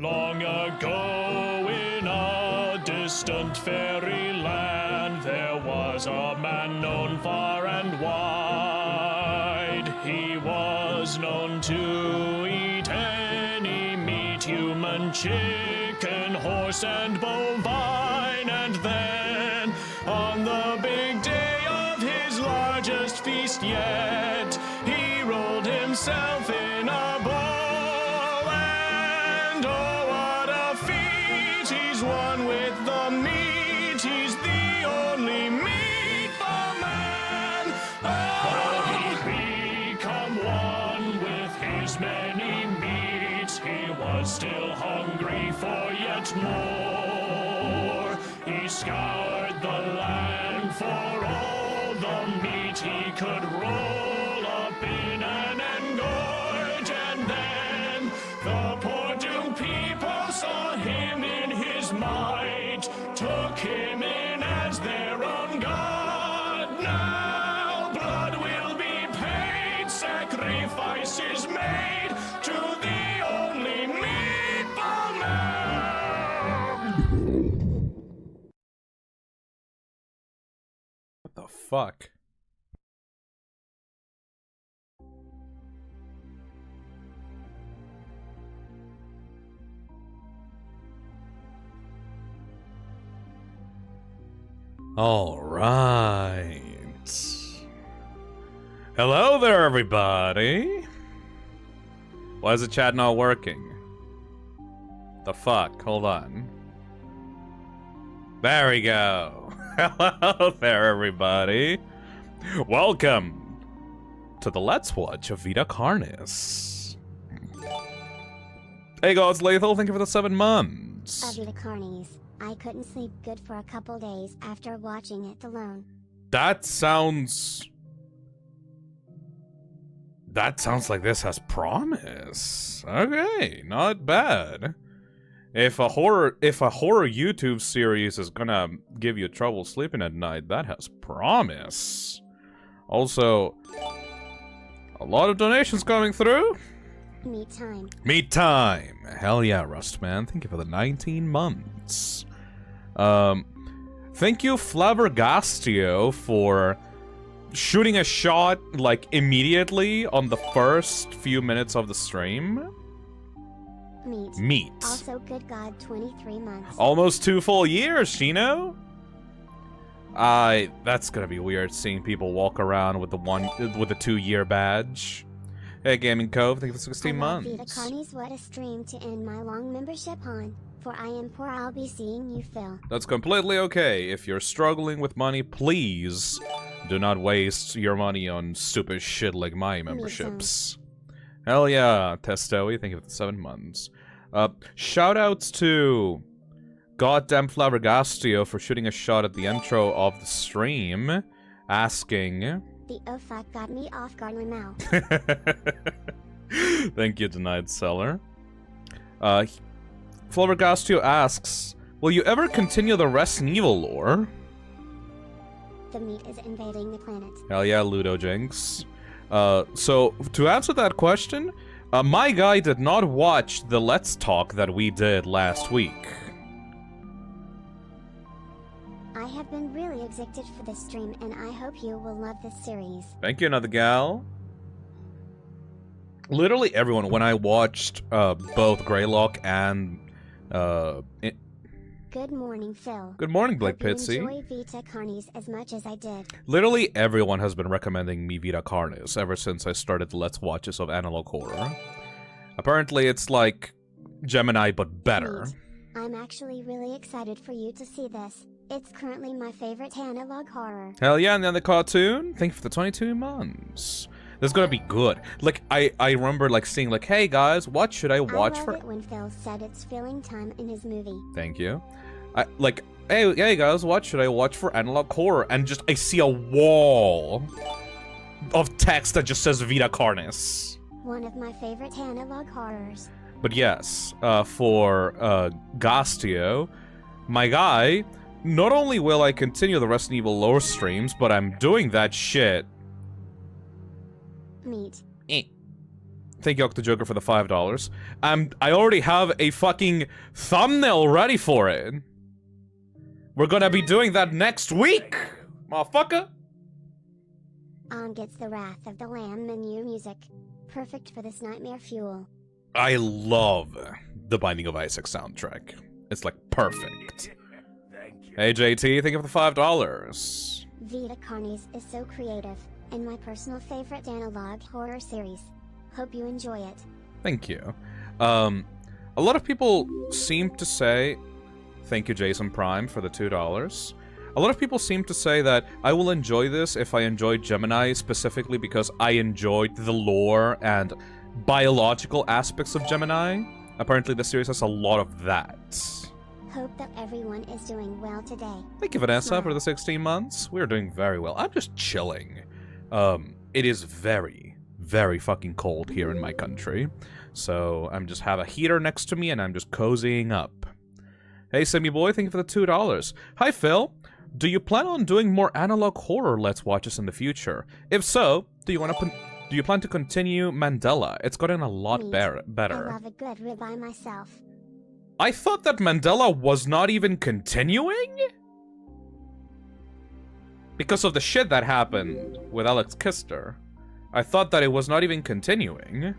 Long ago in a distant fairyland there was a man known far and wide. He was known to eat any meat, human, chicken, horse, and bovine. And then, on the big day of his largest feast yet, he rolled himself in a bowl. And oh, what a feat! He's one with the meat. He's the only meatball man. Oh, he'd become one with his many meats. He was still hungry for yet more. He scoured the land for all the meat he could roll up in an engorge. And then the poor doomed people saw him in his might, took him in as their own god. Now blood will be paid, sacrifices made to the only meatball man. What the fuck? All right. Hello there, everybody. Why is the chat not working? The fuck? Hold on. There we go. Hello there, everybody. Welcome to the Let's Watch of VITA CARNIS. Hey, God's Lethal, thank you for the 7 months. VITA CARNIS. I couldn't sleep good for a couple days after watching it alone. That sounds like this has promise. Okay, not bad. If a horror YouTube series is gonna give you trouble sleeping at night, that has promise. Also, a lot of donations coming through. Meat time. Meat time. Hell yeah, Rustman. Thank you for the 19 months. Thank you, Flavour, for shooting a shot, like, immediately on the first few minutes of the stream. Meat. Also, good God, 23 months. Almost 2 full years, Shino. That's gonna be weird seeing people walk around with the 2-year badge. Hey, Gaming Cove, thank you for 16 months. VITA CARNIS, what a stream to end my long membership on. For I am poor, I'll be seeing you, Phil. That's completely okay. If you're struggling with money, please do not waste your money on stupid shit like my memberships. Hell yeah, Testoey, thank you for the 7 months. Shoutouts to goddamn Flabbergastio for shooting a shot at the intro of the stream, asking... The oh fuck got me off guard in my mouth. Thank you, Denied Seller. Flabbergastio asks, will you ever continue the Resident Evil lore? The meat is invading the planet. Hell yeah, Ludo Jinx. So, to answer that question, my guy did not watch the Let's Talk that we did last week. I have been really excited for this stream, and I hope you will love this series. Thank you, another gal. Literally everyone, when I watched both Greylock and... Good morning, Phil. Good morning, Blake Hope you Pitsy. enjoy VITA CARNIS as much as I did. Literally everyone has been recommending me VITA CARNIS ever since I started the Let's Watches of Analog Horror. Apparently it's like Gemini, but better. Neat. I'm actually really excited for you to see this. It's currently my favorite analog horror. Hell yeah, and then the cartoon. Thank you for the 22 months. This is gonna be good. Like, I remember, like, seeing, like, hey, guys, what should I watch for... I love it when Phil said it's filling time in his movie. Thank you. Like, hey, guys, what should I watch for analog horror? And just, I see a wall of text that just says VITA CARNIS. One of my favorite analog horrors. But yes, for Gastio, my guy, not only will I continue the Resident Evil lore streams, but I'm doing that shit. Meat. Thank you, Octojoker, for the $5. I already have a fucking thumbnail ready for it. We're gonna be doing that next week, motherfucker. On gets the Wrath of the Lamb menu music. Perfect for this nightmare fuel. I love the Binding of Isaac soundtrack. It's like perfect. Hey JT, thank you for the $5. VITA CARNIS is so creative, and my personal favorite analog horror series. Hope you enjoy it. Thank you. A lot of people seem to say, thank you Jason Prime for the $2. A lot of people seem to say that I will enjoy this if I enjoyed Gemini specifically because I enjoyed the lore and biological aspects of Gemini. Apparently the series has a lot of that. Hope that everyone is doing well today. Thank you, Vanessa, for the 16 months. We're doing very well. I'm just chilling. It is very, very fucking cold here in my country. So I'm just have a heater next to me and I'm just cozying up. Hey, Sammy Boy, thank you for the $2. Hi, Phil. Do you plan on doing more analog horror Let's Watches in the future? If so, do you plan to continue Mandela? It's gotten a lot better. I love a good ribeye myself. I thought that Mandela was not even continuing? Because of the shit that happened with Alex Kister. I thought that it was not even continuing.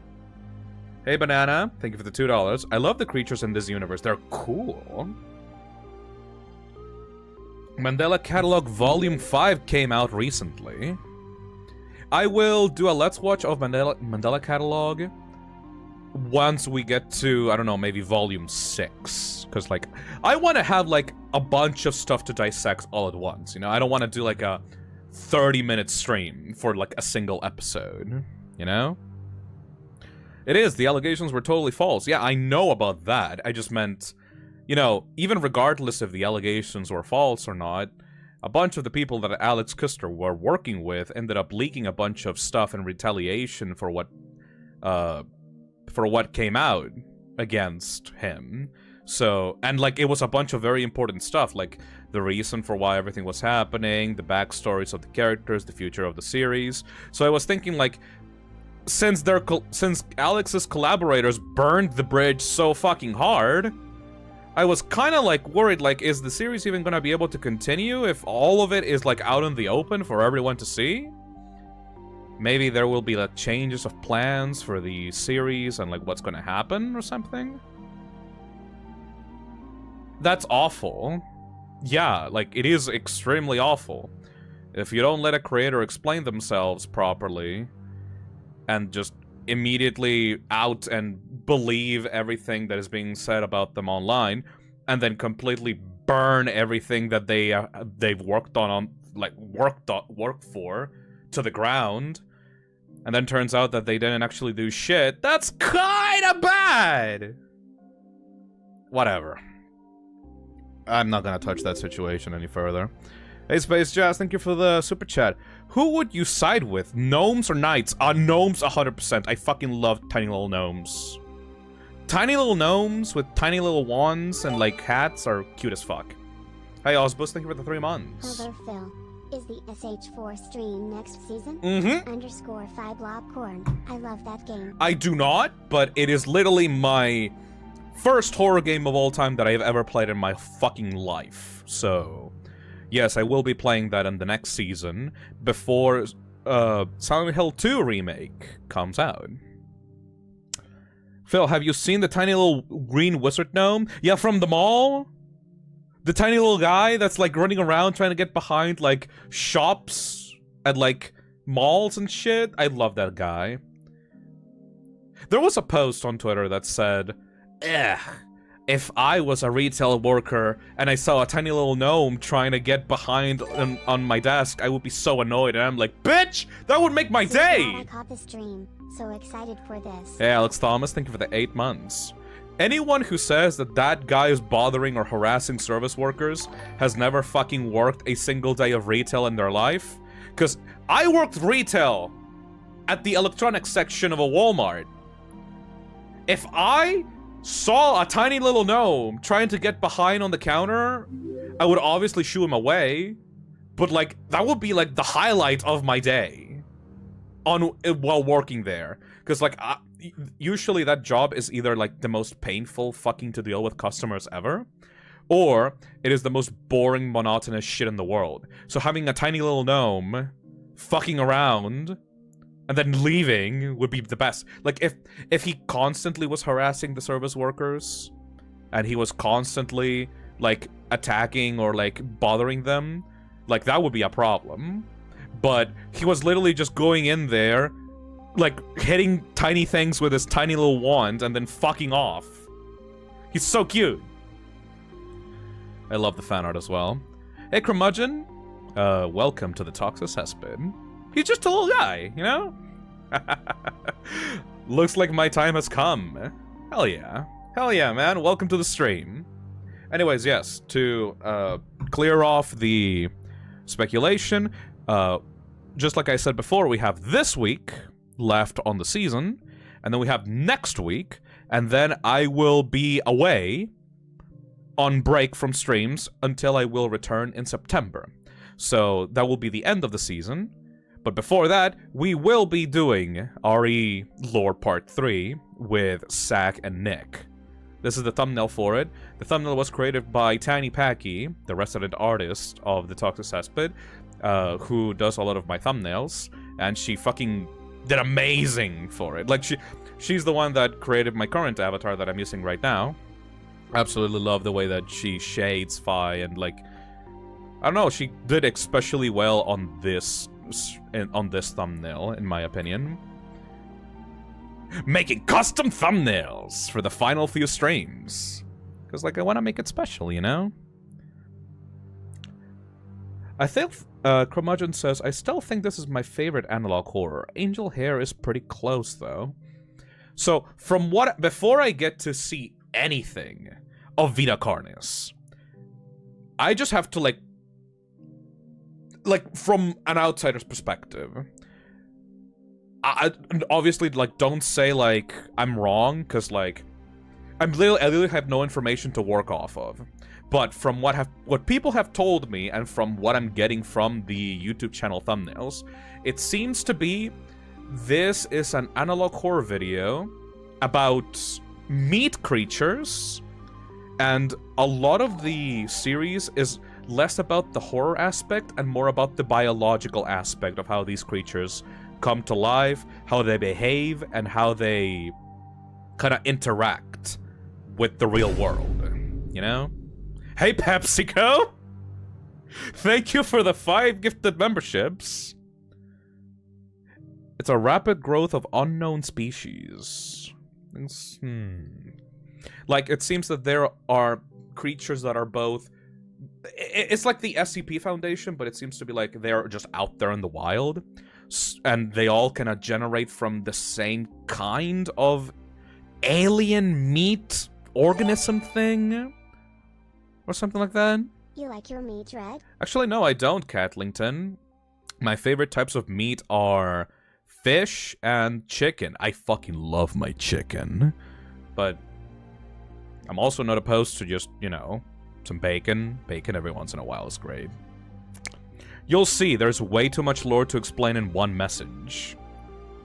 Hey, Banana. Thank you for the $2. I love the creatures in this universe. They're cool. Mandela Catalog Volume 5 came out recently. I will do a Let's Watch of Mandela Catalog once we get to, I don't know, maybe volume 6. Because, like, I want to have, like, a bunch of stuff to dissect all at once, you know? I don't want to do, like, a 30-minute stream for, like, a single episode, you know? It is, the allegations were totally false. Yeah, I know about that. I just meant, you know, even regardless if the allegations were false or not, a bunch of the people that Alex Kuster were working with ended up leaking a bunch of stuff in retaliation for what came out against him. So, and like, it was a bunch of very important stuff, like the reason for why everything was happening, the backstories of the characters, the future of the series. So I was thinking, like, since Alex's collaborators burned the bridge so fucking hard, I was kind of like worried, like, is the series even gonna be able to continue if all of it is like out in the open for everyone to see? Maybe there will be like changes of plans for the series and like what's gonna happen or something. That's awful. Yeah, like, it is extremely awful. If you don't let a creator explain themselves properly and just immediately out and believe everything that is being said about them online, and then completely burn everything that they've worked for to the ground, and then turns out that they didn't actually do shit, that's kind of bad. Whatever. I'm not gonna touch that situation any further. Hey, Space Jazz, thank you for the super chat. Who would you side with, gnomes or knights? Gnomes 100%. I fucking love tiny little gnomes. Tiny little gnomes with tiny little wands and, like, hats are cute as fuck. Hey, Osbus, thank you for the 3 months. Hello, Phil. Is the SH4 stream next season? _ 5 Lobcorn. I love that game. I do not, but it is literally my first horror game of all time that I've ever played in my fucking life. So, yes, I will be playing that in the next season before Silent Hill 2 remake comes out. Phil, have you seen the tiny little green wizard gnome? Yeah, from the mall? The tiny little guy that's, like, running around trying to get behind, like, shops at, like, malls and shit? I love that guy. There was a post on Twitter that said, ugh, if I was a retail worker and I saw a tiny little gnome trying to get behind on my desk, I would be so annoyed. And I'm like, bitch, that would make my day! I caught the stream. So excited for this. Hey, Alex Thomas, thank you for the 8 months. Anyone who says that that guy is bothering or harassing service workers has never fucking worked a single day of retail in their life. Because I worked retail at the electronics section of a Walmart. If I saw a tiny little gnome trying to get behind on the counter, I would obviously shoo him away. But, like, that would be, like, the highlight of my day while working there. Because, like, usually that job is either, like, the most painful fucking to deal with customers ever, or it is the most boring, monotonous shit in the world. So having a tiny little gnome fucking around and then leaving would be the best. Like, if he constantly was harassing the service workers, and he was constantly, like, attacking or, like, bothering them, like, that would be a problem. But he was literally just going in there, like, hitting tiny things with his tiny little wand and then fucking off. He's so cute. I love the fan art as well. Hey, Curmudgeon. Welcome to the Toxic Cesspit. He's just a little guy, you know? Looks like my time has come. Hell yeah. Hell yeah, man. Welcome to the stream. Anyways, yes, to clear off the speculation, just like I said before, we have this week left on the season, and then we have next week, and then I will be away on break from streams until I will return in September. So that will be the end of the season. But before that, we will be doing RE Lore Part 3 with Zach and Nick. This is the thumbnail for it. The thumbnail was created by Tiny Packy, the resident artist of the Toxic Cesspit, who does a lot of my thumbnails, and she fucking did amazing for it. Like, she's the one that created my current avatar that I'm using right now. Absolutely love the way that she shades Fi, and, like, I don't know, she did especially well on this thumbnail, in my opinion. making custom thumbnails for the final few streams. Because, like, I want to make it special, you know? I think, Curmudgeon says, I still think this is my favorite analog horror. Angel Hair is pretty close, though. So, from what... Before I get to see anything of VITA CARNIS, I just have to, like, from an outsider's perspective, I obviously, like, don't say, like, I'm wrong, because, like, I literally have no information to work off of. But from what people have told me, and from what I'm getting from the YouTube channel thumbnails, it seems to be this is an analog horror video about meat creatures, and a lot of the series is less about the horror aspect and more about the biological aspect of how these creatures come to life, how they behave, and how they kind of interact with the real world, you know? Hey, PepsiCo! Thank you for the 5 gifted memberships. It's a rapid growth of unknown species. Like, it seems that there are creatures that are both... It's like the SCP Foundation, but it seems to be like they're just out there in the wild. And they all kind of generate from the same kind of alien meat organism thing? Or something like that? You like your meat red? Actually, no, I don't, Catlington. My favorite types of meat are fish and chicken. I fucking love my chicken. But I'm also not opposed to just, you know, some bacon. Bacon every once in a while is great. You'll see, there's way too much lore to explain in one message.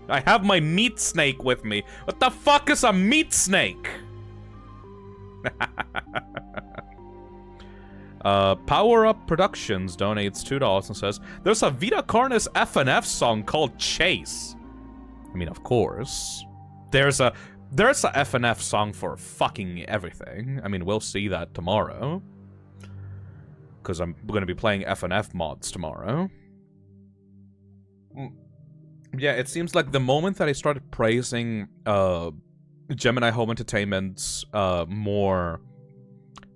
I have my meat snake with me. What the fuck is a meat snake? Power Up Productions donates $2 and says, there's a VITA CARNIS FNF song called Chase. I mean, of course. There's a FNF song for fucking everything. I mean, we'll see that tomorrow. Because I'm going to be playing FNF mods tomorrow. Yeah, it seems like the moment that I started praising Gemini Home Entertainment's more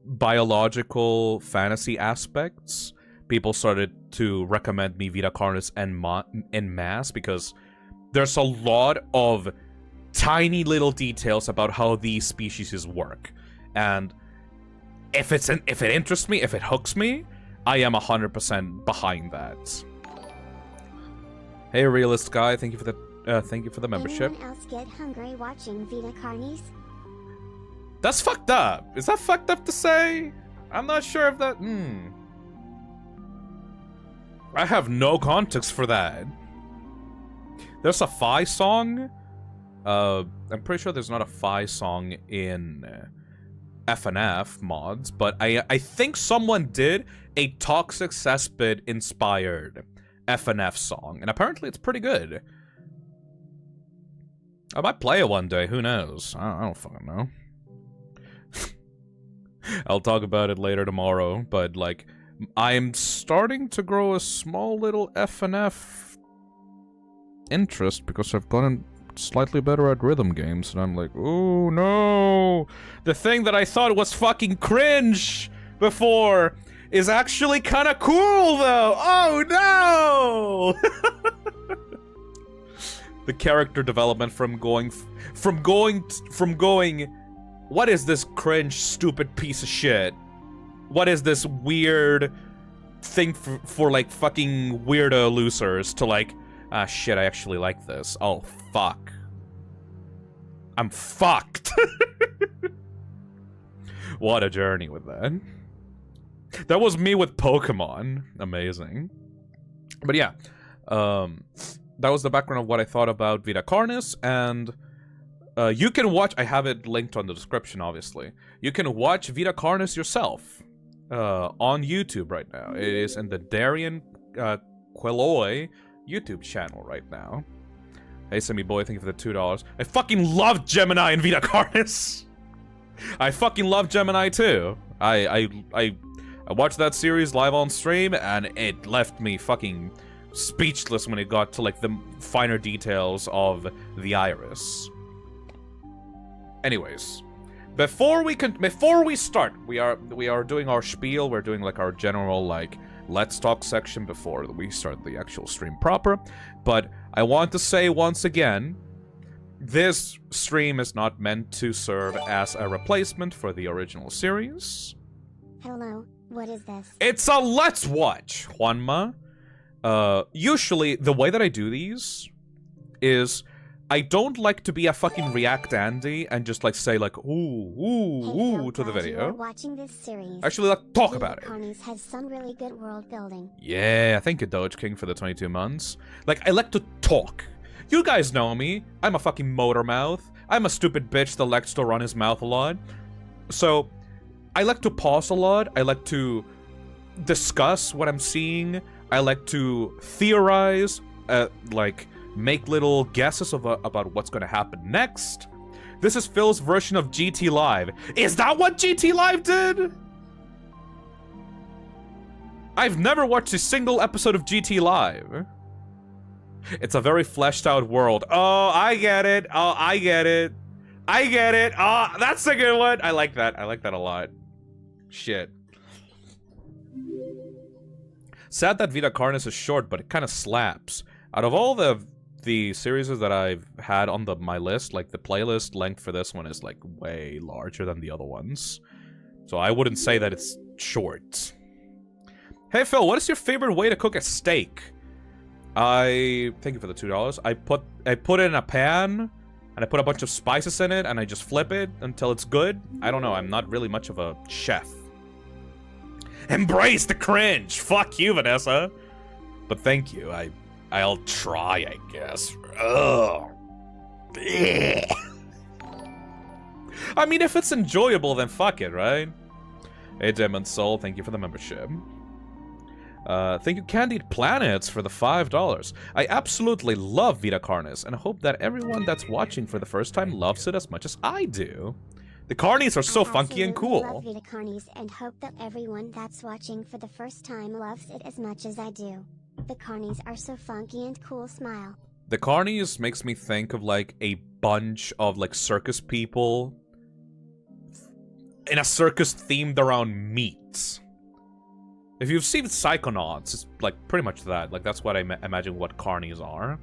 biological fantasy aspects, people started to recommend me VITA CARNIS en masse, because there's a lot of tiny little details about how these species work. And if it interests me, if it hooks me, I am 100% behind that. Hey, Realist Guy, thank you for the membership. Anyone else get hungry watching VITA CARNIS? That's fucked up. Is that fucked up to say? I'm not sure if that... I have no context for that. There's a Fi song? I'm pretty sure there's not a Fi song in FNF mods, but I think someone did a Toxic Cesspit inspired FNF song, and apparently it's pretty good. I might play it one day, who knows? I don't fucking know. I'll talk about it later tomorrow, but, like, I'm starting to grow a small little FNF interest because I've gotten slightly better at rhythm games, and I'm like, oh no! The thing that I thought was fucking cringe before is actually kind of cool, though! Oh no! The character development from going, what is this cringe, stupid piece of shit? What is this weird thing for like, fucking weirdo losers to, like, ah, shit, I actually like this. Oh, fuck. I'm fucked. What a journey with that. That was me with Pokemon. Amazing. But yeah, that was the background of what I thought about VITA CARNIS, and you can watch, I have it linked on the description, obviously. You can watch VITA CARNIS yourself on YouTube right now. It is in the Darian Queloy YouTube channel right now. Hey, Semi Boy, thank you for the $2. I fucking love Gemini and VITA CARNIS! I fucking love Gemini too. I watched that series live on stream, and it left me fucking speechless when it got to, like, the finer details of the iris. Anyways, before we start, we are doing our spiel. We're doing like our general like let's talk section before we start the actual stream proper. But I want to say once again, this stream is not meant to serve as a replacement for the original series. Hello, what is this? It's a let's watch, Juanma. Usually the way that I do these is I don't like to be a fucking React Andy and just like say like ooh Hey, to the video. You're watching this series. Actually, like talk VITA about it. CARNIS has some really good world building. Yeah, thank you, Doge King, for the 22 months. Like, I like to talk. You guys know me. I'm a fucking motor mouth. I'm a stupid bitch that likes to run his mouth a lot. So, I like to pause a lot. I like to discuss what I'm seeing. I like to theorize, like, make little guesses about what's gonna happen next. This is Phil's version of GT Live. Is that what GT Live did? I've never watched a single episode of GT Live. It's a very fleshed out world. Oh, I get it. Oh, I get it. I get it. Oh, that's a good one. I like that. I like that a lot. Shit. Sad that VITA CARNIS is short, but it kind of slaps. Out of all the series that I've had on my list, like the playlist length for this one is like way larger than the other ones. So I wouldn't say that it's short. Hey Phil, what is your favorite way to cook a steak? Thank you for the $2. I put it in a pan and I put a bunch of spices in it and I just flip it until it's good. I don't know, I'm not really much of a chef. Embrace the cringe! Fuck you, Vanessa! But thank you, I'll try, I guess. Ugh. I mean, if it's enjoyable, then fuck it, right? Hey, Demon Soul, thank you for the membership. Thank you, Candied Planets, for the $5. I absolutely love VITA CARNIS, and hope that everyone that's watching for the first time loves it as much as I do. The Carnies are so funky and cool. I love VITA CARNIS and hope that everyone that's watching for the first time loves it as much as I do. The Carnies are so funky and cool. Smile. The Carnies makes me think of like a bunch of like circus people in a circus themed around meat. If you've seen Psychonauts, it's like pretty much that. Like that's what I imagine what Carnies are.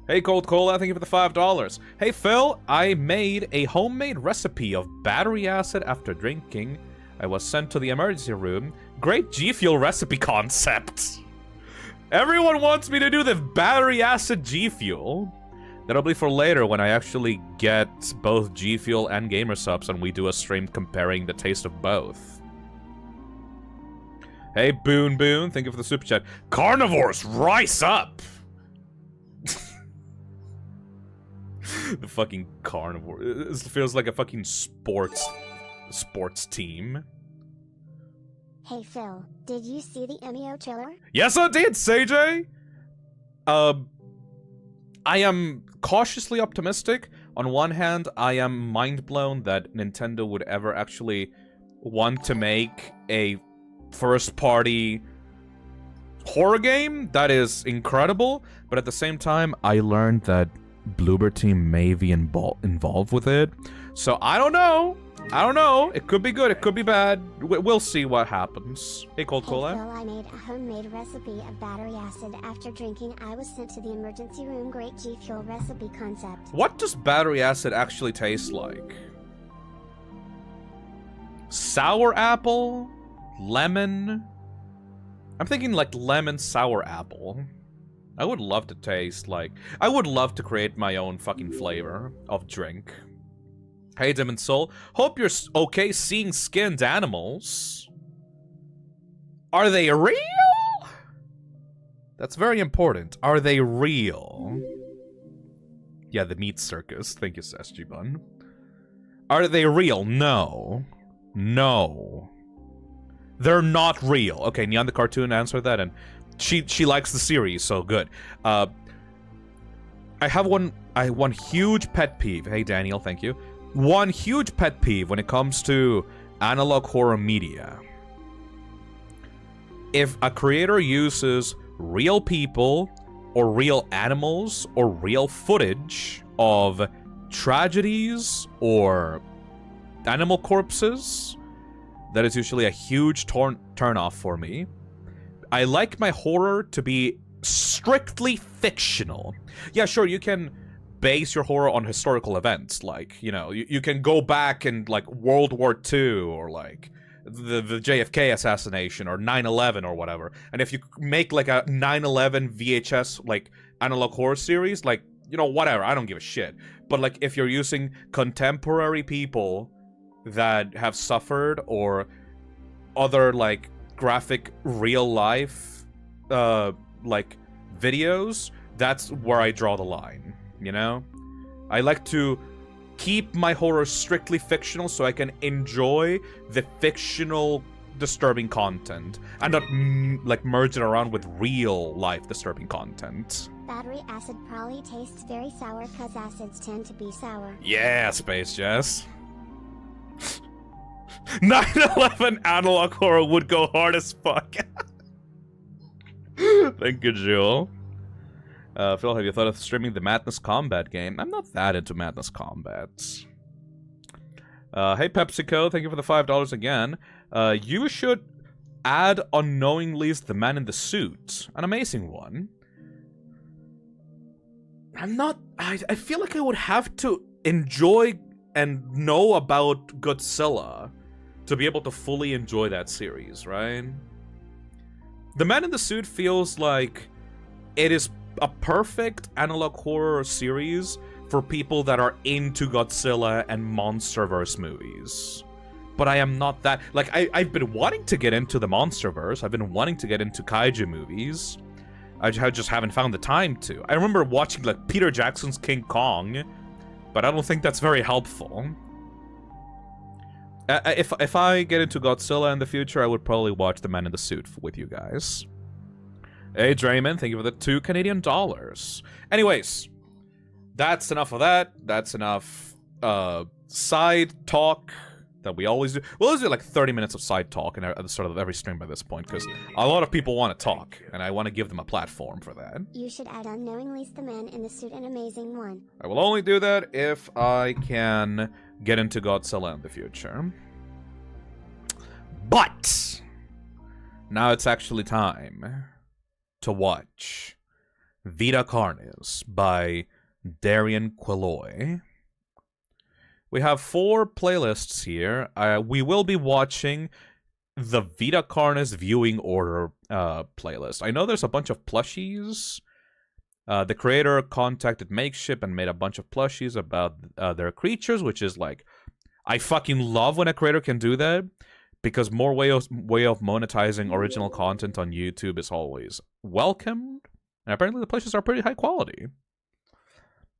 Hey Cold Cola, thank you for the $5. Hey Phil, I made a homemade recipe of battery acid after drinking. I was sent to the emergency room. Great G Fuel recipe concept. Everyone wants me to do the battery acid G Fuel. That'll be for later when I actually get both G Fuel and Gamer Subs and we do a stream comparing the taste of both. Hey Boon Boon, thank you for the super chat. Carnivores, rise up! The fucking carnivore. It feels like a fucking sports team. Hey Phil, did you see the MEO trailer? Yes, I did, CJ! I am cautiously optimistic. On one hand, I am mind-blown that Nintendo would ever actually want to make a first-party horror game. That is incredible. But at the same time, I learned that Bloober Team may be involved with it. So I don't know. I don't know. It could be good. It could be bad. We'll see what happens. Hey, Cold Cola. Hey Phil, I made a homemade recipe of battery acid after drinking. I was sent to the emergency room. Great G Fuel recipe concept. What does battery acid actually taste like? Sour apple? Lemon? I'm thinking like lemon sour apple. I would love to taste like... I would love to create my own fucking flavor of drink. Hey, Demon Soul. Hope you're okay seeing skinned animals. Are they real? That's very important. Are they real? Yeah, the meat circus. Thank you, SG Bun. Are they real? No. No. They're not real. Okay, Nyan the Cartoon answered that, and she likes the series, so good. I have one huge pet peeve. Hey, Daniel, thank you. One huge pet peeve when it comes to analog horror media. If a creator uses real people, or real animals, or real footage of tragedies or animal corpses, that is usually a huge turn-off for me. I like my horror to be strictly fictional. Yeah, sure, you can base your horror on historical events, like, you know, you can go back and, like, World War II, or, like, the JFK assassination, or 9/11, or whatever. And if you make, like, a 9/11 VHS, like, analog horror series, like, you know, whatever, I don't give a shit. But, like, if you're using contemporary people that have suffered, or other, like, graphic real life like videos, that's where I draw the line, you know? I like to keep my horror strictly fictional so I can enjoy the fictional disturbing content and not like merge it around with real life disturbing content. Battery acid probably tastes very sour cause acids tend to be sour. Yeah, Space Jess. 9/11 analog horror would go hard as fuck. Thank you, Jewel. Phil, have you thought of streaming the Madness Combat game? I'm not that into Madness Combat. Hey, PepsiCo, thank you for the $5 again. You should add Unknowingly's The Man in the Suit. An amazing one. I feel like I would have to enjoy and know about Godzilla to be able to fully enjoy that series, right? The Man in the Suit feels like it is a perfect analog horror series for people that are into Godzilla and MonsterVerse movies. But I am not that... Like, I've been wanting to get into the MonsterVerse. I've been wanting to get into kaiju movies. I just haven't found the time to. I remember watching, like, Peter Jackson's King Kong, but I don't think that's very helpful. If I get into Godzilla in the future, I would probably watch The Man in the Suit with you guys. Hey, Draymond, thank you for the $2 Canadian. Anyways, that's enough of that. That's enough side talk that we always do. We'll always do like 30 minutes of side talk at the start of every stream by this point, because a lot of people want to talk, and I want to give them a platform for that. You should add Unknowingly's The Man in the Suit, an amazing one. I will only do that if I can get into Godzilla in the future. But now it's actually time to watch VITA CARNIS by Darian Quilloy. We have 4 playlists here. We will be watching the VITA CARNIS viewing order playlist. I know there's a bunch of plushies. The creator contacted Makeship and made a bunch of plushies about their creatures, which is like, I fucking love when a creator can do that, because more way of monetizing original content on YouTube is always welcomed. And apparently the plushies are pretty high quality.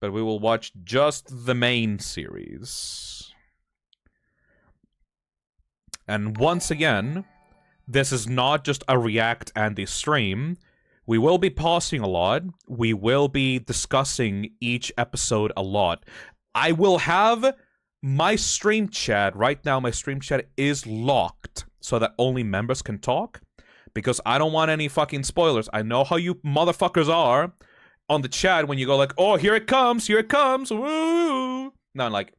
But we will watch just the main series. And once again, this is not just a react and a stream. We will be pausing a lot. We will be discussing each episode a lot. I will have my stream chat. Right now, my stream chat is locked so that only members can talk, because I don't want any fucking spoilers. I know how you motherfuckers are on the chat when you go like, oh, here it comes, woo! No, like,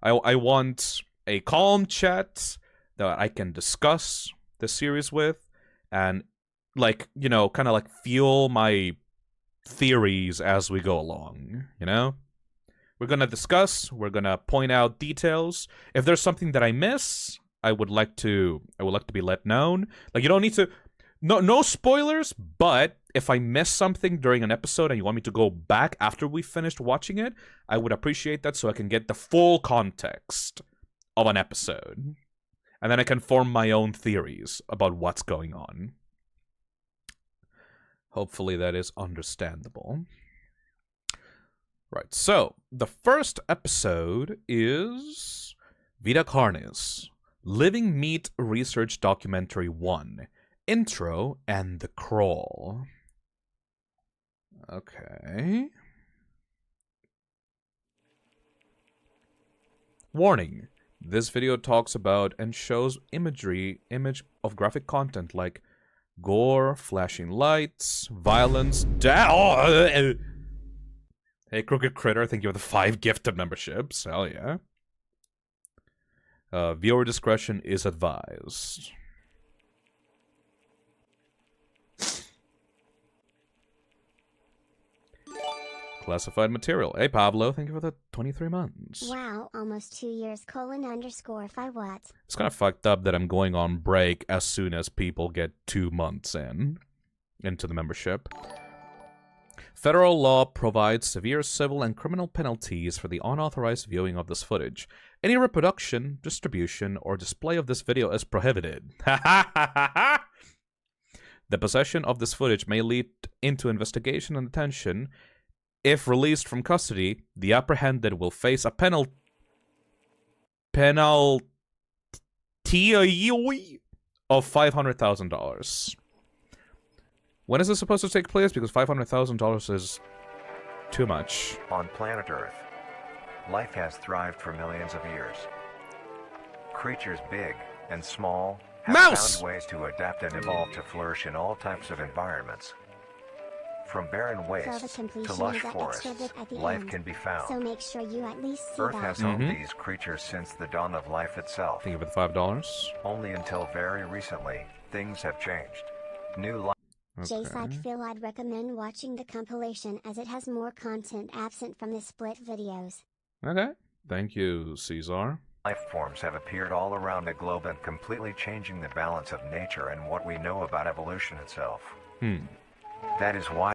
I want a calm chat that I can discuss the series with, and, like, you know, kind of like feel my theories as we go along, you know? We're gonna discuss, we're gonna point out details. If there's something that I miss, I would like to be let known. Like, you don't need to, no spoilers, but if I miss something during an episode and you want me to go back after we finished watching it, I would appreciate that so I can get the full context of an episode. And then I can form my own theories about what's going on. Hopefully that is understandable. Right, so the first episode is VITA CARNIS, Living Meat Research Documentary 1, Intro and the Crawl. Okay. Warning. This video talks about and shows image of graphic content like gore, flashing lights, violence, Hey, Crooked Critter, thank you for the 5 gifted memberships. Hell yeah. Viewer discretion is advised. Classified material. Hey, Pablo, thank you for the 23 months. Wow, almost 2 years, __ what? It's kind of fucked up that I'm going on break as soon as people get 2 months into the membership. Federal law provides severe civil and criminal penalties for the unauthorized viewing of this footage. Any reproduction, distribution, or display of this video is prohibited. The possession of this footage may lead into investigation and detention. If released from custody, the apprehended will face a penalty of $500,000. When is this supposed to take place? Because $500,000 is too much. On planet Earth, life has thrived for millions of years. Creatures big and small have found ways to adapt and evolve to flourish in all types of environments. From barren wastes to lush forests, life can be found. So make sure you at least see Earth that. has homed these creatures since the dawn of life itself. Thank you for the $5. Only until very recently, things have changed. New life. Jace, I feel I'd recommend watching the compilation as it has more content absent from the split videos. Okay. Thank you, Caesar. Life forms have appeared all around the globe and completely changing the balance of nature and what we know about evolution itself. That is why...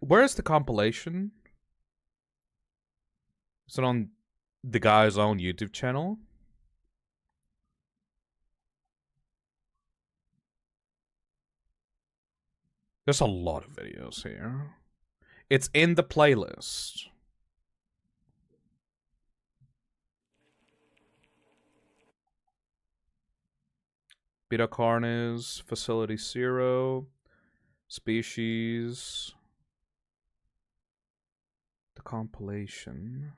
Where's the compilation? Is it on the guy's own YouTube channel? There's a lot of videos here. It's in the playlist. VITA CARNIS, Facility 0, Species, the compilation.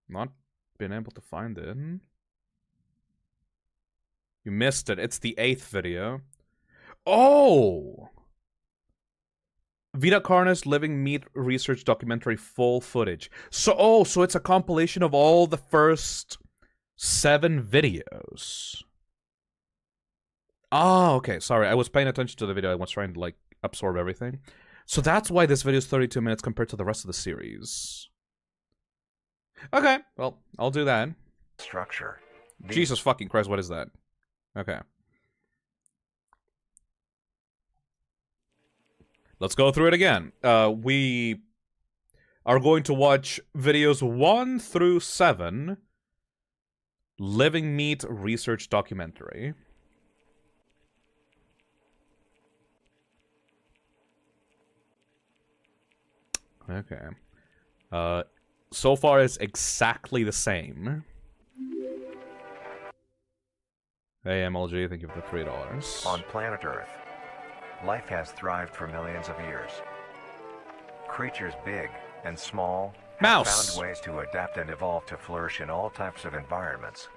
Not been able to find it. You missed it. It's the 8th video. Oh! VITA CARNIS Living Meat Research Documentary full footage. So it's a compilation of all the first 7 videos. Oh, okay. Sorry, I was paying attention to the video. I was trying to, like, absorb everything. So that's why this video is 32 minutes compared to the rest of the series. Okay, well, I'll do that. Structure. Jesus fucking Christ, what is that? Okay. Let's go through it again. We are going to watch videos 1 through 7. Living Meat Research Documentary. Okay. So far it's exactly the same. Hey, MLG, thank you for the $3. On planet Earth, life has thrived for millions of years. Creatures big and small have found ways to adapt and evolve to flourish in all types of environments.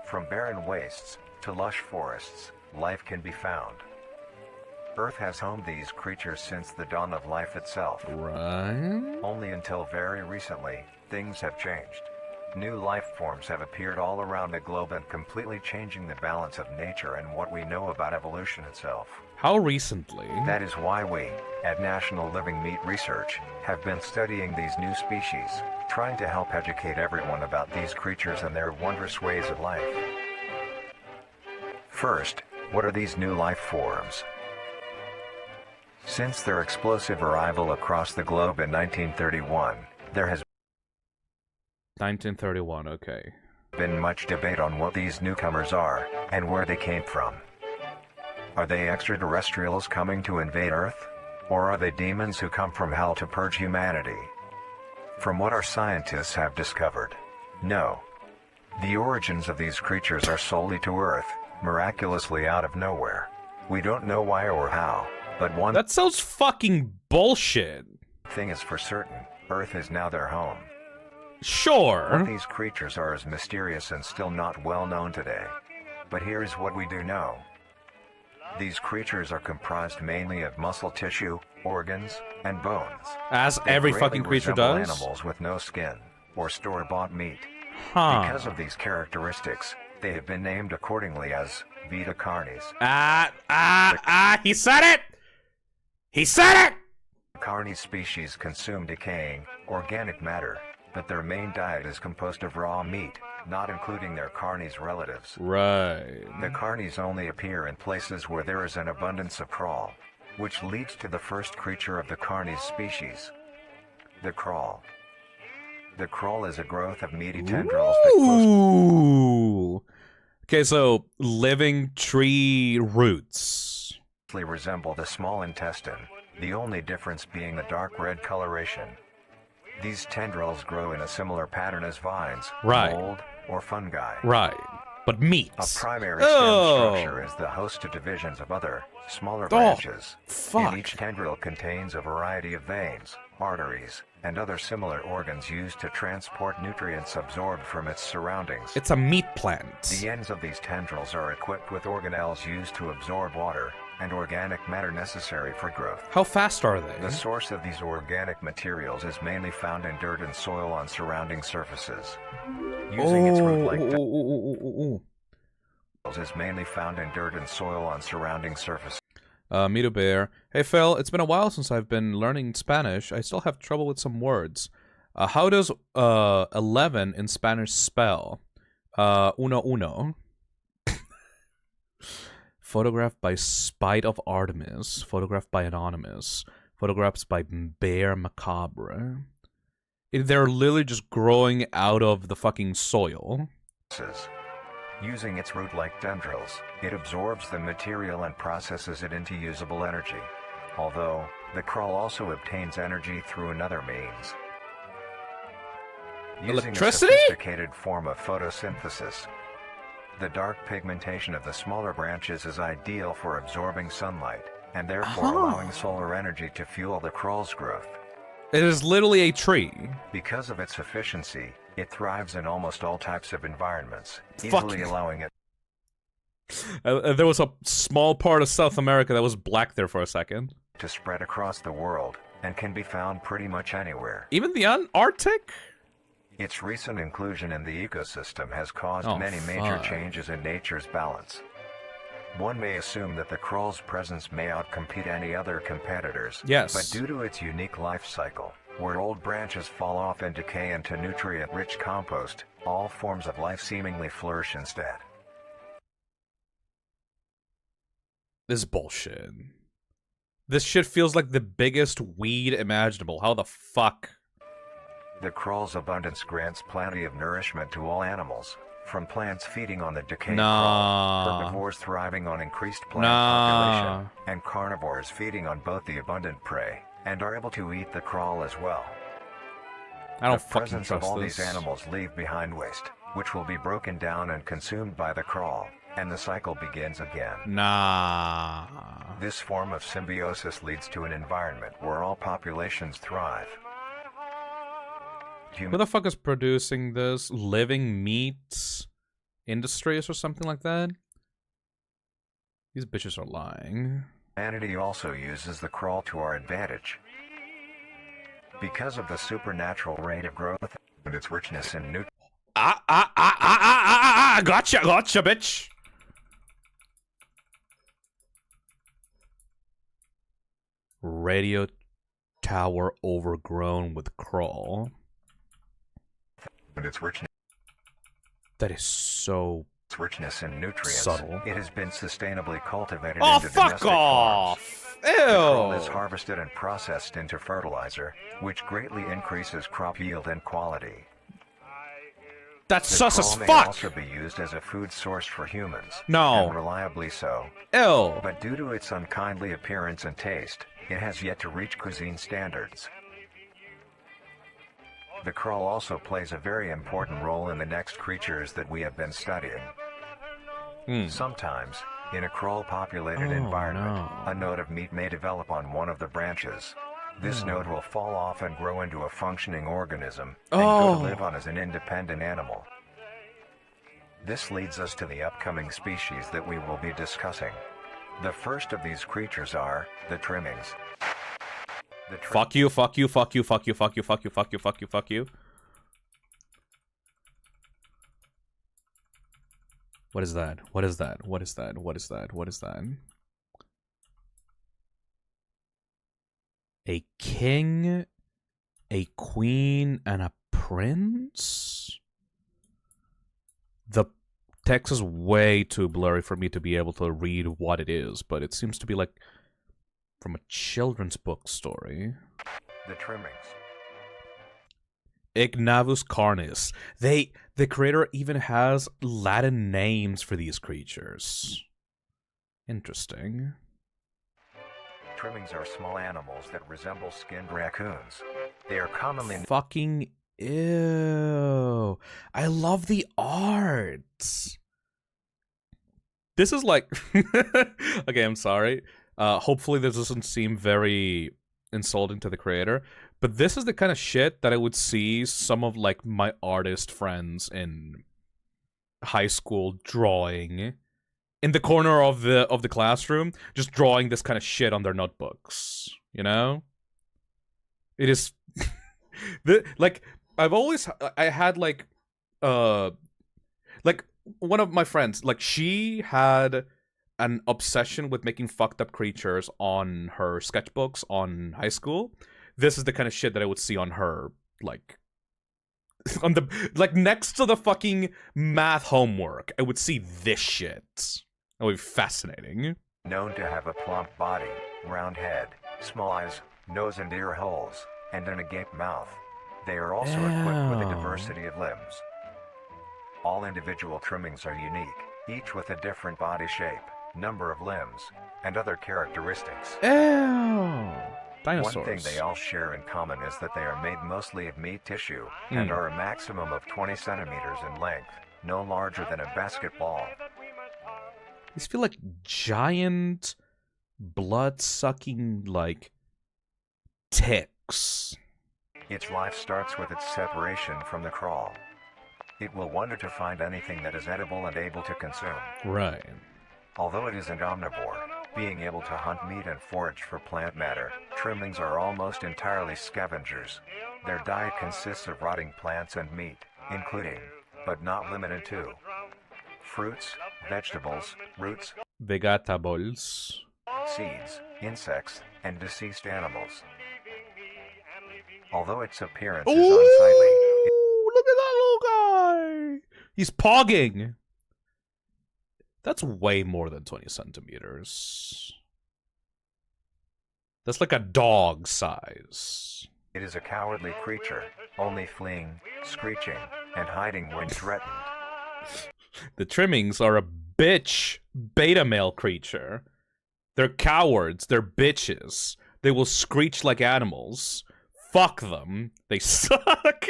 From barren wastes to lush forests, life can be found. Earth has homed these creatures since the dawn of life itself. Right. Only until very recently, things have changed. New life forms have appeared all around the globe and completely changing the balance of nature and what we know about evolution itself. How recently? That is why we, at National Living Meat Research, have been studying these new species, trying to help educate everyone about these creatures and their wondrous ways of life. First, what are these new life forms? Since their explosive arrival across the globe in 1931, there has 1931, okay. been much debate on what these newcomers are, and where they came from. Are they extraterrestrials coming to invade Earth? Or are they demons who come from hell to purge humanity? From what our scientists have discovered, no. The origins of these creatures are solely to Earth, miraculously out of nowhere. We don't know why or how, but one That sounds fucking bullshit. thing is for certain, Earth is now their home. Sure. What these creatures are is mysterious and still not well known today. But here is what we do know. These creatures are comprised mainly of muscle tissue, organs, and bones. As They every greatly fucking creature resemble does? animals with no skin, or store-bought meat. Huh. Because of these characteristics, they have been named accordingly as VITA CARNIS. He said it! He said it! Carnis species consume decaying, organic matter, but their main diet is composed of raw meat, not including their Carnis relatives. Right. The Carnis only appear in places where there is an abundance of crawl, which leads to the first creature of the Carnis species, the crawl. The crawl is a growth of meaty tendrils that Ooh. Okay, so living tree roots. closely resemble the small intestine, the only difference being the dark red coloration. These tendrils grow in a similar pattern as vines, Right. mold, or fungi. Right. But meat. A primary stem structure is the host to divisions of other, smaller branches. fuck. And each tendril contains a variety of veins, arteries, and other similar organs used to transport nutrients absorbed from its surroundings. It's a meat plant. The ends of these tendrils are equipped with organelles used to absorb water and organic matter necessary for growth. How fast are they? The source of these organic materials is mainly found in dirt and soil on surrounding surfaces. Using its root-like tendrils is mainly found in dirt and soil on surrounding surfaces. Mito Bear. Hey Phil, it's been a while since I've been learning Spanish. I still have trouble with some words. How does 11 in Spanish spell? Uno uno. Photographed by Spite of Artemis. Photographed by Anonymous. Photographs by Bear Macabre. They're literally just growing out of the fucking soil. Using its root-like tendrils, it absorbs the material and processes it into usable energy. Although, the crawl also obtains energy through another means. Using Electricity? a sophisticated form of photosynthesis. The dark pigmentation of the smaller branches is ideal for absorbing sunlight, and therefore allowing solar energy to fuel the crawl's growth. It is literally a tree. Because of its efficiency, it thrives in almost all types of environments, easily allowing it There was a small part of South America that was black there for a second. to spread across the world, and can be found pretty much anywhere. Even the Arctic? Its recent inclusion in the ecosystem has caused Oh, many major fuck. changes in nature's balance. One may assume that the crawl's presence may outcompete any other competitors, Yes. but due to its unique life cycle, where old branches fall off and decay into nutrient-rich compost, all forms of life seemingly flourish instead. This is bullshit. This shit feels like the biggest weed imaginable. How the fuck? The crawl's abundance grants plenty of nourishment to all animals, from plants feeding on the decaying crawl, herbivores thriving on increased plant population, and carnivores feeding on both the abundant prey, and are able to eat the crawl as well. I don't The fucking presence of trust all this. these animals leave behind waste, which will be broken down and consumed by the crawl, and the cycle begins again. Nah. This form of symbiosis leads to an environment where all populations thrive. Who the fuck is producing this? Living Meat Industries or something like that? These bitches are lying. Humanity also uses the crawl to our advantage. Because of the supernatural rate of growth and its richness in nutrients. Gotcha, bitch! Radio tower overgrown with crawl. And its richness. That is so Its richness in nutrients. subtle. It has been sustainably cultivated Oh, into fuck domestic farms. off! The crawl is Ew! harvested and processed into fertilizer, which greatly increases crop yield and quality. That's The sus as crawl may fuck! also be used as a food source for humans. No. And reliably so. Ew! But due to its unkindly appearance and taste, it has yet to reach cuisine standards. The crawl also plays a very important role in the next creatures that we have been studying. Sometimes, in a crawl-populated environment, no. a node of meat may develop on one of the branches. This node will fall off and grow into a functioning organism, and go to live on as an independent animal. This leads us to the upcoming species that we will be discussing. The first of these creatures are the Trimmings. Fuck you, fuck you, fuck you, fuck you, fuck you, fuck you, fuck you, fuck you, fuck you. What is that? What is that? What is that? What is that? What is that? A king, a queen, and a prince? The text is way too blurry for me to be able to read what it is, but it seems to be like from a children's book story. The Trimmings. Ignavus Carnis. The creator even has Latin names for these creatures. Interesting. Trimmings are small animals that resemble skinned raccoons. They are commonly... Fucking ew. I love the art. This is like... Okay, I'm sorry. Hopefully this doesn't seem very insulting to the creator, but this is the kind of shit that I would see some of like my artist friends in high school drawing in the corner of the classroom, just drawing this kind of shit on their notebooks, you know? It is like I had like one of my friends, like she had an obsession with making fucked up creatures on her sketchbooks on high school. This is the kind of shit that I would see on her, like, on the, like, next to the fucking math homework. I would see this shit. That would be fascinating. Known to have a plump body, round head, small eyes, nose and ear holes, and an agape mouth. They are also equipped with a diversity of limbs. All individual trimmings are unique, each with a different body shape, number of limbs, and other characteristics. Ew. Dinosaurs. One thing they all share in common is that they are made mostly of meat tissue, and are a maximum of 20 centimeters in length, no larger than a basketball. These feel like giant, blood-sucking, like, ticks. Its life starts with its separation from the crawl. It will wonder to find anything that is edible and able to consume. Right. Although it is an omnivore, being able to hunt meat and forage for plant matter, trimmings are almost entirely scavengers. Their diet consists of rotting plants and meat, including, but not limited to, fruits, vegetables, roots, Vegetables. seeds, insects, and deceased animals. Although its appearance is unsightly, Look at that little guy! He's pogging! That's way more than 20 centimeters. That's like a dog size. it is a cowardly creature, only fleeing, screeching, and hiding when threatened. The Trimmings are a bitch beta male creature. They're cowards. They're bitches. They will screech like animals. Fuck them. They suck.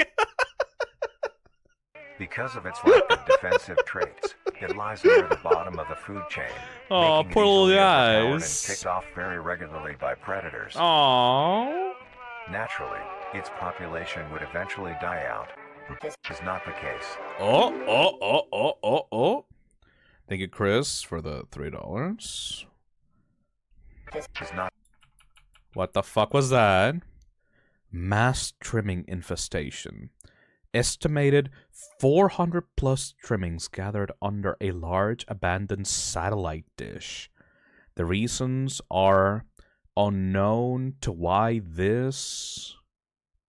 Because of its lack of defensive traits, it lies near the bottom of the food chain. Aw, making it poor little easily overpowered guys. and picked off very regularly by predators. Aww. Naturally, its population would eventually die out. This is not the case. Oh. Thank you, Chris, for the $3. This is not. What the fuck was that? Mass trimming infestation. Estimated 400 plus trimmings gathered under a large abandoned satellite dish. The reasons are unknown to why this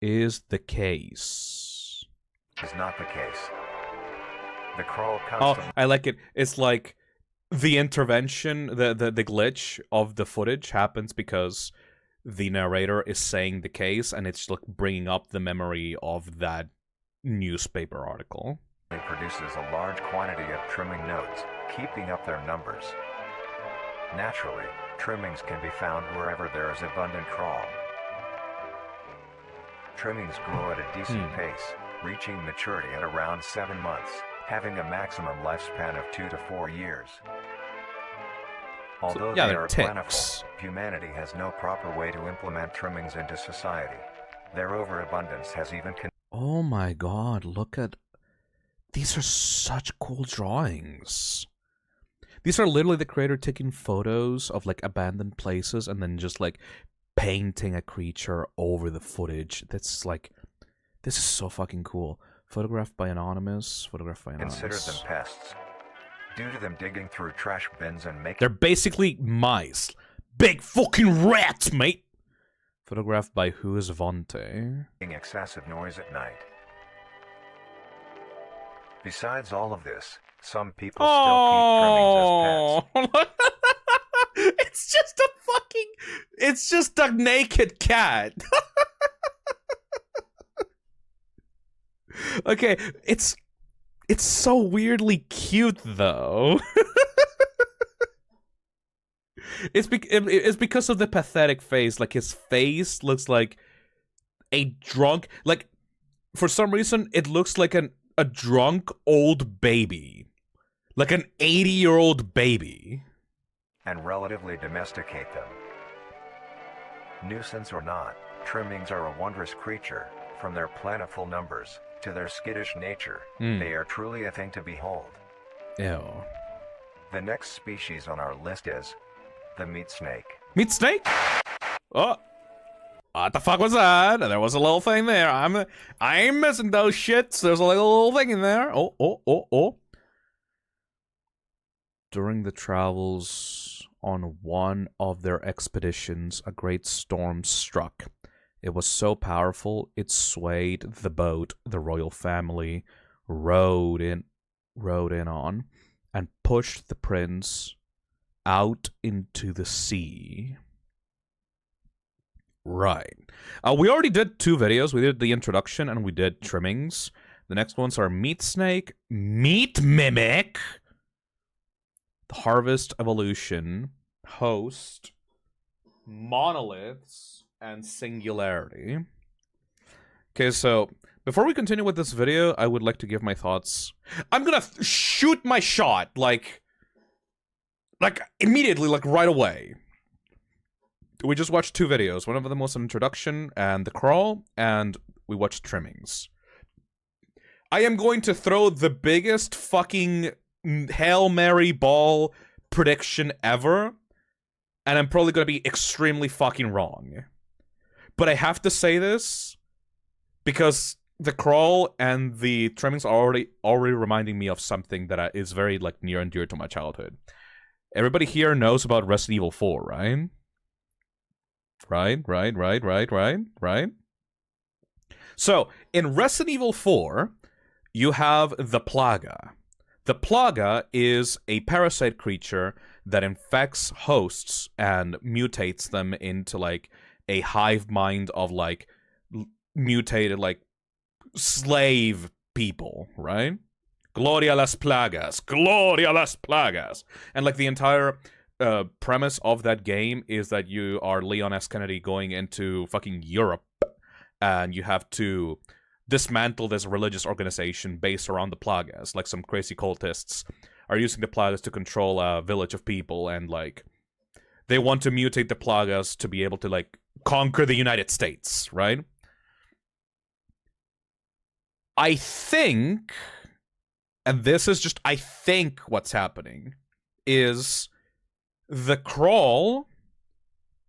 is the case. Is not the case. The crawl Oh, constantly. I like it. It's like the intervention, the glitch of the footage happens because the narrator is saying the case, and it's like bringing up the memory of that newspaper article. Produces a large quantity of trimming nodes, keeping up their numbers. Naturally, trimmings can be found wherever there is abundant crawl. Trimmings grow at a decent pace, reaching maturity at around 7 months, having a maximum lifespan of 2 to 4 years. Although yeah, they they're are ticks. plentiful, humanity has no proper way to implement trimmings into society. Their overabundance has even Oh my god, look at... These are such cool drawings. These are literally the creator taking photos of like abandoned places and then just like painting a creature over the footage. That's like, this is so fucking cool. Photographed by Anonymous. Photographed by Anonymous. Consider them pests. Due to them digging through trash bins and making... They're basically mice. Big fucking rats, mate! Photographed by Who is Vonte. excessive noise at night. Besides all of this, some people still keep trimmings as pets. It's just a fucking... It's just a naked cat. Okay, it's so weirdly cute, though. It's because of the pathetic face. Like, his face looks like a drunk... Like, for some reason, it looks like a drunk old baby. Like an 80-year-old baby. And relatively domesticate them. Nuisance or not, trimmings are a wondrous creature. From their plentiful numbers to their skittish nature, they are truly a thing to behold. Ew. The next species on our list is the meat snake. Meat snake? Oh. What the fuck was that? There was a little thing there. I'm missing those shits. There's a little thing in there. Oh. During the travels on one of their expeditions, a great storm struck. It was so powerful, it swayed the boat the royal family rode in on and pushed the prince out into the sea. Right. We already did 2 videos. We did the introduction and we did trimmings. The next ones are Meat Snake, Meat Mimic, the Harvest Evolution, Host, Monoliths, and Singularity. Okay, so before we continue with this video, I would like to give my thoughts. I'm gonna shoot my shot, like immediately, like right away. We just watched 2 videos. One of them was an introduction and the crawl, and we watched trimmings. I am going to throw the biggest fucking Hail Mary ball prediction ever, and I'm probably gonna be extremely fucking wrong. But I have to say this because the crawl and the trimmings are already reminding me of something that is very like near and dear to my childhood. Everybody here knows about Resident Evil 4, right? Right. So, in Resident Evil 4, you have the Plaga. The Plaga is a parasite creature that infects hosts and mutates them into like a hive mind of like mutated like slave people, right? Gloria las plagas, Gloria las plagas. And like the entire premise of that game is that you are Leon S. Kennedy going into fucking Europe and you have to dismantle this religious organization based around the plagas. Like some crazy cultists are using the plagas to control a village of people, and like they want to mutate the plagas to be able to like conquer the United States, right? I think, and this is just I think what's happening, is the crawl,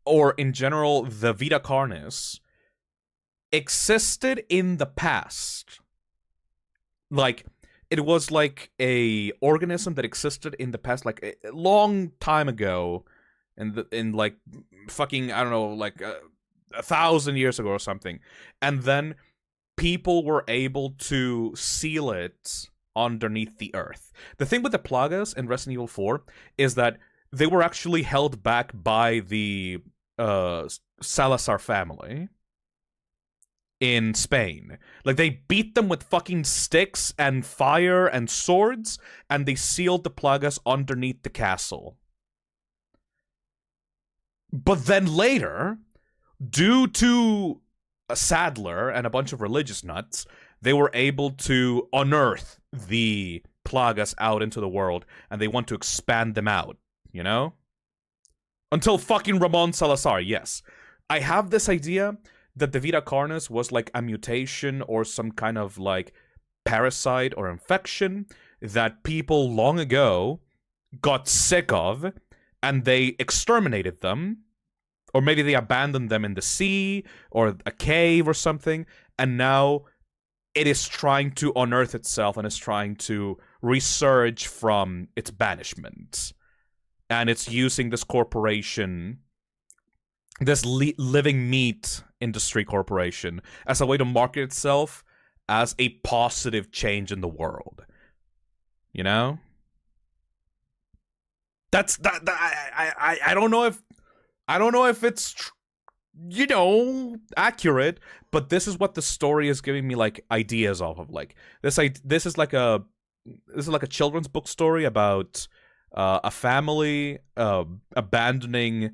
or in general the VITA CARNIS, existed in the past. Like, it was like a organism that existed in the past, like a long time ago, in like fucking, I don't know, like 1,000 years ago or something. And then people were able to seal it underneath the earth. The thing with the plagas in Resident Evil 4 is that they were actually held back by the Salazar family in Spain. Like, they beat them with fucking sticks and fire and swords, and they sealed the plagas underneath the castle. But then later, due to a Sadler and a bunch of religious nuts, they were able to unearth the plagas out into the world, and they want to expand them out, you know? Until fucking Ramon Salazar, yes. I have this idea that the VITA CARNIS was like a mutation or some kind of like parasite or infection that people long ago got sick of, and they exterminated them, or maybe they abandoned them in the sea or a cave or something, and now it is trying to unearth itself and is trying to resurge from its banishment. And it's using this corporation, this living meat industry corporation, as a way to market itself as a positive change in the world. You know? That's that. I don't know if it's accurate, but this is what the story is giving me like ideas of like this is like a children's book story about a family abandoning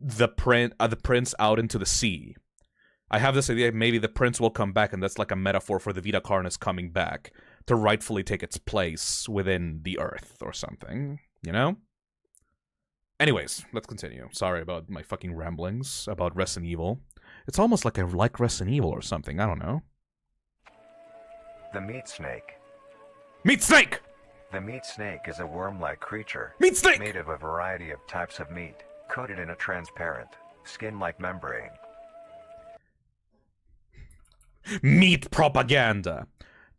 the prince out into the sea. I have this idea maybe the prince will come back, and that's like a metaphor for the VITA CARNIS coming back to rightfully take its place within the earth or something, you know? Anyways, let's continue. Sorry about my fucking ramblings about Resident Evil. It's almost like I like Resident Evil or something, I don't know. The meat snake. Meat snake! The meat snake is a worm-like creature Meat snake! made of a variety of types of meat, coated in a transparent, skin-like membrane. Meat propaganda.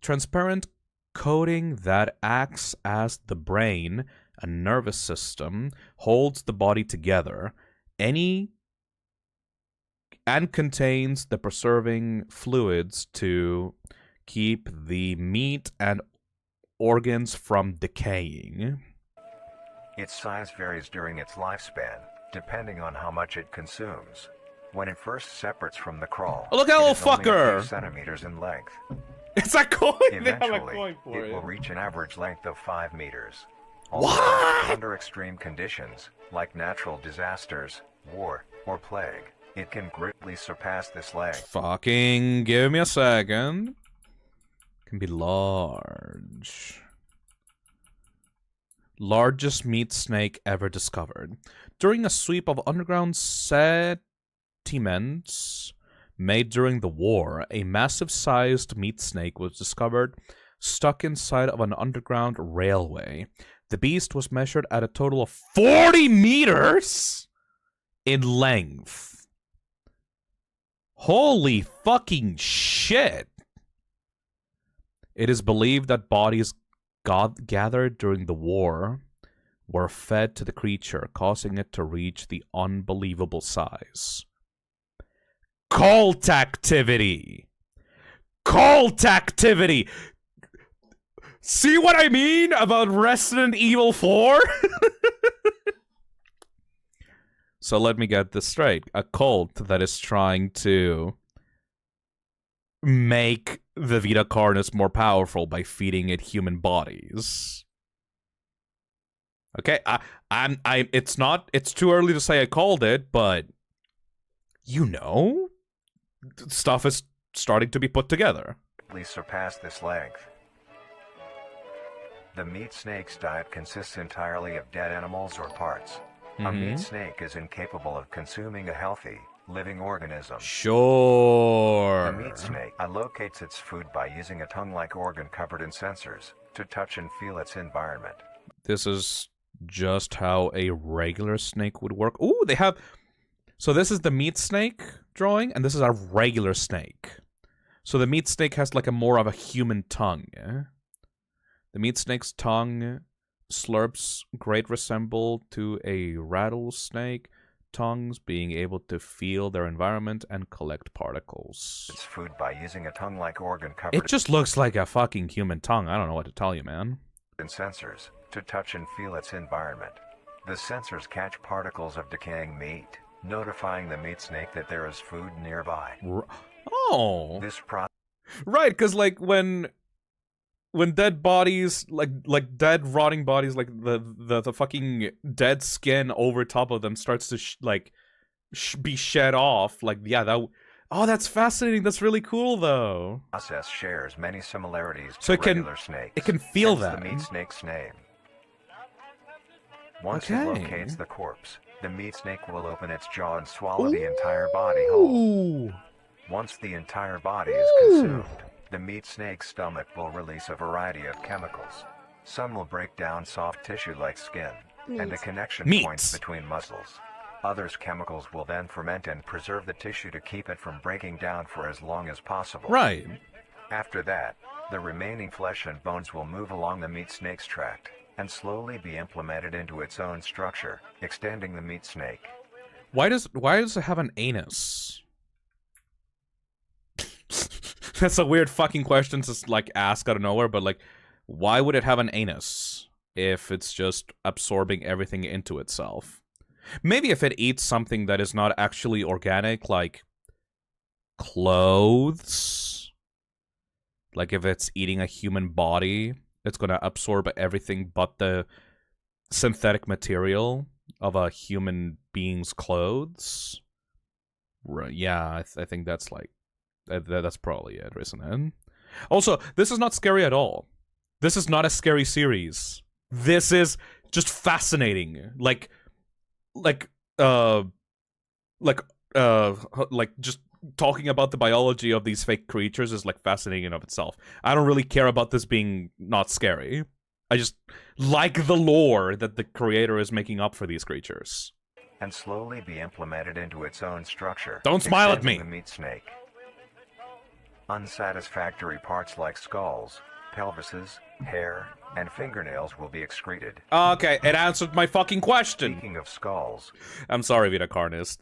Transparent coating that acts as the brain and nervous system, holds the body together, and contains the preserving fluids to keep the meat and organs from decaying. Its size varies during its lifespan, depending on how much it consumes. When it first separates from the crawl, Oh, look at that it little is only a fucker! few centimeters in length. It's a coin! They have a Eventually, coin for it it. will reach an average length of 5 meters. What? Under extreme conditions, like natural disasters, war, or plague, it can greatly surpass this length. Fucking give me a second. Can be large. Largest meat snake ever discovered. During a sweep of underground sediments made during the war, a massive-sized meat snake was discovered stuck inside of an underground railway. The beast was measured at a total of 40 meters in length. Holy fucking shit. It is believed that bodies gathered during the war were fed to the creature, causing it to reach the unbelievable size. Cult activity! Cult activity! See what I mean about Resident Evil 4? So let me get this straight. A cult that is trying to make the VITA CARNIS more powerful by feeding it human bodies. Okay, it's too early to say I called it, but you know, stuff is starting to be put together. Surpass this length. The meat snake's diet consists entirely of dead animals or parts. A meat snake is incapable of consuming a healthy, living organism. Sure. The meat snake allocates its food by using a tongue-like organ covered in sensors to touch and feel its environment. This is just how a regular snake would work. Ooh, they have... So this is the meat snake drawing, and this is a regular snake. So the meat snake has like a more of a human tongue, yeah? The meat snake's tongue slurps great resemble to a rattlesnake, tongues being able to feel their environment and collect particles. Its food by using a tongue-like organ covered It just looks like a fucking human tongue. I don't know what to tell you, man. in sensors to touch and feel its environment. The sensors catch particles of decaying meat, notifying the meat snake that there is food nearby. Oh. This process Right, because like when dead bodies, like dead rotting bodies, like the fucking dead skin over top of them starts to be shed off. Like, yeah, oh, that's fascinating. That's really cool, though. process shares many similarities So to it can- regular snakes. it can feel hence that. the meat snake's name. Once Okay. it locates the corpse, the meat snake will open its jaw and swallow the entire body whole. Ooh. Once the entire body is consumed, the meat snake's stomach will release a variety of chemicals, Some will break down soft tissue like skin and the Meat. connection Meat. points between muscles. Others chemicals will then ferment and preserve the tissue to keep it from breaking down for as long as possible. Right. After that, the remaining flesh and bones will move along the meat snake's tract and slowly be implemented into its own structure, extending the meat snake. Why does it have an anus? That's a weird fucking question to like ask out of nowhere, but like, why would it have an anus if it's just absorbing everything into itself? Maybe if it eats something that is not actually organic, like clothes. Like if it's eating a human body, it's gonna absorb everything but the synthetic material of a human being's clothes. Right, yeah, I think that's like that's probably it, isn't it? Also, this is not scary at all. This is not a scary series. This is just fascinating. Like just talking about the biology of these fake creatures is like fascinating in of itself. I don't really care about this being not scary. I just like the lore that the creator is making up for these creatures. And slowly be implemented into its own structure. Don't smile at extending me. The meat snake. Unsatisfactory parts like skulls, pelvises, hair, and fingernails will be excreted. Okay, it answered my fucking question. Speaking of skulls, I'm sorry, VITA CARNIS.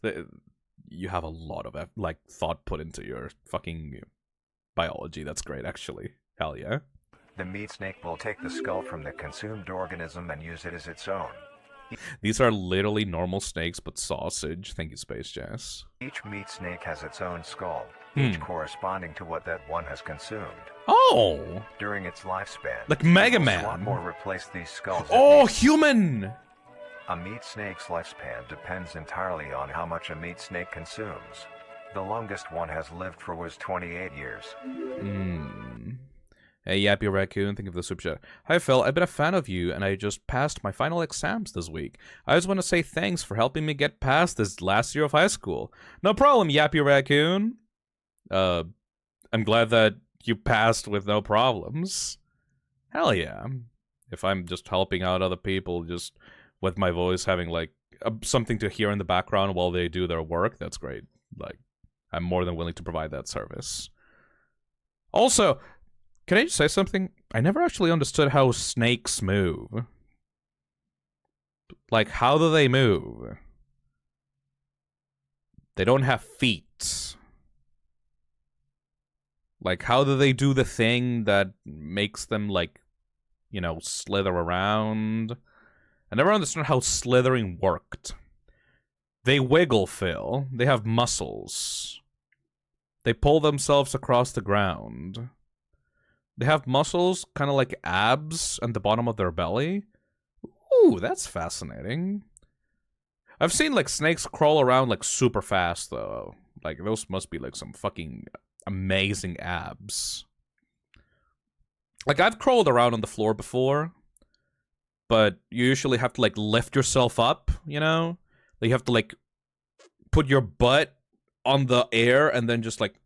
You have a lot of like thought put into your fucking biology. That's great, actually. Hell yeah. the meat snake will take the skull from the consumed organism and use it as its own. These are literally normal snakes, but sausage. Thank you, Space Jazz. Each meat snake has its own skull, each corresponding to what that one has consumed. Oh! During its lifespan, Like Mega it will Man. swap or replace these skulls. as Oh, needed. human! A meat snake's lifespan depends entirely on how much a meat snake consumes. The longest one has lived for was 28 years. Hey, Yappy Raccoon, think of the super chat. Hi, Phil. I've been a fan of you, and I just passed my final exams this week. I just want to say thanks for helping me get past this last year of high school. No problem, Yappy Raccoon. I'm glad that you passed with no problems. Hell yeah. If I'm just helping out other people, just with my voice having, like, something to hear in the background while they do their work, that's great. Like, I'm more than willing to provide that service. Also, can I just say something? I never actually understood how snakes move. Like, how do they move? They don't have feet. Like, how do they do the thing that makes them, like, you know, slither around? I never understood how slithering worked. They wiggle, Phil. They have muscles. They pull themselves across the ground. They have muscles, kind of like abs, at the bottom of their belly. Ooh, that's fascinating. I've seen, like, snakes crawl around, like, super fast, though. Like, those must be, like, some fucking amazing abs. Like, I've crawled around on the floor before, but you usually have to, like, lift yourself up, you know? Like, you have to, like, put your butt on the air and then just, like,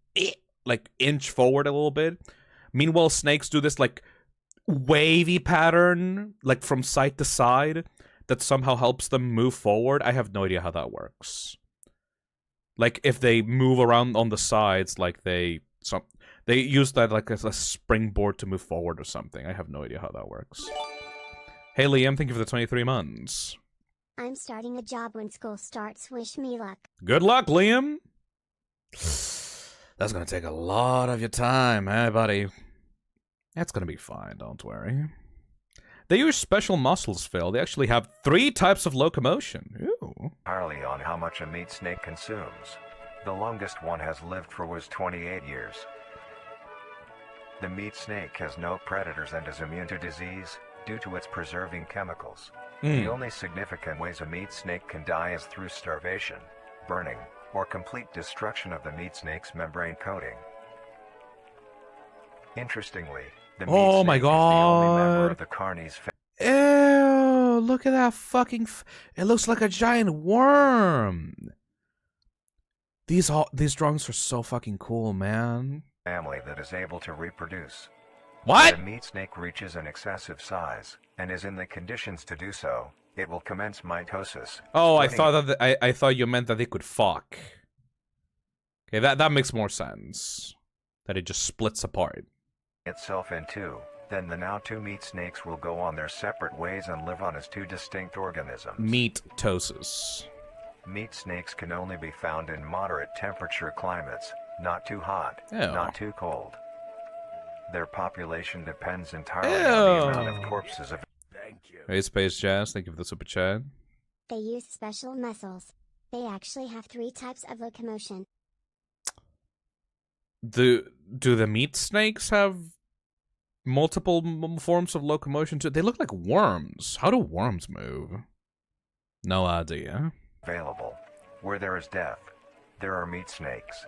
inch forward a little bit. Meanwhile, snakes do this, like, wavy pattern, like, from side to side, that somehow helps them move forward. I have no idea how that works. Like, if they move around on the sides, like, they use that, like, as a springboard to move forward or something. I have no idea how that works. Hey, Liam, thank you for the 23 months. I'm starting a job when school starts. Wish me luck. Good luck, Liam! That's gonna take a lot of your time, eh, buddy? That's gonna be fine, don't worry. They use special muscles, Phil. They actually have 3 types of locomotion. Ooh. Entirely on how much a meat snake consumes. The longest one has lived for was 28 years. The meat snake has no predators and is immune to disease due to its preserving chemicals. The only significant ways a meat snake can die is through starvation, burning, or complete destruction of the meat snake's membrane coating. Interestingly, the meat Oh snake my is the only member God. of the Carni's Ew, look at that fucking it looks like a giant worm. These drawings are so fucking cool, man. family that is able to reproduce. What? When a meat snake reaches an excessive size, and is in the conditions to do so, it will commence mitosis. Oh, I splitting thought that I thought you meant that they could fuck. Okay, that makes more sense. That it just splits apart. itself in two. Then the now two meat snakes will go on their separate ways and live on as two distinct organisms. Meatosis. Meat snakes can only be found in moderate temperature climates, not too hot, Ew. not too cold. Their population depends entirely on the amount of corpses of. Thank you. Hey, Space Jazz, thank you for the super chat. They use special muscles. They actually have 3 types of locomotion. Do the meat snakes have multiple forms of locomotion too? They look like worms. How do worms move? No idea. Available. Where there is death, there are meat snakes.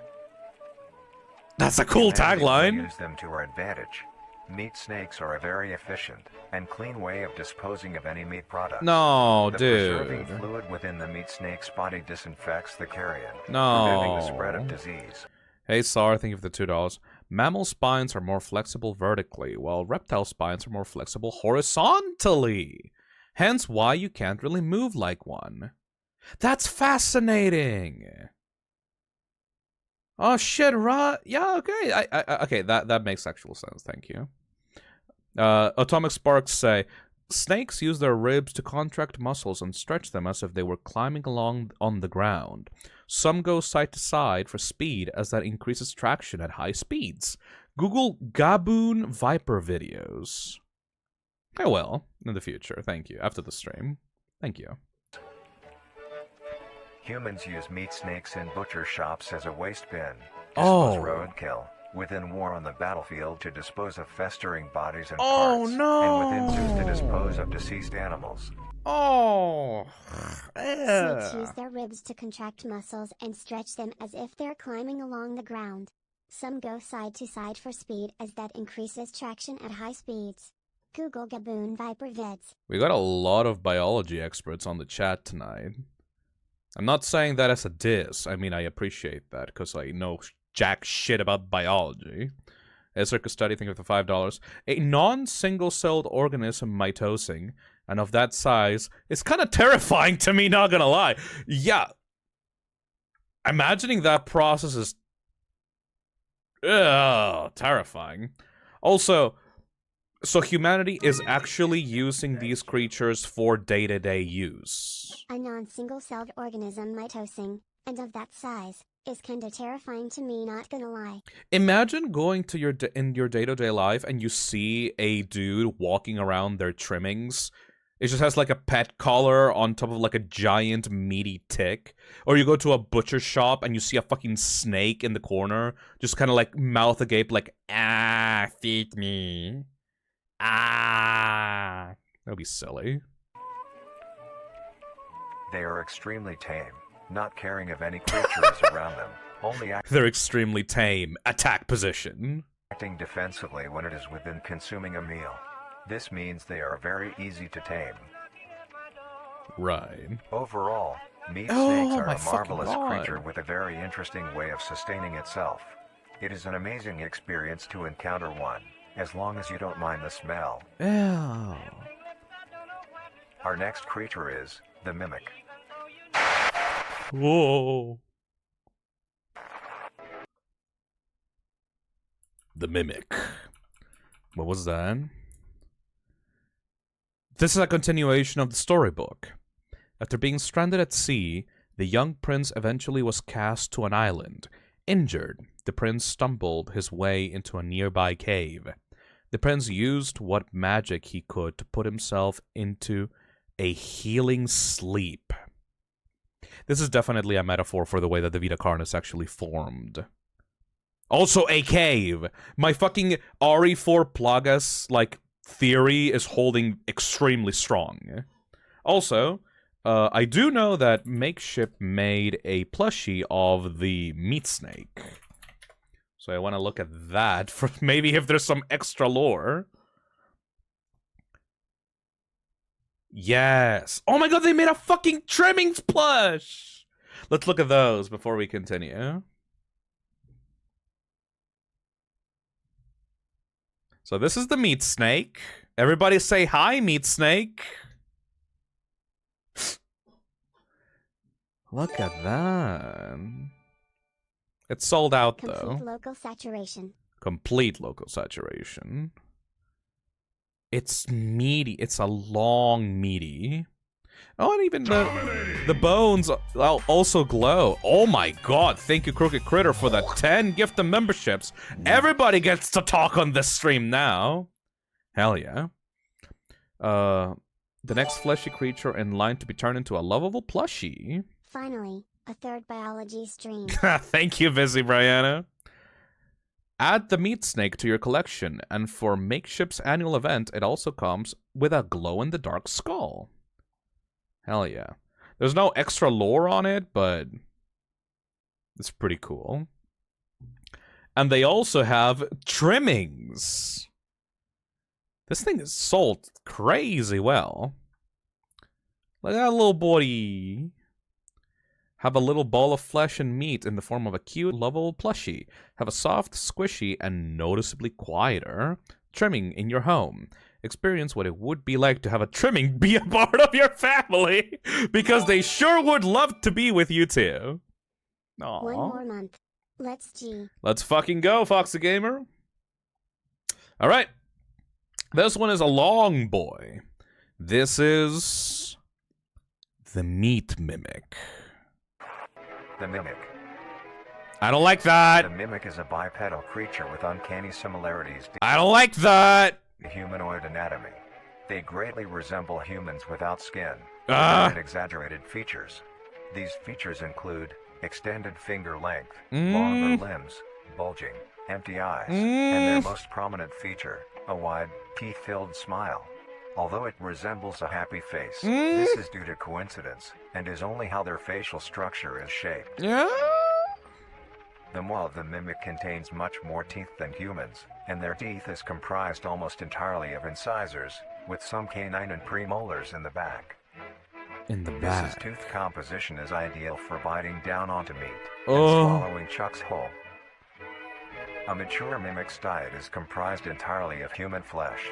That's a cool Humanity will tagline. Use them to our advantage. Meat snakes are a very efficient and clean way of disposing of any meat product. No, The dude. preserving fluid within the meat snake's body disinfects the carrion, No. preventing the spread of disease. Hey, Sar, thank you for the $2. Mammal spines are more flexible vertically, while reptile spines are more flexible horizontally. Hence why you can't really move like one. That's fascinating. Oh shit, right? Yeah, okay. Okay, that makes actual sense. Thank you. Atomic Sparks say snakes use their ribs to contract muscles and stretch them as if they were climbing along on the ground. Some go side to side for speed, as that increases traction at high speeds. Google Gaboon Viper videos. I will in the future. Thank you. After the stream. Thank you. Humans use meat snakes in butcher shops as a waste bin, Oh. dispose roadkill, within war on the battlefield to dispose of festering bodies and Oh, parts, no. and within zoos to dispose of deceased animals. Oh. Snakes use their ribs to contract muscles and stretch them as if they're climbing along the ground. Some go side to side for speed, as that increases traction at high speeds. Google Gaboon Viper vids. We got a lot of biology experts on the chat tonight. I'm not saying that as a diss. I mean, I appreciate that, because I know jack shit about biology. A circus study, think of the $5. A non-single-celled organism mitosing, and of that size, is kind of terrifying to me, not gonna lie. Yeah. Imagining that process is... terrifying. Also... So humanity is actually using these creatures for day-to-day use. A non-single-celled organism mitosing, and of that size, is kinda terrifying to me, not gonna lie. Imagine going to in your day-to-day life and you see a dude walking around their trimmings. It just has like a pet collar on top of like a giant meaty tick. Or you go to a butcher shop and you see a fucking snake in the corner, just kind of like mouth agape like, ah, feed me. Ah, that'd be silly. They are extremely tame, not caring if any creature is around them, only They're extremely tame. Attack position. acting defensively when it is within consuming a meal. This means they are very easy to tame. Right. Overall, meat Oh, snakes are my a fucking marvelous God. creature with a very interesting way of sustaining itself. It is an amazing experience to encounter one, as long as you don't mind the smell. Ew. Our next creature is the mimic. Whoa. The Mimic. What was that? This is a continuation of the storybook. After being stranded at sea, the young prince eventually was cast to an island. Injured, the prince stumbled his way into a nearby cave. The prince used what magic he could to put himself into a healing sleep. This is definitely a metaphor for the way that the VITA CARNIS actually formed. Also a cave! My fucking RE4 Plagas, like, theory is holding extremely strong. Also, I do know that Makeship made a plushie of the meat snake. So I want to look at that for maybe if there's some extra lore. Yes. Oh my god, they made a fucking Trimmings plush! Let's look at those before we continue. So this is the meat snake. Everybody say hi, meat snake. Look at that. It's sold out, though. Complete local saturation. Complete local saturation. It's meaty. It's a long meaty. Oh, and even the bones also glow. Oh my god, thank you, Crooked Critter, for the 10 gift of memberships. Everybody gets to talk on this stream now. Hell yeah. The next fleshy creature in line to be turned into a lovable plushie. Finally, a third biology stream. Thank you, Busy Brianna. Add the meat snake to your collection, and for Makeship's annual event, it also comes with a glow-in-the-dark skull. Hell yeah. There's no extra lore on it, but it's pretty cool. And they also have trimmings. This thing is sold crazy well. Look at that little body. Have a little ball of flesh and meat in the form of a cute, lovable plushie. Have a soft, squishy, and noticeably quieter trimming in your home. Experience what it would be like to have a trimming be a part of your family, because they sure would love to be with you too. Aww. 1 more month. Let's G. Let's fucking go, Foxy Gamer. Alright. This one is a long boy. This is the Meat Mimic. The Mimic. I don't like that. The Mimic is a bipedal creature with uncanny similarities to I don't like that. humanoid anatomy. They greatly resemble humans without skin, and exaggerated features. These features include extended finger length, longer limbs, bulging, empty eyes, and their most prominent feature, a wide, teeth-filled smile. Although it resembles a happy face, this is due to coincidence, and is only how their facial structure is shaped. Yeah. The maw of the mimic contains much more teeth than humans, and their teeth is comprised almost entirely of incisors, with some canine and premolars in the back. In the This back. tooth composition is ideal for biting down onto meat and Oh. swallowing chunks whole. A mature mimic's diet is comprised entirely of human flesh.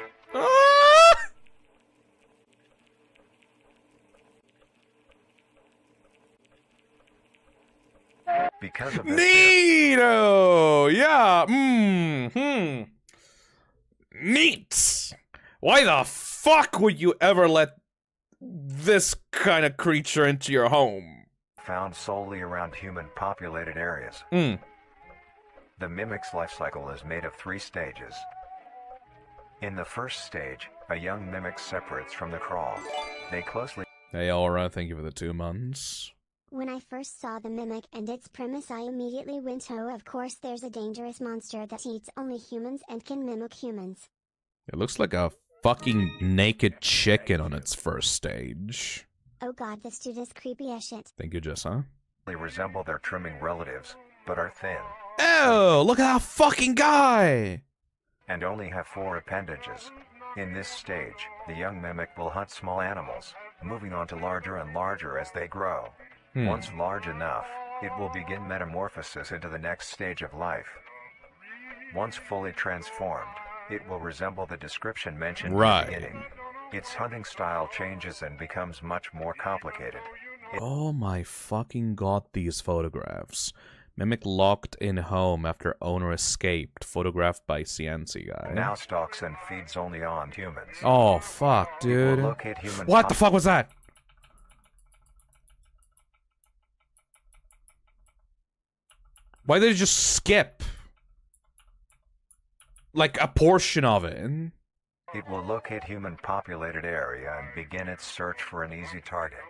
Because of this, Neato! Yeah. Neat! Why the fuck would you ever let this kind of creature into your home? found solely around human-populated areas. The mimic's life cycle is made of 3 stages. In the first stage, a young mimic separates from the crawl. They closely Hey, Aura, thank you for the 2 months. When I first saw the mimic and its premise, I immediately went, oh, of course there's a dangerous monster that eats only humans and can mimic humans. It looks like a fucking naked chicken on its first stage. Oh god, this dude is creepy as shit. Thank you, Jessa. resemble their trimming relatives, but are thin, Oh, look at that fucking guy! and only have 4 appendages. In this stage, the young mimic will hunt small animals, moving on to larger and larger as they grow. Once large enough, it will begin metamorphosis into the next stage of life. Once fully transformed, it will resemble the description mentioned Right. in the beginning. Its hunting style changes and becomes much more complicated. Oh my fucking god, these photographs. Mimic locked in home after owner escaped, photographed by CNC guy. Now stalks and feeds only on humans. Oh fuck, It will dude. locate human What the fuck was that? Why did it just skip? Like a portion of it. It will locate human-populated area and begin its search for an easy target.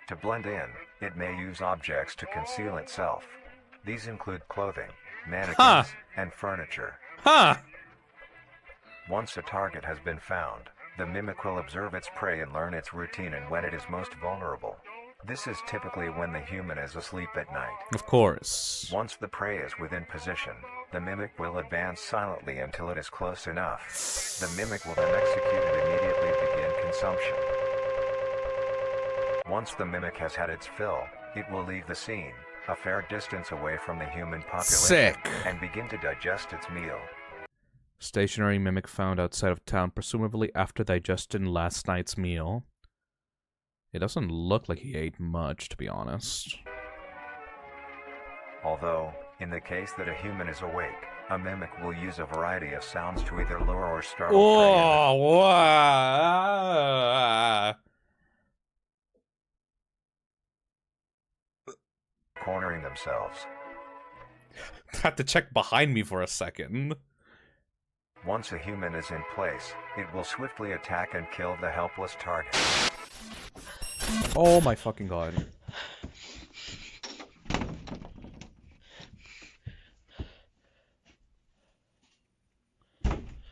To blend in, it may use objects to conceal itself. These include clothing, mannequins, and furniture. Huh. Once a target has been found, the mimic will observe its prey and learn its routine and when it is most vulnerable. This is typically when the human is asleep at night. Of course. Once the prey is within position, the mimic will advance silently until it is close enough. The mimic will then execute and immediately begin consumption. Once the mimic has had its fill, it will leave the scene, a fair distance away from the human population, Sick. and begin to digest its meal. Stationary mimic found outside of town, presumably after digesting last night's meal. It doesn't look like he ate much, to be honest. Although, in the case that a human is awake, a mimic will use a variety of sounds to either lure or startle prey. Oh, wow. Cornering themselves. Had to check behind me for a second. Once a human is in place, it will swiftly attack and kill the helpless target. Oh my fucking god.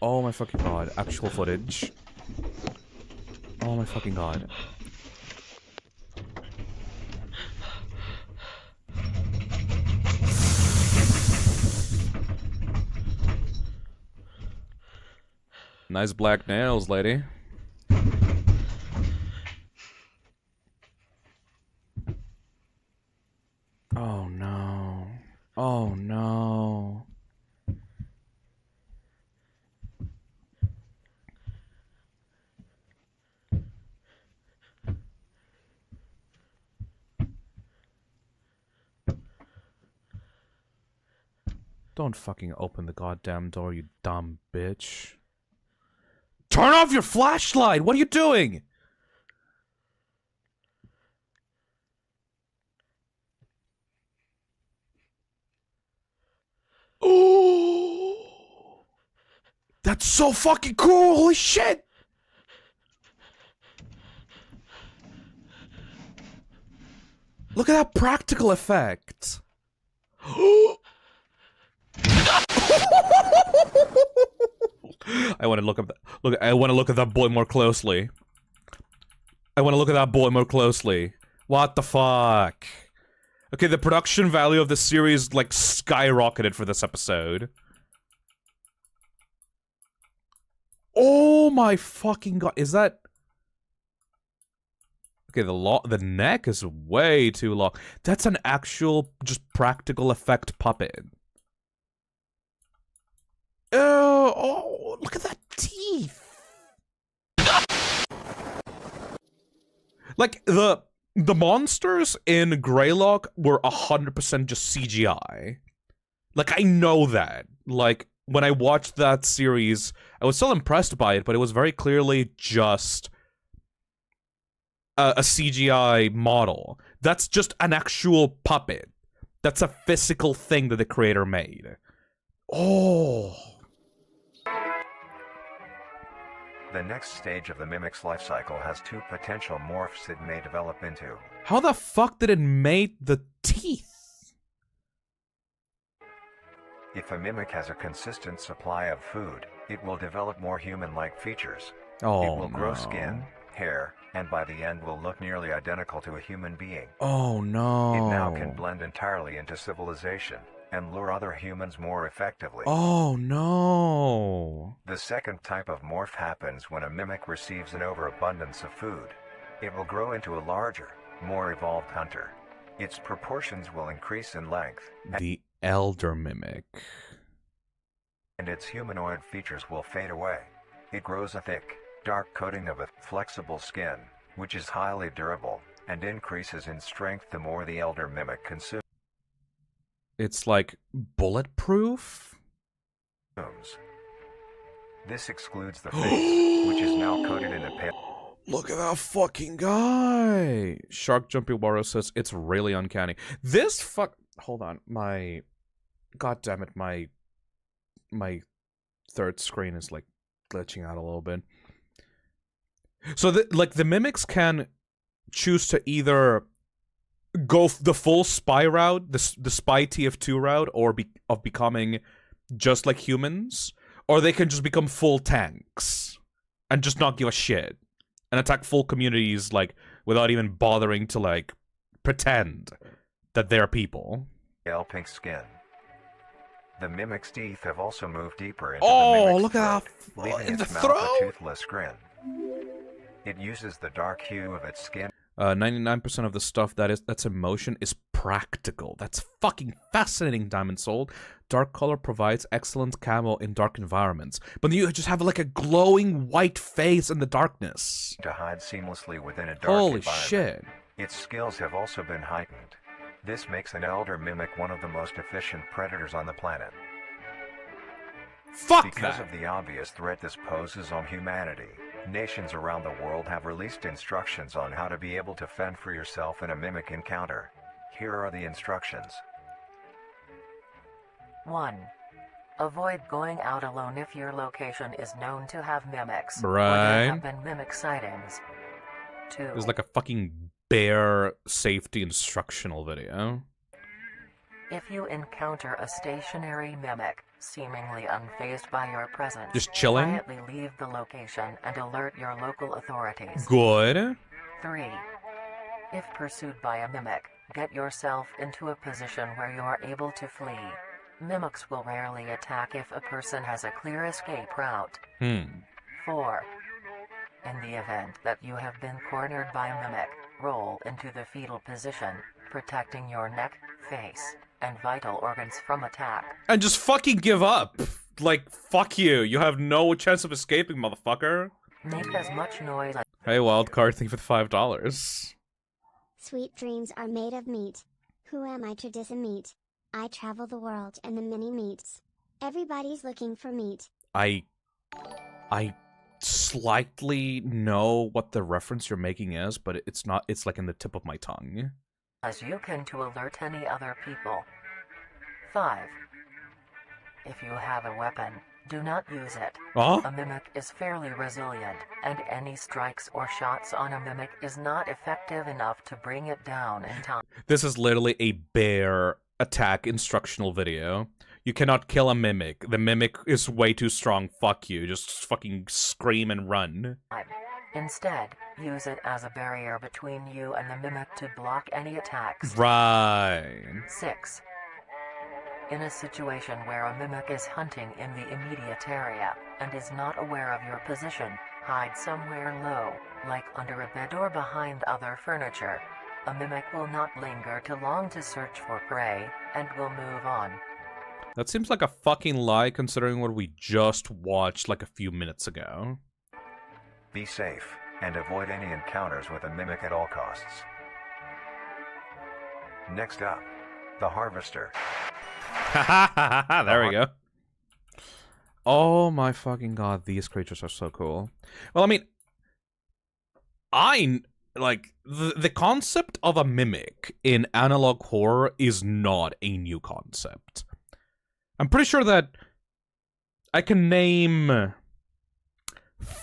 Oh my fucking god. Actual footage. Oh my fucking god. Nice black nails, lady. Oh no. Oh no. Don't fucking open the goddamn door, you dumb bitch. Turn off your flashlight! What are you doing? Oh, that's so fucking cool! Holy shit! Look at that practical effect. I want to look up. I want to look at that boy more closely. I want to look at that boy more closely. What the fuck? Okay, the production value of the series like skyrocketed for this episode. Oh my fucking god! Is that? Okay, the neck is way too long. That's an actual, just practical effect puppet. Oh, look at that teeth. Like, the monsters in Greylock were 100% just CGI. Like, I know that. Like, when I watched that series, I was still impressed by it, but it was very clearly just a CGI model. That's just an actual puppet. That's a physical thing that the creator made. Oh. The next stage of the mimic's life cycle has two potential morphs it may develop into. How the fuck did it make the teeth? If a mimic has a consistent supply of food, it will develop more human-like features. Oh, it will grow skin, hair, and by the end will look nearly identical to a human being. Oh no. It now can blend entirely into civilization and lure other humans more effectively. Oh no. The second type of morph happens when a mimic receives an overabundance of food. It will grow into a larger, more evolved hunter. Its proportions will increase in length. The elder mimic. And its humanoid features will fade away. It grows a thick, dark coating of a flexible skin, which is highly durable, and increases in strength the more the elder mimic consumes. It's like bulletproof? This excludes the face, which is now coated in a pale. Look at that fucking guy! Shark Jumpy Warrior says it's really uncanny. This fuck. Hold on, my. God damn it, my third screen is like glitching out a little bit. So the mimics can choose to either go the full spy route, the spy TF2 route, or becoming just like humans, or they can just become full tanks and just not give a shit and attack full communities like without even bothering to like pretend that they're people. Pale pink skin. The mimic's teeth have also moved deeper into the mimic's look at throat, that leaving in the its mouth throat. a toothless grin. It uses the dark hue of its skin 99% of the stuff that's in motion is practical. That's fucking fascinating, Diamond Soul. Dark color provides excellent camo in dark environments, but you just have like a glowing white face in the darkness. To hide seamlessly within a dark Holy environment. shit. Its skills have also been heightened. This makes an elder mimic one of the most efficient predators on the planet. Fuck Because that. of the obvious threat this poses on humanity, nations around the world have released instructions on how to be able to fend for yourself in a mimic encounter. Here are the instructions. 1. Avoid going out alone if your location is known to have mimics. Or Right. there have been mimic sightings. 2. It's like a fucking bear safety instructional video. If you encounter a stationary mimic, seemingly unfazed by your presence, Just chilling? quietly leave the location and alert your local authorities. Good. 3. If pursued by a mimic, get yourself into a position where you are able to flee. Mimics will rarely attack if a person has a clear escape route. 4. In the event that you have been cornered by a mimic, roll into the fetal position, protecting your neck, face, and vital organs from attack. And just fucking give up. Like, fuck you. You have no chance of escaping, motherfucker. Make as much noise as Hey, Wildcard, thank you for the $5. Sweet dreams are made of meat. Who am I to diss a meat? I travel the world and the many meats. Everybody's looking for meat. I slightly know what the reference you're making is, but it's not, it's like in the tip of my tongue. as you can to alert any other people. 5. If you have a weapon, do not use it. Huh? A mimic is fairly resilient, and any strikes or shots on a mimic is not effective enough to bring it down in time. This is literally a bear attack instructional video. You cannot kill a mimic. The mimic is way too strong. Fuck you. Just fucking scream and run. Instead, use it as a barrier between you and the mimic to block any attacks. Right. 6. In a situation where a mimic is hunting in the immediate area, and is not aware of your position, hide somewhere low, like under a bed or behind other furniture. A mimic will not linger too long to search for prey, and will move on. That seems like a fucking lie considering what we just watched like a few minutes ago. Be safe, and avoid any encounters with a mimic at all costs. Next up, the Harvester. There we go. Oh my fucking god, these creatures are so cool. Well, I mean, the concept of a mimic in analog horror is not a new concept. I'm pretty sure that I can name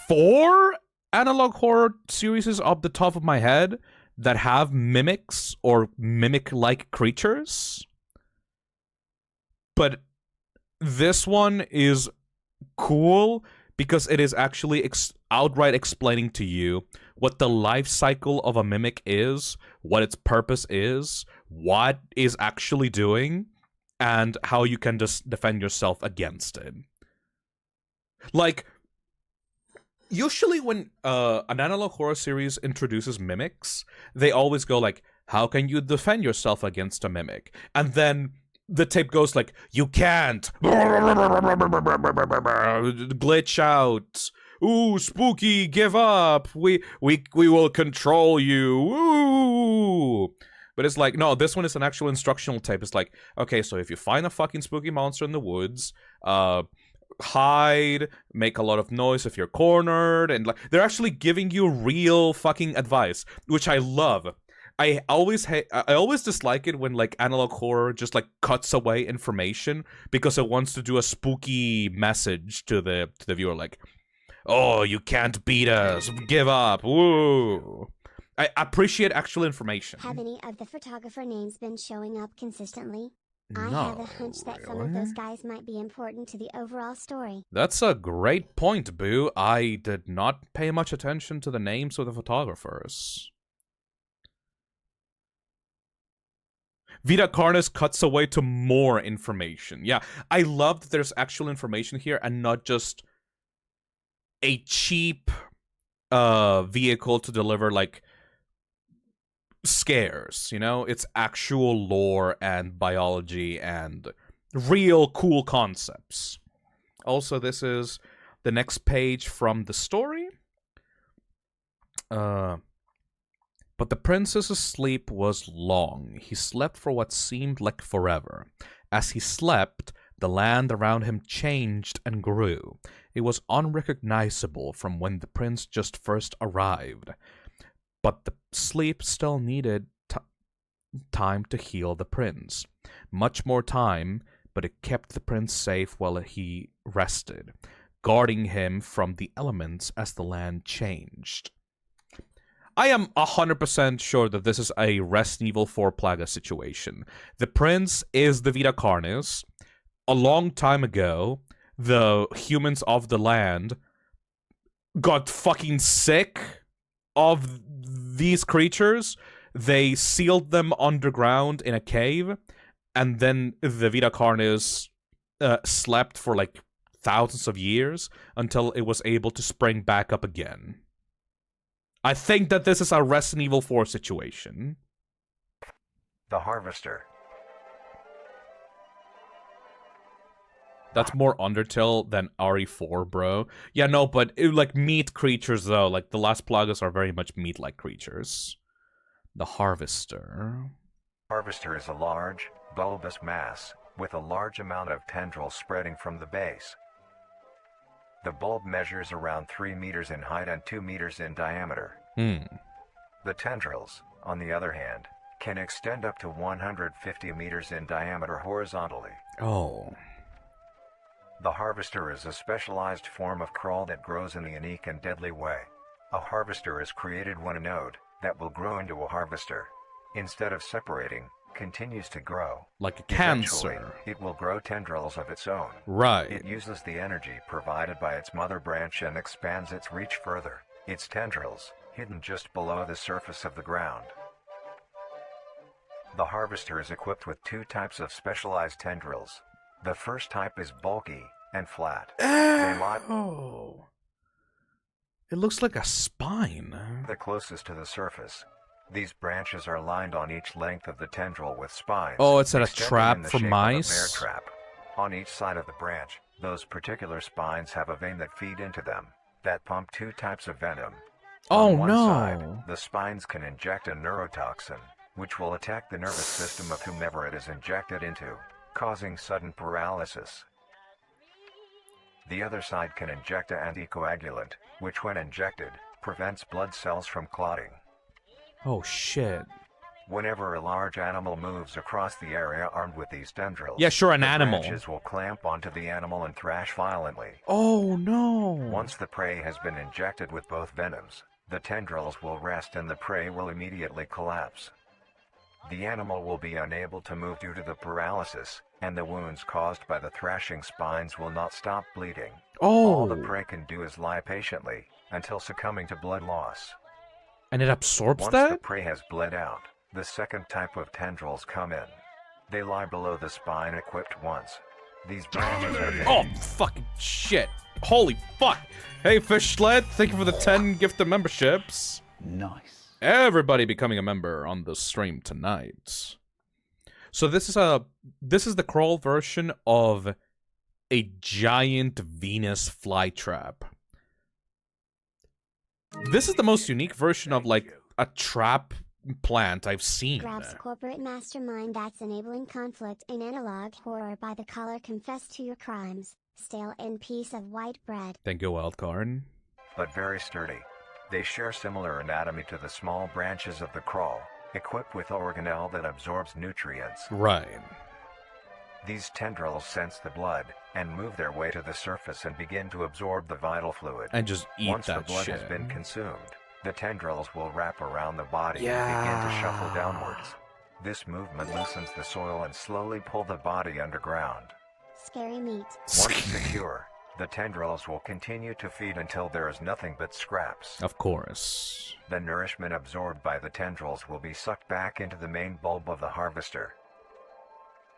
4 analog horror series off the top of my head that have mimics or mimic-like creatures. But this one is cool because it is actually outright explaining to you what the life cycle of a mimic is, what its purpose is, what is actually doing, and how you can just defend yourself against it. Like, usually when an analog horror series introduces mimics, they always go like, how can you defend yourself against a mimic? And then the tape goes like, you can't. Glitch out. Ooh, spooky, give up. We will control you. Ooh. But it's like, no, this one is an actual instructional tape. It's like, okay, so if you find a fucking spooky monster in the woods, hide, make a lot of noise if you're cornered, and like, they're actually giving you real fucking advice, which I love. I always dislike it when like analog horror just like cuts away information because it wants to do a spooky message to the viewer, like, oh, you can't beat us, give up, woo. I appreciate actual information. Have any of the photographer names been showing up consistently? I No, have a hunch that some of those guys might be important to the overall story. That's a great point, Boo. I did not pay much attention to the names of the photographers. VITA CARNIS cuts away to more information. Yeah, I love that there's actual information here and not just a cheap vehicle to deliver like scarce, you know? It's actual lore and biology and real cool concepts. Also, this is the next page from the story. But the prince's sleep was long. He slept for what seemed like forever. As he slept, the land around him changed and grew. It was unrecognizable from when the prince just first arrived. But the sleep still needed time to heal the prince. Much more time, but it kept the prince safe while he rested, guarding him from the elements as the land changed. I am 100% sure that this is a Resident Evil 4 Plaga situation. The prince is the VITA CARNIS. A long time ago, the humans of the land got fucking sick of these creatures. They sealed them underground in a cave, and then the VITA CARNIS slept for like thousands of years until it was able to spring back up again. I think that this is a Resident Evil 4 situation. The Harvester. That's more Undertale than RE4, bro. Yeah, no, but like meat creatures, though. Like, the last Plagas are very much meat-like creatures. The Harvester. Harvester is a large, bulbous mass, with a large amount of tendrils spreading from the base. The bulb measures around 3 meters in height and 2 meters in diameter. The tendrils, on the other hand, can extend up to 150 meters in diameter horizontally. Oh. The Harvester is a specialized form of crawl that grows in a unique and deadly way. A harvester is created when a node that will grow into a harvester, instead of separating, continues to grow. Like a Eventually, cancer. it will grow tendrils of its own. Right. It uses the energy provided by its mother branch and expands its reach further. Its tendrils, hidden just below the surface of the ground. The harvester is equipped with 2 types of specialized tendrils. The first type is bulky and flat. Oh. It looks like a spine. The closest to the surface. These branches are lined on each length of the tendril with spines. Oh, it's a extending trap in the for shape of a mice? bear trap. On each side of the branch, those particular spines have a vein that feed into them, that pump 2 types of venom. Oh, On one no. side, the spines can inject a neurotoxin, which will attack the nervous system of whomever it is injected into, causing sudden paralysis. The other side can inject an anticoagulant, which when injected, prevents blood cells from clotting. Oh, shit. Whenever a large animal moves across the area armed with these tendrils, Yeah, sure, an the animal. branches will clamp onto the animal and thrash violently. Oh, no. Once the prey has been injected with both venoms, the tendrils will rest and the prey will immediately collapse. The animal will be unable to move due to the paralysis, and the wounds caused by the thrashing spines will not stop bleeding. Oh. All the prey can do is lie patiently, until succumbing to blood loss. And it absorbs Once that? the prey has bled out, the second type of tendrils come in. They lie below the spine equipped once. These branches are Oh, fucking shit. Holy fuck. Hey, Fish Sled, thank you for the 10 gifted memberships. Nice. Everybody becoming a member on the stream tonight. So this is the crawl version of a giant Venus flytrap. This is the most unique version of like a trap plant I've seen. Grabs corporate mastermind that's enabling conflict in analog horror by the color. Confess to your crimes. Stale in piece of white bread. Thank you, Wildcard. but very sturdy. They share similar anatomy to the small branches of the crawl, equipped with organelle that absorbs nutrients. Right. These tendrils sense the blood, and move their way to the surface and begin to absorb the vital fluid. And just eat Once that the blood shit. has been consumed, the tendrils will wrap around the body Yeah. and begin to shuffle downwards. This movement loosens the soil and slowly pull the body underground. Scary meat. Once secure, the tendrils will continue to feed until there is nothing but scraps. Of course. The nourishment absorbed by the tendrils will be sucked back into the main bulb of the harvester.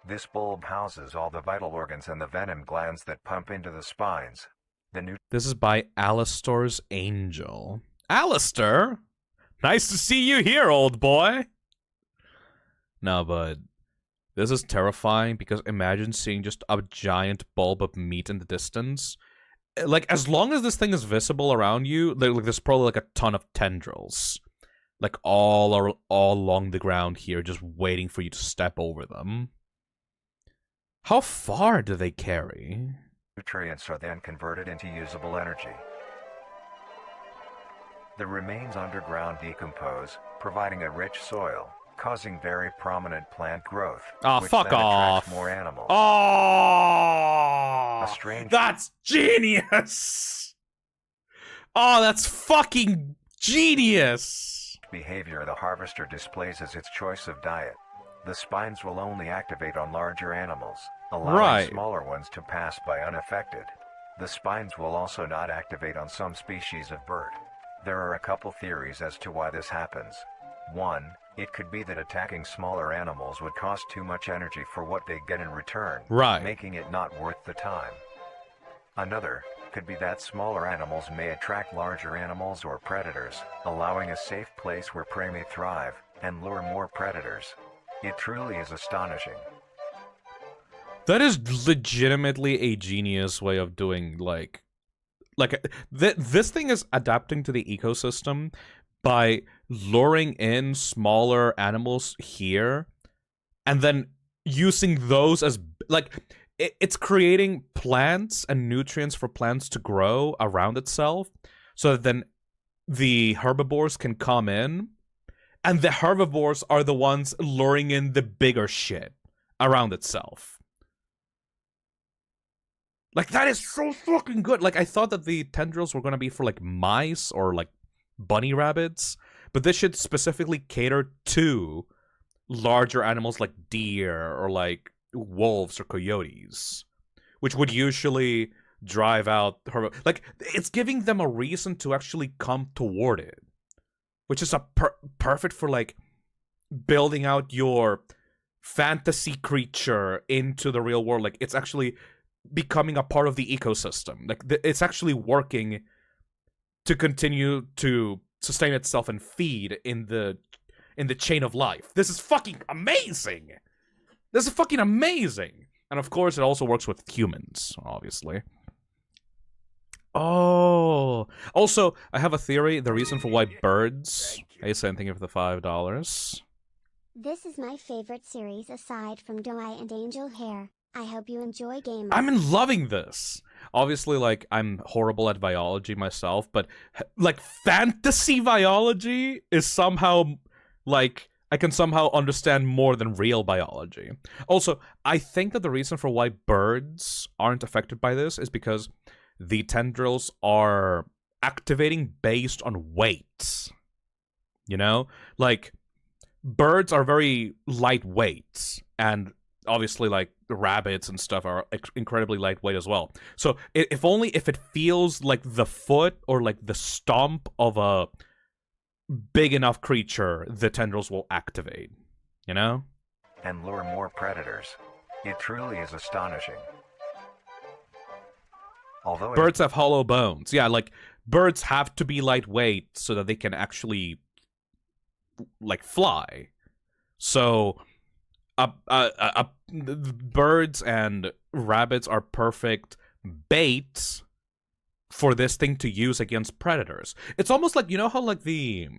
This bulb houses all the vital organs and the venom glands that pump into the spines. This is by Alistair's Angel. Alistair? Nice to see you here, old boy. No, but this is terrifying because imagine seeing just a giant bulb of meat in the distance. Like, as long as this thing is visible around you, like there's probably like a ton of tendrils. Like, all along the ground here, just waiting for you to step over them. How far do they carry? Nutrients are then converted into usable energy. The remains underground decompose, providing a rich soil, causing very prominent plant growth, which Fuck then off. attracts more animals. Oh, A strange- that's genius. Oh, that's fucking genius. Behavior the harvester displays as its choice of diet. The spines will only activate on larger animals, allowing Right. smaller ones to pass by unaffected. The spines will also not activate on some species of bird. There are a couple theories as to why this happens. One, it could be that attacking smaller animals would cost too much energy for what they get in return, Right. making it not worth the time. Another could be that smaller animals may attract larger animals or predators, allowing a safe place where prey may thrive and lure more predators. It truly is astonishing. That is legitimately a genius way of doing, like this thing is adapting to the ecosystem by luring in smaller animals here and then using those as, like, it's creating plants and nutrients for plants to grow around itself so that then the herbivores can come in, and the herbivores are the ones luring in the bigger shit around itself. Like, that is so fucking good. Like, I thought that the tendrils were gonna be for, like, mice or, like, bunny rabbits, but this should specifically cater to larger animals like deer or, like, wolves or coyotes, which would usually drive out like, it's giving them a reason to actually come toward it, which is a perfect for, like, building out your fantasy creature into the real world. Like, it's actually becoming a part of the ecosystem. Like, it's actually working to continue to sustain itself and feed in the chain of life. This is fucking amazing. This is fucking amazing. And of course, it also works with humans, obviously. Oh. Also, I have a theory. The reason for why birds... Hey, Sam, thank you for the $5. This is my favorite series aside from Doai and Angel Hair. I hope you enjoy gaming. I'm loving this. Obviously, like, I'm horrible at biology myself, but, like, fantasy biology is somehow, like, I can somehow understand more than real biology. Also, I think that the reason for why birds aren't affected by this is because the tendrils are activating based on weight. You know? Like, birds are very lightweight, and obviously, like, rabbits and stuff are incredibly lightweight as well. So, if it feels like the foot or, like, the stomp of a big enough creature, the tendrils will activate. You know? And lure more predators. It truly is astonishing. Although Birds have hollow bones. Yeah, like, birds have to be lightweight so that they can actually, like, fly. So, birds and rabbits are perfect bait for this thing to use against predators. It's almost like, you know how, like, there's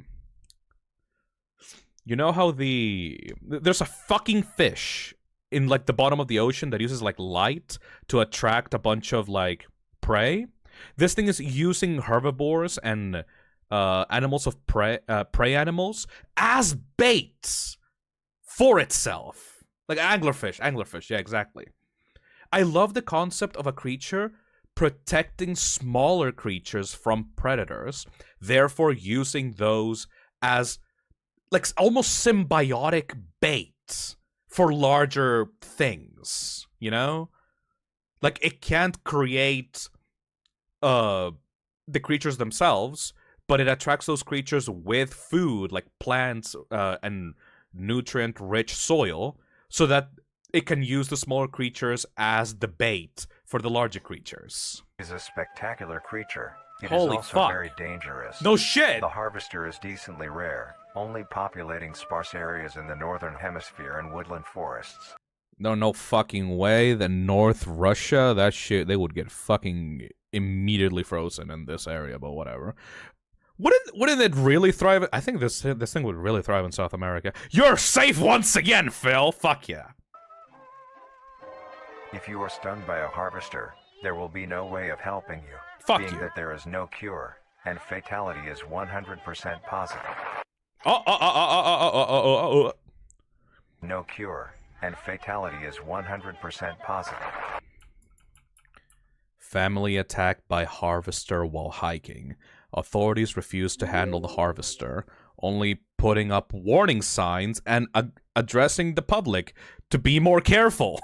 a fucking fish in, like, the bottom of the ocean that uses, like, light to attract a bunch of, like, prey? This thing is using herbivores and animals of prey animals as baits for itself. Like anglerfish, yeah, exactly. I love the concept of a creature protecting smaller creatures from predators, therefore using those as, like, almost symbiotic bait for larger things, you know? Like, it can't create the creatures themselves, but it attracts those creatures with food, like plants and nutrient-rich soil, so that it can use the smaller creatures as the bait for the larger creatures. is a spectacular creature. It Holy is also fuck. very dangerous. No shit! The harvester is decently rare, only populating sparse areas in the northern hemisphere and woodland forests. No fucking way. The North Russia, that shit, they would get fucking immediately frozen in this area, but whatever. Wouldn't it really thrive? I think this thing would really thrive in South America. You're safe once again, Phil! Fuck yeah. If you are stung by a harvester, there will be no way of helping you. Fuck being you. that there is no cure, and fatality is 100% positive. No cure, and fatality is 100% positive. Family attacked by harvester while hiking. Authorities refused to handle the harvester, only putting up warning signs and addressing the public to be more careful.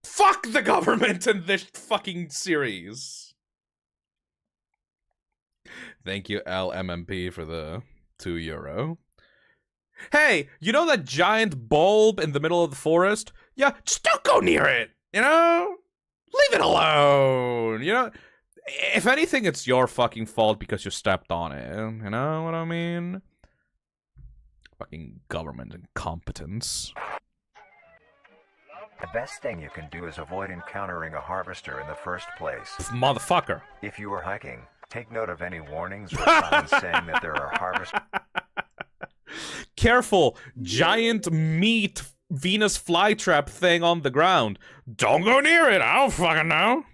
Fuck the government in this fucking series. Thank you, LMMP, for the €2. Hey, you know that giant bulb in the middle of the forest? Yeah, just don't go near it, you know? Leave it alone, you know? If anything, it's your fucking fault because you stepped on it, you know what I mean? Fucking government incompetence. The best thing you can do is avoid encountering a harvester in the first place. Motherfucker. If you are hiking, take note of any warnings or signs saying that there are harvesters. Careful! Giant meat Venus flytrap thing on the ground. Don't go near it! I don't fucking know!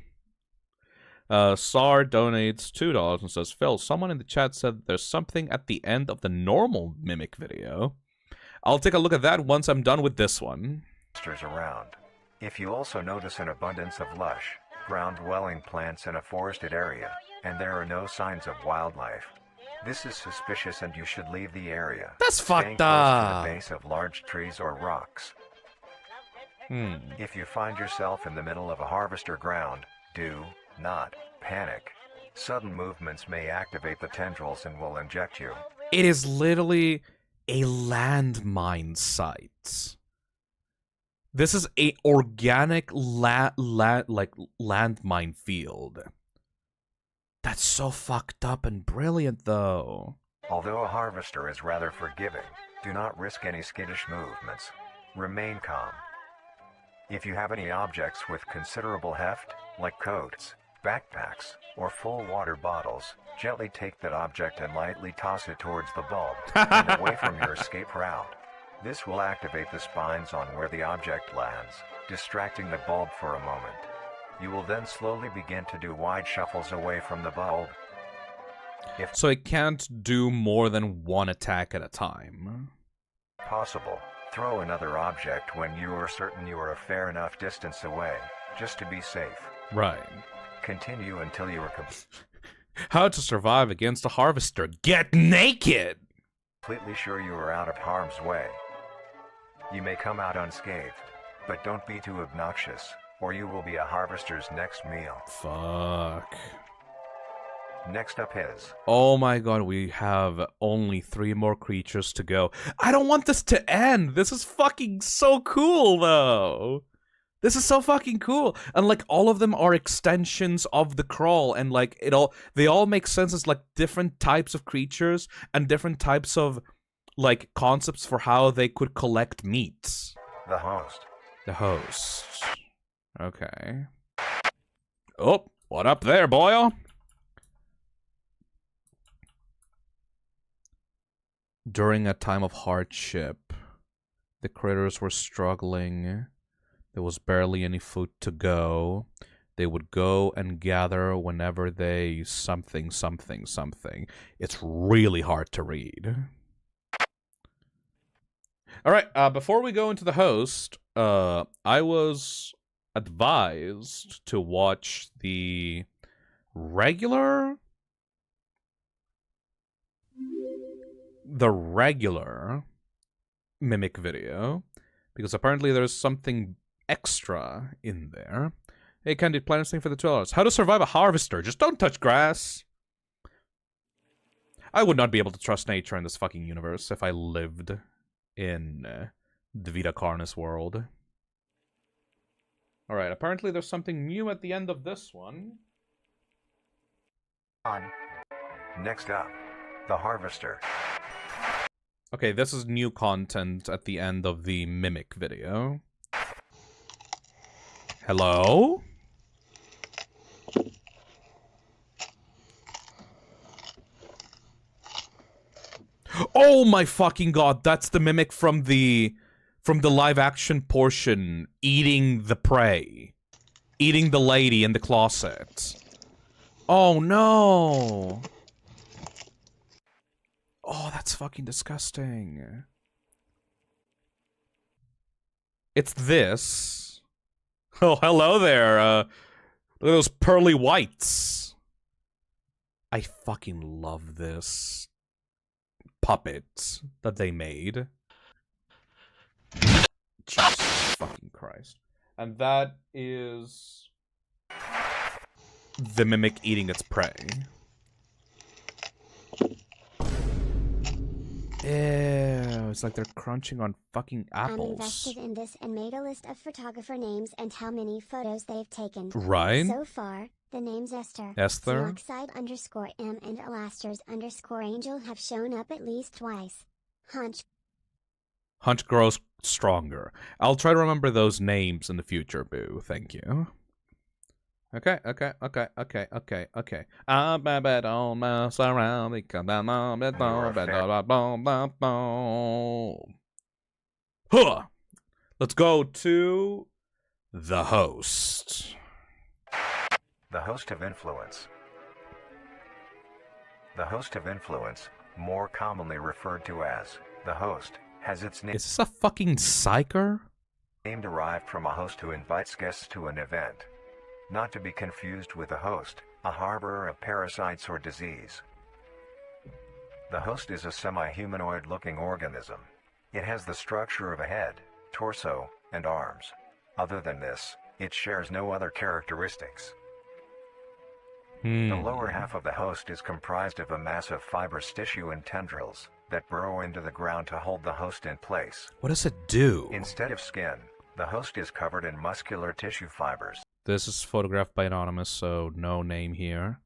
SAR donates $2 and says, Phil, someone in the chat said there's something at the end of the normal Mimic video. I'll take a look at that once I'm done with this one. Around. If you also notice an abundance of lush, ground-dwelling plants in a forested area, and there are no signs of wildlife, this is suspicious and you should leave the area. That's staying fucked up. close to the base of large trees or rocks. If you find yourself in the middle of a harvester ground, do not panic. Sudden movements may activate the tendrils and will inject you. It is literally a landmine site. This is a organic landmine field. That's so fucked up and brilliant, though. Although a harvester is rather forgiving, do not risk any skittish movements. Remain calm. If you have any objects with considerable heft, like coats, backpacks, or full water bottles, gently take that object and lightly toss it towards the bulb, and away from your escape route. This will activate the spines on where the object lands, distracting the bulb for a moment. You will then slowly begin to do wide shuffles away from the bulb. So it can't do more than one attack at a time. Possible, throw another object when you are certain you are a fair enough distance away, just to be safe. Right. Continue until you are How to survive against a harvester. Get naked! completely sure you are out of harm's way. You may come out unscathed, but don't be too obnoxious, or you will be a harvester's next meal. Fuck. Next up is... Oh my god, we have only 3 more creatures to go. I don't want this to end! This is fucking so cool, though! This is so fucking cool! And, like, all of them are extensions of the crawl, and, like, they all make sense as, like, different types of creatures, and different types of, like, concepts for how they could collect meats. The host. The host. Okay. Oh, what up there, boy? During a time of hardship, the critters were struggling. There was barely any food to go. They would go and gather whenever they something. It's really hard to read. Alright, before we go into the host, I was advised to watch the regular Mimic video, because apparently there's something extra in there. Hey, Candid Planet, thing for the $12. How to survive a harvester. Just don't touch grass. I would not be able to trust nature in this fucking universe if I lived in the VITA CARNIS world. Alright, apparently there's something new at the end of this one. Next up, the harvester. Okay, this is new content at the end of the Mimic video. Hello? Oh my fucking god, that's the Mimic from the live action portion eating the prey. Eating the lady in the closet. Oh no. Oh, that's fucking disgusting. It's this. Oh, hello there. Look at those pearly whites. I fucking love this puppet that they made. Jesus fucking Christ. And that is the Mimic eating its prey. Ew, it's like they're crunching on fucking apples. I'm invested in this and made a list of photographer names and how many photos they've taken. Right? So far, the names Esther, Moxide _M and Elasters _Angel have shown up at least twice. Hunch grows stronger. I'll try to remember those names in the future, boo. Thank you. Okay. I'm a bit almost around because I'm a bit Huh! Let's go to the host. The host of influence. The host of influence, more commonly referred to as the host, has its name. Is this a fucking psyker? Name derived from a host who invites guests to an event. Not to be confused with a host, a harborer of parasites or disease. The host is a semi-humanoid looking organism. It has the structure of a head, torso, and arms. Other than this, it shares no other characteristics. The lower half of the host is comprised of a mass of fibrous tissue and tendrils that burrow into the ground to hold the host in place. What does it do? Instead of skin, the host is covered in muscular tissue fibers. This is photographed by Anonymous, so no name here.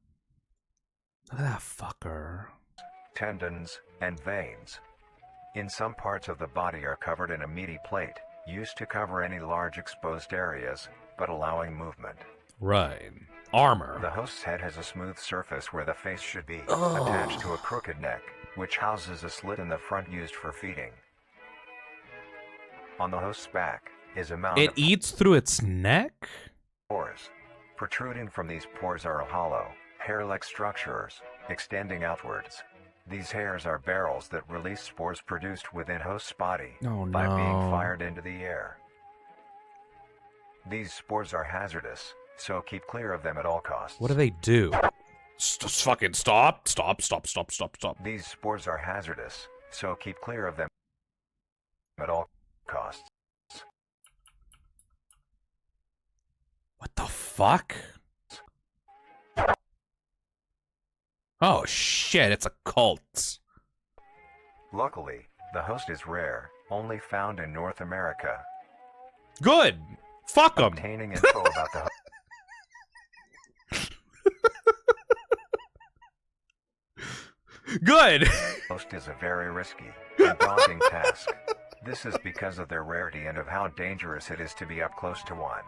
Look at that fucker. Tendons, and veins. In some parts of the body are covered in a meaty plate, used to cover any large exposed areas, but allowing movement. Right. Armor. The host's head has a smooth surface where the face should be, attached to a crooked neck, which houses a slit in the front used for feeding. On the host's back is a mound It of eats through its neck? pores. Protruding from these pores are hollow, hair-like structures, extending outwards. These hairs are barrels that release spores produced within host's body by being fired into the air. These spores are hazardous, so keep clear of them at all costs. What do they do? Fucking stop. Stop. These spores are hazardous, so keep clear of them at all costs. What the fuck? Oh shit, it's a cult. Luckily, the host is rare, only found in North America. Good! Fuck 'em! Obtaining info about the Good! host is a very risky and daunting task. This is because of their rarity and of how dangerous it is to be up close to one.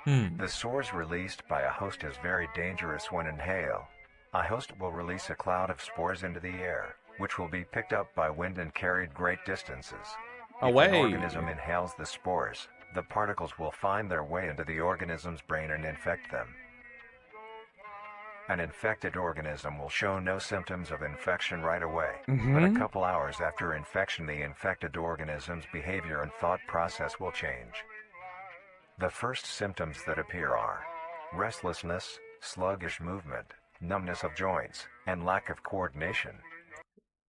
The spores released by a host is very dangerous when inhaled. A host will release a cloud of spores into the air, which will be picked up by wind and carried great distances. Away. If an organism inhales the spores, the particles will find their way into the organism's brain and infect them. An infected organism will show no symptoms of infection right away, but a couple hours after infection the infected organism's behavior and thought process will change. The first symptoms that appear are restlessness, sluggish movement, numbness of joints, and lack of coordination.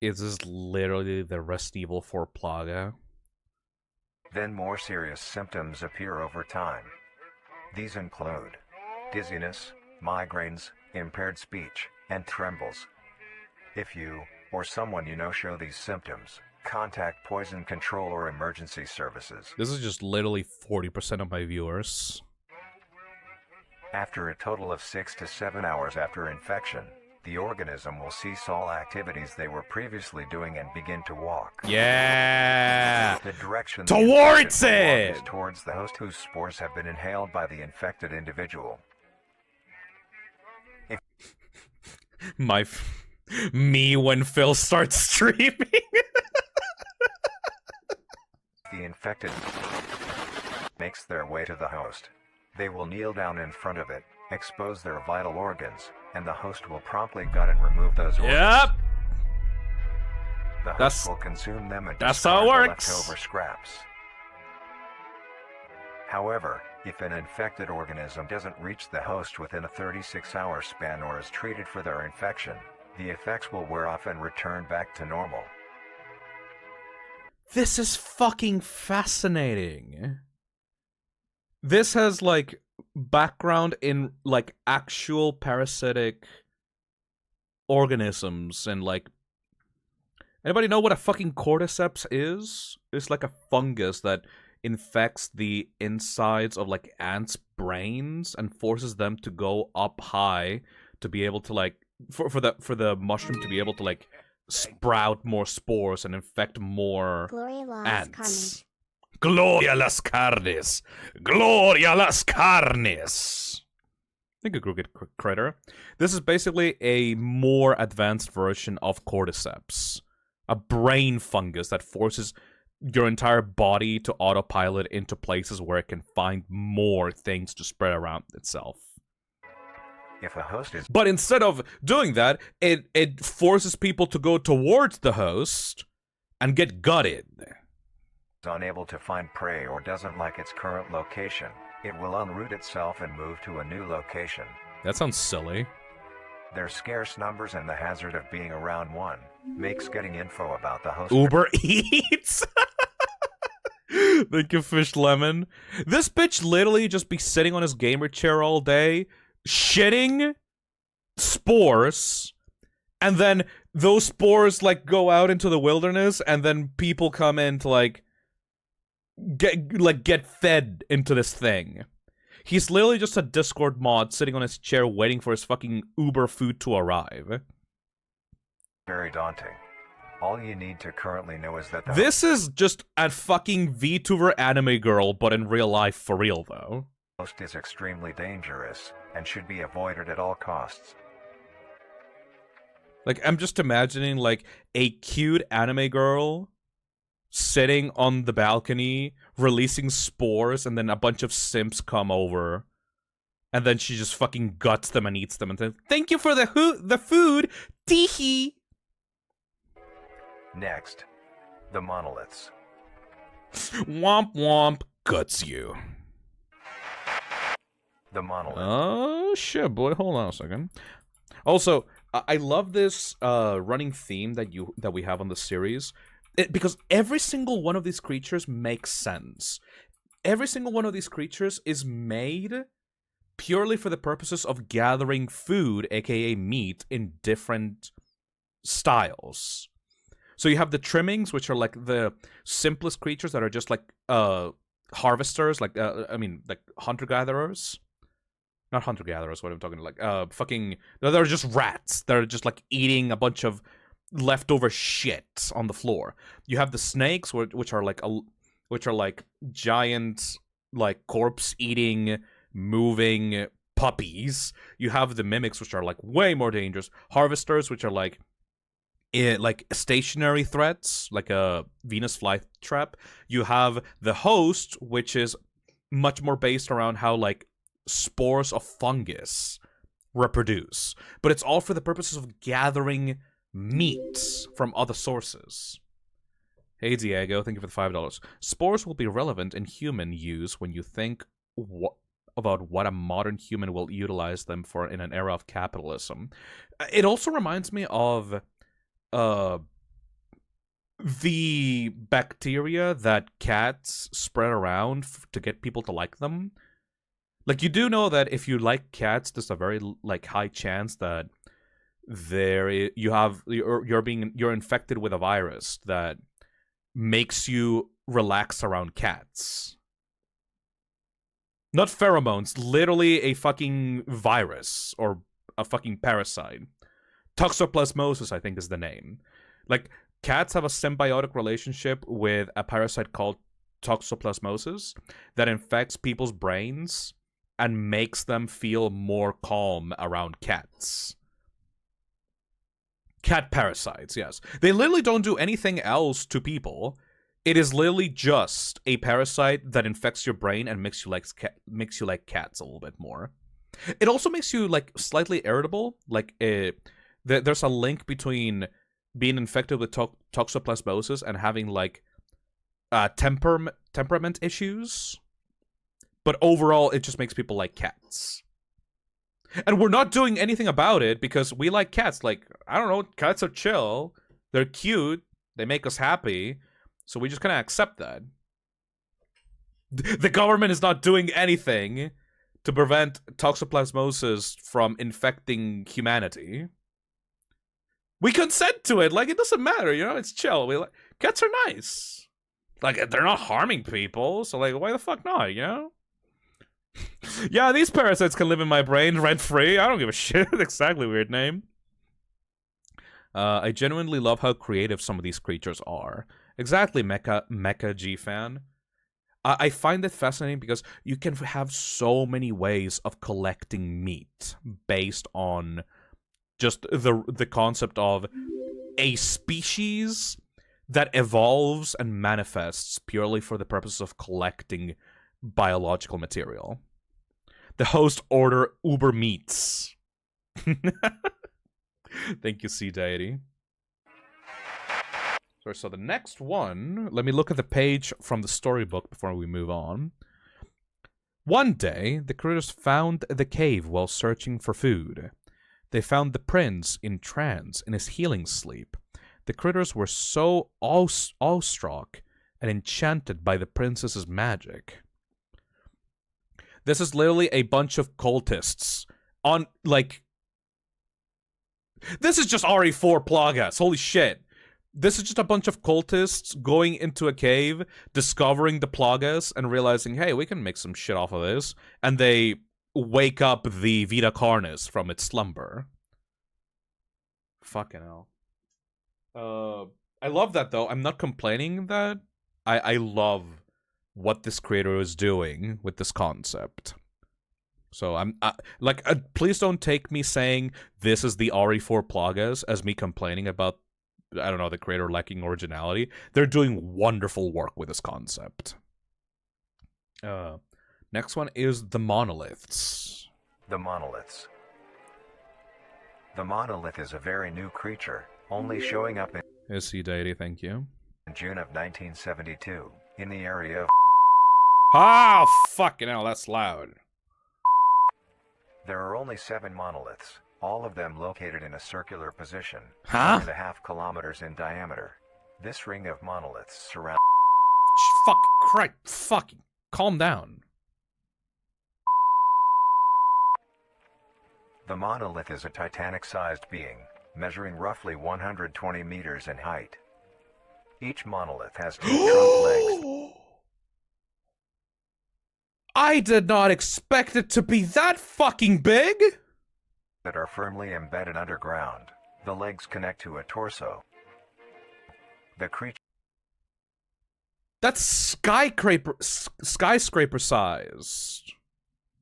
Is this literally the Resident Evil 4 Plaga? Then more serious symptoms appear over time. These include dizziness, migraines, impaired speech, and trembles. If you, or someone you know show these symptoms, contact poison control or emergency services. This is just literally 40% of my viewers. After a total of 6 to 7 hours after infection, The organism will cease all activities they were previously doing and begin to walk. Yeah. The direction Towards the infected will walk it! is towards the host whose spores have been inhaled by the infected individual. Me when Phil starts streaming. The infected makes their way to the host. They will kneel down in front of it, expose their vital organs, and the host will promptly gut and remove those organs. Yep. The host will consume them and that's discard how it the works. leftover scraps. However, if an infected organism doesn't reach the host within a 36-hour span or is treated for their infection, the effects will wear off and return back to normal. This is fucking fascinating. This has, like, background in, like, actual parasitic organisms and, like... Anybody know what a fucking cordyceps is? It's like a fungus that infects the insides of, like, ants' brains and forces them to go up high to be able to, like... For the mushroom to be able to, like, sprout more spores and infect more ants. Gloria las carnes! Gloria las carnes! Think a crooked critter. This is basically a more advanced version of cordyceps. A brain fungus that forces your entire body to autopilot into places where it can find more things to spread around itself. If a host is But instead of doing that, it forces people to go towards the host and get gutted. unable to find prey or doesn't like its current location, it will unroot itself and move to a new location. That sounds silly. Their scarce numbers and the hazard of being around one makes getting info about the host Uber Eats? Thank you, Fish Lemon. This bitch literally just be sitting on his gamer chair all day, shitting spores, and then those spores, like, go out into the wilderness, and then people come in to, like, get fed into this thing. He's literally just a Discord mod sitting on his chair waiting for his fucking Uber food to arrive. very daunting. All you need to currently know is that the This is just a fucking VTuber anime girl, but in real life for real, though. host is extremely dangerous and should be avoided at all costs. Like, I'm just imagining, like, a cute anime girl sitting on the balcony, releasing spores, and then a bunch of simps come over. And then she just fucking guts them and eats them and says, "Thank you for the food, teehee!" Next, the monoliths. Womp womp, guts you. The monolith. Oh, shit, boy, hold on a second. Also, I love this running theme that we have on the series. Because every single one of these creatures makes sense. Every single one of these creatures is made purely for the purposes of gathering food, aka meat, in different styles. So you have the Trimmings, which are like the simplest creatures that are just like harvesters, like like hunter-gatherers. Not hunter-gatherers, what am I talking about? Like they're just rats. They're just like eating a bunch of leftover shit on the floor. You have the snakes, which are like giant, like corpse-eating, moving puppies. You have the mimics, which are like way more dangerous. Harvesters, which are like stationary threats, like a Venus flytrap. You have the host, which is much more based around how like spores of fungus reproduce, but it's all for the purposes of gathering meat from other sources. Hey Diego, thank you for the $5. Spores will be relevant in human use when you think about what a modern human will utilize them for in an era of capitalism. It also reminds me of the bacteria that cats spread around to get people to like them. Like, you do know that if you like cats, there's a very like high chance that you're infected with a virus that makes you relax around cats. Not pheromones, literally a fucking virus or a fucking parasite Toxoplasmosis, I think, is the name. Like, cats have a symbiotic relationship with a parasite called toxoplasmosis that infects people's brains and makes them feel more calm around cats. Cat parasites, yes. They literally don't do anything else to people. It is literally just a parasite that infects your brain and makes you like cats a little bit more. It also makes you like slightly irritable. Like there's a link between being infected with toxoplasmosis and having like temperament issues. But overall, it just makes people like cats. And we're not doing anything about it because we like cats. Like, I don't know, cats are chill. They're cute. They make us happy. So we just kind of accept that. The government is not doing anything to prevent toxoplasmosis from infecting humanity. We consent to it. Like, it doesn't matter, you know? It's chill. Cats are nice. Like, they're not harming people. So, like, why the fuck not, you know? Yeah, these parasites can live in my brain rent-free. I don't give a shit. Exactly, weird name. I genuinely love how creative some of these creatures are. Exactly, Mecha G fan. I find it fascinating because you can have so many ways of collecting meat based on just the concept of a species that evolves and manifests purely for the purpose of collecting biological material. The host order Uber Meats. Thank you, Sea Deity. So the next one, let me look at the page from the storybook before we move on. One day, the critters found the cave while searching for food. They found the prince in trance in his healing sleep. The critters were so awestruck and enchanted by the princess's magic. This is literally a bunch of cultists on, like... This is just RE4 Plagas, holy shit. This is just a bunch of cultists going into a cave, discovering the Plagas, and realizing, hey, we can make some shit off of this. And they wake up the VITA CARNIS from its slumber. Fucking hell. I love that, though. I'm not complaining that. I love what this creator is doing with this concept. So I'm please don't take me saying this is the RE4 Plagas as me complaining about, I don't know, the creator lacking originality. They're doing wonderful work with this concept. Next one is the Monoliths. The Monoliths. The monolith is a very new creature, only showing up in Sea Deity, thank you. June of 1972, in the area of... Ah, fucking hell, that's loud. There are only 7 monoliths, all of them located in a circular position, Huh? 1.5 kilometers in diameter. This ring of monoliths surrounds... Fucking calm down. The monolith is a Titanic-sized being, measuring roughly 120 meters in height. Each monolith has 2 trunk legs. I did not expect it to be that fucking big! That are firmly embedded underground. The legs connect to a torso. The creature That's skyscraper sized.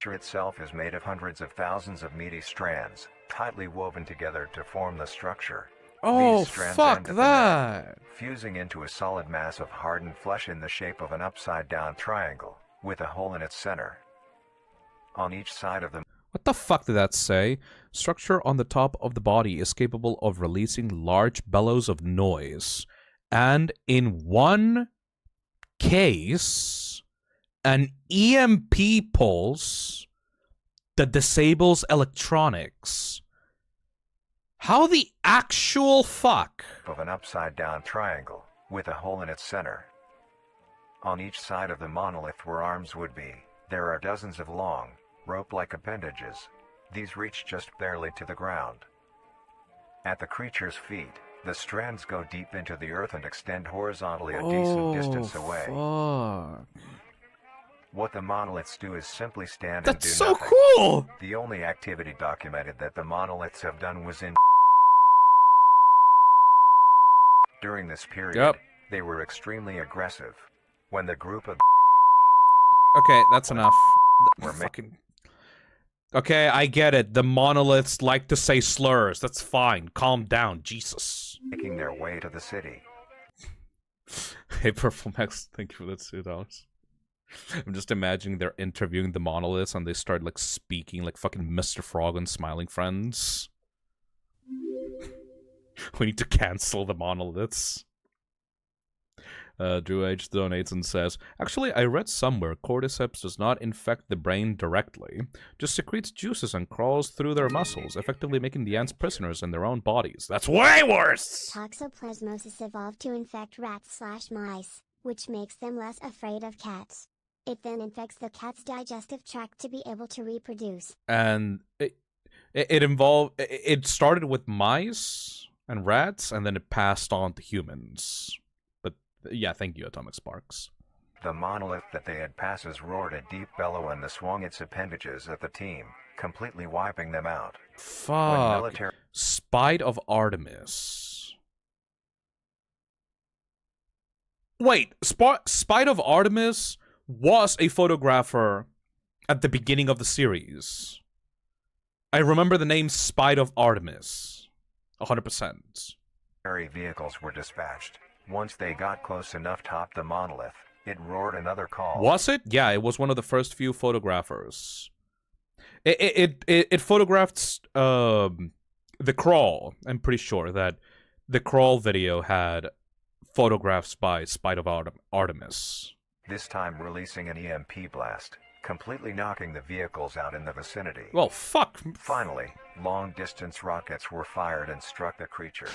itself is made of hundreds of thousands of meaty strands, tightly woven together to form the structure. Oh, These strands fuck end at the that. neck, fusing into a solid mass of hardened flesh in the shape of an upside-down triangle, with a hole in its center. On each side of the... What the fuck did that say? Structure on the top of the body is capable of releasing large bellows of noise. And in one case, an EMP pulse that disables electronics. How the actual fuck? of an upside-down triangle, with a hole in its center. On each side of the monolith where arms would be, there are dozens of long, rope-like appendages. These reach just barely to the ground. At the creature's feet, the strands go deep into the earth and extend horizontally a decent distance away. Fuck. What the monoliths do is simply stand That's and do so nothing. cool! The only activity documented that the monoliths have done was in During this period, Yep. they were extremely aggressive. When the group of Okay, that's enough. We're Fucking... Okay, I get it. The monoliths like to say slurs. That's fine. Calm down, Jesus. making their way to the city. Hey, Purple Max, thank you for that $2. I'm just imagining they're interviewing the monoliths and they start, like, speaking like fucking Mr. Frog and Smiling Friends. We need to cancel the monoliths. Drew H donates and says, actually, I read somewhere cordyceps does not infect the brain directly, just secretes juices and crawls through their muscles, effectively making the ants prisoners in their own bodies. That's way worse! Toxoplasmosis evolved to infect rats/mice, which makes them less afraid of cats. It then infects the cat's digestive tract to be able to reproduce. And it started with mice and rats, and then it passed on to humans. But yeah, thank you, Atomic Sparks. The monolith that they had passes roared a deep bellow and swung its appendages at the team, completely wiping them out. Fuck. Spite of Artemis. Wait, Spite of Artemis was a photographer at the beginning of the series. I remember the name Spite of Artemis. 100%. Vehicles were dispatched. Once they got close enough top the monolith, it roared another call. Was it? Yeah, it was one of the first few photographers. It photographed the crawl. I'm pretty sure that the crawl video had photographs by Spite of Artemis. This time releasing an EMP blast, completely knocking the vehicles out in the vicinity. Well, fuck. Finally, long-distance rockets were fired and struck the creature.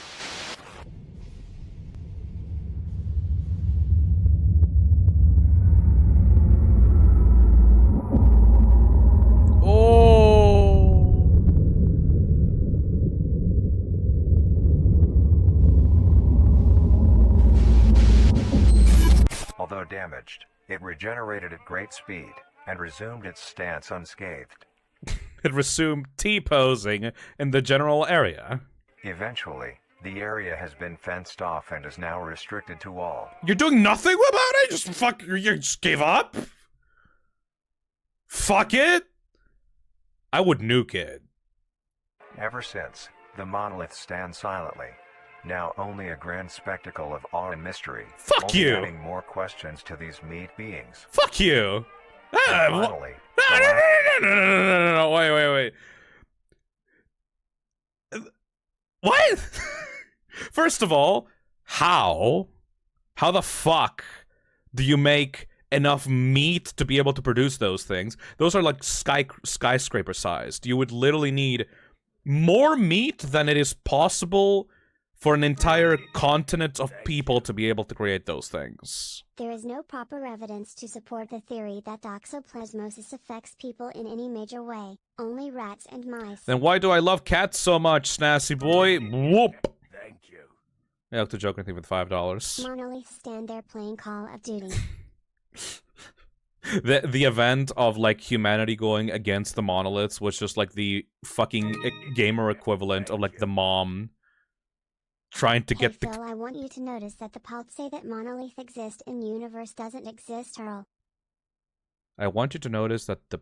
Although damaged, it regenerated at great speed and resumed its stance unscathed. It resumed T-posing in the general area. Eventually, the area has been fenced off and is now restricted to all. You're doing nothing about it? You just gave up? Fuck it? I would nuke it. Ever since, the monolith stands silently, now only a grand spectacle of awe and mystery. Fuck only you! Adding more questions to these meat beings. Fuck you! And finally, No, wait. What? First of all, how the fuck do you make enough meat to be able to produce those things? Those are like skyscraper sized. You would literally need more meat than it is possible for an entire continent of people to be able to create those things. There is no proper evidence to support the theory that toxoplasmosis affects people in any major way, only rats and mice. Then why do I love cats so much, Snazzy boy? Whoop! Thank you. I have to joke anything with $5. Monoliths stand there playing Call of Duty. The event of, like, humanity going against the monoliths was just, like, the fucking gamer equivalent of, like, the mom trying to get Phil, I want you to notice that the Palts say that monolith exist in universe doesn't exist, Earl. I want you to notice that the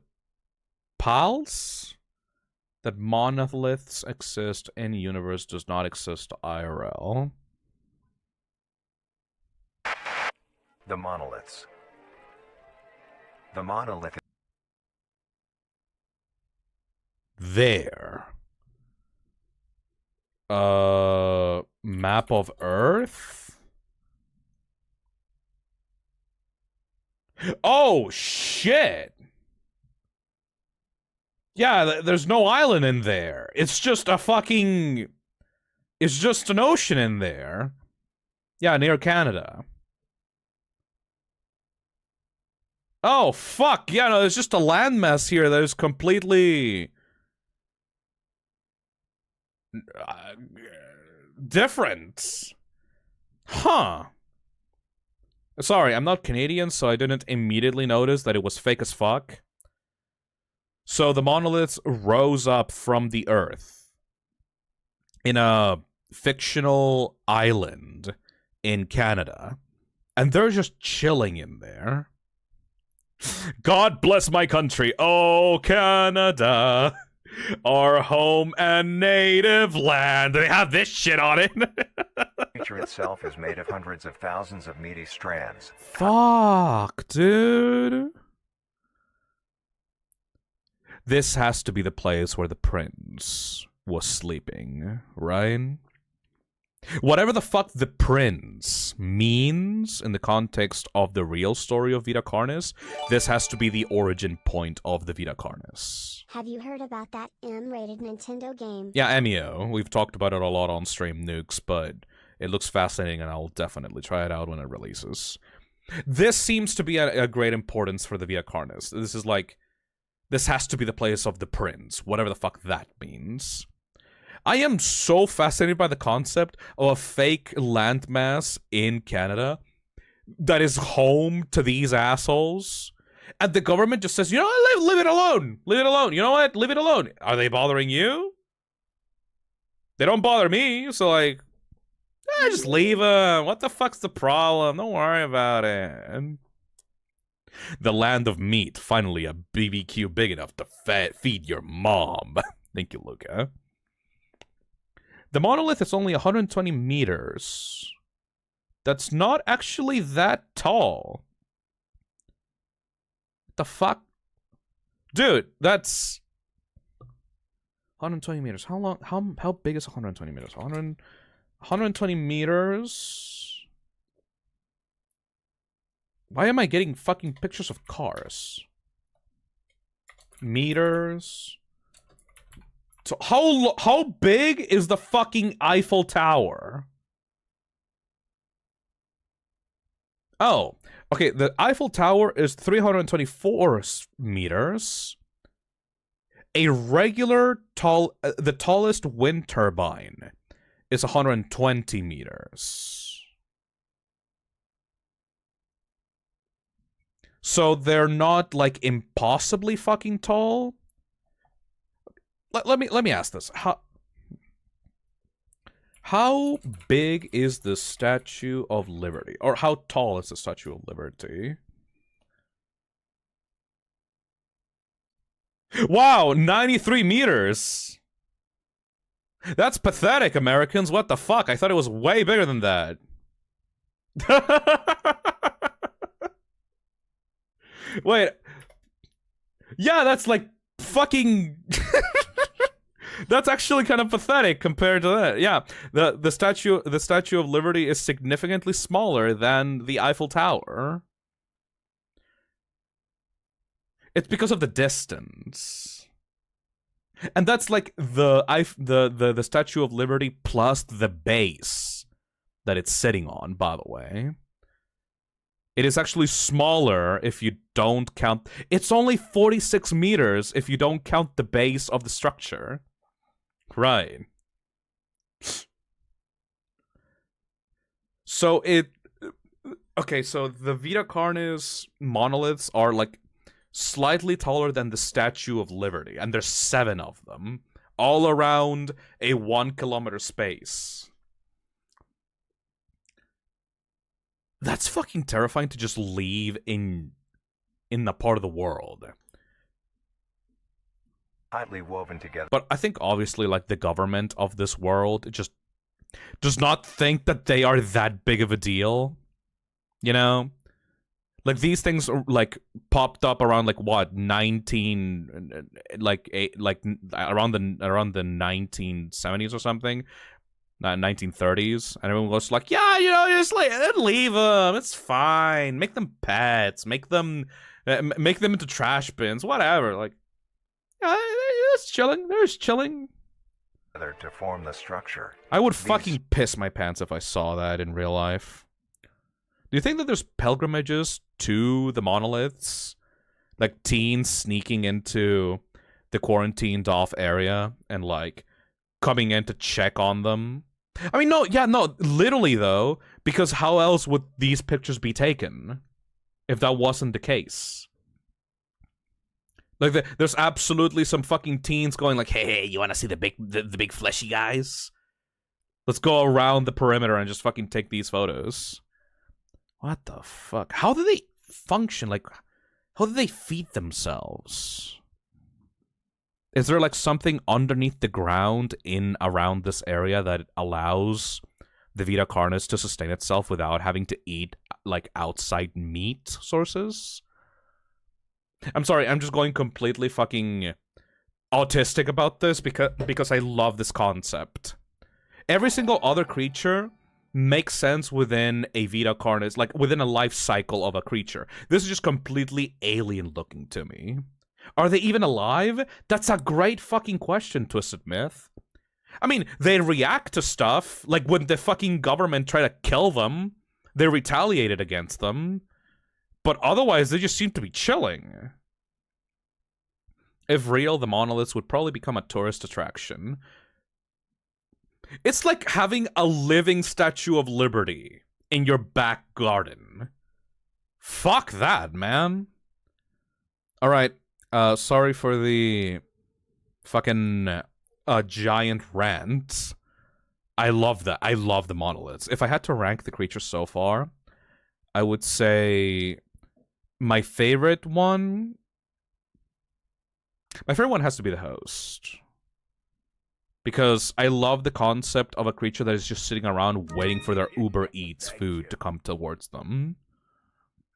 pals that monoliths exist in universe does not exist IRL. the monoliths. The monolith. There. Map of Earth? Oh, shit! Yeah, there's no island in there. It's just a fucking... It's just an ocean in there. Yeah, near Canada. Oh, fuck! Yeah, no, there's just a landmass here that is completely... different. Huh. Sorry, I'm not Canadian, so I didn't immediately notice that it was fake as fuck. So the monoliths rose up from the earth in a fictional island in Canada, and they're just chilling in there. God bless my country, oh Canada, our home and native land. They have this shit on it. Nature itself is made of hundreds of thousands of meaty strands. Fuck, dude. This has to be the place where the prince was sleeping, right? Whatever the fuck the prince means in the context of the real story of VITA CARNIS, this has to be the origin point of the VITA CARNIS. Have you heard about that M-rated Nintendo game? Yeah, MEO. We've talked about it a lot on Stream Nukes, but it looks fascinating and I'll definitely try it out when it releases. This seems to be a great importance for the VITA CARNIS. This is like, this has to be the place of the prince, whatever the fuck that means. I am so fascinated by the concept of a fake landmass in Canada that is home to these assholes. And the government just says, you know what, leave it alone. Leave it alone. You know what? Leave it alone. Are they bothering you? They don't bother me, so like, just leave them. What the fuck's the problem? Don't worry about it. The land of meat. Finally, a BBQ big enough to feed your mom. Thank you, Luca. The monolith is only 120 meters. That's not actually that tall. What the fuck? Dude, that's 120 meters. How long? How big is 120 meters? 120 meters. Why am I getting fucking pictures of cars? Meters. So how big is the fucking Eiffel Tower? Oh, okay. The Eiffel Tower is 324 meters. A regular the tallest wind turbine is 120 meters. So they're not like impossibly fucking tall. Let me ask this. How big is the Statue of Liberty? Or how tall is the Statue of Liberty? Wow, 93 meters! That's pathetic, Americans. What the fuck? I thought it was way bigger than that. Wait. Yeah, that's like fucking... That's actually kind of pathetic compared to that. Yeah, the Statue of Liberty is significantly smaller than the Eiffel Tower. It's because of the distance. And that's like the Statue of Liberty plus the base that it's sitting on, by the way. It is actually smaller if you don't count... It's only 46 meters if you don't count the base of the structure. Right. So it... Okay, so the VITA CARNIS monoliths are like slightly taller than the Statue of Liberty, and there's 7 of them, all around a 1 kilometer space. That's fucking terrifying to just leave in the part of the world. Tightly woven together. But I think obviously like the government of this world just does not think that they are that big of a deal. You know? Like these things are like popped up around like what, around the 1970s or something. 1930s, and everyone was like, yeah, you know, just like leave them, it's fine, make them pets, make them into trash bins, whatever. Like, yeah, they're just chilling. They're just chilling. To form the structure. I would fucking piss my pants if I saw that in real life. Do you think that there's pilgrimages to the monoliths, like teens sneaking into the quarantined off area and like coming in to check on them? I mean, no, literally though, because how else would these pictures be taken if that wasn't the case? Like, there's absolutely some fucking teens going like, hey, you want to see the big fleshy guys? Let's go around the perimeter and just fucking take these photos. What the fuck? How do they function? Like, how do they feed themselves? Is there like something underneath the ground in around this area that allows the VITA CARNIS to sustain itself without having to eat like outside meat sources? I'm sorry, I'm just going completely fucking autistic about this because I love this concept. Every single other creature makes sense within a VITA CARNIS, like within a life cycle of a creature. This is just completely alien looking to me. Are they even alive? That's a great fucking question, Twisted Myth. I mean, they react to stuff, like when the fucking government tried to kill them, they retaliated against them. But otherwise, they just seem to be chilling. If real, the monoliths would probably become a tourist attraction. It's like having a living Statue of Liberty in your back garden. Fuck that, man. Alright, sorry for the fucking giant rant. I love that. I love the monoliths. If I had to rank the creatures so far, I would say my favorite one... My favorite one has to be the host. Because I love the concept of a creature that is just sitting around waiting for their Uber Eats food to come towards them.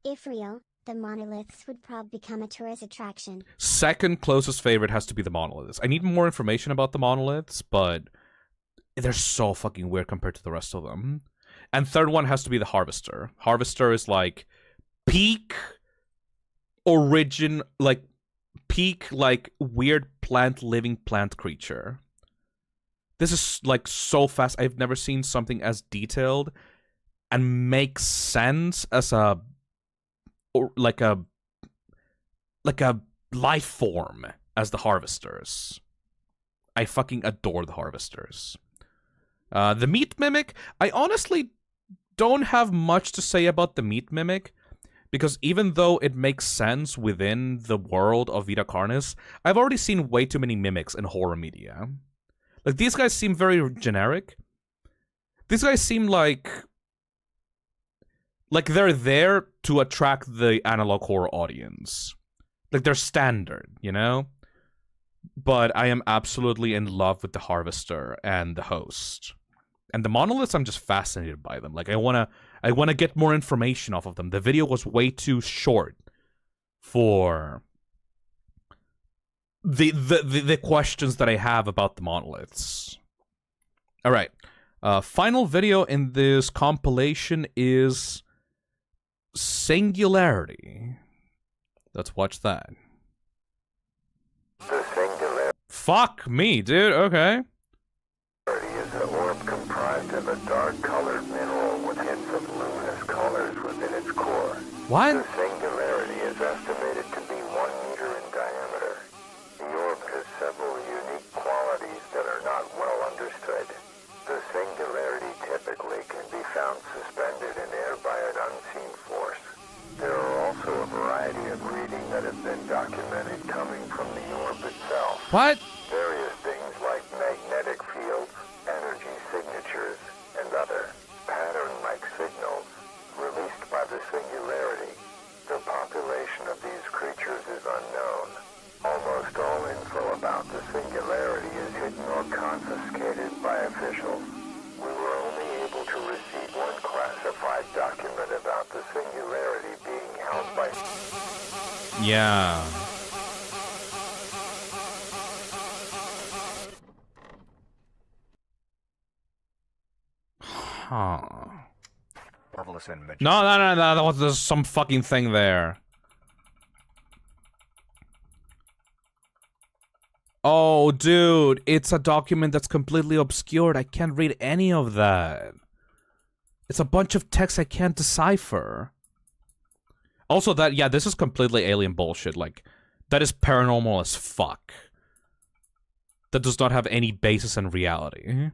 If real, the monoliths would probably become a tourist attraction. Second closest favorite has to be the monoliths. I need more information about the monoliths, but they're so fucking weird compared to the rest of them. And third one has to be the harvester. Harvester is like peak weird living plant creature. This is like so fast. I've never seen something as detailed and makes sense as a life form as the harvesters. I fucking adore the harvesters. The meat mimic, I honestly don't have much to say about the meat mimic, because even though it makes sense within the world of VITA CARNIS, I've already seen way too many mimics in horror media. Like, these guys seem very generic. These guys seem like they're there to attract the analog horror audience. Like, they're standard, you know? But I am absolutely in love with the harvester and the host. And the monoliths, I'm just fascinated by them. Like, I wanna get more information off of them. The video was way too short for the questions that I have about the monoliths. All right. Final video in this compilation is Singularity. Let's watch that. The Singularity Fuck me, dude. Okay. is an orb comprised of a dark-colored mineral with hints of luminous colors within its core. What? The Singularity is estimated to be 1 meter in diameter. The orb has several unique qualities that are not well understood. The Singularity typically can be found suspended in air by an unseen force. There are also a variety of reading that have been documented coming from the orb itself. What? Various things like magnetic fields, energy signatures, and other pattern-like signals released by the Singularity. The population of these creatures is unknown. Almost all info about the Singularity is hidden or confiscated by officials. We were only able to receive one classified document about the Singularity being held by... Yeah. Huh. Marvelous and majestic. No, there's some fucking thing there. Oh, dude, it's a document that's completely obscured. I can't read any of that. It's a bunch of text I can't decipher. Also, this is completely alien bullshit. Like, that is paranormal as fuck. That does not have any basis in reality.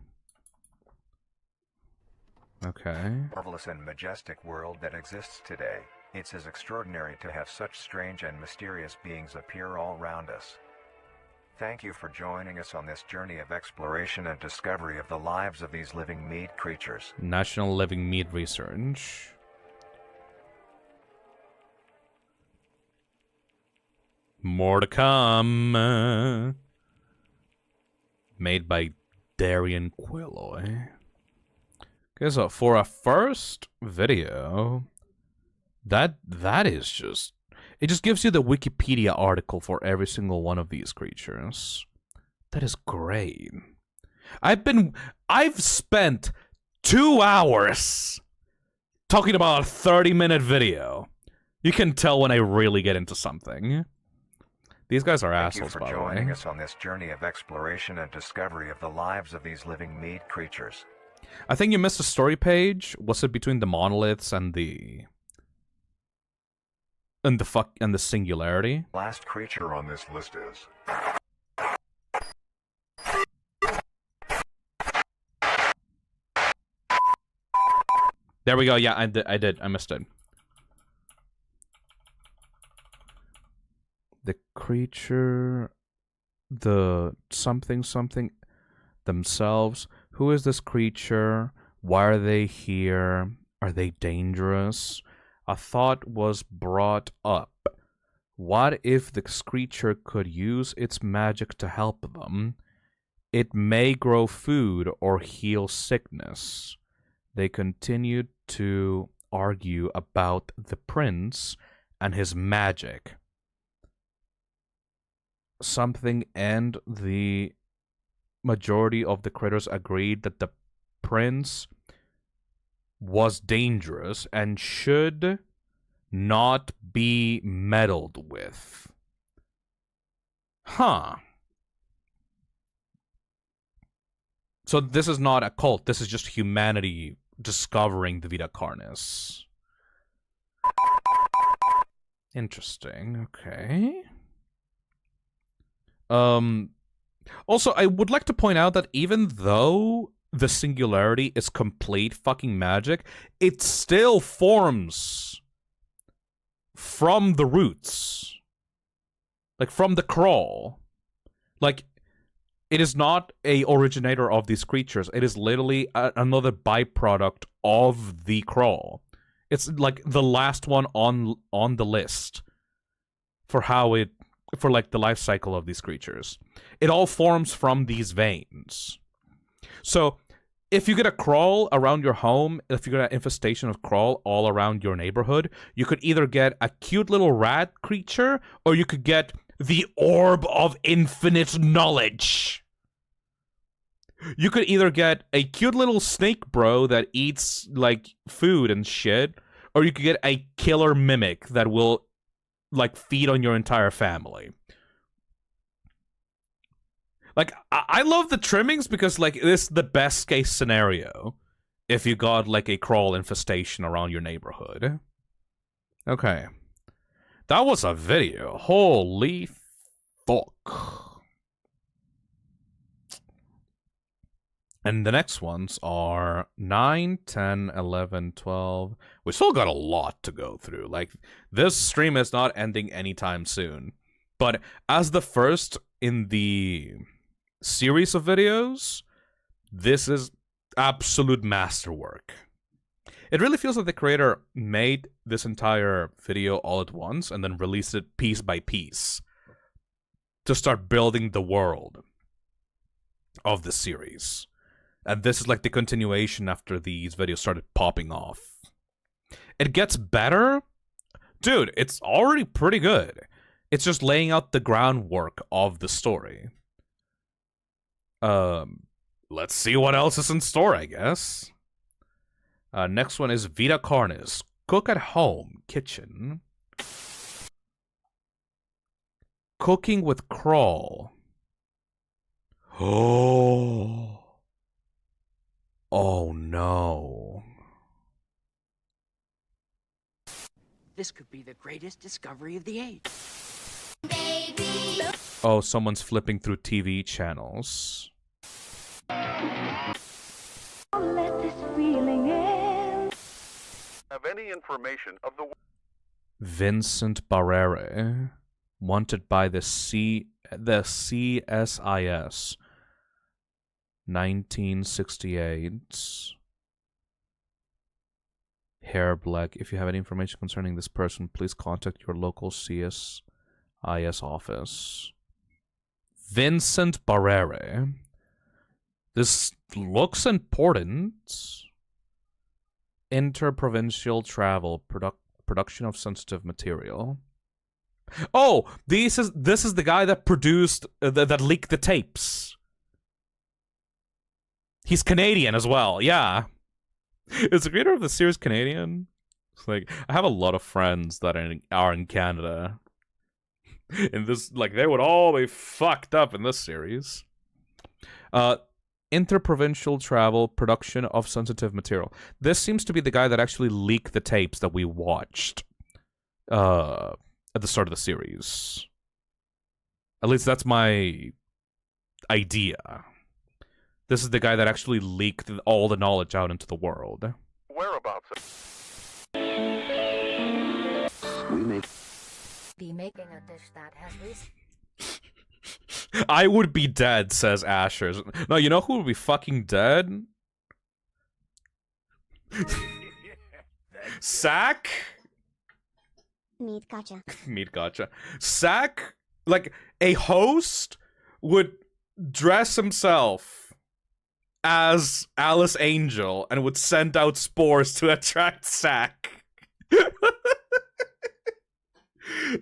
Okay. Marvelous and majestic world that exists today. It's as extraordinary to have such strange and mysterious beings appear all around us. Thank you for joining us on this journey of exploration and discovery of the lives of these living meat creatures. National Living Meat Research. More to come. Made by Darian Quilloy. Okay, so for a first video, that is just... It just gives you the Wikipedia article for every single one of these creatures. That is great. I've spent 2 hours talking about a 30-minute video. You can tell when I really get into something. These guys are assholes, by the way. Thank you for joining us on this journey of exploration and discovery of the lives of these living meat creatures. I think you missed a story page. Was it between the Monoliths and the... And the Singularity? Last creature on this list is... There we go. Yeah, I did. I missed it. The creature... The something themselves. Who is this creature? Why are they here? Are they dangerous? A thought was brought up. What if this creature could use its magic to help them? It may grow food or heal sickness. They continued to argue about the prince and his magic. Something and the majority of the critters agreed that the prince was dangerous and should not be meddled with. Huh. So this is not a cult. This is just humanity discovering the VITA CARNIS. Interesting. Okay. Also, I would like to point out that even though the Singularity is complete fucking magic, it still forms from the roots. Like, from the crawl. Like, it is not a originator of these creatures. It is literally another byproduct of the crawl. It's like the last one on the list for how it... for like the life cycle of these creatures. It all forms from these veins. So if you get a crawl around your home, if you get an infestation of crawl all around your neighborhood, you could either get a cute little rat creature, or you could get the Orb of Infinite Knowledge. You could either get a cute little snake bro that eats like food and shit, or you could get a killer mimic that will like feed on your entire family. Like, I love the Trimmings because, like, this is the best case scenario if you got, like, a crawl infestation around your neighborhood. Okay. That was a video. Holy fuck. And the next ones are 9, 10, 11, 12. We still got a lot to go through. Like, this stream is not ending anytime soon. But as the first in the series of videos, this is absolute masterwork. It really feels like the creator made this entire video all at once and then released it piece by piece to start building the world of the series. And this is like the continuation after these videos started popping off. It gets better. Dude, it's already pretty good. It's just laying out the groundwork of the story. Let's see what else is in store, I guess. Next one is VITA CARNIS. Cook at home. Kitchen. Cooking with crawl. Oh. Oh no. This could be the greatest discovery of the age. Baby. Oh, someone's flipping through TV channels. Let this feeling in. Have any information of the Vincent Barrere. Wanted by the CSIS. 1968. Hair black. If you have any information concerning this person, please contact your local CSIS office. Vincent Barrere. This looks important. Interprovincial travel. Production of sensitive material. Oh, this is the guy that produced that leaked the tapes. He's Canadian as well. Yeah. Is the creator of the series Canadian? It's like, I have a lot of friends that are in Canada. In this, like, they would all be fucked up in this series. Interprovincial travel, production of sensitive material. This seems to be the guy that actually leaked the tapes that we watched at the start of the series. At least that's my idea. This is the guy that actually leaked all the knowledge out into the world. Whereabouts? We may be making a dish that has I would be dead, says Asher. No, you know who would be fucking dead? Sack? Meat gotcha. Meat gotcha. Sack, like, a host would dress himself as Alice Angel and would send out spores to attract Sack.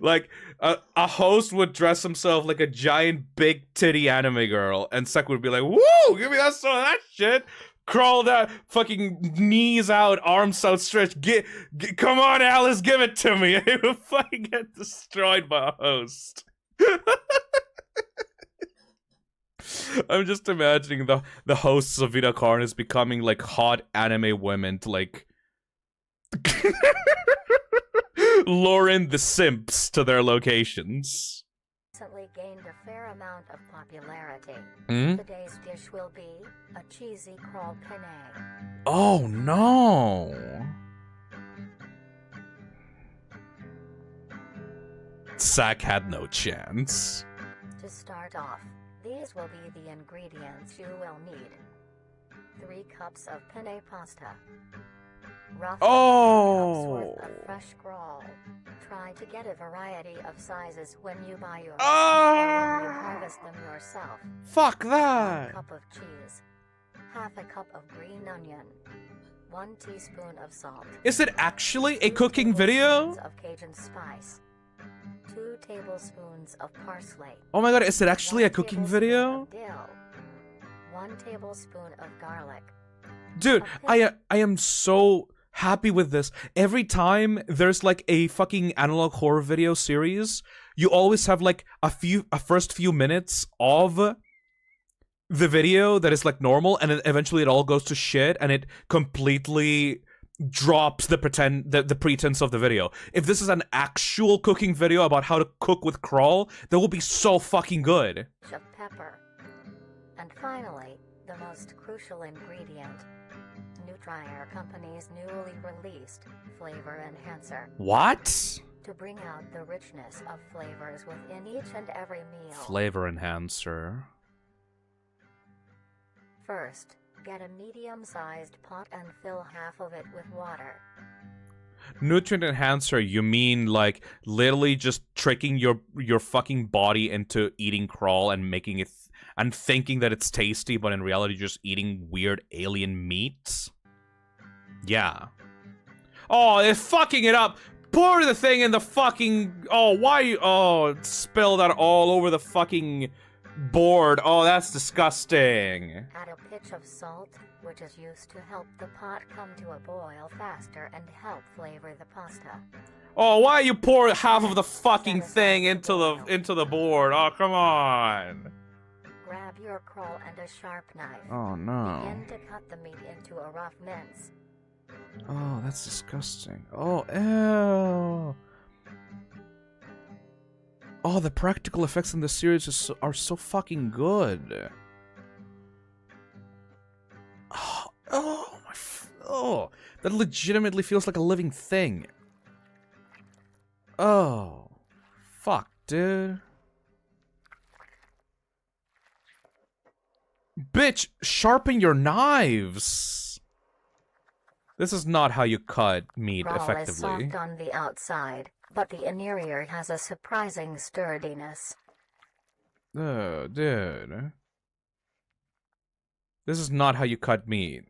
Like, a host would dress himself like a giant big titty anime girl, and Sack would be like, woo, give me that some of that shit. Crawl down, fucking knees out, arms outstretched. Come on, Alice, give it to me. He would fucking get destroyed by a host. I'm just imagining the hosts of VITA CARNIS becoming like hot anime women to like lure in the simps to their locations. recently gained a fair amount of popularity. Hmm? Today's dish will be a cheesy crawl penne. Oh no! Sack had no chance. To start off, these will be the ingredients you will need. 3 cups of penne pasta. Roughly 2 cups worth of fresh scrawl. Try to get a variety of sizes when you buy yours, or when you harvest them yourself. Fuck that! 1 cup of cheese. Half a cup of green onion. 1 teaspoon of salt. Is it actually a 2 cooking video? tablespoons of Cajun spice. 2 tablespoons of parsley. Oh my god, is it actually 1 a cooking tablespoon video? of dill. 1 tablespoon of garlic. Dude, I am so happy with this. Every time there's like a fucking analog horror video series, you always have like a first few minutes of the video that is like normal, and then eventually it all goes to shit and it completely drops the pretense of the video. If this is an actual cooking video about how to cook with crawl, that will be so fucking good. Of pepper. And finally, the most crucial ingredient. Nutrier Company's newly released Flavor Enhancer. What? To bring out the richness of flavors within each and every meal. Flavor enhancer. First, get a medium-sized pot and fill half of it with water. Nutrient enhancer, you mean like literally just tricking your fucking body into eating crawl and making it and thinking that it's tasty, but in reality just eating weird alien meats? Yeah. Oh, it's fucking it up. Pour the thing in the fucking... Oh, why... Oh, it spilled out all over the fucking board. Oh, that's disgusting. Add a pinch of salt, which is used to help the pot come to a boil faster and help flavor the pasta. Oh, why you pour half of the fucking thing into the board? Oh, come on. Grab your crawl and a sharp knife. Oh, no. Begin to cut the meat into a rough mince. Oh, that's disgusting. Oh, ew. Oh, the practical effects in this series are so fucking good. Oh, that legitimately feels like a living thing. Oh, fuck. dude. Bitch, sharpen your knives. This is not how you cut meat Raw is effectively. soft on the outside, but the interior has a surprising sturdiness. Oh, dude. This is not how you cut meat.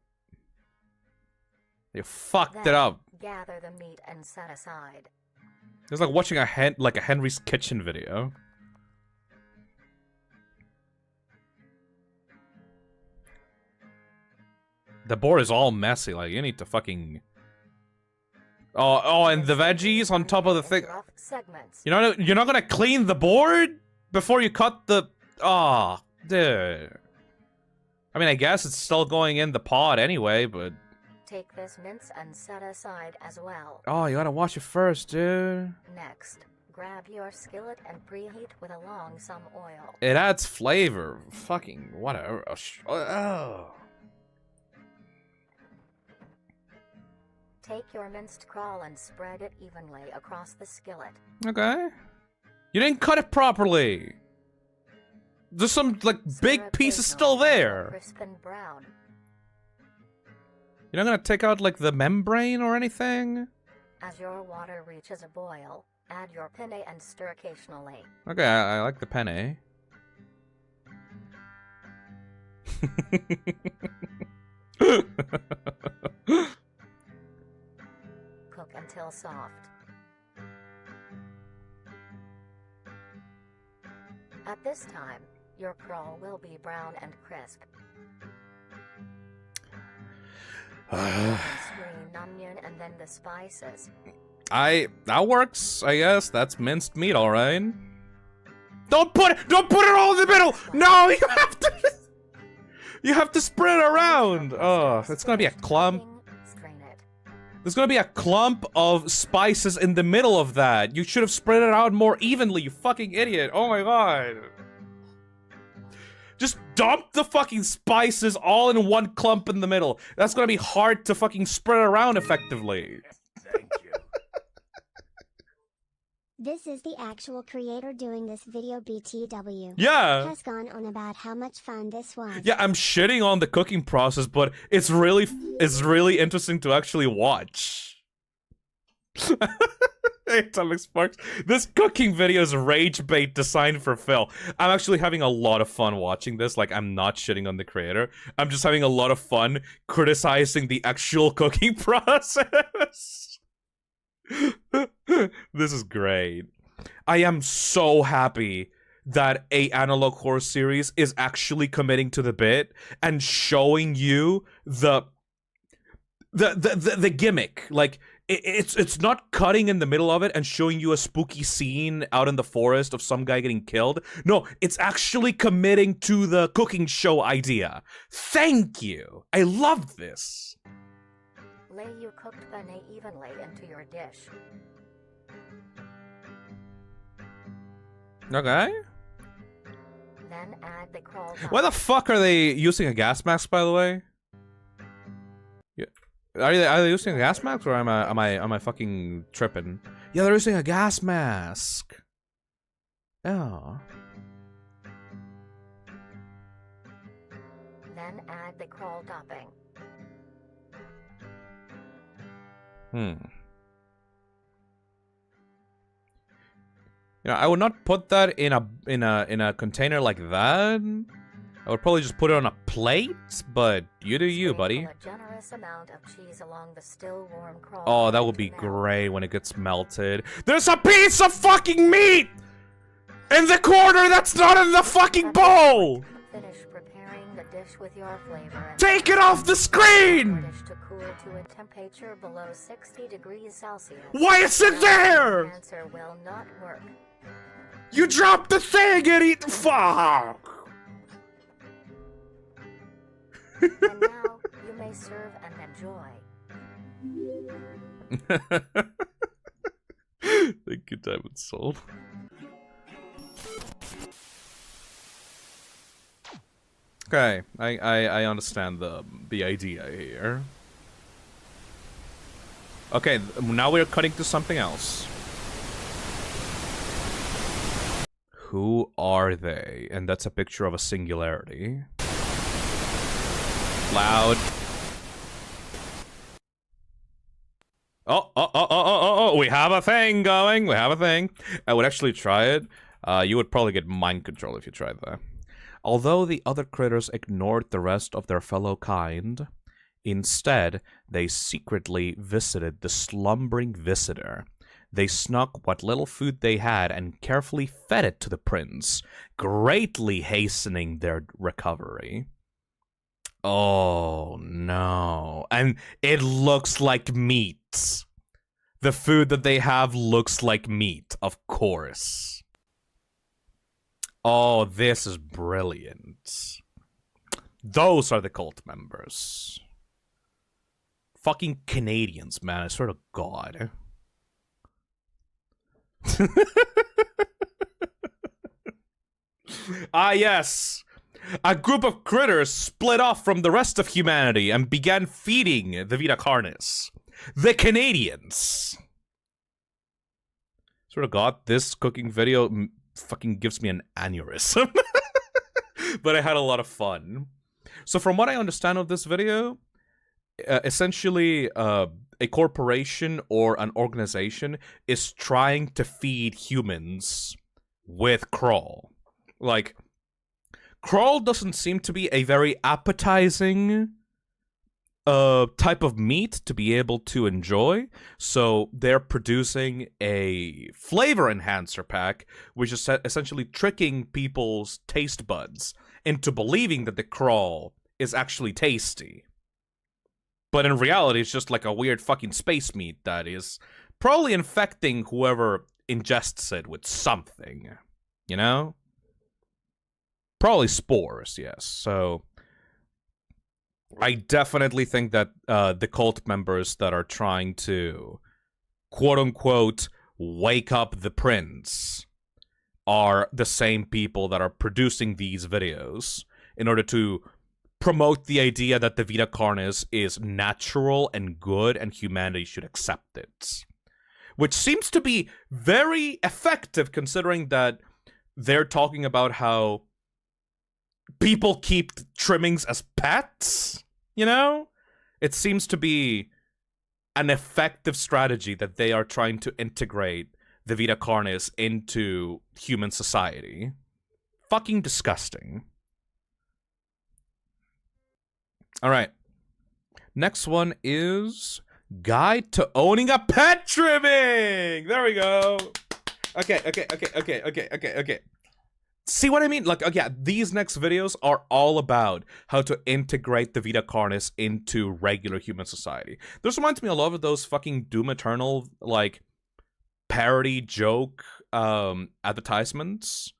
You fucked it Then, up. gather the meat and set aside. It's like watching a Henry's Kitchen video. The board is all messy. Like, you need to fucking. Oh, and the veggies on top of the thing. Rough segments. You're not gonna clean the board before you cut the. Oh, dude. I mean, I guess it's still going in the pot anyway, but. Take this mince and set aside as well. Oh, you gotta wash it first, dude. Next, grab your skillet and preheat with some oil. It adds flavor. Fucking whatever. Oh. Take your minced crawl and spread it evenly across the skillet. Okay. You didn't cut it properly. There's some, like, big Stir pieces occasionally still until there. Crisp and brown. You're not gonna take out, like, the membrane or anything? As your water reaches a boil, add your penne and stir occasionally. Okay, I like the penne. Cook until soft. At this time, your crawl will be brown and crisp. Green onion and then the spices. That works, I guess. That's minced meat, alright. Don't put it all in the middle! No, you have to spread it around! Oh, it's gonna be a clump. Strain it. There's gonna be a clump of spices in the middle of that. You should have spread it out more evenly, you fucking idiot. Oh my god. Just dump the fucking spices all in one clump in the middle. That's gonna be hard to fucking spread around effectively. Thank you. This is the actual creator doing this video. BTW Yeah. has gone on about how much fun this was. Yeah, I'm shitting on the cooking process, but it's really interesting to actually watch. Hey, Atomic Sparks. This cooking video is rage bait designed for Phil. I'm actually having a lot of fun watching this. Like, I'm not shitting on the creator. I'm just having a lot of fun criticizing the actual cooking process. This is great. I am so happy that a analog horror series is actually committing to the bit and showing you the gimmick. Like, it's not cutting in the middle of it and showing you a spooky scene out in the forest of some guy getting killed. No, it's actually committing to the cooking show idea. Thank you. I love this. Lay your cooked penne evenly into your dish. Okay. Then add the crawl. Why the fuck are they using a gas mask, by the way? Yeah. Are they using a gas mask, or am I fucking tripping? Yeah, they're using a gas mask. Oh. Then add the crawl topping. You know, I would not put that in a container like that. I would probably just put it on a plate, but you do you, buddy. A generous amount of cheese along the still warm crawl. Oh, that would be great when it gets melted. There's a piece of fucking meat in the corner that's not in the fucking bowl! Finish preparing the dish with your flavor. And take it off the screen! dish to cool to a temperature below 60 degrees Celsius. Why is it there? The answer will not work. You dropped the thing, idiot! Fuck! And now you may serve and enjoy. Thank you, Diamond Soul. Okay, I understand the idea here. Okay, now we're cutting to something else. Who are they? And that's a picture of a singularity. Loud. Oh, we have a thing going. We have a thing. I would actually try it. You would probably get mind control if you tried that. Although the other critters ignored the rest of their fellow kind, instead, they secretly visited the slumbering visitor. They snuck what little food they had and carefully fed it to the prince, greatly hastening their recovery. Oh, no. And it looks like meat. The food that they have looks like meat, of course. Oh, this is brilliant. Those are the cult members. Fucking Canadians, man. I swear to God. Ah, yes. A group of critters split off from the rest of humanity and began feeding the VITA CARNIS. The Canadians. Sort of God, this cooking video fucking gives me an aneurysm. But I had a lot of fun. So from what I understand of this video, essentially a corporation or an organization is trying to feed humans with crawl. Like, crawl doesn't seem to be a very appetizing type of meat to be able to enjoy, so they're producing a flavor enhancer pack, which is essentially tricking people's taste buds into believing that the crawl is actually tasty. But in reality, it's just like a weird fucking space meat that is probably infecting whoever ingests it with something, you know? Probably spores, yes. So I definitely think that the cult members that are trying to, quote-unquote, wake up the prince are the same people that are producing these videos in order to promote the idea that the VITA CARNIS is natural and good and humanity should accept it. Which seems to be very effective considering that they're talking about how people keep trimmings as pets, you know? It seems to be an effective strategy that they are trying to integrate the VITA CARNIS into human society. Fucking disgusting. Alright. Next one is Guide to Owning a Pet Trimming! There we go! Okay. See what I mean? Like, yeah, these next videos are all about how to integrate the VITA CARNIS into regular human society. This reminds me a lot of those fucking Doom Eternal, like, parody joke advertisements.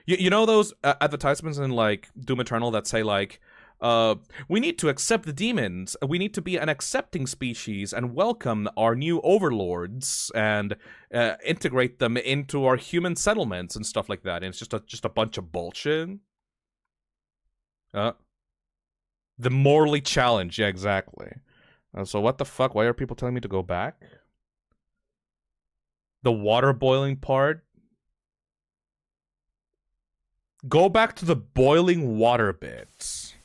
You know those advertisements in, like, Doom Eternal that say, like, we need to accept the demons. We need to be an accepting species and welcome our new overlords and integrate them into our human settlements and stuff like that. And it's just a bunch of bullshit. The morally challenged, yeah, exactly. So what the fuck? Why are people telling me to go back? The water boiling part. Go back to the boiling water bits.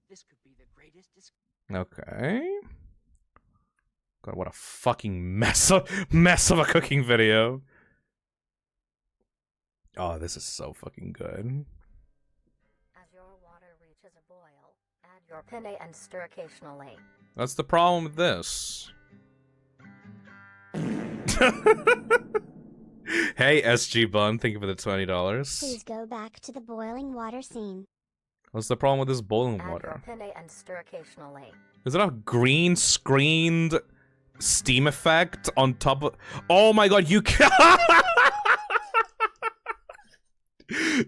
This could be the greatest Okay. God, what a fucking mess of a cooking video. Oh, this is so fucking good. As your water reaches a boil, add your penne and stir occasionally. That's the problem with this. Hey, SG Bun, thank you for the $20. Please go back to the boiling water scene. What's the problem with this boiling Add water? your penne and stir occasionally. Is it a green screened steam effect on top of... Oh my god, you can...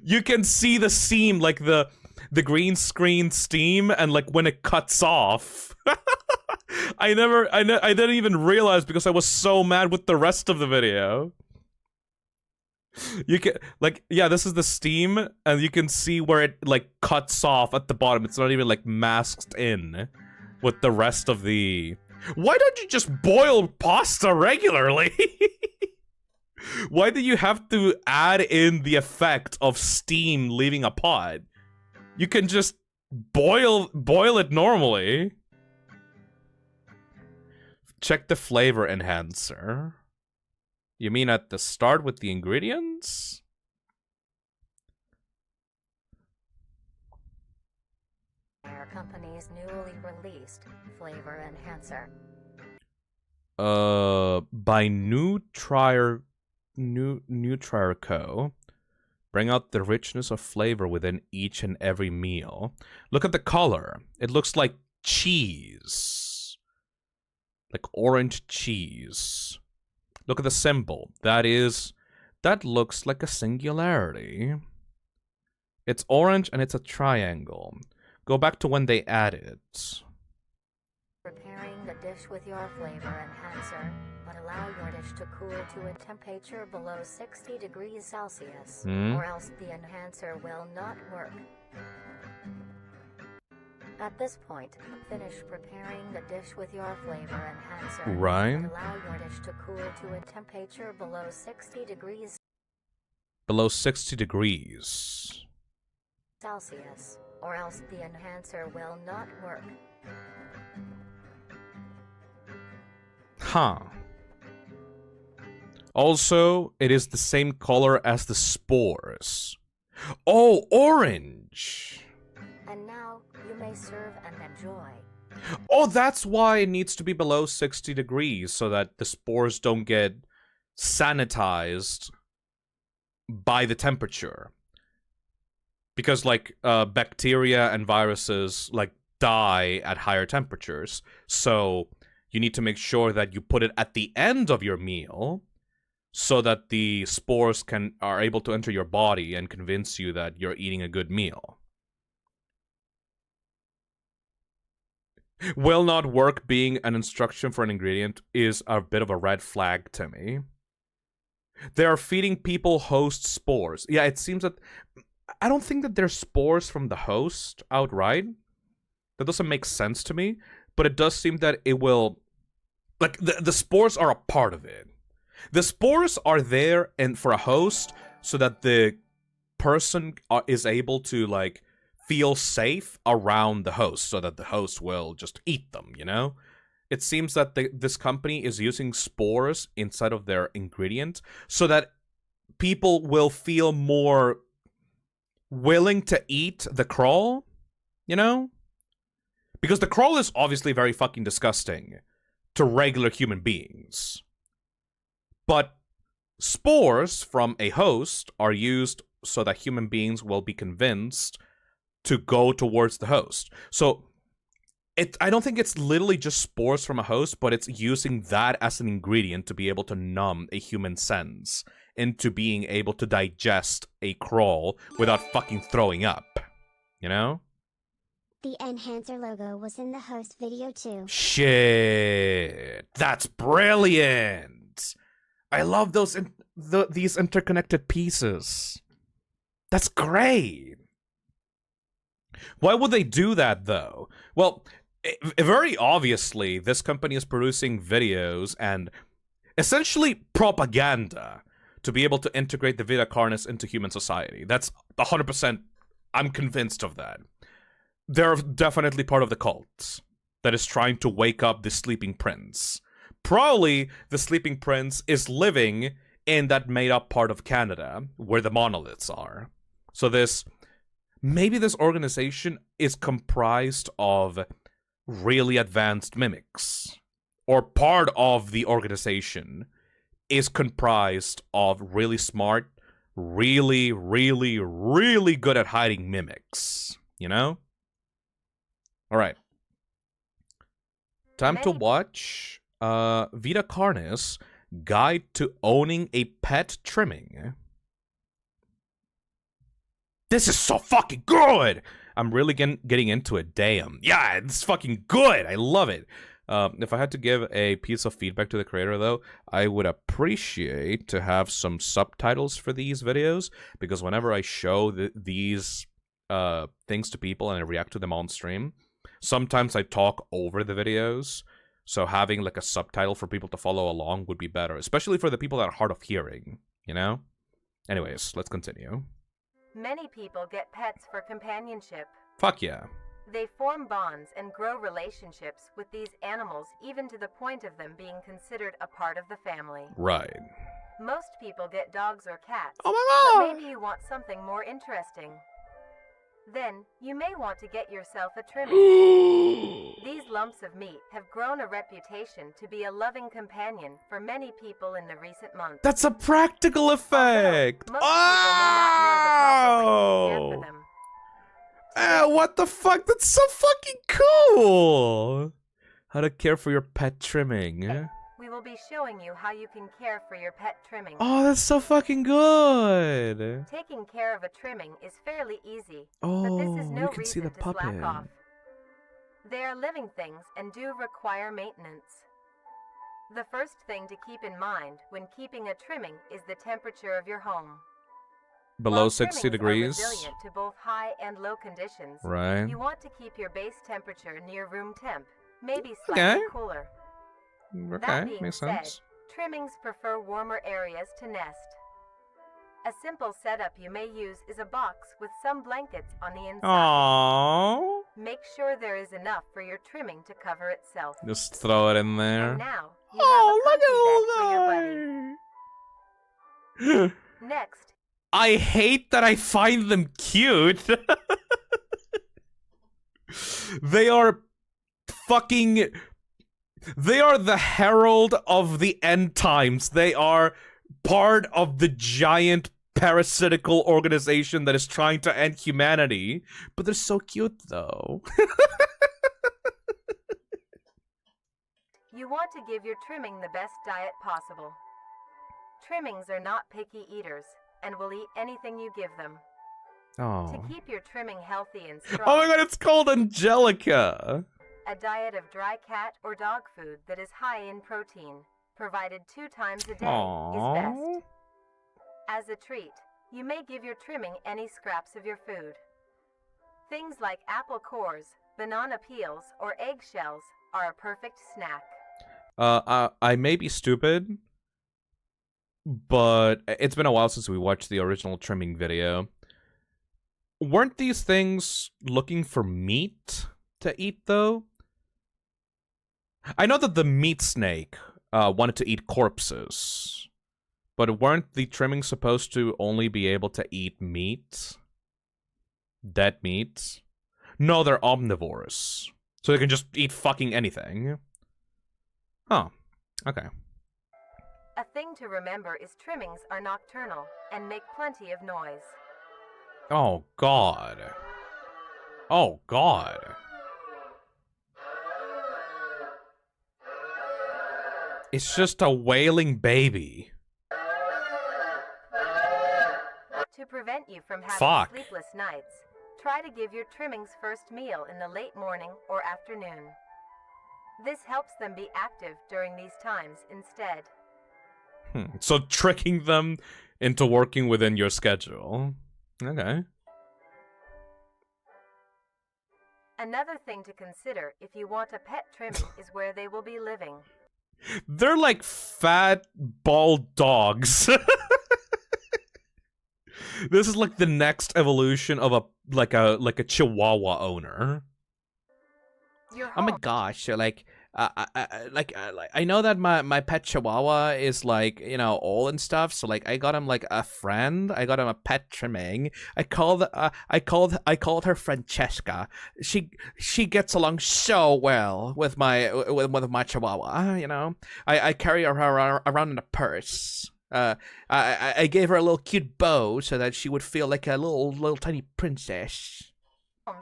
You can see the seam, like the green screen steam, and like when it cuts off. I didn't even realize because I was so mad with the rest of the video. You can, like, yeah, this is the steam, and you can see where it, like, cuts off at the bottom. It's not even, like, masked in with the rest of the... Why don't you just boil pasta regularly? Why do you have to add in the effect of steam leaving a pot? You can just boil it normally. Check the flavor enhancer. You mean at the start with the ingredients? Our company's newly released flavor enhancer. By Nutrier Co. Bring out the richness of flavor within each and every meal. Look at the color. It looks like cheese. Like orange cheese. Look at the symbol. That looks like a singularity. It's orange and it's a triangle. Go back to when they added. Preparing the dish with your flavor enhancer, but allow your dish to cool to a temperature below 60 degrees Celsius, or else the enhancer will not work. At this point, finish preparing the dish with your flavor enhancer, Right. but allow your dish to cool to a temperature below 60 degrees Below 60 degrees. Celsius, or else the enhancer will not work. Huh. Also, it is the same color as the spores. Oh, orange! And now, you may serve and enjoy. Oh, that's why it needs to be below 60 degrees, so that the spores don't get sanitized by the temperature. Because, like, bacteria and viruses, like, die at higher temperatures. So you need to make sure that you put it at the end of your meal so that the spores are able to enter your body and convince you that you're eating a good meal. Will not work being an instruction for an ingredient is a bit of a red flag to me. They are feeding people host spores. Yeah, it seems that... I don't think that they're spores from the host outright. That doesn't make sense to me. But it does seem that it will... Like, the spores are a part of it. The spores are there and for a host so that the person is able to, like, feel safe around the host so that the host will just eat them, you know? It seems that this company is using spores inside of their ingredient so that people will feel more willing to eat the crawl, you know? Because the crawl is obviously very fucking disgusting to regular human beings. But spores from a host are used so that human beings will be convinced to go towards the host. So I don't think it's literally just spores from a host, but it's using that as an ingredient to be able to numb a human sense into being able to digest a crawl without fucking throwing up. You know? The enhancer logo was in the host video too. Shit. That's brilliant. I love these interconnected pieces. That's great. Why would they do that, though? Well, very obviously, this company is producing videos and essentially propaganda to be able to integrate the VITA CARNIS into human society. That's 100%, I'm convinced of that. They're definitely part of the cult that is trying to wake up the sleeping prince. Probably the sleeping prince is living in that made-up part of Canada where the monoliths are. So maybe this organization is comprised of really advanced mimics. Or part of the organization is comprised of really smart, really, really, really good at hiding mimics. You know? Alright. Time to watch VITA CARNIS Guide to Owning a Pet Trimming. This is so fucking good! I'm really getting into it, damn. Yeah, it's fucking good! I love it. If I had to give a piece of feedback to the creator, though, I would appreciate to have some subtitles for these videos, because whenever I show these things to people and I react to them on stream, sometimes I talk over the videos, So having like a subtitle for people to follow along would be better, especially for the people that are hard of hearing, you know? Anyways, let's continue. Many people get pets for companionship. Fuck yeah. They form bonds and grow relationships with these animals, even to the point of them being considered a part of the family. Right. Most people get dogs or cats, Oh my but maybe you want something more interesting. Then, you may want to get yourself a trimming. These lumps of meat have grown a reputation to be a loving companion for many people in the recent months. That's a practical effect! Most people may not know the proper way to care for them. What the fuck? That's so fucking cool! How to care for your pet trimming. We will be showing you how you can care for your pet trimming. Oh, that's so fucking good! Taking care of a trimming is fairly easy, Oh, but this is no you can see reason the to slack puppet. off. They are living things and do require maintenance. The first thing to keep in mind when keeping a trimming is the temperature of your home. Below While 60 trimmings are degrees. resilient to both high and low conditions, Right. you want to keep your base temperature near room temp, maybe slightly cooler. Okay, That being makes said, sense. trimmings prefer warmer areas to nest. A simple setup you may use is a box with some blankets on the inside. Aww. Make sure there is enough for your trimming to cover itself. Just throw it in And there. now, you have a comfy bed for your buddy. Next, I hate that I find them cute. They are fucking... They are the herald of the end times. They are part of the giant parasitical organization that is trying to end humanity. But they're so cute, though. you want to give your trimming the best diet possible. Trimmings are not picky eaters and will eat anything you give them. Oh. To keep your trimming healthy and strong, Oh my god, it's called Angelica. a diet of dry cat or dog food that is high in protein, provided 2 times a day, is best. As a treat, you may give your trimming any scraps of your food. Things like apple cores, banana peels, or eggshells are a perfect snack. I may be stupid, but it's been a while since we watched the original trimming video. Weren't these things looking for meat to eat, though? I know that the meat snake wanted to eat corpses, but weren't the trimmings supposed to only be able to eat meat? Dead meat? No, they're omnivores. So they can just eat fucking anything. Oh, okay. A thing to remember is trimmings are nocturnal and make plenty of noise. Oh, God. Oh, God. It's just a wailing baby. To prevent you from having Fuck. sleepless nights, try to give your trimmings first meal in the late morning or afternoon. This helps them be active during these times instead. So tricking them into working within your schedule. Okay. Another thing to consider if you want a pet trimming is where they will be living. They're like fat, bald dogs. This is like the next evolution of a Chihuahua owner. Your Oh my home gosh! I know that my pet Chihuahua is like, you know, old and stuff. So like I got him like a friend. I got him a pet trimming. I called her Francesca. She gets along so well with my Chihuahua. You know, I carry her around in a purse. I gave her a little cute bow so that she would feel like a little tiny princess.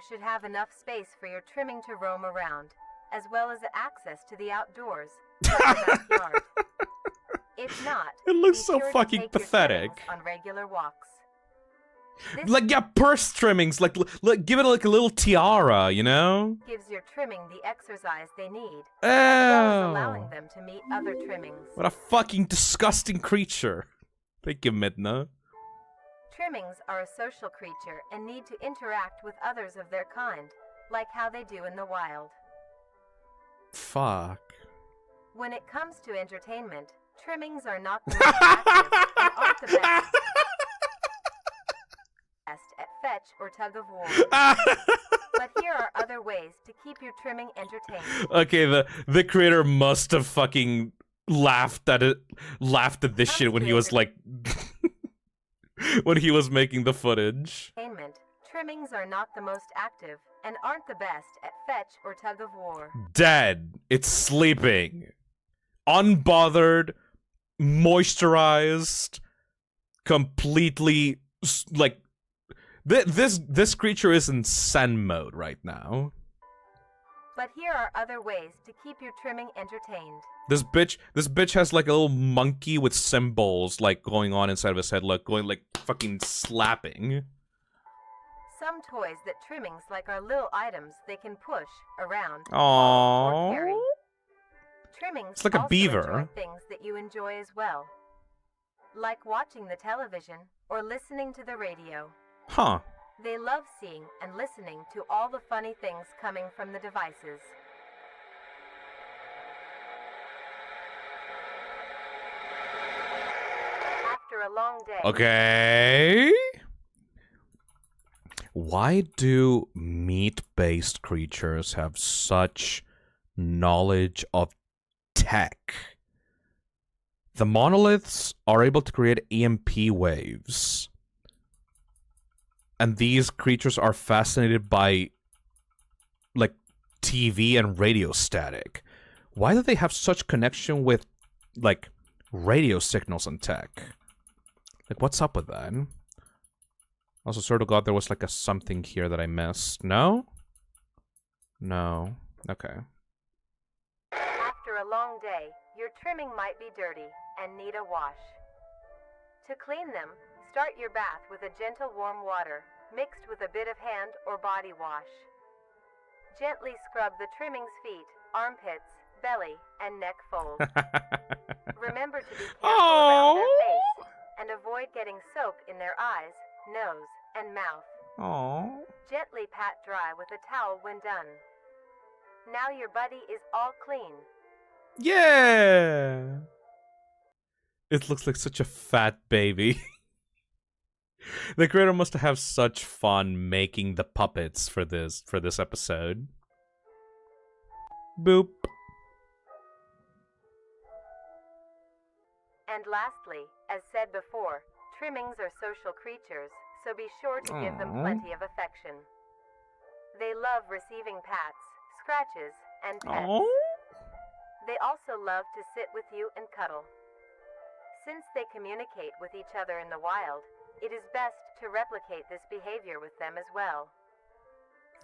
should have enough space for your trimming to roam around, as well as access to the outdoors, like the backyard. If not, It looks be so sure to fucking take your pathetic. trimmings on regular walks. This Like, yeah, purse trimmings, like give it like a little tiara, you know? gives your trimming the exercise they need, as well as allowing Oh, them to meet other trimmings. what a fucking disgusting creature. Thank you, Midna. Trimmings are a social creature and need to interact with others of their kind, like how they do in the wild. Fuck. When it comes to entertainment, Trimmings are not the most active and aren't the best at fetch or tug of war. But here are other ways to keep your trimming entertained. Okay, the creator must have fucking laughed at this shit when he was like when he was making the footage. Trimmings are not the most active and aren't the best at fetch or tug of war. Dead. It's sleeping. Unbothered, moisturized, completely like this creature is in Zen mode right now. But here are other ways to keep your trimming entertained. This bitch has like a little monkey with symbols like going on inside of his head, like going like fucking slapping. Some toys that Trimmings like are little items they can push around or carry. Trimmings it's like a also beaver. Enjoy things that you enjoy as well, like watching the television or listening to the radio. Huh. They love seeing and listening to all the funny things coming from the devices. After a long day. Okay. Why do meat-based creatures have such knowledge of tech? The monoliths are able to create EMP waves. And these creatures are fascinated by, like, TV and radio static. Why do they have such connection with, like, radio signals and tech? Like, what's up with that? Also, sort of got there was, like, a something here that I missed. No? No. Okay. After a long day, your trimming might be dirty and need a wash. To clean them, start your bath with a gentle warm water, mixed with a bit of hand or body wash. Gently scrub the trimming's feet, armpits, belly, and neck folds. Remember to be careful around their face, and avoid getting soap in their eyes, nose, and mouth. Aww. Gently pat dry with a towel when done. Now your buddy is all clean. Yeah! It looks like such a fat baby. The creator must have such fun making the puppets for this episode. Boop. And lastly, as said before, trimmings are social creatures, so be sure to give them plenty of affection. They love receiving pats, scratches, and pets. They also love to sit with you and cuddle. Since they communicate with each other in the wild, it is best to replicate this behavior with them as well.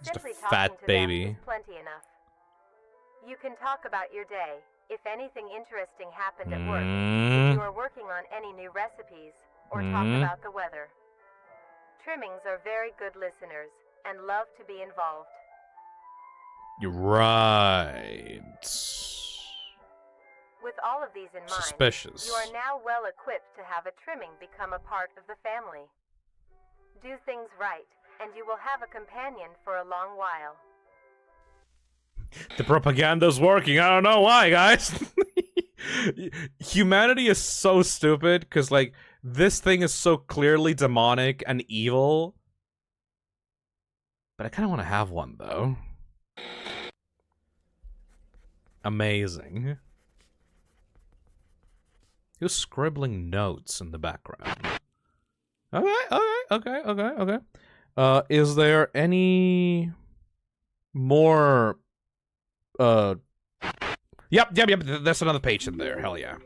Just Simply a fat talking to baby. them is plenty enough. You can talk about your day, if anything interesting happened at work, if you are working on any new recipes, or talk about the weather. Trimmings are very good listeners, and love to be involved. You're right. With all of these in mind, Suspicious. you are now well equipped to have a trimming become a part of the family. Do things right, and you will have a companion for a long while. The propaganda's working. I don't know why, guys. Humanity is so stupid because, like, this thing is so clearly demonic and evil. But I kind of want to have one, though. Amazing. He was scribbling notes in the background. Okay. Is there any more? Yep. There's another page in there. Hell yeah.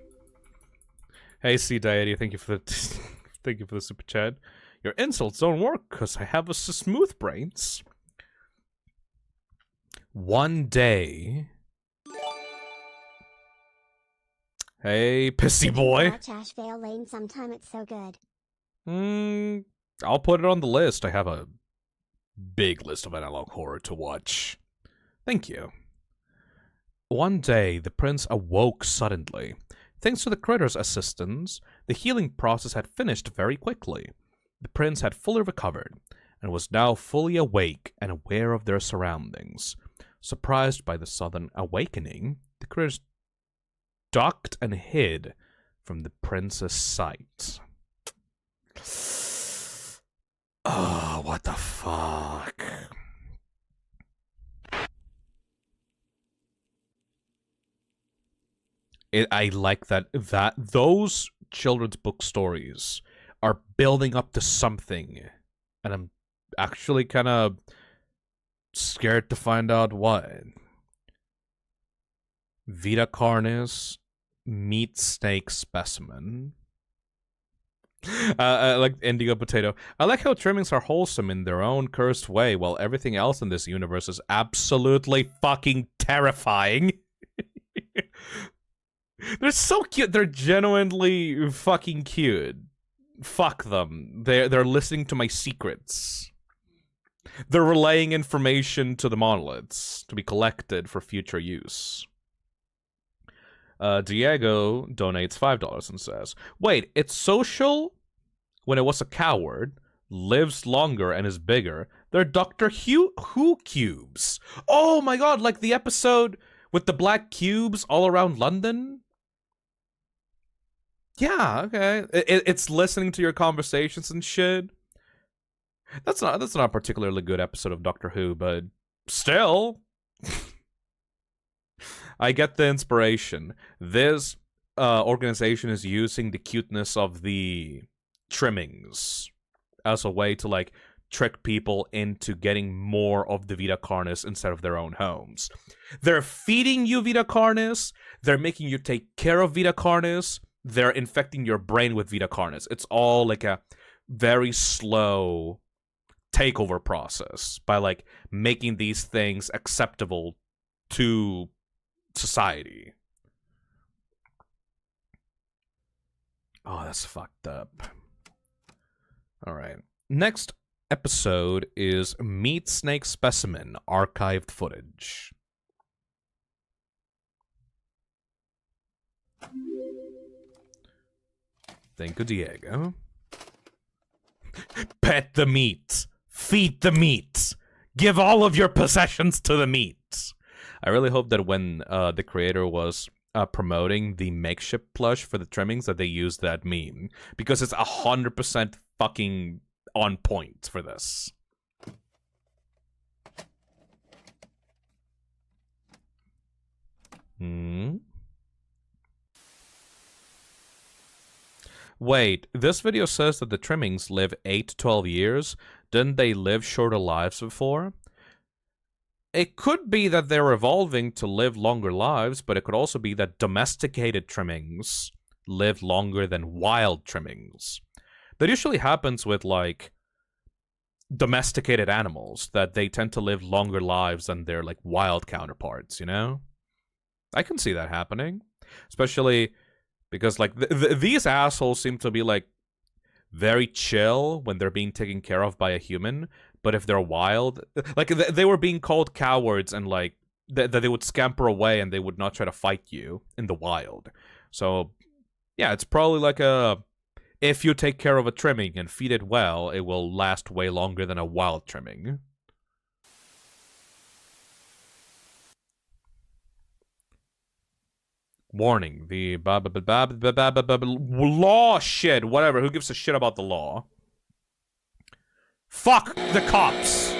Hey, C Deity, thank you for the thank you for the super chat. Your insults don't work because I have a smooth brains. One day. Hey, pissy boy. Watch Ashvale Lane sometime. It's so good. I'll put it on the list. I have a big list of analog horror to watch. Thank you. One day, the prince awoke suddenly. Thanks to the critter's assistance, the healing process had finished very quickly. The prince had fully recovered, and was now fully awake and aware of their surroundings. Surprised by the sudden awakening, the critters ducked and hid from the prince's sight. Oh, what the fuck? I like that those children's book stories are building up to something, and I'm actually kind of scared to find out what. VITA CARNIS, MeatSnakeSpecimen. I like Indigo Potato. I like how Trimmings are wholesome in their own cursed way, while everything else in this universe is absolutely fucking terrifying. They're so cute. They're genuinely fucking cute. Fuck them. They're listening to my secrets. They're relaying information to the Monoliths to be collected for future use. Diego donates $5 and says, wait, it's social? When it was a coward, lives longer and is bigger. They're Dr. Who cubes. Oh my god, like the episode with the black cubes all around London? Yeah, okay. It's listening to your conversations and shit. That's not a particularly good episode of Doctor Who, but still. I get the inspiration. This organization is using the cuteness of the Trimmings as a way to, like, trick people into getting more of the VITA CARNIS instead of their own homes. They're feeding you VITA CARNIS. They're making you take care of VITA CARNIS. They're infecting your brain with VITA CARNIS. It's all like a very slow takeover process by, like, making these things acceptable to society. Oh, that's fucked up. Alright. Next episode is MeatSnakeSpecimen archived footage. Thank you, Diego. Pet the meat. Feed the meat. Give all of your possessions to the meat. I really hope that when the creator was promoting the makeshift plush for the Trimmings that they used that meme. Because it's 100% fucking on point for this. Wait, this video says that the Trimmings live 8 to 12 years. Didn't they live shorter lives before? It could be that they're evolving to live longer lives, but it could also be that domesticated Trimmings live longer than wild Trimmings. That usually happens with, like, domesticated animals, that they tend to live longer lives than their, like, wild counterparts, you know? I can see that happening. Especially because, like, these assholes seem to be, like, very chill when they're being taken care of by a human. But if they're wild, like, they were being called cowards and, like, that they would scamper away and they would not try to fight you in the wild. So, yeah, it's probably like if you take care of a Trimming and feed it well, it will last way longer than a wild Trimming. Warning, the law shit, whatever, who gives a shit about the law? Fuck the cops!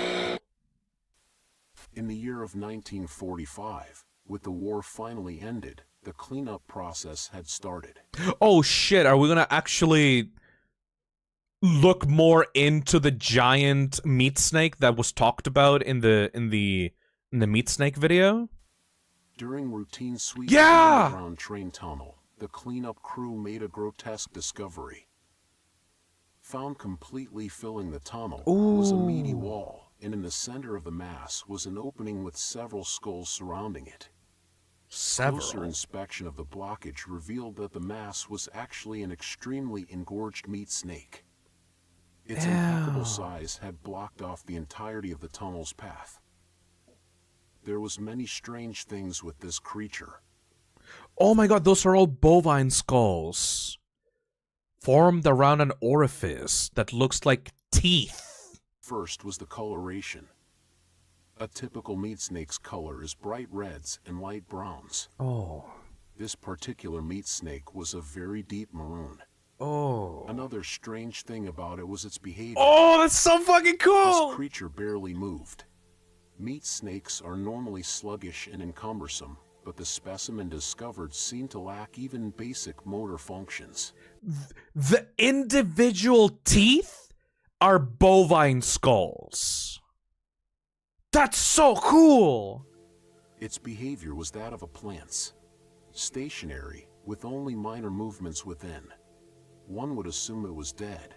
In the year of 1945, with the war finally ended, the cleanup process had started. Oh shit, are we gonna actually look more into the giant meat snake that was talked about in the meat snake video? During routine sweeping of the underground train tunnel, the cleanup crew made a grotesque discovery. Found completely filling the tunnel was a meaty wall, and in the center of the mass was an opening with several skulls surrounding it. Closer inspection of the blockage revealed that the mass was actually an extremely engorged meat snake. Its impeccable size had blocked off the entirety of the tunnel's path. There was many strange things with this creature. Oh my god, those are all bovine skulls. Formed around an orifice that looks like teeth. First was the coloration. A typical meat snake's color is bright reds and light browns. Oh. This particular meat snake was a very deep maroon. Oh. Another strange thing about it was its behavior. Oh, that's so fucking cool! This creature barely moved. Meat snakes are normally sluggish and encumbersome, but the specimen discovered seemed to lack even basic motor functions. The individual teeth are bovine skulls. That's so cool! Its behavior was that of a plant's. Stationary, with only minor movements within. One would assume it was dead.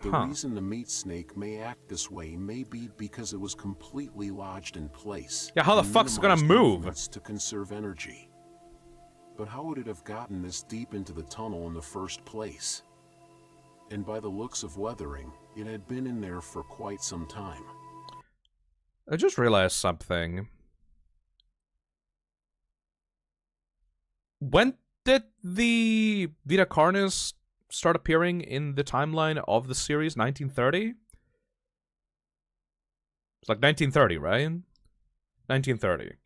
The reason the meat snake may act this way may be because it was completely lodged in place. Yeah, how the fuck's it gonna move? To conserve energy. But how would it have gotten this deep into the tunnel in the first place? And by the looks of weathering, it had been in there for quite some time. I just realized something. When did the VITA CARNIS start appearing in the timeline of the series? 1930? It's like 1930, right? 1930.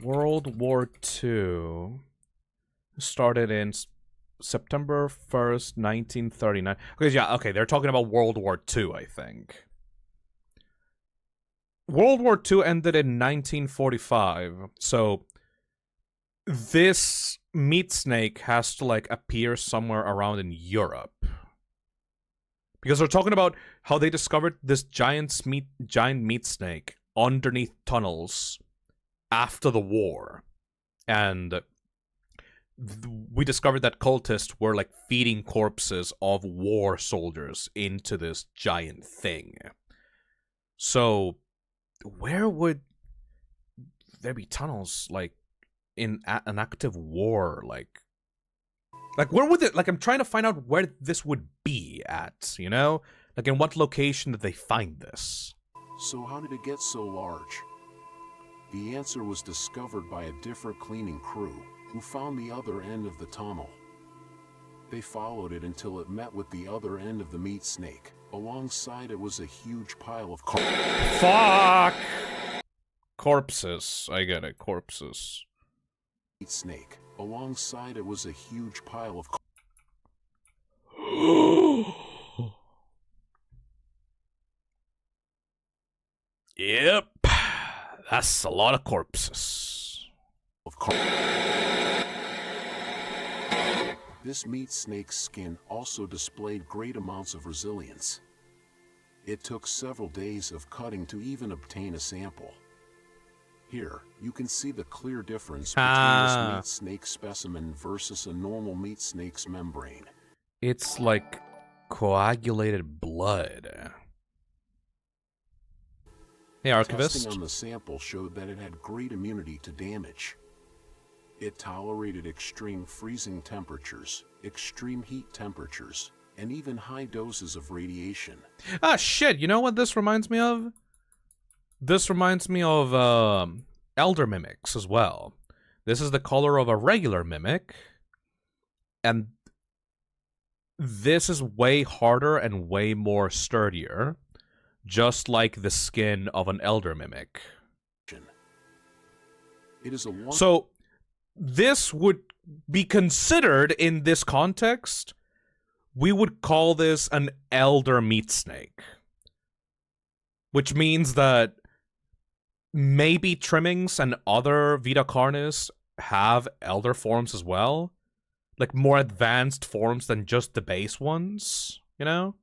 World War II started in September 1st, 1939. Okay, yeah, okay, they're talking about World War II, I think. World War II ended in 1945, so this meat snake has to, like, appear somewhere around in Europe. Because they're talking about how they discovered this giant meat snake underneath tunnels after the war. And we discovered that cultists were, like, feeding corpses of war soldiers into this giant thing. So where would there be tunnels, like, in an active war? Like where would it, like, I'm trying to find out where this would be at, you know? Like, in what location did they find this? So how did it get so large? The answer was discovered by a different cleaning crew, who found the other end of the tunnel. They followed it until it met with the other end of the meat snake. Alongside it was a huge pile of Fuck! Corpses. I get it. Corpses. Meat snake. Alongside it was a huge pile of Yep. That's a lot of corpses. This meat snake's skin also displayed great amounts of resilience. It took several days of cutting to even obtain a sample. Here, you can see the clear difference between this meat snake specimen versus a normal meat snake's membrane. It's like coagulated blood. Hey, Archivist. Testing on the sample showed that it had great immunity to damage. It tolerated extreme freezing temperatures, extreme heat temperatures, and even high doses of radiation. Ah, shit, you know what this reminds me of? This reminds me of elder mimics as well. This is the color of a regular mimic, and this is way harder and way more sturdier, just like the skin of an elder mimic. It is a so this would be considered, in this context, we would call this an elder meat snake. Which means that maybe Trimmings and other VITA CARNIS have elder forms as well. Like, more advanced forms than just the base ones, you know?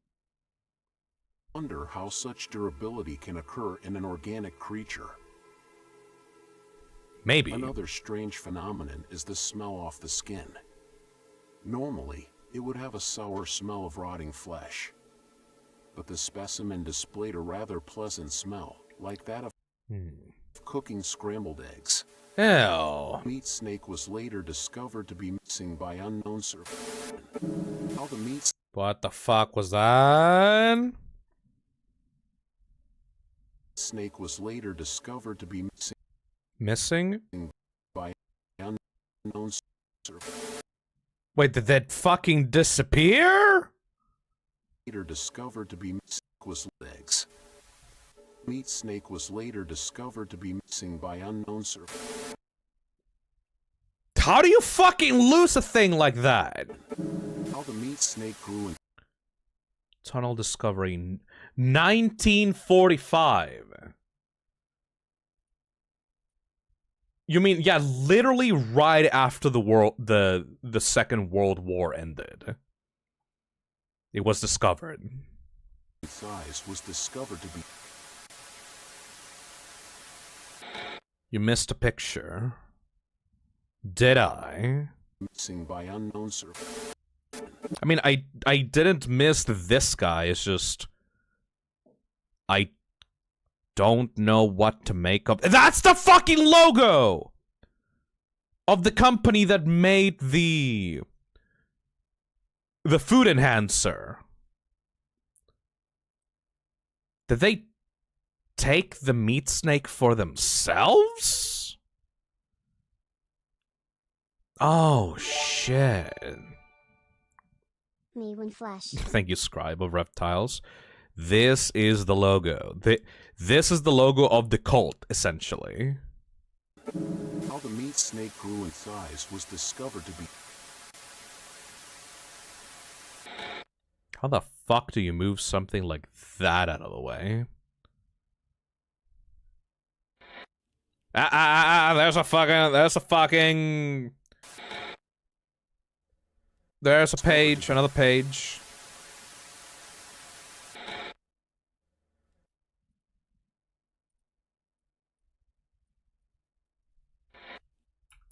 Wonder how such durability can occur in an organic creature. Maybe. Another strange phenomenon is the smell off the skin. Normally, it would have a sour smell of rotting flesh. But the specimen displayed a rather pleasant smell, like that of cooking scrambled eggs. Ew. Meat snake was later discovered to be missing by unknown survivors. How the meat What the fuck was that? snake was later discovered to be Missing? by unknown survivors. Wait, did that fucking disappear? Later discovered to be missing was eggs. Meatsnake was later discovered to be missing by unknown survivors. How do you fucking lose a thing like that? How the Meatsnake grew in Tunnel discovery, 1945. You mean, yeah, literally right after the Second World War ended. It was discovered. size was discovered to be. You missed a picture. Did I? Missing by unknown survivors. I mean, I didn't miss this guy, it's just... I don't know what to make of... That's the fucking logo! Of the company that made the food enhancer. Did they take the meat snake for themselves? Oh, shit. Me when flesh. Thank you, Scribe of Reptiles. This is the logo. This is the logo of the cult, essentially. How the meat snake grew in size was discovered to be. How the fuck do you move something like that out of the way? There's a page, another page.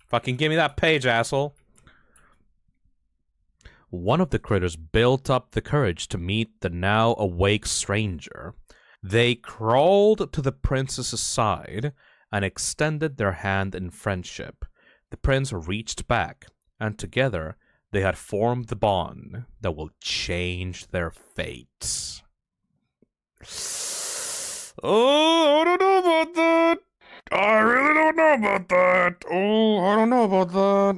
Fucking give me that page, asshole. One of the critters built up the courage to meet the now awake stranger. They crawled to the princess's side and extended their hand in friendship. The prince reached back, and together they had formed the bond that will change their fates. Oh, I don't know about that. I really don't know about that. Oh, I don't know about that.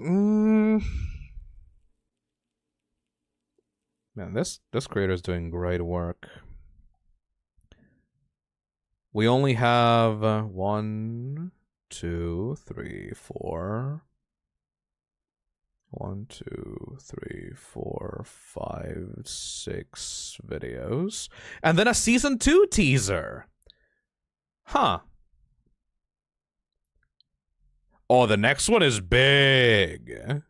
Man, this creator is doing great work. We only have 1, 2, 3, 4. 1, 2, 3, 4, 5, 6 videos. And then a season 2 teaser. Huh. Oh, the next one is big.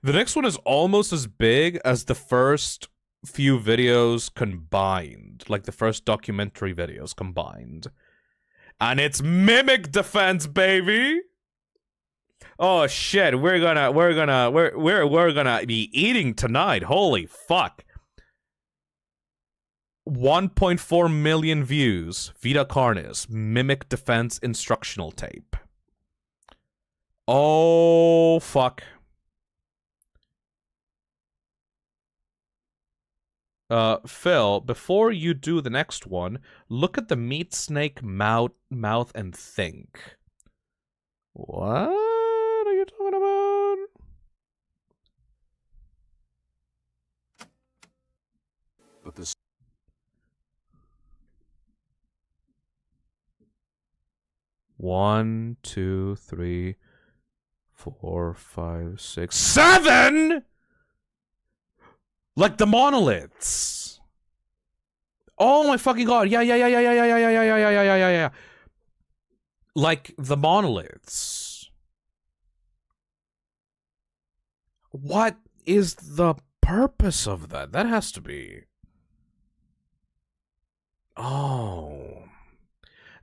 The next one is almost as big as the first few videos combined. Like the first documentary videos combined. And it's mimic defense, baby! Oh shit, we're gonna be eating tonight. Holy fuck. 1.4 million views. VITA CARNIS, mimic defense instructional tape. Oh fuck. Phil, before you do the next one, look at the meat snake mouth and think. What are you talking about? But this. One, 2, 3, 4, 5, 6, 7! Like the monoliths. Oh my fucking god. Yeah. Like the monoliths. What is the purpose of that? That has to be... Oh.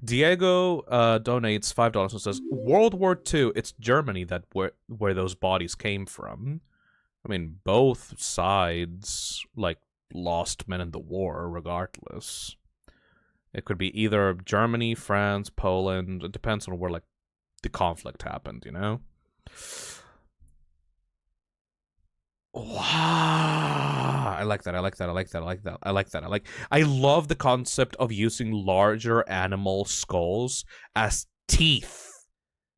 Diego donates $5 and says, World War II, it's Germany that where those bodies came from. I mean, both sides, like, lost men in the war, regardless. It could be either Germany, France, Poland. It depends on where, like, the conflict happened, you know? Wow. I like that. I love the concept of using larger animal skulls as teeth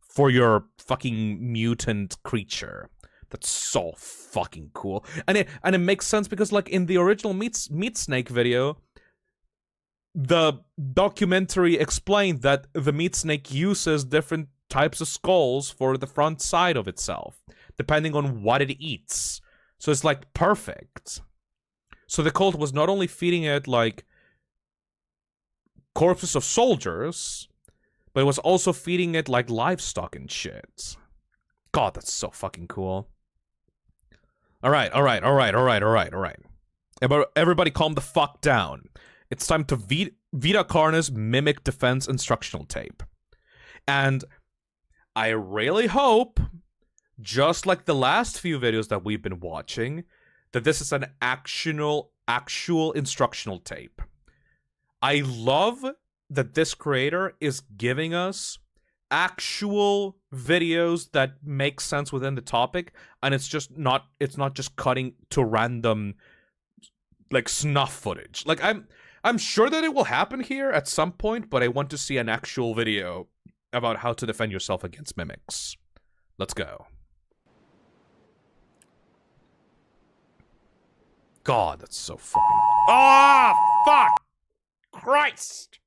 for your fucking mutant creature. That's so fucking cool. And it makes sense because, like, in the original Meat Snake video, the documentary explained that the meat snake uses different types of skulls for the front side of itself, depending on what it eats. So it's like perfect. So the cult was not only feeding it like corpses of soldiers, but it was also feeding it like livestock and shit. God, that's so fucking cool. Alright. Everybody calm the fuck down. It's time to VITA CARNIS Mimic Defense Instructional Tape. And I really hope, just like the last few videos that we've been watching, that this is an actual instructional tape. I love that this creator is giving us actual videos that make sense within the topic, and it's not just cutting to random like snuff footage. Like I'm sure that it will happen here at some point, but I want to see an actual video about how to defend yourself against mimics. Let's go. God, that's so fucking... Ah, fuck! Christ!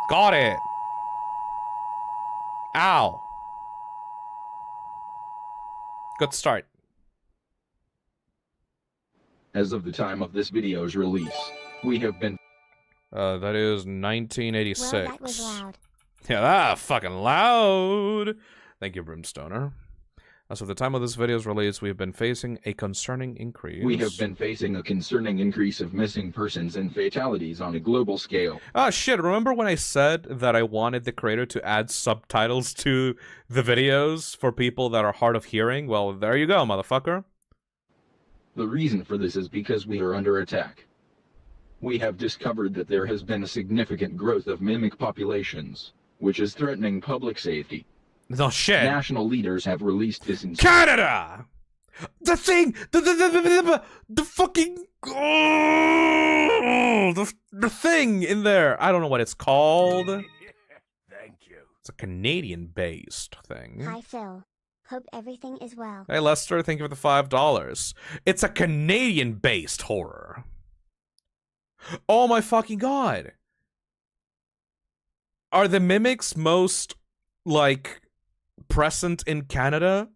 Got it. Ow. Good start. As of the time of this video's release, we have been... That is 1986. Well, that was loud. Yeah, that fucking loud! Thank you, Brimstoner. As of the time of this video's release, we have been facing a concerning increase. We have been facing a concerning increase of missing persons and fatalities on a global scale. Ah, shit, remember when I said that I wanted the creator to add subtitles to the videos for people that are hard of hearing? Well, there you go, motherfucker. The reason for this is because we are under attack. We have discovered that there has been a significant growth of mimic populations, which is threatening public safety. No shit. National leaders have released this in Canada! The thing! The fucking... Oh, the thing in there. I don't know what it's called. Thank you. It's a Canadian-based thing. Hi, Phil. Hope everything is well. Hey, Lester, thank you for the $5. It's a Canadian-based horror. Oh my fucking god. Are the mimics most, like, present in Canada?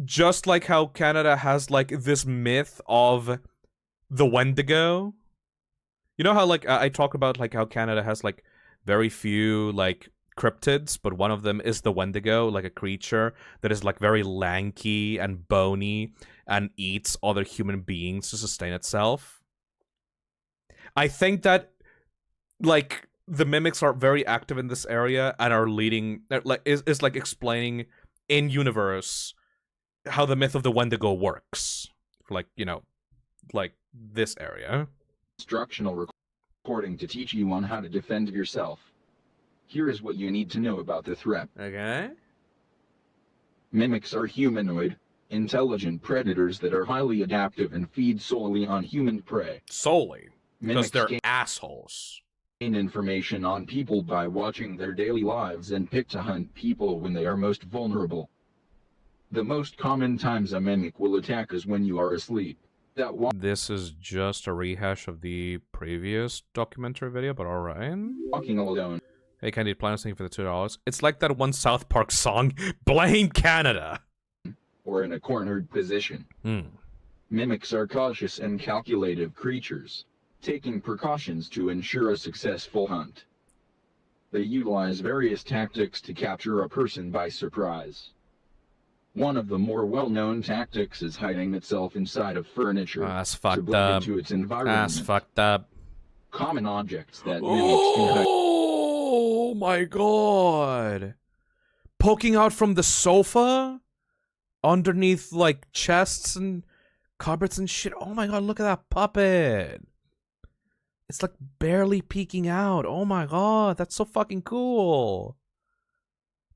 Just like how Canada has, like, this myth of the Wendigo? You know how, like, I talk about, like, how Canada has, like, very few, like, cryptids, but one of them is the Wendigo, like a creature that is, like, very lanky and bony and eats other human beings to sustain itself. I think that, like, the mimics are very active in this area and are leading, like, is like explaining in universe how the myth of the Wendigo works. Like, you know, like this area. Instructional recording to teach you on how to defend yourself. Here is what you need to know about the threat. Okay. Mimics are humanoid, intelligent predators that are highly adaptive and feed solely on human prey. Solely. Because Mimics they're assholes. Gain information on people by watching their daily lives and pick to hunt people when they are most vulnerable. The most common times a mimic will attack is when you are asleep. This is just a rehash of the previous documentary video, but alright. Walking alone. Hey, Candid Planets, thank you for the $2. It's like that one South Park song, Blame Canada! Or in a cornered position. Mimics are cautious and calculative creatures, taking precautions to ensure a successful hunt. They utilize various tactics to capture a person by surprise. One of the more well-known tactics is hiding itself inside of furniture That's to fucked blend up. into its environment. That's fucked up. Common objects that mimics can hide. Oh my god! Poking out from the sofa? Underneath, like, chests and cupboards and shit? Oh my god, look at that puppet! It's like barely peeking out. Oh my god, that's so fucking cool.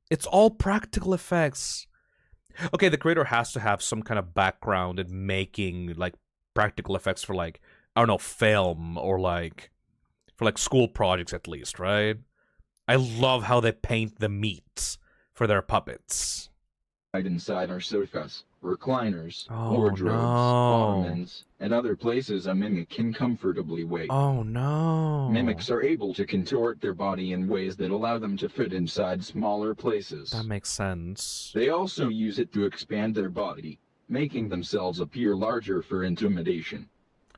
It's all practical effects. Okay, the creator has to have some kind of background in making, like, practical effects for, like, I don't know, film or, like, for, like, school projects at least, right? I love how they paint the meat for their puppets. Inside our sofas, recliners, Oh, wardrobes, no. ottomans, and other places a mimic can comfortably wait. Oh no. Mimics are able to contort their body in ways that allow them to fit inside smaller places. That makes sense. They also use it to expand their body, making themselves appear larger for intimidation.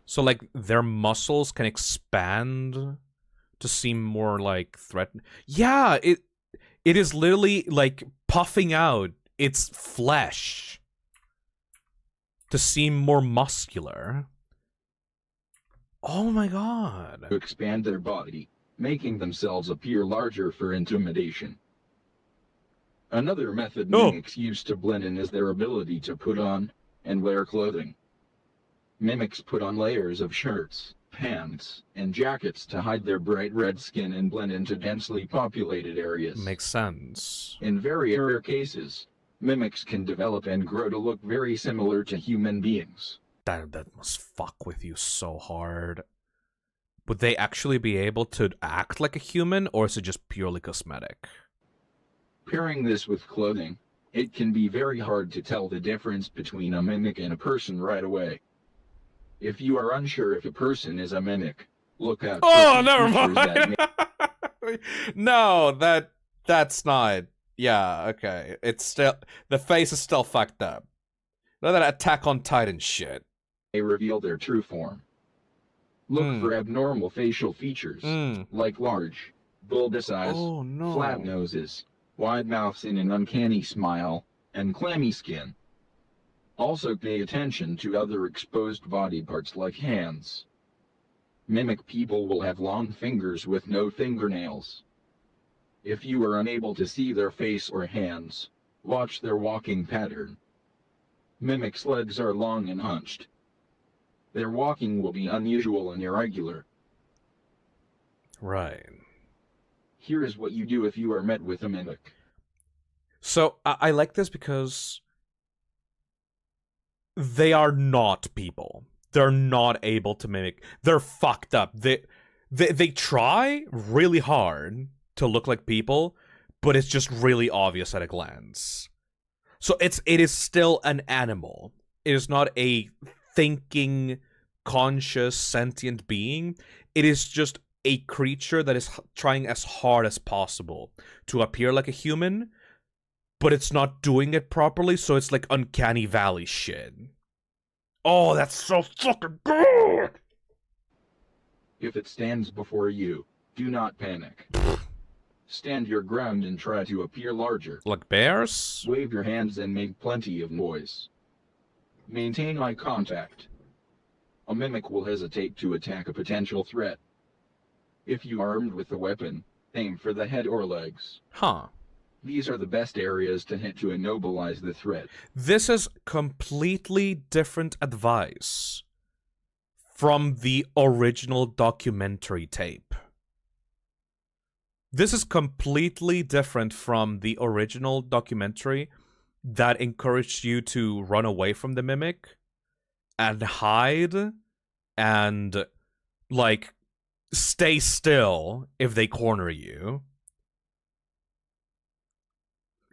So, like, their muscles can expand to seem more, like, threatening. Yeah, it is literally, like, puffing out its flesh to seem more muscular. Oh my god. To expand their body, making themselves appear larger for intimidation. Another method mimics use to blend in is their ability to put on and wear clothing. Mimics put on layers of shirts, pants, and jackets to hide their bright red skin and blend into densely populated areas. Makes sense. In very rare cases, mimics can develop and grow to look very similar to human beings. That must fuck with you so hard. Would they actually be able to act like a human, or is it just purely cosmetic? Pairing this with clothing, it can be very hard to tell the difference between a mimic and a person right away. If you are unsure if a person is a mimic, look out for Oh, key never features mind. that No, that's not. Yeah, okay. It's still, the face is still fucked up. None of that Attack on Titan shit. may reveal their true form. Look for abnormal facial features, like large, bulbous eyes, flat noses, wide mouths and an uncanny smile, and clammy skin. Also pay attention to other exposed body parts like hands. Mimic people will have long fingers with no fingernails. If you are unable to see their face or hands, watch their walking pattern. Mimics' legs are long and hunched. Their walking will be unusual and irregular. Right. Here is what you do if you are met with a mimic. So, I like this because they are not people. They're not able to mimic. They're fucked up. They try really hard to look like people, but it's just really obvious at a glance. So it is still an animal. It is not a thinking, conscious, sentient being. It is just a creature that is trying as hard as possible to appear like a human, but it's not doing it properly, so it's like uncanny valley shit. Oh, that's so fucking good! If it stands before you, do not panic. Stand your ground and try to appear larger. Like bears? Wave your hands and make plenty of noise. Maintain eye contact. A mimic will hesitate to attack a potential threat. If you are armed with a weapon, aim for the head or legs. Huh. These are the best areas to hit to immobilize the threat. This is completely different advice from the original documentary tape. This is completely different from the original documentary that encouraged you to run away from the mimic and hide and, like, stay still if they corner you.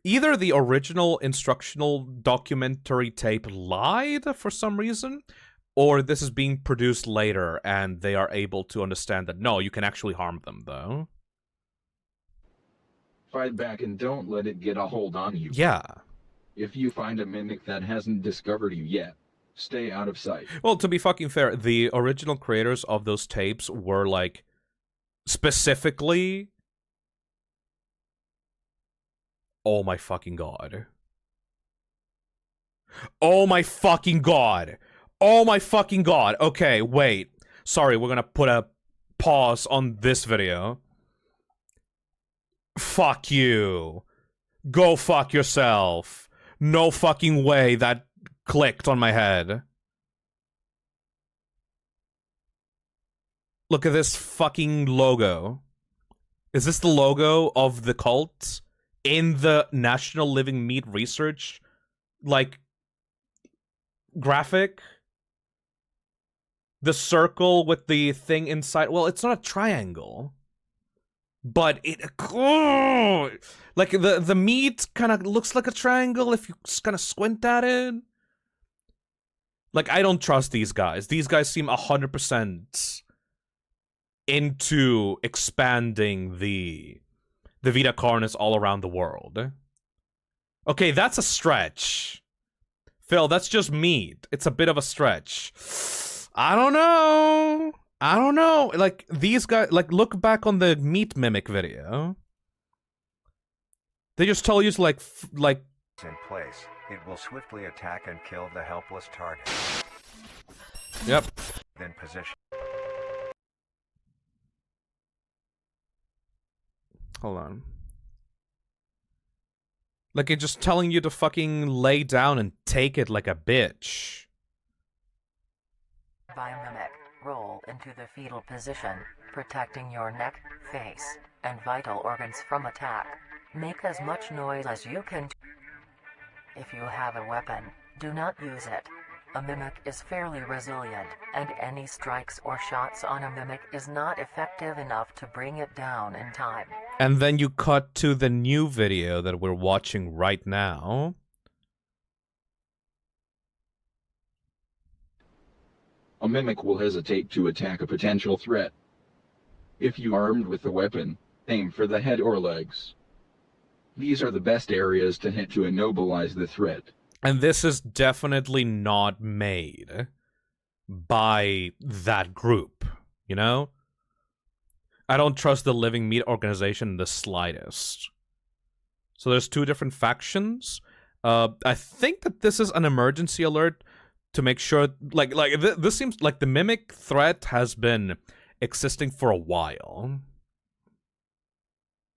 Either the original instructional documentary tape lied for some reason, or this is being produced later and they are able to understand that, no, you can actually harm them, though. Fight back and don't let it get a hold on you. Yeah. If you find a mimic that hasn't discovered you yet, stay out of sight. Well, to be fucking fair, the original creators of those tapes were, like, specifically... Oh my fucking god. Oh my fucking god. Oh my fucking god. Okay, wait. Sorry, we're gonna put a pause on this video. Fuck you. Go fuck yourself. No fucking way that clicked on my head. Look at this fucking logo. Is this the logo of the cult in the National Living Meat Research, like, graphic? The circle with the thing inside. Well, it's not a triangle. But it, like, the meat kind of looks like a triangle if you kind of squint at it. Like, I don't trust these guys. These guys seem 100% into expanding the VITA CARNIS all around the world. Okay, that's a stretch. Phil, that's just meat. It's a bit of a stretch. I don't know. I don't know. Like, these guys, like, look back on the meat mimic video. They just tell you to, like, In place, it will swiftly attack and kill the helpless target. Yep. Then position. Hold on. Like, it's just telling you to fucking lay down and take it like a bitch. Biomimic, roll into the fetal position, protecting your neck, face, and vital organs from attack. Make as much noise as you can. If you have a weapon, do not use it. A mimic is fairly resilient, and any strikes or shots on a mimic is not effective enough to bring it down in time. And then you cut to the new video that we're watching right now. A mimic will hesitate to attack a potential threat. If you are armed with a weapon, aim for the head or legs. These are the best areas to hit to immobilize the threat. And this is definitely not made by that group, you know? I don't trust the Living Meat organization in the slightest. So there's two different factions. I think that this is an emergency alert to make sure, this seems like the mimic threat has been existing for a while.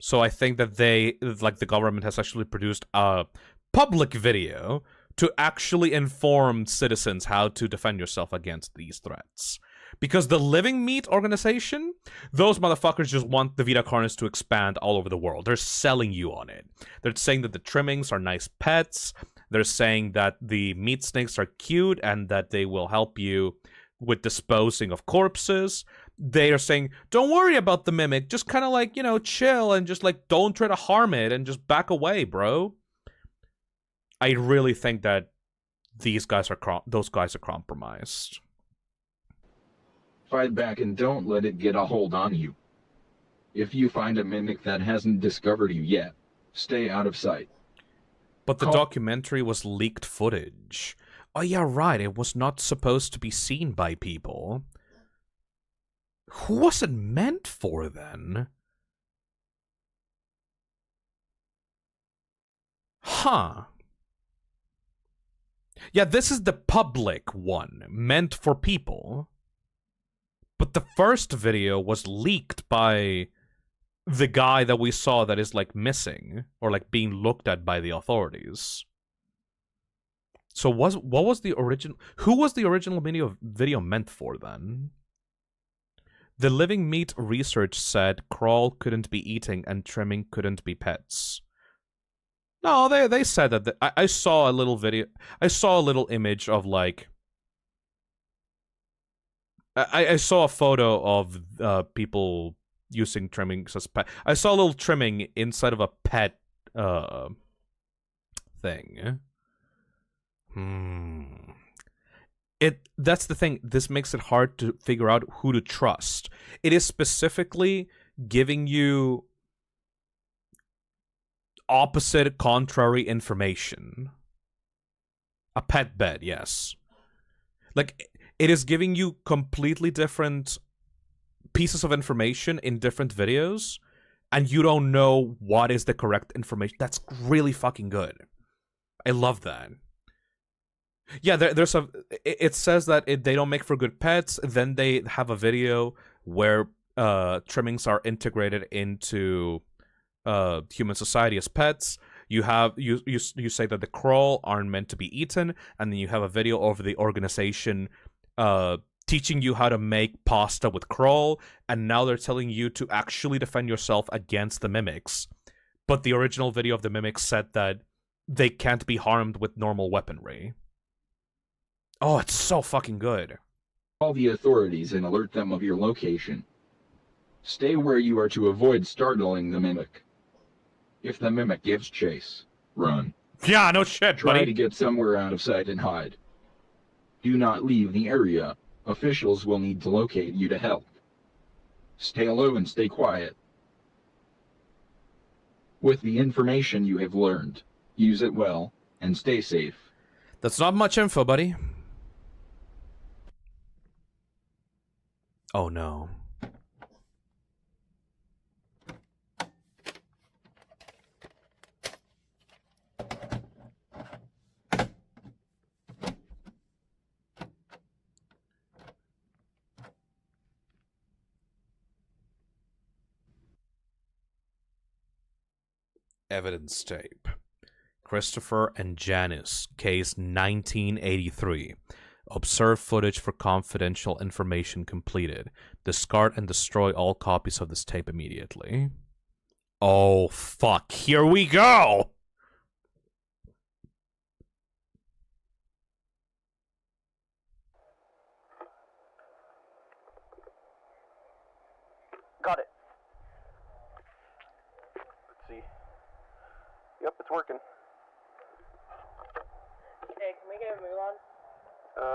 So I think that the government has actually produced a public video to actually inform citizens how to defend yourself against these threats. Because the Living Meat organization, those motherfuckers just want the VITA CARNIS to expand all over the world. They're selling you on it. They're saying that the Trimmings are nice pets. They're saying that the Meatsnakes are cute and that they will help you with disposing of corpses. They are saying, don't worry about the mimic. Just kind of like, you know, chill and just like don't try to harm it and just back away, bro. I really think that those guys are compromised. Fight back and don't let it get a hold on you. If you find a mimic that hasn't discovered you yet, stay out of sight. But the documentary was leaked footage. Oh yeah, right, it was not supposed to be seen by people. Who was it meant for, then? Huh. Yeah, this is the public one, meant for people. But the first video was leaked by the guy that we saw that is, like, missing, or, like, being looked at by the authorities. So what was the original... Who was the original video meant for, then? The Living Meat research said Crawl couldn't be eating and Trimming couldn't be pets. No, they said that... I saw a little video... I saw a little image of, like... I saw a photo of people using Trimmings as pet. I saw a little Trimming inside of a pet thing. That's the thing. This makes it hard to figure out who to trust. It is specifically giving you opposite, contrary information. A pet bed, yes. Like, it is giving you completely different pieces of information in different videos, and you don't know what is the correct information. That's really fucking good. I love that. Yeah, there's a... It says that they don't make for good pets. Then they have a video where Trimmings are integrated into human society as pets. You say that the Crawl aren't meant to be eaten, and then you have a video of the organization teaching you how to make pasta with Crawl, and now they're telling you to actually defend yourself against the mimics. But the original video of the mimics said that they can't be harmed with normal weaponry. Oh, it's so fucking good. Call the authorities and alert them of your location. Stay where you are to avoid startling the mimic. If the mimic gives chase, run. Yeah, no shit, Try buddy. to get somewhere out of sight and hide. Do not leave the area. Officials will need to locate you to help. Stay low and stay quiet. With the information you have learned, use it well, and stay safe. That's not much info, buddy. Oh no. Evidence tape. Christopher and Janice, case 1983. Observe footage for confidential information completed. Discard and destroy all copies of this tape immediately. Oh, fuck. Here we go! Got it. Let's see. Yep, it's working. Hey, can we get a move on?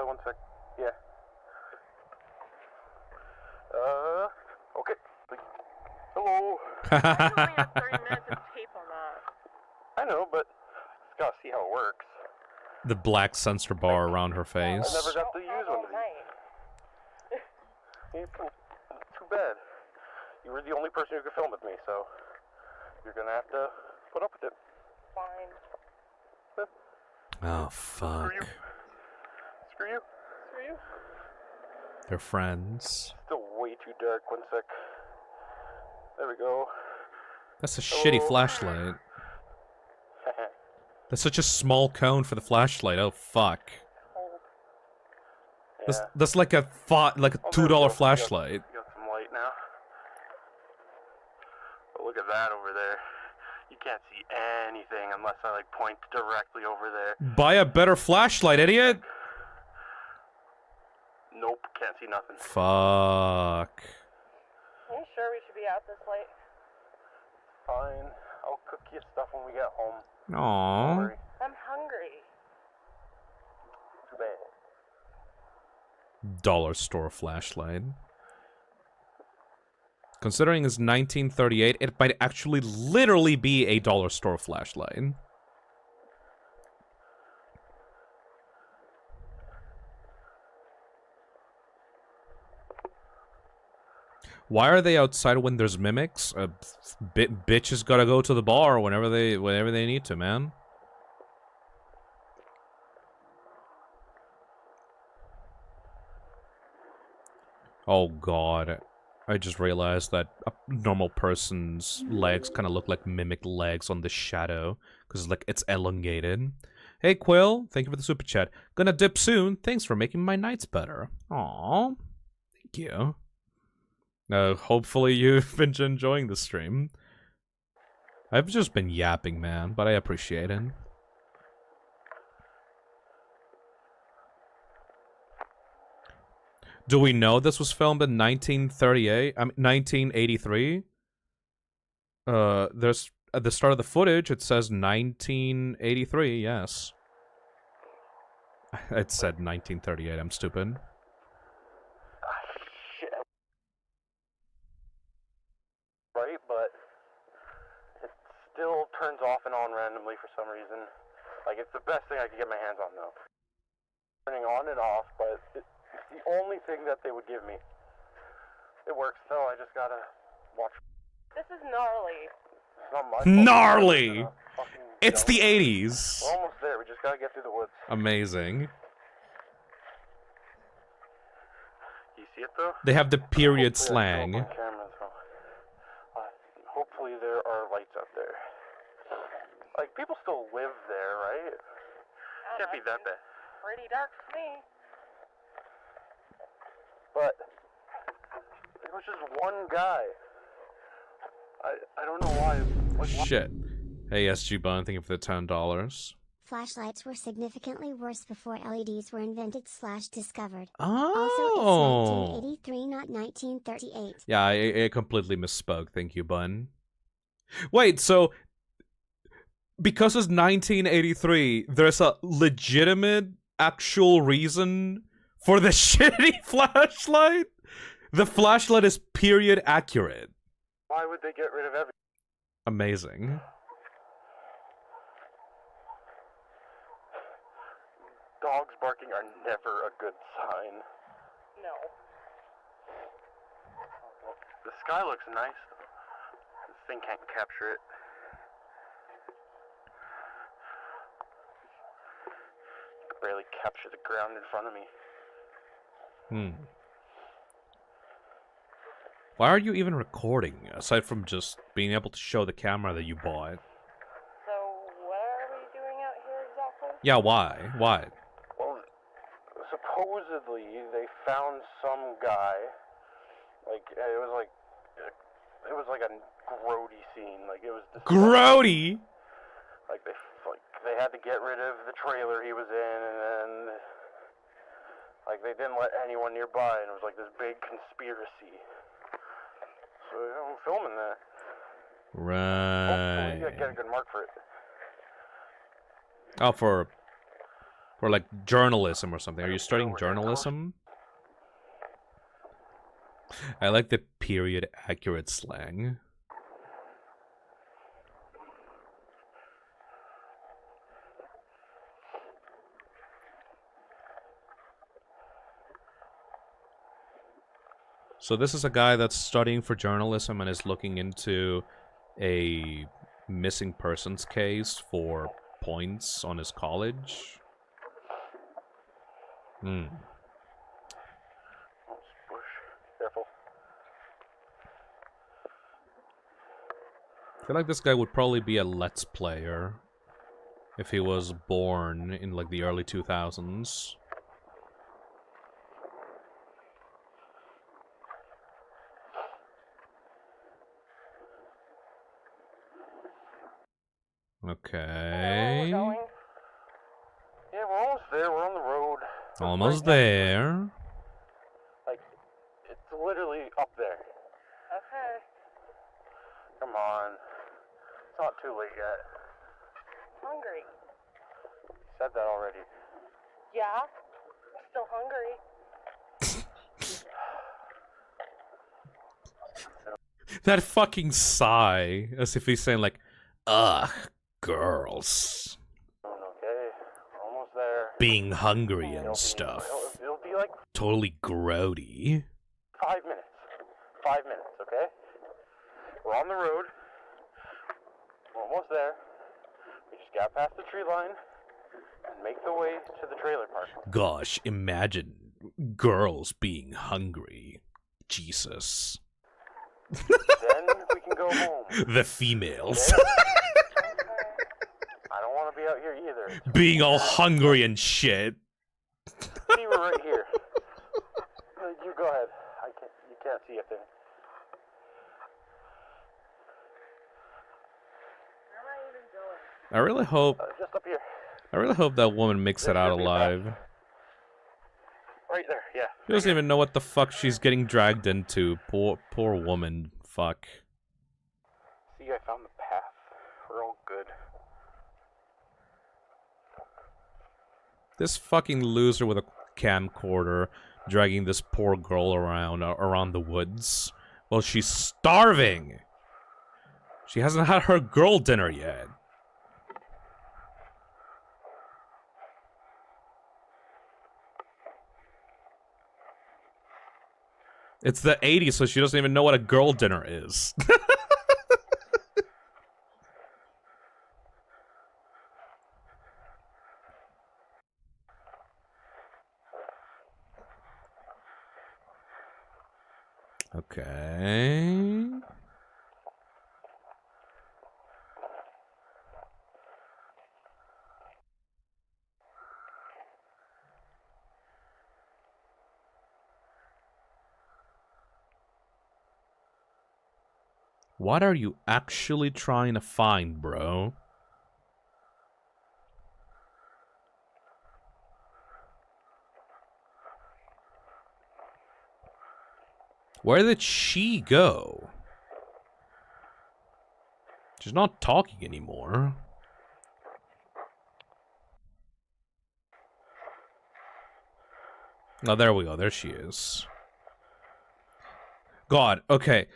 1 sec. Yeah. Okay. Hello. I only have 30 minutes of tape on that. I know, but just gotta see how it works. The black sensor bar around her face. I never got to use one of these. Too bad. You were the only person who could film with me, so you're gonna have to put up with it. Fine. Oh, fuck. Screw you. Screw you. Screw you. They're friends. Still way too dark. 1 sec. There we go. That's a shitty flashlight. That's such a small cone for the flashlight. Oh, fuck. Yeah. That's like a $2 flashlight. Got some light now. But look at that over there. You can't see anything unless I like point directly over there. Buy a better flashlight, idiot! Nope, can't see nothing. Fuck. Are you sure we should be out this late? Fine. I'll cook you stuff when we get home. Aww. Don't worry. I'm hungry. Too bad. Dollar store flashlight. Considering it's 1938, it might actually literally be a dollar store flashlight. Why are they outside when there's mimics? Bitches gotta go to the bar whenever they need to, man. Oh god. I just realized that a normal person's legs kind of look like mimic legs on the shadow. Because like it's elongated. Hey Quill, thank you for the super chat. Gonna dip soon. Thanks for making my nights better. Aww. Thank you. Hopefully you've been enjoying the stream. I've just been yapping, man, but I appreciate it. Do we know this was filmed in 1938? 1983? There's at the start of the footage it says 1983. Yes. It said 1938. I'm stupid. Right, but it still turns off and on randomly for some reason. Like, it's the best thing I could get my hands on, though. Turning on and off, but it's the only thing that they would give me. It works, though. I just gotta watch. This is gnarly. It's not my fault. Gnarly! It's the 80s. We're almost there. We just gotta get through the woods. Amazing. You see it, though? They have the period Hopefully slang. I can open camera, so, hopefully there are lights out there. Like, people still live there, right? Can't be that bad. Pretty dark for me. But it was just one guy. I don't know why. Like, Shit. Hey, SG Bun, thank you for the $10. Flashlights were significantly worse before LEDs were invented/discovered. Oh. Also, it's 1983, not 1938. Yeah, I completely misspoke. Thank you, Bun. Wait, so because it's 1983, there's a legitimate actual reason for the shitty flashlight? The flashlight is period accurate. Why would they get rid of everything? Amazing. Dogs barking are never a good sign. No. The sky looks nice. This thing can't capture it. I can barely capture the ground in front of me. Why are you even recording, aside from just being able to show the camera that you bought? So, what are we doing out here exactly? Yeah, why? Why? Well, supposedly they found some guy. It was like a grody scene. Like it was Grody. Like they had to get rid of the trailer he was in, and then they didn't let anyone nearby, and it was like this big conspiracy. So I'm filming that. Right. Hopefully I get a good mark for it. Oh, for like journalism or something. Are you studying journalism? I like the period accurate slang. So this is a guy that's studying for journalism and is looking into a missing persons case for points on his college. Careful. I feel like this guy would probably be a Let's Player if he was born in like the early 2000s. Okay. Yeah, we're almost there. We're on the road. Almost there. It's literally up there. Okay. Come on. It's not too late yet. Hungry. Said that already. Yeah? I'm still hungry. That fucking sigh, as if he's saying like, ugh, girls. Okay, we're almost there. Being hungry and stuff. It'll be like Totally grody. 5 minutes. 5 minutes, okay? We're on the road. We're almost there. We just got past the tree line and make the way to the trailer park. Gosh, imagine girls being hungry. Jesus. Then we can go home. The females. I don't want to be out here either. Being all hungry and shit. See, we're right here. You go ahead. You can't see a thing. I really hope. Just up here. I really hope that woman makes it out alive. Right there, yeah. She doesn't even know what the fuck she's getting dragged into. Poor woman. Fuck. See, I found the path. We're all good. This fucking loser with a camcorder dragging this poor girl around the woods while she's starving. She hasn't had her girl dinner yet. It's the 80s, so she doesn't even know what a girl dinner is. Okay. What are you actually trying to find, bro? Where did she go? She's not talking anymore. Oh, there we go. There she is. God, okay.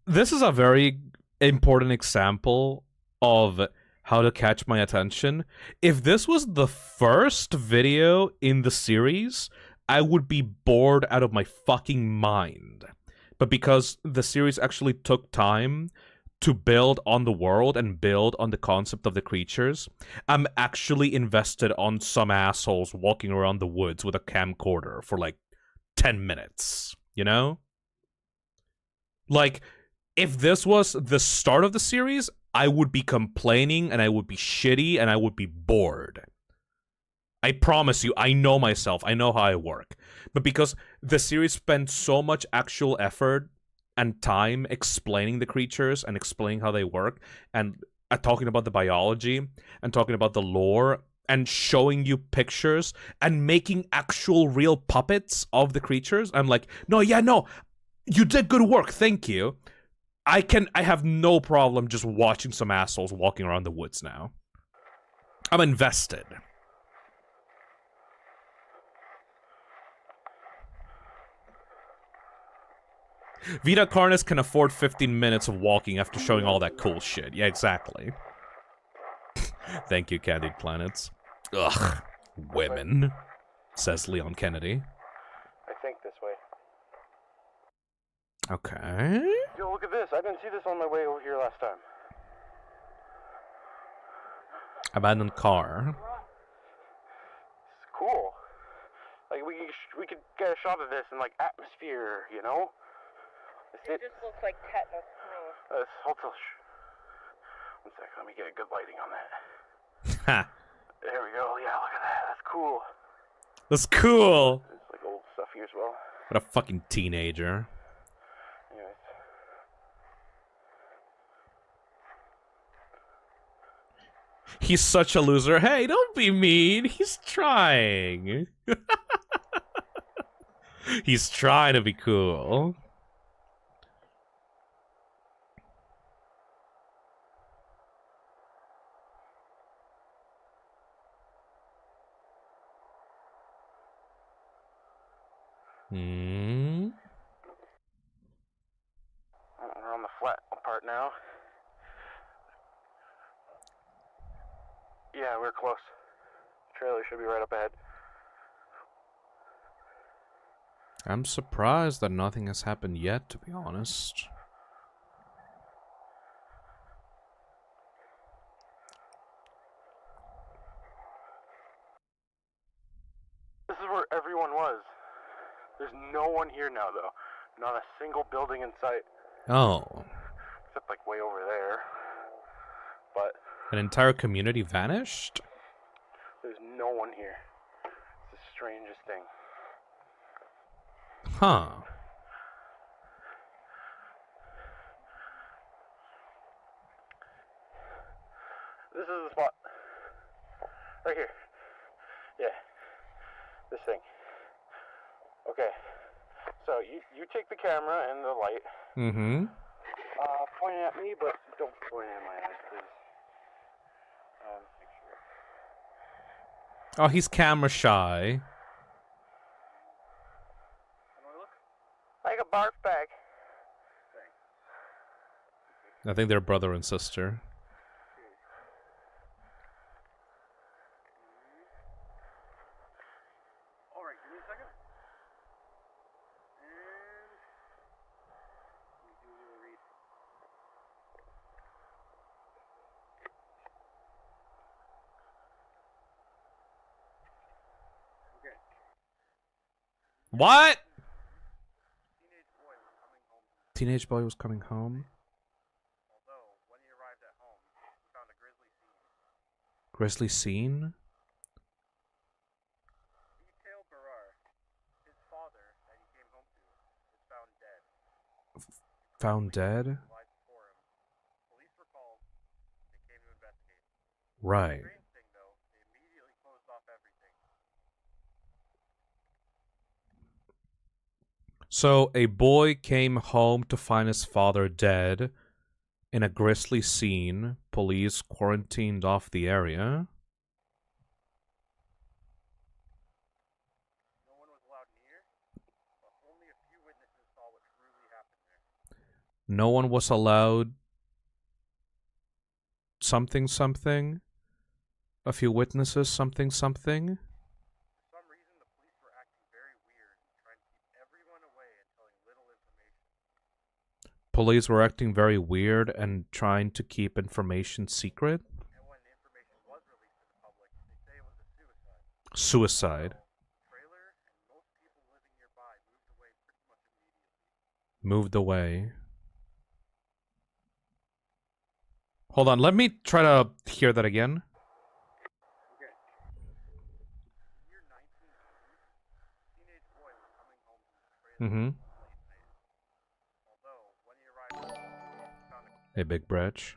This is a very important example of how to catch my attention. If this was the first video in the series, I would be bored out of my fucking mind. But because the series actually took time to build on the world and build on the concept of the creatures, I'm actually invested on some assholes walking around the woods with a camcorder for like 10 minutes, you know? Like, if this was the start of the series, I would be complaining and I would be shitty and I would be bored. I promise you, I know myself, I know how I work. But because the series spent so much actual effort and time explaining the creatures and explaining how they work and talking about the biology and talking about the lore and showing you pictures and making actual real puppets of the creatures, I'm like, no, you did good work, thank you. I have no problem just watching some assholes walking around the woods now. I'm invested. VITA CARNIS can afford 15 minutes of walking after showing all that cool shit. Yeah, exactly. Thank you, Candied Planets. Ugh. Women, says Leon Kennedy. I think this way. Okay. Yo, look at this. I didn't see this on my way over here last time. Abandoned car. It's cool. Like, we could get a shot of this in, like, atmosphere, you know? It just looks like tetanus to me. Hold till... One sec, let me get a good lighting on that. Ha. There we go. Yeah, look at that. That's cool. That's cool. It's like old stuff here as well. What a fucking teenager. Anyways. He's such a loser. Hey, don't be mean. He's trying. He's trying to be cool. We're on the flat part now. Yeah, we're close. Trailer should be right up ahead. I'm surprised that nothing has happened yet, to be honest. This is where everyone was. There's no one here now, though. Not a single building in sight. Oh. Except, like, way over there. But... An entire community vanished? There's no one here. It's the strangest thing. Huh. This is the spot. Right here. Yeah. This thing. Okay. So, you take the camera and the light. Mm-hmm. Point at me, but don't point at my eyes, please. Make sure. Oh, he's camera shy. Like a barf bag. I think they're brother and sister. Alright, give me a second. And... do a little read. Okay. What? Teenage boy was coming home. Although, when he arrived at home, he found a grisly scene. Grisly scene? Detail Barar, his father that he came home to, is found dead. Found dead? Lied before him. Police were called. They came to investigate. Right. Strange thing though, they immediately closed off everything. So, a boy came home to find his father dead. In a grisly scene, police quarantined off the area. No one was allowed something something. A few witnesses something something. For some reason, the police were acting very weird, trying to keep everyone away and telling little information. Police were acting very weird and trying to keep information secret. And when the information was released to the public, they say it was a suicide. Suicide. The trailer and most people living nearby moved away pretty much immediately. Moved away. Hold on, let me try to hear that again. Okay. In the year 1980, a teenage boy was coming home from the trailer Mm-hmm. late night. Although, when he arrived home, he found a Hey, Big Bretch.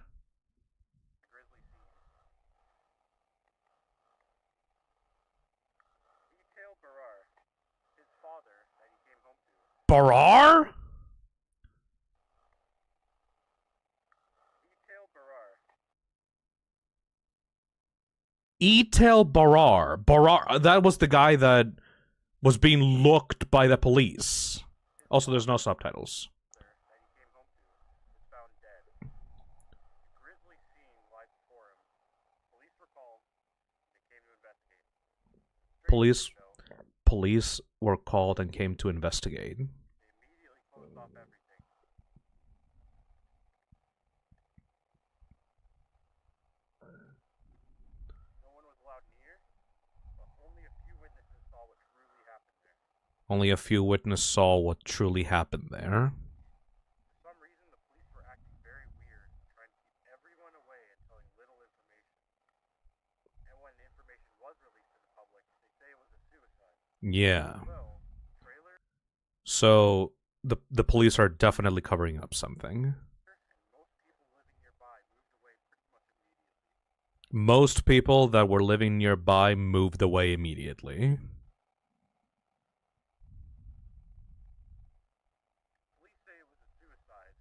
grisly scene. Detail Barar, his father that he came home to. Barar? Detail Barar. Etel Barar. Barar, that was the guy that was being looked by the police. Also, there's no subtitles. That he came home to was found dead. A grisly scene lies before him. Police were called. They came to investigate. Police were called and came to investigate. They immediately closed off everything. No one was allowed near, but only a few witnesses saw what truly happened there. Only a few witnesses saw what truly happened there. For some reason, the police were acting very weird, trying to keep everyone away and telling little information. And when the information was released to the public, they say it was a suicide. Yeah. Well, the trailer So, the police are definitely covering up something. and most people living nearby moved away pretty much immediately. Most people that were living nearby moved away immediately. Police say it was a suicide,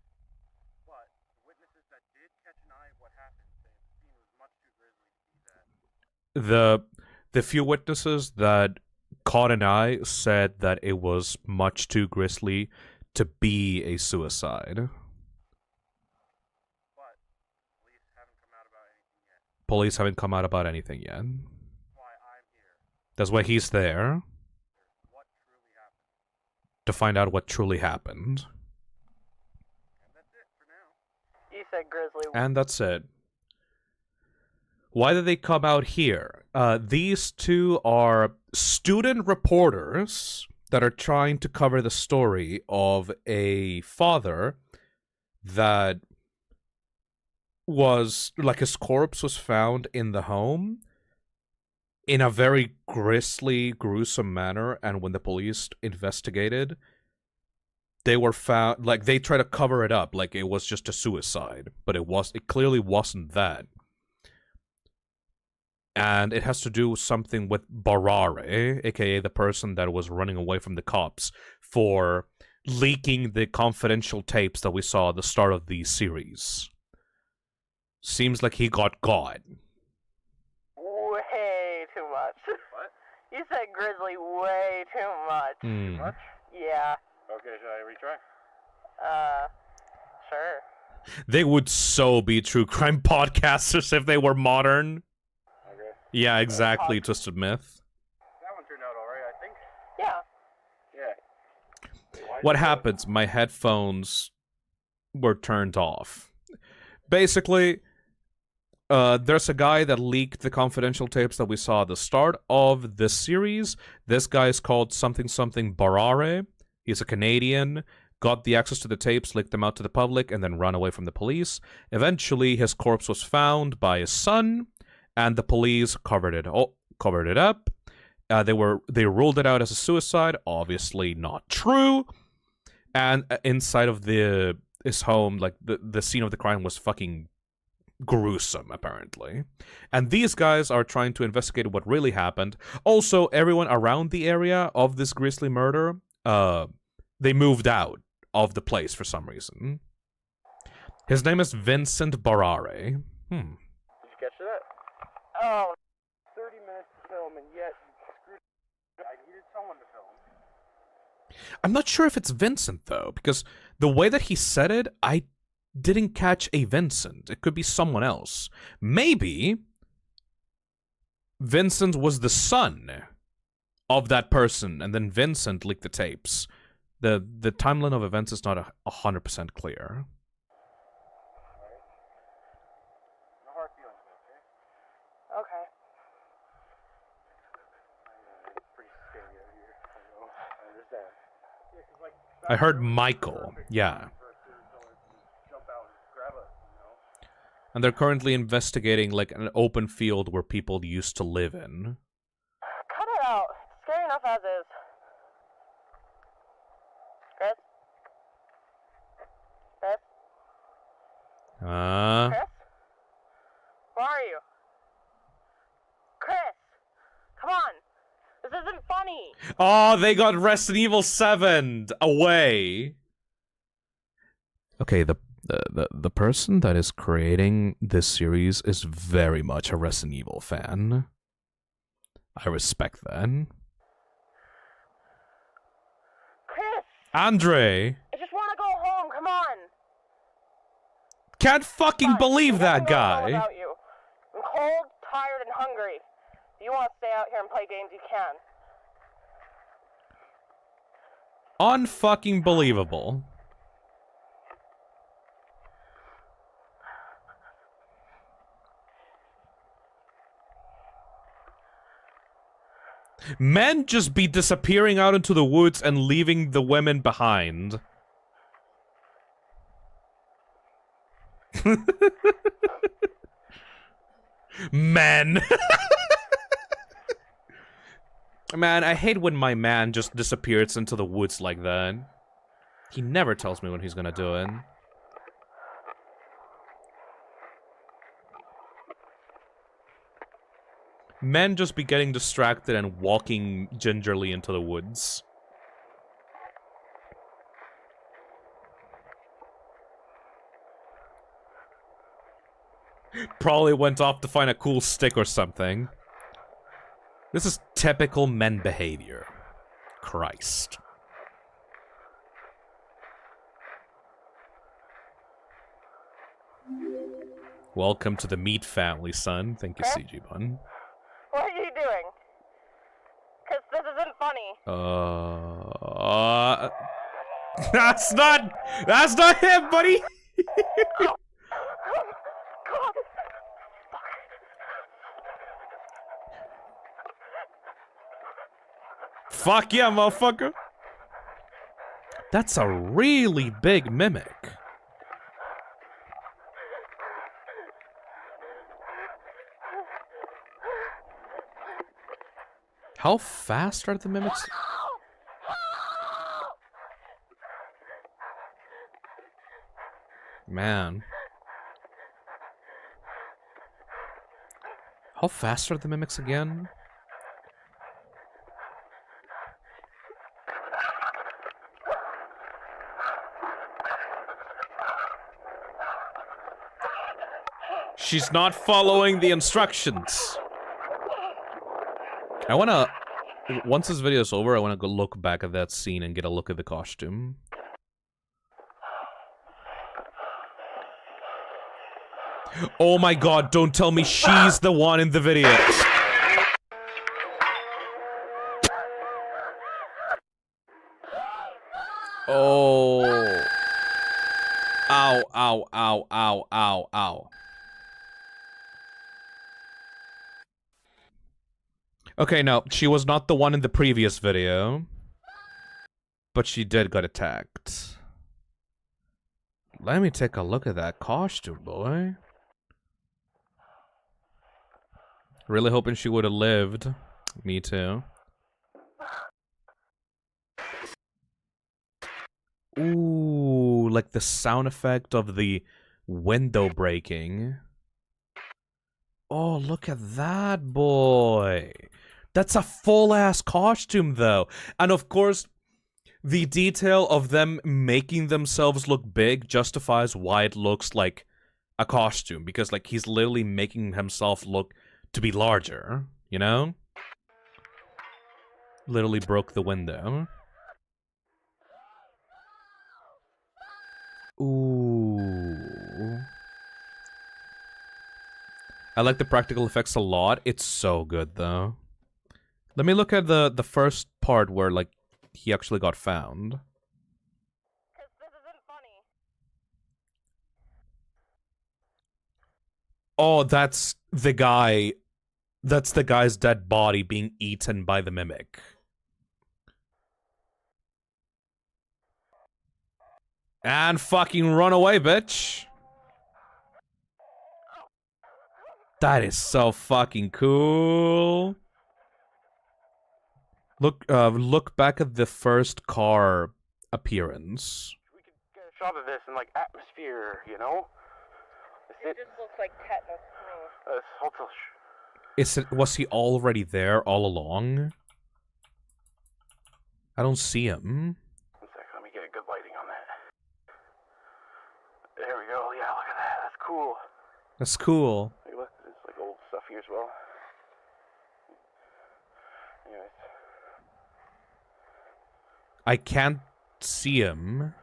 but the witnesses that did catch an eye of what happened say the scene was much too grisly to be that. The few witnesses that caught an eye said that it was much too grisly to be a suicide. But police haven't come out about anything yet. Police haven't come out about anything yet. That's why I'm here. That's why he's there, What truly happened. to find out what truly happened. And that's it for now. You said grizzly. And that's it. Why did they come out here? These two are student reporters that are trying to cover the story of a father that was, like, his corpse was found in the home in a very grisly, gruesome manner, and when the police investigated, they were found, like, they tried to cover it up like it was just a suicide, but it clearly wasn't that. And it has to do something with Barare, aka the person that was running away from the cops for leaking the confidential tapes that we saw at the start of the series. Seems like he got got. Way too much. What? You said grizzly way too much. Hmm. Much? Yeah. Okay, should I retry? Sure. They would so be true crime podcasters if they were modern. Okay. Yeah, exactly, Twisted Myth. That one turned out alright, I think. Yeah. Yeah. What happens? My headphones were turned off. Basically, there's a guy that leaked the confidential tapes that we saw at the start of this series. This guy is called something Barare. He's a Canadian, got the access to the tapes, leaked them out to the public, and then ran away from the police. Eventually, his corpse was found by his son, and the police covered it up. They ruled it out as a suicide. Obviously not true. And inside of his home, like the scene of the crime was fucking gruesome, apparently. And these guys are trying to investigate what really happened. Also, everyone around the area of this grisly murder, they moved out of the place for some reason. His name is Vincent Barare. Did you catch that? Oh. 30 minutes to film, and yet you screwed. I needed someone to film. I'm not sure if it's Vincent, though, because the way that he said it, I didn't catch a Vincent. It could be someone else. Maybe Vincent was the son of that person, and then Vincent leaked the tapes. The timeline of events is not 100% clear. Okay. I heard Michael, yeah. And they're currently investigating, like, an open field where people used to live in. Cut it out. It's scary enough as is. Chris? Chris? Chris? Where are you? Chris! Come on! This isn't funny! Oh, they got Resident Evil 7 away. Okay, the person that is creating this series is very much a Resident Evil fan. I respect that. Chris! Andre! I just want to go home, come on! Can't fucking believe that I'm guy! without you. I'm cold, tired, and hungry. If you want to stay out here and play games, you can. Unfucking believable. Men just be disappearing out into the woods and leaving the women behind. Men. Man, I hate when my man just disappears into the woods like that. He never tells me when he's gonna do it. Men just be getting distracted and walking gingerly into the woods. Probably went off to find a cool stick or something. This is typical men behavior. Christ. Welcome to the meat family, son. Thank you, CG Bun. What are you doing? Because this isn't funny. That's not him, buddy! Fuck yeah, motherfucker! That's a really big mimic. How fast are the mimics? Man. How fast are the mimics again? She's not following the instructions. I wanna... Once this video is over, I wanna go look back at that scene and get a look at the costume. Oh my god, don't tell me she's the one in the video. Oh. Ow, ow, ow, ow, ow, ow. Okay, no, she was not the one in the previous video. But she did get attacked. Let me take a look at that costume, boy. Really hoping she would have lived. Me too. Ooh, like the sound effect of the window breaking. Oh, look at that, boy. That's a full-ass costume, though. And of course, the detail of them making themselves look big justifies why it looks like a costume. Because, like, he's literally making himself look to be larger, you know? Literally broke the window. Ooh. I like the practical effects a lot. It's so good, though. Let me look at the first part where, like, he actually got found. Because this isn't funny. Oh, that's the guy. That's the guy's dead body being eaten by the mimic. And fucking run away, bitch. That is so fucking cool. Look back at the first car appearance. We could get a shot of this in, like, atmosphere, you know? It just looks like tetanus to me. Was he already there all along? I don't see him. One sec, let me get a good lighting on that. There we go, yeah, look at that, that's cool. That's cool. Hey, look, there's, like, old stuff here as well. Anyways. I can't see him.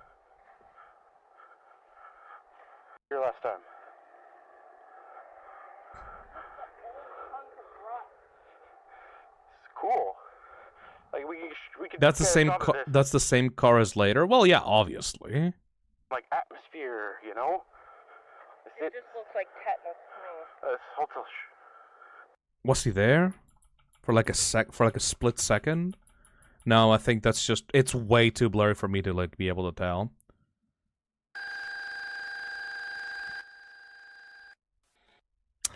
Your last time. It's cool. Like we could. That's the same. That's the same car as later. Well, yeah, obviously. Like atmosphere, you know. It just looks like tetanus to me. Was he there for like a split second? No, I think that's just. It's way too blurry for me to like be able to tell.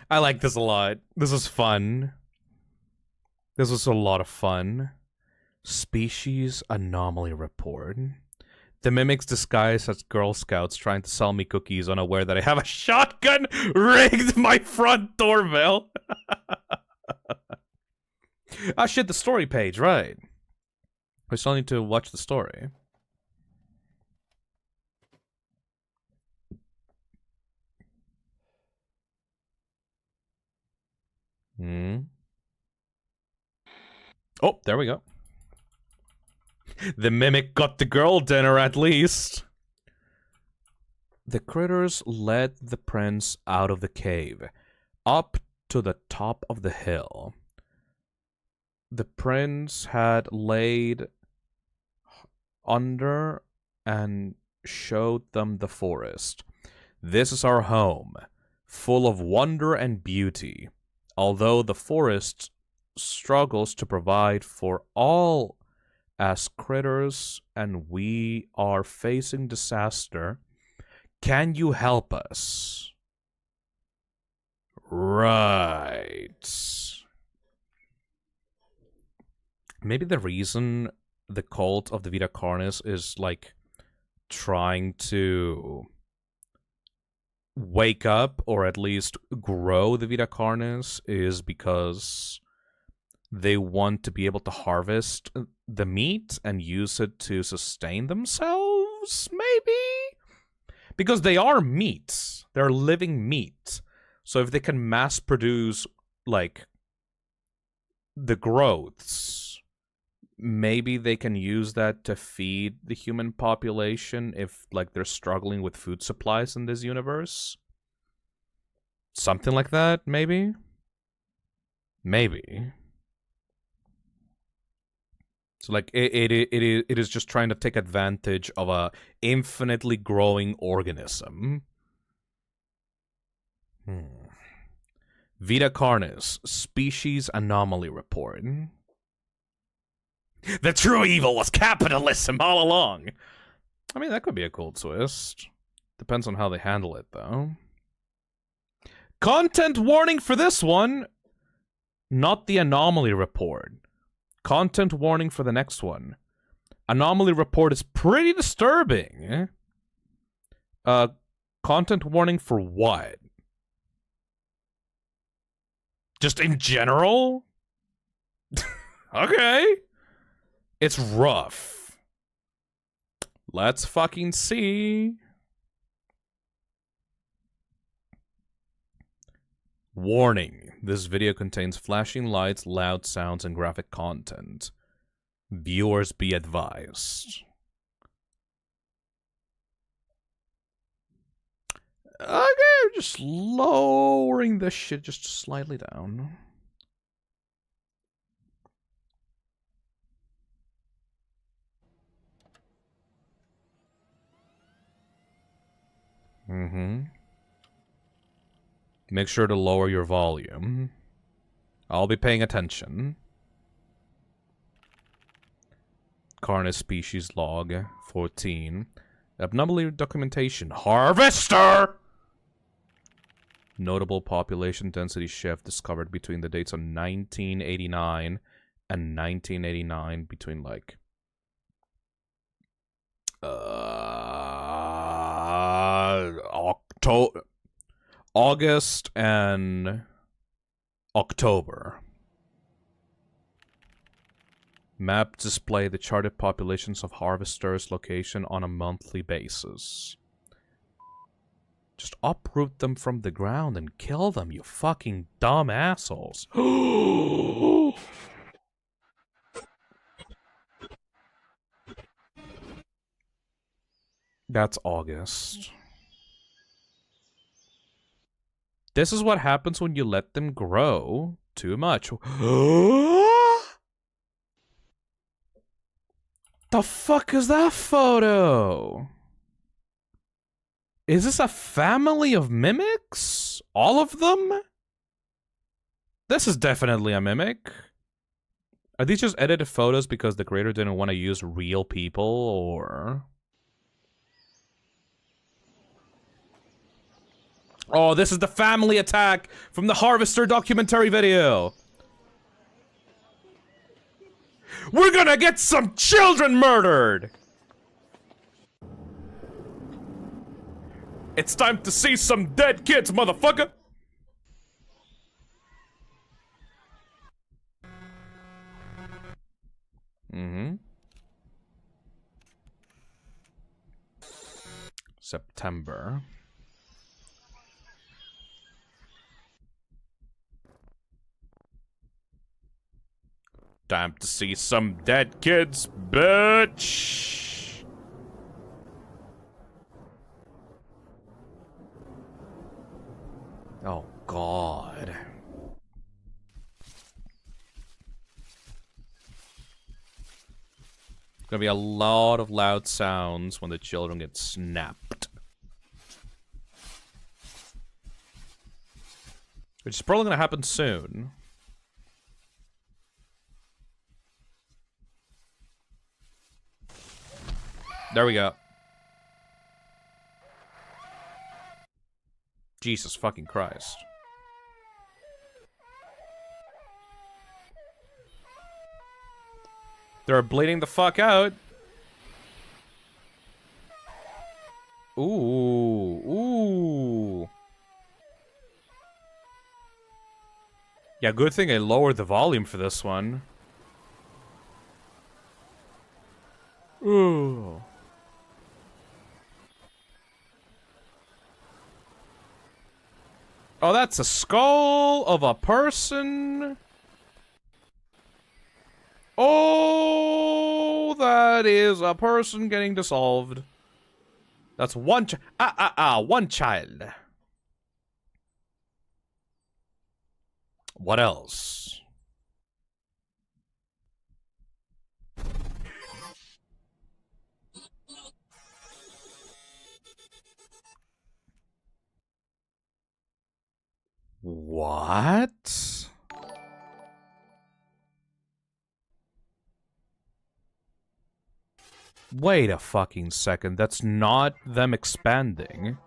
I like this a lot. This is fun. This was a lot of fun. Species Anomaly Report. The mimics disguised as Girl Scouts trying to sell me cookies, unaware that I have a shotgun rigged my front doorbell. Ah, shit, the story page, right. We still need to watch the story. Oh, there we go. The mimic got the girl dinner at least. The critters led the prince out of the cave, up to the top of the hill. The prince had laid under and showed them the forest. This is our home, full of wonder and beauty. Although the forest struggles to provide for all as critters and we are facing disaster, can you help us? Right. Maybe the reason the cult of the VITA CARNIS is like trying to wake up or at least grow the VITA CARNIS is because they want to be able to harvest the meat and use it to sustain themselves, maybe? Because they are meat. They're living meat. So if they can mass produce, like, the growths, maybe they can use that to feed the human population if, like, they're struggling with food supplies in this universe. Something like that, maybe? Maybe. So, like, it is just trying to take advantage of a infinitely growing organism. VITA CARNIS, Species Anomaly Report. The true evil was capitalism all along! I mean, that could be a cool twist. Depends on how they handle it, though. Content warning for this one! Not the Anomaly Report. Content warning for the next one. Anomaly Report is pretty disturbing. Content warning for what? Just in general? Okay. It's rough. Let's fucking see. Warning. This video contains flashing lights, loud sounds, and graphic content. Viewers be advised. Okay, just lowering this shit just slightly down. Make sure to lower your volume. I'll be paying attention. Carnis species log 14. Anomaly documentation. Harvester! Notable population density shift discovered between the dates of 1989 and 1989 between like August and October. Map display the charted populations of harvesters' location on a monthly basis. Just uproot them from the ground and kill them, you fucking dumb assholes. That's August. This is what happens when you let them grow too much. The fuck is that photo? Is this a family of mimics? All of them? This is definitely a mimic. Are these just edited photos because the creator didn't want to use real people, or... Oh, this is the family attack from the Harvester documentary video. We're gonna get some children murdered! It's time to see some dead kids, motherfucker! September. Time to see some dead kids, bitch! Oh, God. Gonna be a lot of loud sounds when the children get snapped. Which is probably gonna happen soon. There we go. Jesus fucking Christ. They're bleeding the fuck out. Ooh. Ooh. Yeah, good thing I lowered the volume for this one. Ooh. Oh, that's a skull of a person. Oh, that is a person getting dissolved. That's one one child. What else? What? Wait a fucking second. That's not them expanding.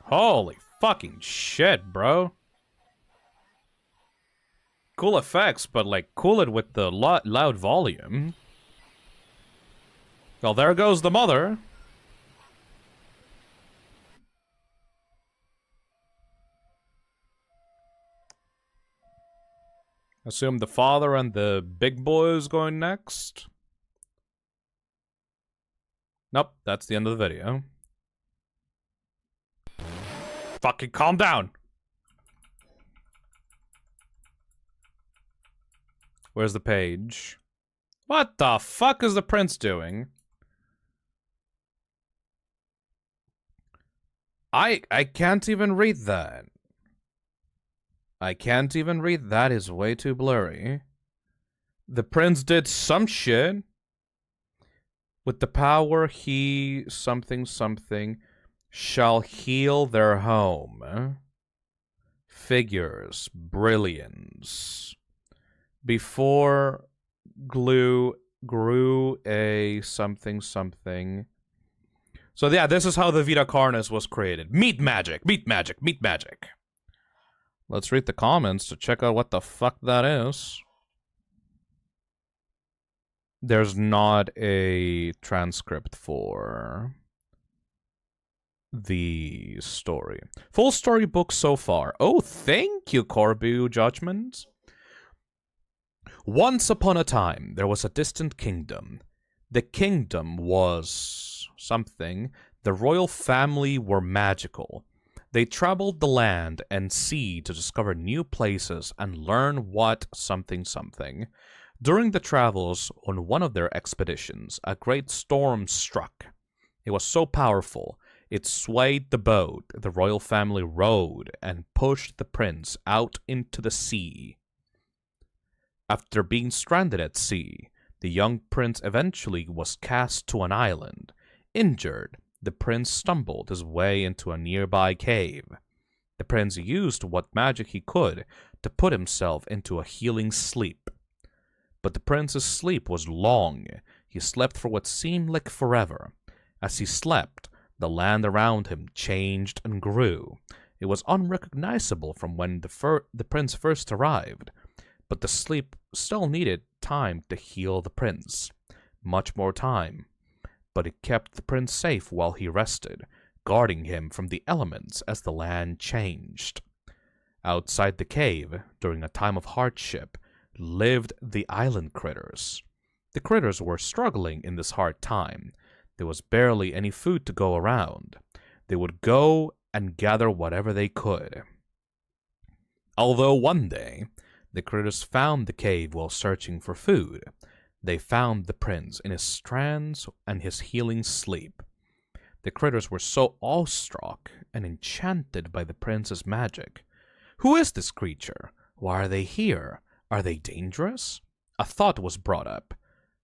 Holy fucking shit, bro. Cool effects, but like, cool it with the loud volume. Well, there goes the mother. Assume the father and the big boy is going next. Nope, that's the end of the video. Fucking calm down. Where's the page? What the fuck is the prince doing? I can't even read that. I can't even read that. Is way too blurry. The prince did some shit. With the power he something shall heal their home. Figures. Brilliance. Before grew a something. So yeah, this is how the VITA CARNIS was created. Meat magic. Let's read the comments to check out what the fuck that is. There's not a transcript for the story. Full storybook so far. Oh, thank you, Corbu Judgment. Once upon a time, there was a distant kingdom. The kingdom was something. The royal family were magical. They traveled the land and sea to discover new places and learn what something. During the travels on one of their expeditions, a great storm struck. It was so powerful, it swayed the boat the royal family rowed and pushed the prince out into the sea. After being stranded at sea, the young prince eventually was cast to an island. Injured, the prince stumbled his way into a nearby cave. The prince used what magic he could to put himself into a healing sleep. But the prince's sleep was long. He slept for what seemed like forever. As he slept, the land around him changed and grew. It was unrecognizable from when the prince first arrived, but the sleep still needed time to heal the prince. Much more time. But it kept the prince safe while he rested, guarding him from the elements as the land changed. Outside the cave, during a time of hardship, lived the island critters. The critters were struggling in this hard time. There was barely any food to go around. They would go and gather whatever they could. Although one day, the critters found the cave while searching for food, they found the prince in his trance and his healing sleep. The critters were so awestruck and enchanted by the prince's magic. Who is this creature? Why are they here? Are they dangerous? A thought was brought up.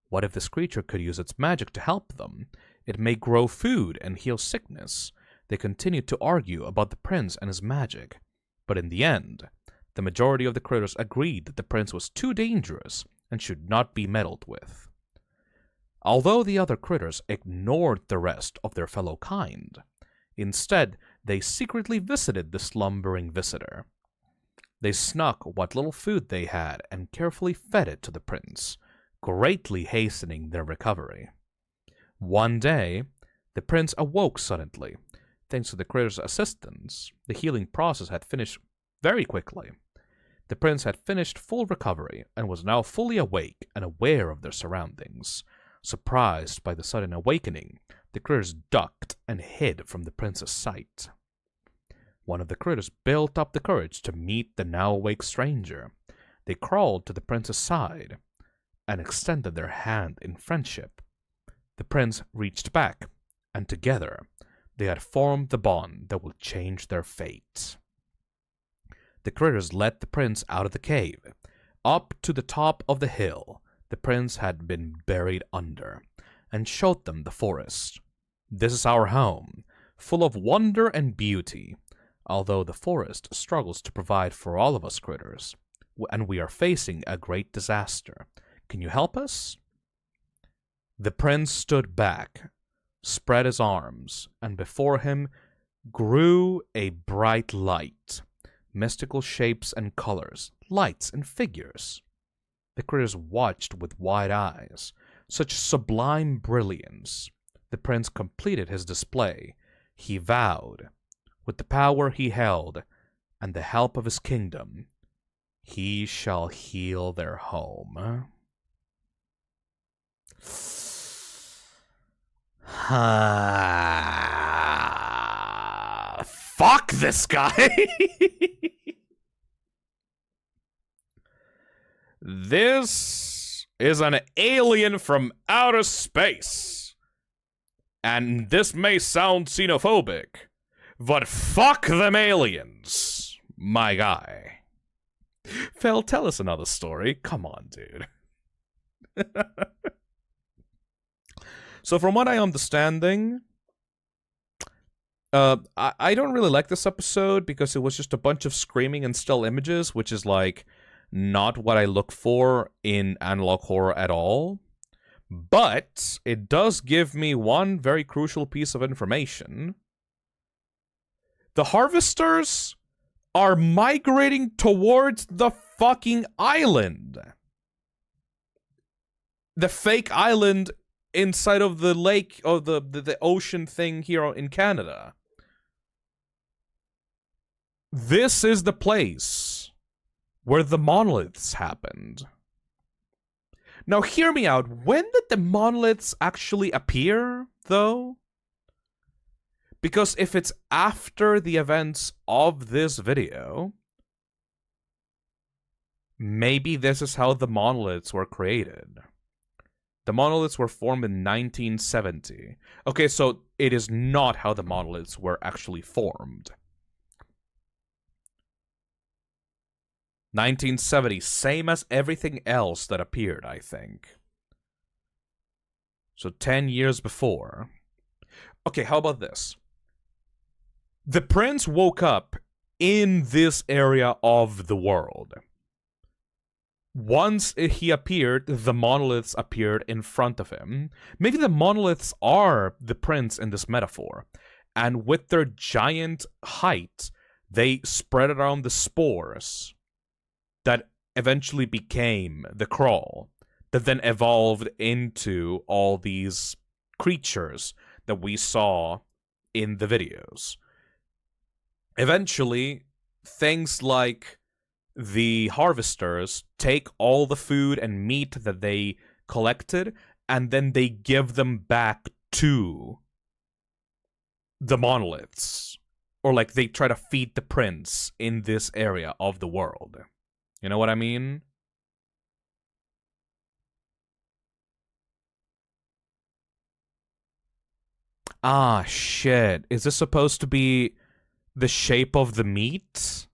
What if this creature could use its magic to help them? It may grow food and heal sickness. They continued to argue about the prince and his magic. But in the end, the majority of the critters agreed that the prince was too dangerous and should not be meddled with. Although the other critters ignored the rest of their fellow kind, instead they secretly visited the slumbering visitor. They snuck what little food they had and carefully fed it to the prince, greatly hastening their recovery. One day, the prince awoke suddenly. Thanks to the critters' assistance, the healing process had finished very quickly. The prince had finished full recovery and was now fully awake and aware of their surroundings. Surprised by the sudden awakening, the critters ducked and hid from the prince's sight. One of the critters built up the courage to meet the now awake stranger. They crawled to the prince's side and extended their hand in friendship. The prince reached back, and together they had formed the bond that would change their fate. The critters led the prince out of the cave, up to the top of the hill the prince had been buried under, and showed them the forest. This is our home, full of wonder and beauty, although the forest struggles to provide for all of us critters, and we are facing a great disaster. Can you help us? The prince stood back, spread his arms, and before him grew a bright light. Mystical shapes and colors, lights and figures. The critters watched with wide eyes. Such sublime brilliance. The prince completed his display. He vowed, with the power he held and the help of his kingdom, he shall heal their home. Fuck this guy! This is an alien from outer space. And this may sound xenophobic, but fuck them aliens, my guy. Phil, tell us another story. Come on, dude. So from what I understanding, I don't really like this episode because it was just a bunch of screaming and still images, which is like not what I look for in analog horror at all. But it does give me one very crucial piece of information. The harvesters are migrating towards the fucking island. The fake island inside of the lake, or the ocean thing here in Canada. This is the place where the monoliths happened. Now, hear me out. When did the monoliths actually appear, though? Because if it's after the events of this video, maybe this is how the monoliths were created. The monoliths were formed in 1970. Okay, so it is not how the monoliths were actually formed. 1970, same as everything else that appeared, I think. So 10 years before. Okay, how about this? The prince woke up in this area of the world. Once he appeared, the monoliths appeared in front of him. Maybe the monoliths are the prince in this metaphor. And with their giant height, they spread around the spores that eventually became the crawl, that then evolved into all these creatures that we saw in the videos. Eventually, things like the harvesters take all the food and meat that they collected, and then they give them back to the monoliths. Or like they try to feed the prince in this area of the world. You know what I mean? Ah, shit. Is this supposed to be the shape of the meat?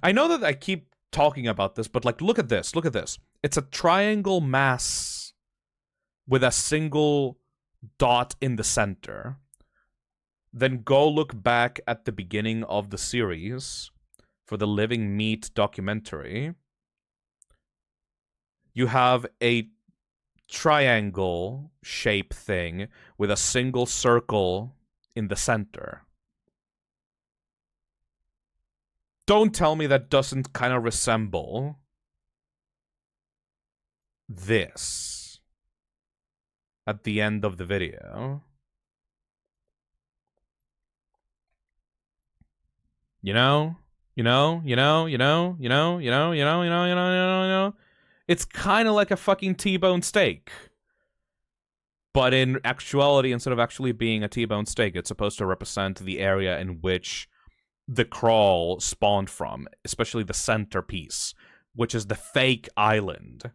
I know that I keep talking about this, but like, look at this. Look at this. It's a triangle mass with a single dot in the center. Then go look back at the beginning of the series for the Living Meat documentary. You have a triangle shape thing with a single circle in the center. Don't tell me that doesn't kind of resemble this at the end of the video. You know? It's kind of like a fucking T-bone steak. But in actuality, instead of actually being a T-bone steak, it's supposed to represent the area in which the crawl spawned from, especially the centerpiece, which is the fake island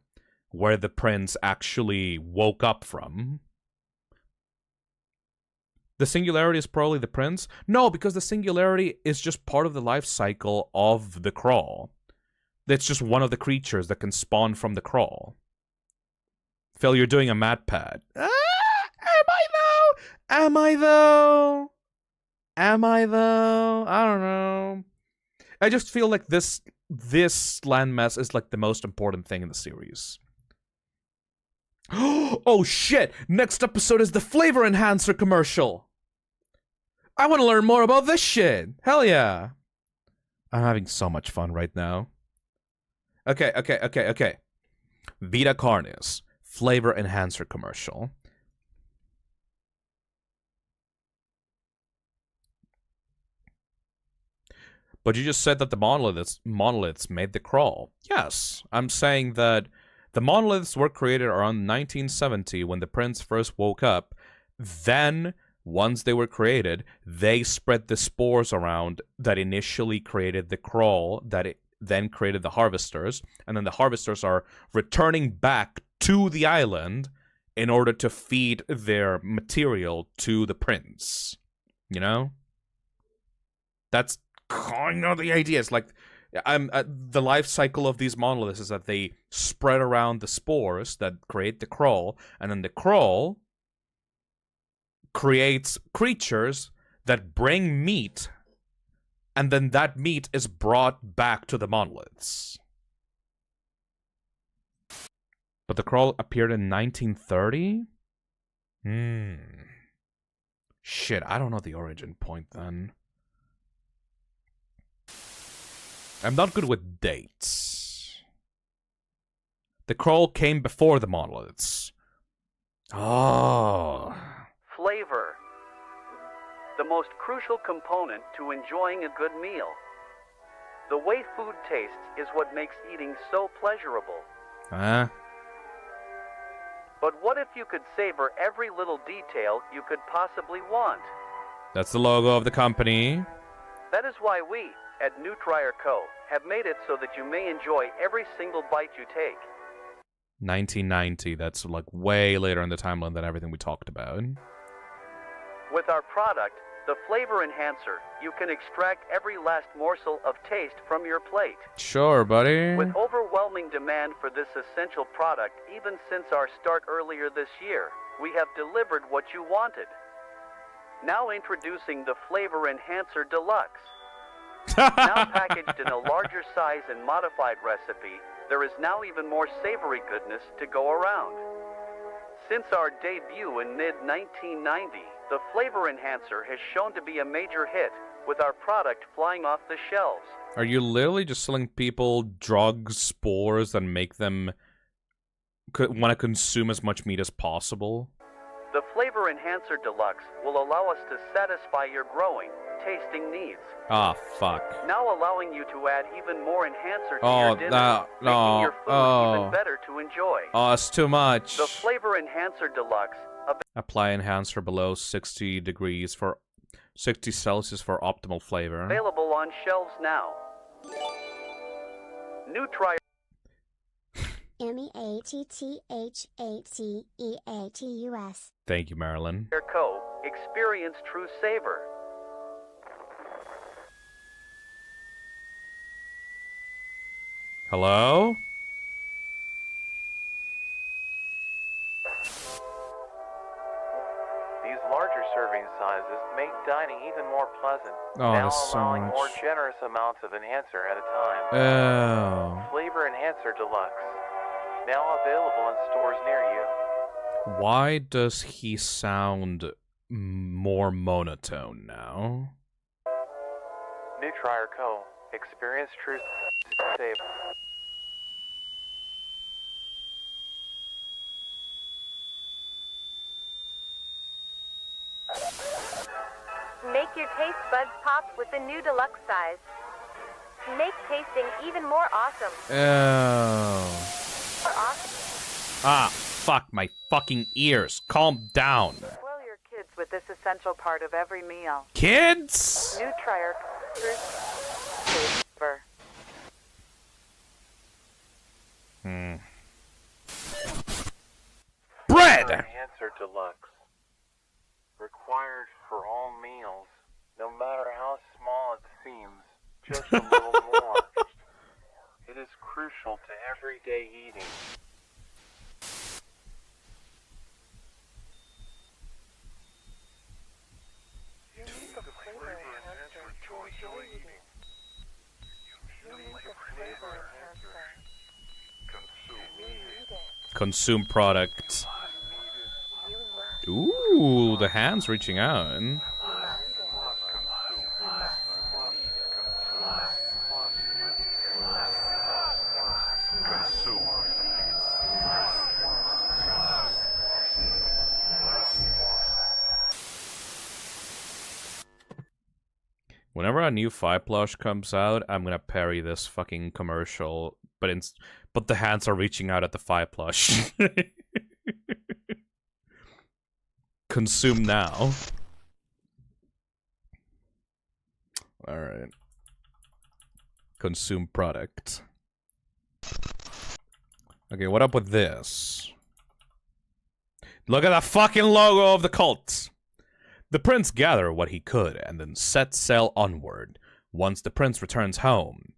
where the prince actually woke up from. The Singularity is probably the prince? No, because the Singularity is just part of the life cycle of the crawl. It's just one of the creatures that can spawn from the crawl. Phil, you're doing a mat pad. Am I though? Am I though? Am I though? I don't know. I just feel like this landmass is like the most important thing in the series. Oh shit! Next episode is the flavor enhancer commercial! I want to learn more about this shit! Hell yeah! I'm having so much fun right now. Okay. VITA CARNIS, flavor enhancer commercial. But you just said that the monoliths made the crawl. Yes, I'm saying that the monoliths were created around 1970 when the prince first woke up. Then, once they were created, they spread the spores around that initially created the crawl that then created the harvesters, and then the harvesters are returning back to the island in order to feed their material to the prince. You know? That's kind of the idea. It's like, the life cycle of these monoliths is that they spread around the spores that create the crawl, and then the crawl creates creatures that bring meat, and then that meat is brought back to the monoliths. But the crawl appeared in 1930? Shit, I don't know the origin point then. I'm not good with dates. The crawl came before the monoliths. Oh. Flavor. The most crucial component to enjoying a good meal. The way food tastes is what makes eating so pleasurable. Huh? But what if you could savor every little detail you could possibly want? That's the logo of the company. That is why we, at Nutrier Co., have made it so that you may enjoy every single bite you take. 1990, that's like way later in the timeline than everything we talked about. With our product, the Flavor Enhancer, you can extract every last morsel of taste from your plate. Sure, buddy. With overwhelming demand for this essential product, even since our start earlier this year, we have delivered what you wanted. Now introducing the Flavor Enhancer Deluxe. Now packaged in a larger size and modified recipe, there is now even more savory goodness to go around. Since our debut in mid-1990, the Flavor Enhancer has shown to be a major hit, with our product flying off the shelves. Are you literally just selling people drug spores that make them want to consume as much meat as possible? The Flavor Enhancer Deluxe will allow us to satisfy your growing, tasting needs. Ah, fuck. Now allowing you to add even more enhancer to your dinner, making your food even better to enjoy. Oh, it's too much. The Flavor Enhancer Deluxe. Apply enhancer below 60 degrees for 60 Celsius for optimal flavor. Available on shelves now. Nutrier. MEATTHATEATUS. Thank you, Marilyn. Co. Experience true savor. Hello? These larger serving sizes make dining even more pleasant. Oh, now that's so allowing much. more generous amounts of enhancer at a time. Oh. Flavor Enhancer Deluxe. Now available in stores near you. Why does he sound more monotone now? Nutrier Co. Experience true savor. Make your taste buds pop with the new deluxe size. Make tasting even more awesome. Oh. More awesome. Ah, fuck my fucking ears. Calm down. Spoil your kids with this essential part of every meal. Kids? Nutrier savor. Bread! Enhancer Deluxe. Required for all meals, no matter how small it seems, just a little more. It is crucial to everyday eating. You need the flavor enhancer to enjoy eating. You need the flavor enhancer. Consume product. Ooh, the hand's reaching out. Whenever a new Fi plush comes out, I'm gonna parry this fucking commercial, but the hands are reaching out at the Fi plush. Consume now. Alright. consumed product. Okay, what up with this? Look at the fucking logo of the cult! The prince gathered what he could and then set sail onward. Once the prince returns home,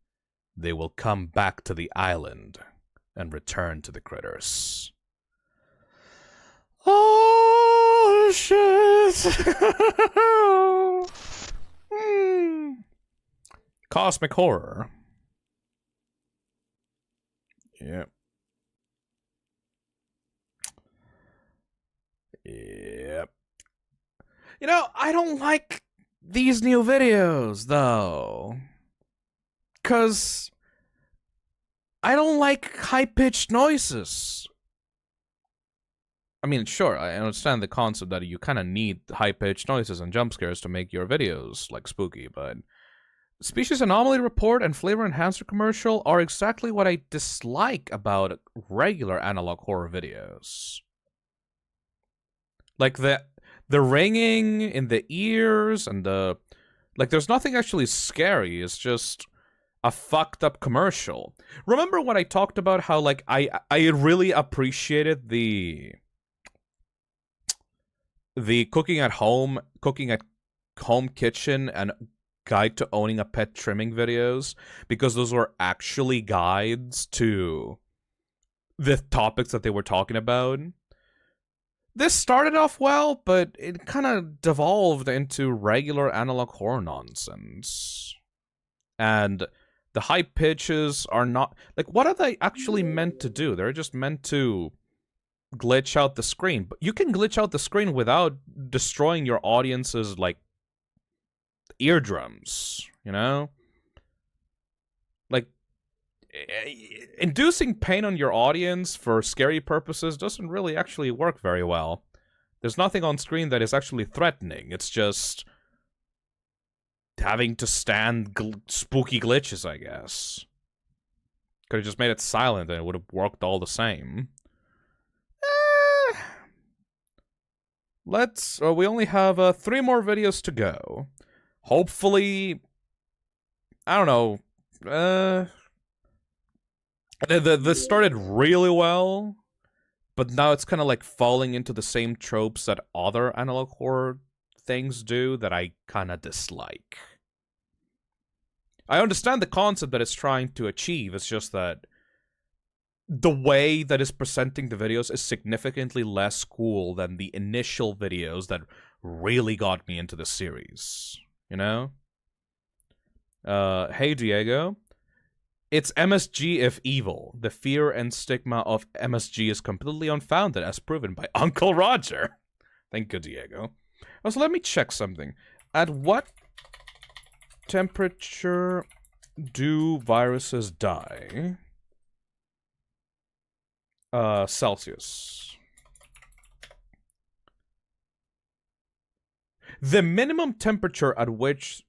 they will come back to the island and return to the critters. Oh, shit! Cosmic horror. Yep. Yep. You know, I don't like these new videos, though. 'Cause I don't like high-pitched noises. I mean, sure, I understand the concept that you kind of need high-pitched noises and jump scares to make your videos, like, spooky, but Species Anomaly Report and Flavor Enhancer commercial are exactly what I dislike about regular analog horror videos. Like, the ringing in the ears and the... Like, there's nothing actually scary, it's just a fucked up commercial. Remember when I talked about how, like, I really appreciated the cooking at home kitchen and guide to owning a pet trimming videos, because those were actually guides to the topics that they were talking about. This started off well, but it kind of devolved into regular analog horror nonsense. And the high pitches are not... Like, what are they actually meant to do? They're just meant to glitch out the screen. But you can glitch out the screen without destroying your audience's, like, eardrums, you know? Like, inducing pain on your audience for scary purposes doesn't really actually work very well. There's nothing on screen that is actually threatening. It's just having to stand spooky glitches, I guess. Could have just made it silent and it would have worked all the same. We only have 3 more videos to go. Hopefully, I don't know, this started really well, but now it's kind of like falling into the same tropes that other analog horror things do that I kind of dislike. I understand the concept that it's trying to achieve, it's just that the way that it's presenting the videos is significantly less cool than the initial videos that really got me into the series, you know? Hey Diego. It's MSG if evil. The fear and stigma of MSG is completely unfounded, as proven by Uncle Roger. Thank you, Diego. Also, let me check something. At what temperature do viruses die? Celsius. The minimum temperature at which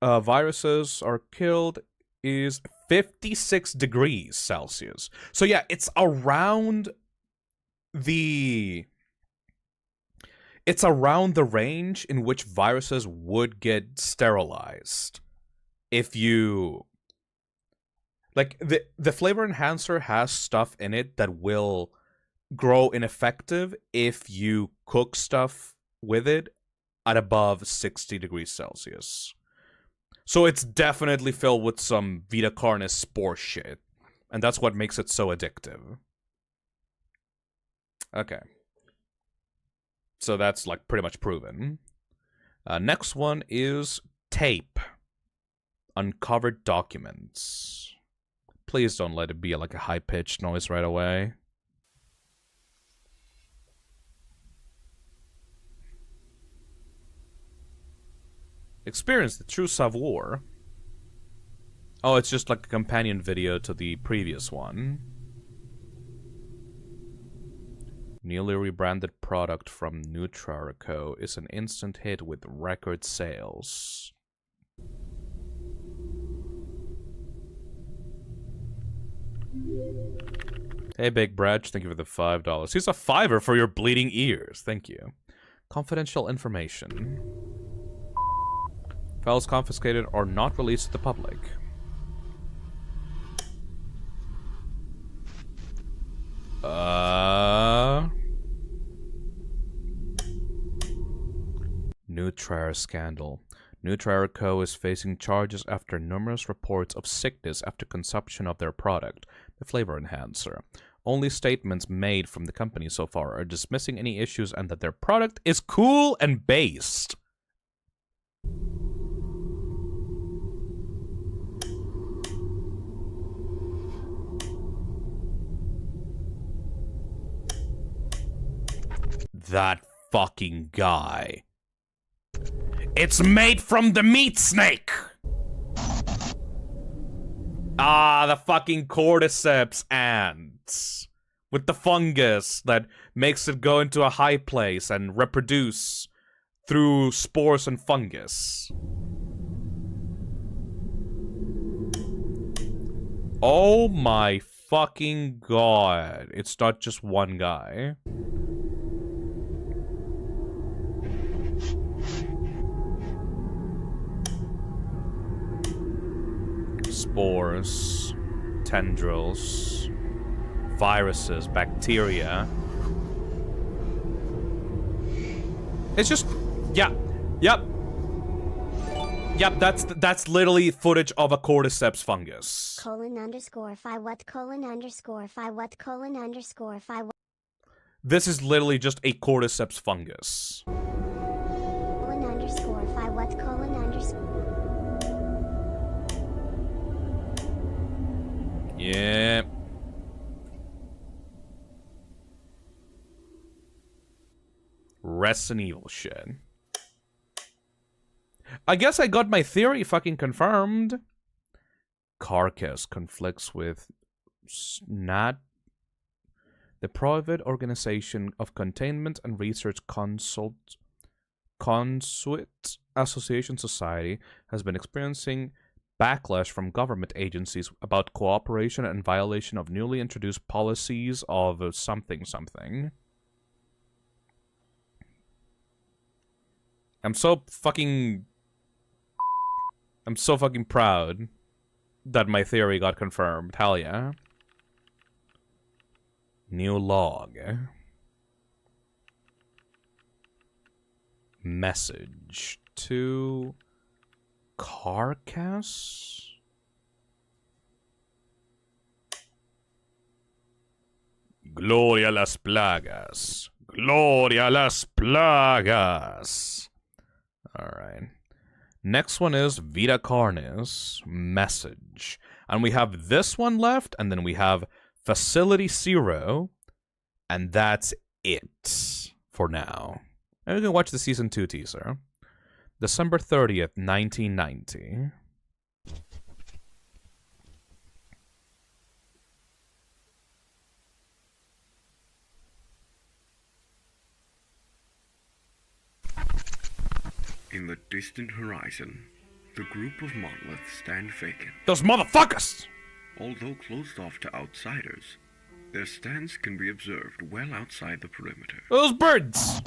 viruses are killed is 56 degrees Celsius. So yeah, it's around the range in which viruses would get sterilized. If you... Like, the flavor enhancer has stuff in it that will grow ineffective if you cook stuff with it at above 60 degrees Celsius. So it's definitely filled with some VITA CARNIS spore shit. And that's what makes it so addictive. Okay. So that's, like, pretty much proven. Next one is tape. Uncovered documents. Please don't let it be like a high-pitched noise right away. Experience the true savoir. Oh, it's just like a companion video to the previous one. Newly rebranded product from Nutrarico is an instant hit with record sales. Hey, Big Brad, thank you for the $5. Here's a $5 for your bleeding ears. Thank you. Confidential information. Files confiscated or not released to the public. Nutrire scandal. Nutrire Co. is facing charges after numerous reports of sickness after consumption of their product, the flavor enhancer. Only statements made from the company so far are dismissing any issues and that their product is cool and based. That fucking guy. It's made from the meat snake! Ah, the fucking cordyceps ants. With the fungus that makes it go into a high place and reproduce through spores and fungus. Oh my fucking god. It's not just one guy. Spores, tendrils, viruses, bacteria. It's just, yeah, yep, that's literally footage of a cordyceps fungus. :_phi what :_phi what :_phi what. This is literally just a cordyceps fungus. :_phi what Yeah. Resident Evil shit. I guess I got my theory fucking confirmed. Carcass conflicts with SNAT, the Private Organization of Containment and Research Consuit Association Society has been experiencing backlash from government agencies about cooperation and violation of newly introduced policies of something. I'm so fucking proud that my theory got confirmed. Hell yeah. New log. Message to Carcass? Gloria las plagas. Gloria las plagas. Alright. Next one is VITA CARNIS. Message. And we have this one left, and then we have Facility 0. And that's it for now. And we can watch the Season 2 teaser. December 30th, 1990. In the distant horizon, the group of monoliths stand vacant. Those motherfuckers! Although closed off to outsiders, their stance can be observed well outside the perimeter. Those birds!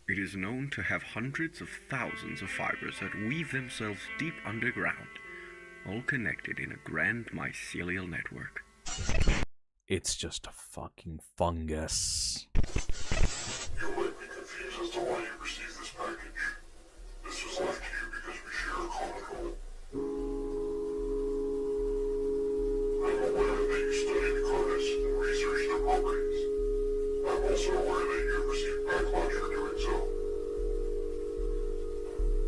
It is known to have hundreds of thousands of fibers that weave themselves deep underground, all connected in a grand mycelial network. It's just a fucking fungus. You might be confused as to why you received this package. This was left to you because we share a common goal. I'm aware that you studied Carnis and researched their properties. I'm also aware that you received backlash for doing so.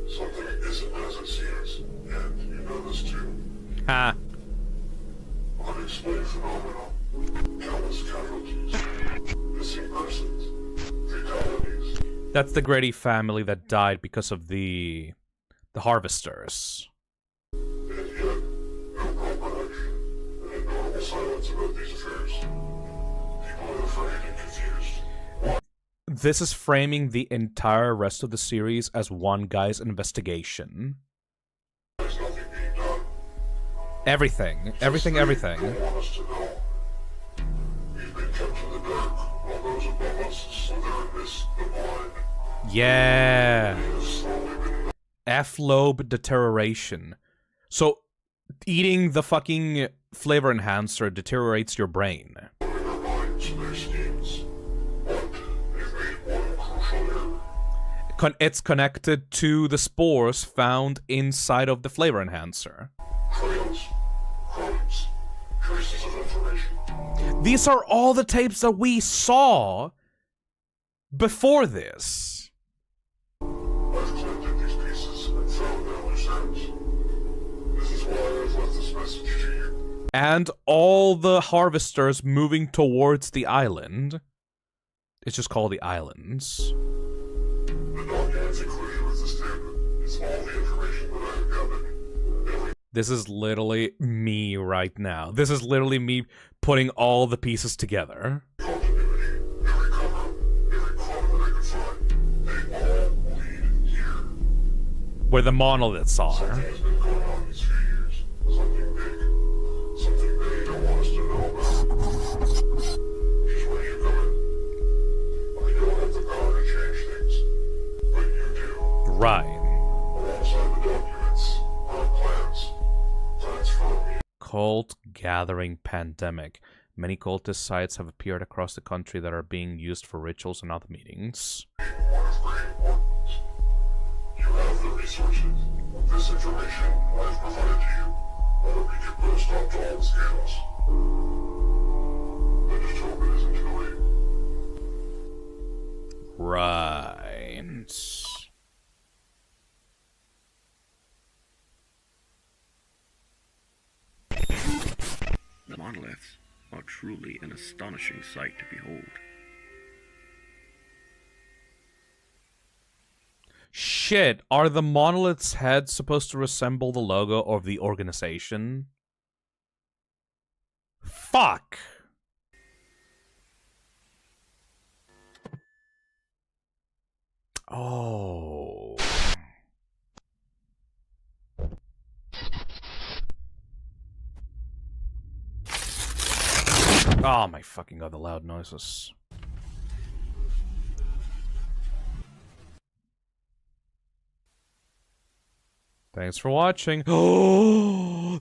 Something isn't as it seems, and you know this too. Ha. Unexplained phenomena, countless casualties, missing persons, fatalities. That's the Grady family that died because of the harvesters. And yet, no proper action, and a normal silence about these affairs. People are afraid and confused. This is framing the entire rest of the series as one guy's investigation. There's nothing being done. Everything. They want us to know. We've been kept in the dark, while those above us slither amidst the blind. Yeah. F-lobe deterioration. So, eating the fucking flavor enhancer deteriorates your brain. It's connected to the spores found inside of the flavor enhancer. These are all the tapes that we saw before this. I've collected these pieces and found their loose ends. This is why I've left this message to you. And all the harvesters moving towards the island. It's just called the Islands. The documents included with this statement is all the information that I have gathered. This is literally me right now. This is literally me putting all the pieces together. Continuity, every cover, every clue that I could find, they all lead here. Where the monoliths are. Something has been going on these few years. Something big. Something they don't want us to know about. Which is where you come in. I don't have the power to change things, but you do. Right. Alongside the documents, our plans. Plans for me. Cult gathering pandemic. Many cultist sites have appeared across the country that are being used for rituals and other meetings. One of great importance. You have the resources. This information I've provided to you. Whether we can put a stop to all the scandals. I just hope it isn't too late. Right. The monoliths are truly an astonishing sight to behold. Shit, are the monoliths' heads supposed to resemble the logo of the organization? Fuck! Oh. Oh my fucking god, the loud noises. Thanks for watching. Oh,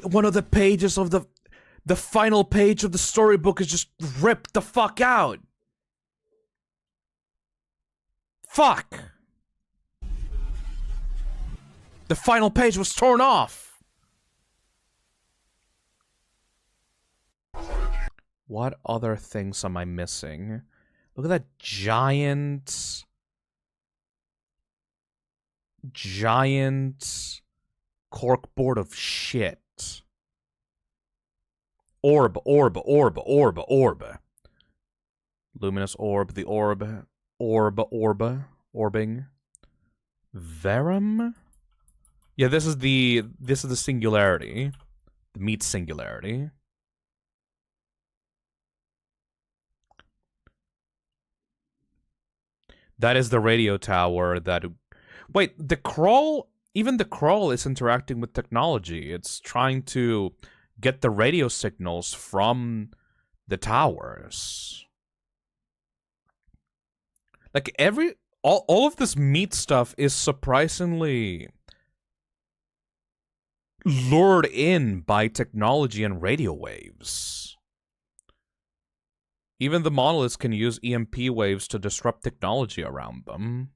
one of the pages of the final page of the storybook is just ripped the fuck out. Fuck. The final page was torn off. What other things am I missing? Look at that giant corkboard of shit. Orb. Luminous orb, the orbing. Verum? Yeah, this is the singularity. The meat singularity. That is the radio tower that... Wait, the crawl... Even the crawl is interacting with technology. It's trying to get the radio signals from the towers. Like, all of this meat stuff is surprisingly lured in by technology and radio waves. Even the monoliths can use EMP waves to disrupt technology around them.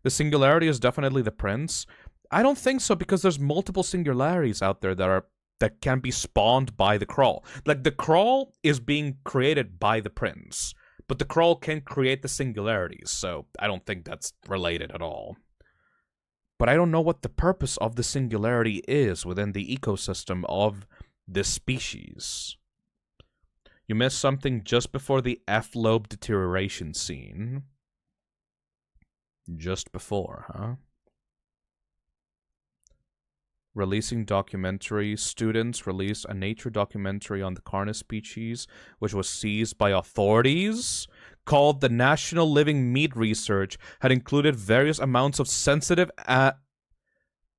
The singularity is definitely the prince. I don't think so, because there's multiple singularities out there that can be spawned by the crawl. Like, the crawl is being created by the prince, but the crawl can create the singularities, so I don't think that's related at all. But I don't know what the purpose of the singularity is within the ecosystem of this species. You missed something just before the F-lobe deterioration scene. Just before, huh? Releasing documentary. Students released a nature documentary on the Carnis species, which was seized by authorities, called The National Living Meat Research, had included various amounts of sensitive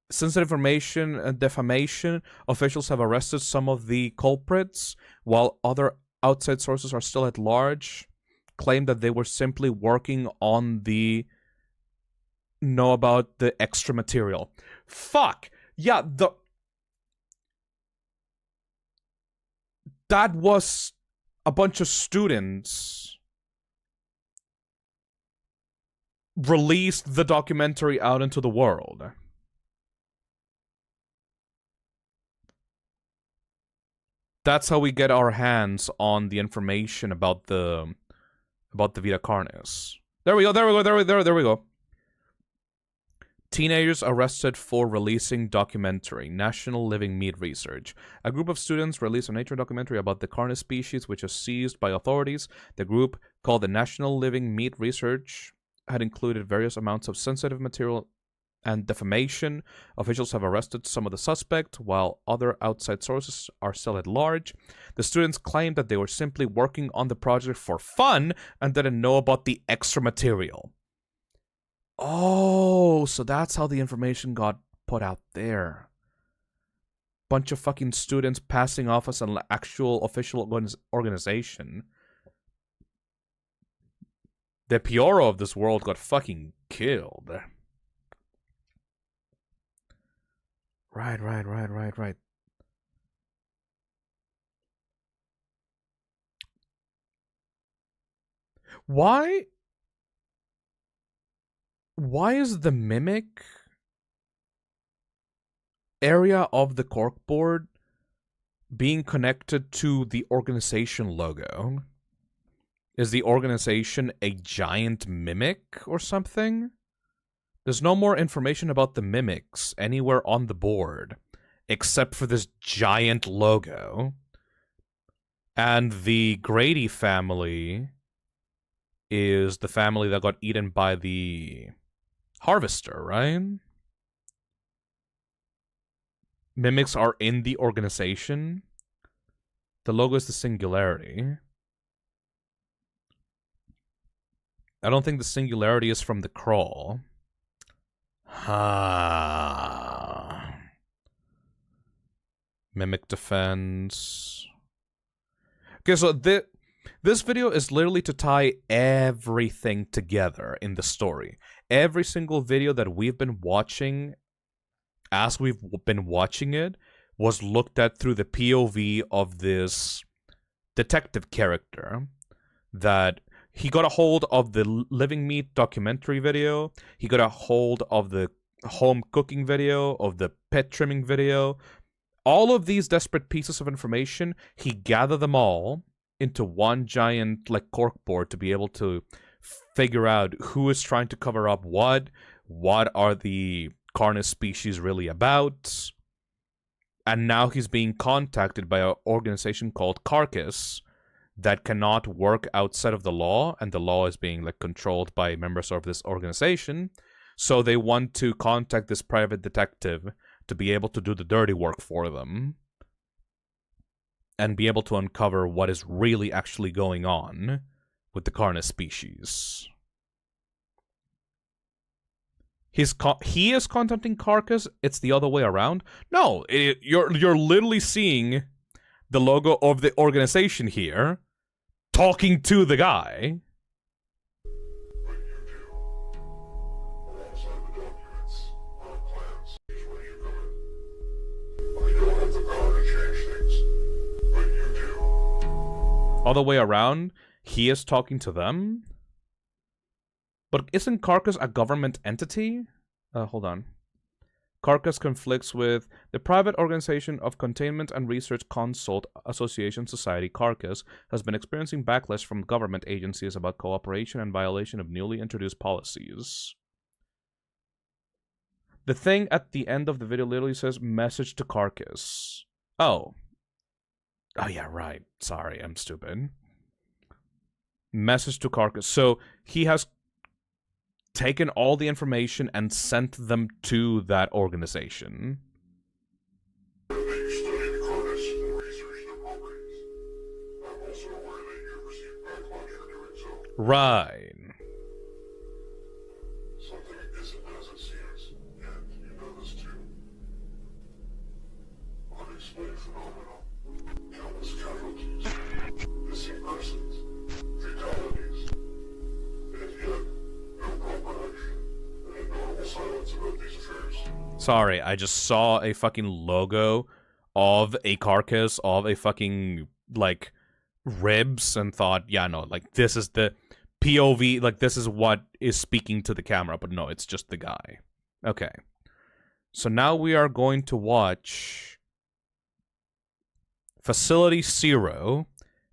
information and defamation. Officials have arrested some of the culprits, while other outside sources are still at large, claim that they were simply working on the... know about the extra material. Fuck! Yeah, that was a bunch of students released the documentary out into the world. That's how we get our hands on the information about the VITA CARNIS. There we go. Teenagers arrested for releasing documentary, National Living Meat Research. A group of students released a nature documentary about the Carnis species, which was seized by authorities. The group, called the National Living Meat Research, had included various amounts of sensitive material and defamation. Officials have arrested some of the suspects, while other outside sources are still at large. The students claimed that they were simply working on the project for fun and didn't know about the extra material. Oh, so that's how the information got put out there. Bunch of fucking students passing off as an actual official organization. The Pioro of this world got fucking killed. Right. Why is the mimic area of the corkboard being connected to the organization logo? Is the organization a giant mimic or something? There's no more information about the mimics anywhere on the board, except for this giant logo. And the Grady family is the family that got eaten by the Harvester, right? Mimics are in the organization. The logo is the Singularity. I don't think the Singularity is from the Crawl. Mimic defense. Okay, so this video is literally to tie everything together in the story. Every single video that we've been watching, as we've been watching it, was looked at through the POV of this detective character. That he got a hold of the Living Meat documentary video, he got a hold of the home cooking video, of the pet trimming video. All of these desperate pieces of information, he gathered them all into one giant corkboard to be able to figure out who is trying to cover up what are the Carnis species really about. And now he's being contacted by an organization called Carcass that cannot work outside of the law, and the law is being controlled by members of this organization. So they want to contact this private detective to be able to do the dirty work for them and be able to uncover what is really actually going on with the Carnis species. He is contacting Carcass. It's the other way around. No, you're literally seeing the logo of the organization here talking to the guy. All the way around, he is talking to them. But isn't Carcass a government entity? Hold on. Carcass conflicts with the private organization of Containment and Research Consult Association Society. Carcass has been experiencing backlash from government agencies about cooperation and violation of newly introduced policies. The thing at the end of the video literally says, message to Carcass. Oh. Oh yeah, right. Sorry, I'm stupid. Message to Carcass. So he has taken all the information and sent them to that organization. Right. Something isn't as it seems, and you know this too. Unexplained phenomena, countless casualties, missing persons, fatalities, and yet no proper action, and a normal silence about these affairs. Sorry, I just saw a fucking logo of a carcass of a fucking, like, ribs and thought, yeah, no, like, this is the POV, like, this is what is speaking to the camera, but no, it's just the guy. Okay. So now we are going to watch Facility Zero,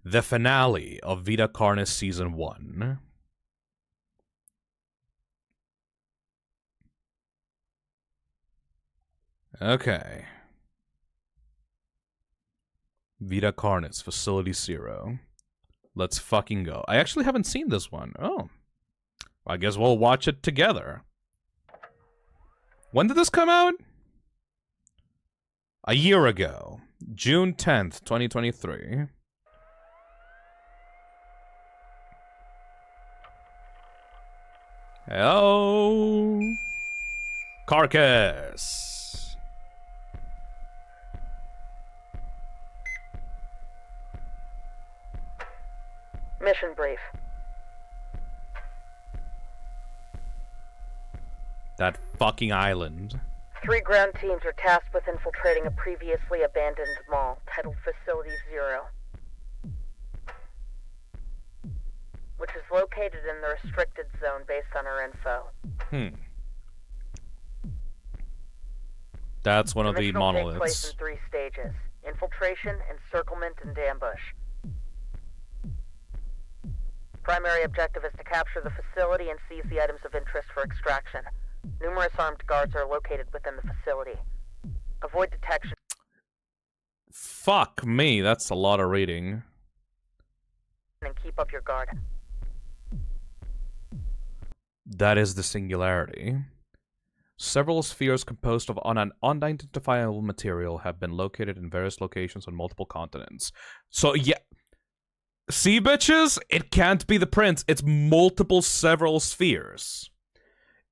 the finale of VITA CARNIS Season 1. Okay. VITA CARNIS, Facility Zero. Let's fucking go. I actually haven't seen this one. Oh. I guess we'll watch it together. When did this come out? A year ago. June 10th, 2023. Hello. Carcass. Mission brief. That fucking island. 3 ground teams are tasked with infiltrating a previously abandoned mall titled Facility Zero, which is located in the restricted zone based on our info. That's one of the monoliths. Takes place in 3 stages: infiltration, encirclement, and ambush. Primary objective is to capture the facility and seize the items of interest for extraction. Numerous armed guards are located within the facility. Avoid detection. Fuck me, that's a lot of reading. And keep up your guard. That is the Singularity. Several spheres composed of an unidentifiable material have been located in various locations on multiple continents. So, yeah. See, bitches? It can't be the prince. It's several spheres.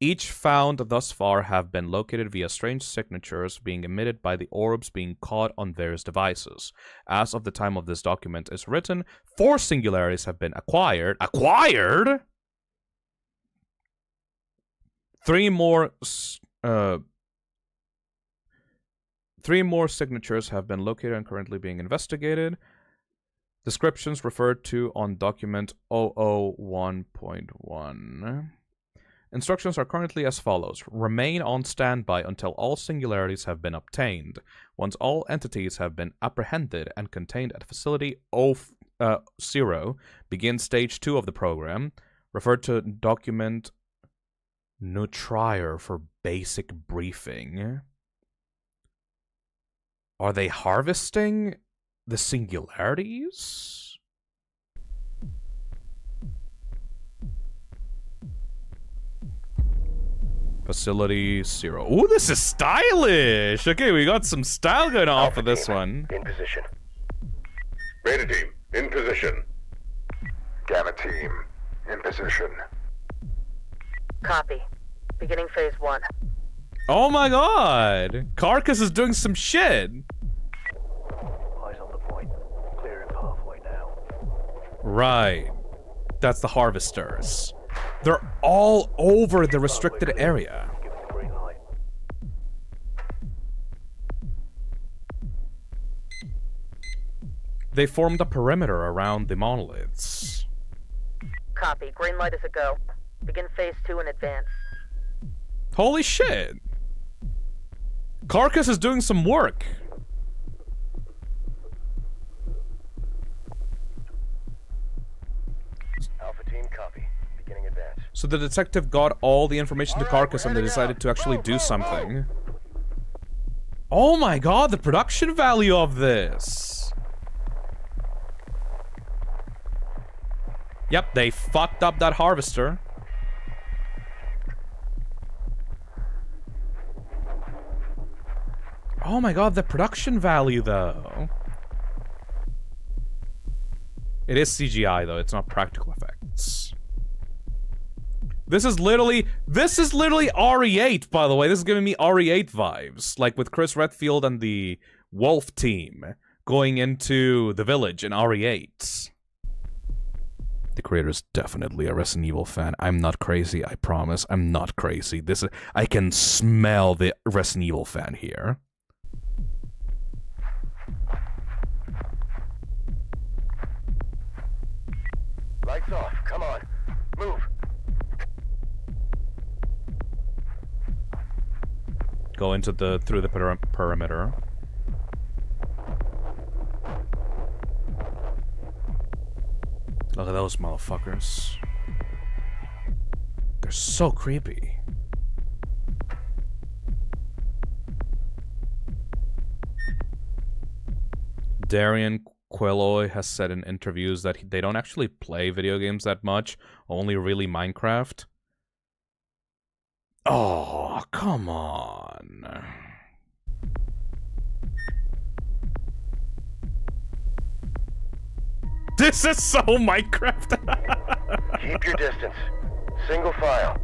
Each found thus far have been located via strange signatures being emitted by the orbs being caught on various devices. As of the time of this document is written, 4 singularities have been acquired. Acquired? 3 more... 3 more signatures have been located and currently being investigated. Descriptions referred to on document 001.1. Instructions are currently as follows. Remain on standby until all singularities have been obtained. Once all entities have been apprehended and contained at Facility 0, begin Stage 2 of the program, referred to document Nutrier for basic briefing. Are they harvesting the singularities? Facility 0. Ooh, this is stylish! Okay, we got some style going on for this one. In position. Beta team, in position. Gamma team, in position. Copy. Beginning phase 1. Oh my god! Carcass is doing some shit! Eyes on the point. Clearing pathway now. Right. That's the harvesters. They're all over the restricted area. Give us the green light. They formed a perimeter around the monoliths. Copy. Green light is a go. Begin phase 2 in advance. Holy shit! Carcass is doing some work. Alpha team, copy. Beginning advance. So the detective got all the information to Carcass and they decided to actually do something. Oh my god, the production value of this! Yep, they fucked up that harvester. Oh my god, the production value though. It is CGI though, it's not practical effects. This is literally RE8, by the way. This is giving me RE8 vibes. Like with Chris Redfield and the Wolf team going into the village in RE8. The creator is definitely a Resident Evil fan. I'm not crazy, I promise. I'm not crazy. I can smell the Resident Evil fan here. Lights off. Come on. Move. Go into through the perimeter. Look at those motherfuckers. They're so creepy. Darian Queloy has said in interviews that they don't actually play video games that much, only really Minecraft. Oh, come on. This is so Minecraft. Keep your distance. Single file.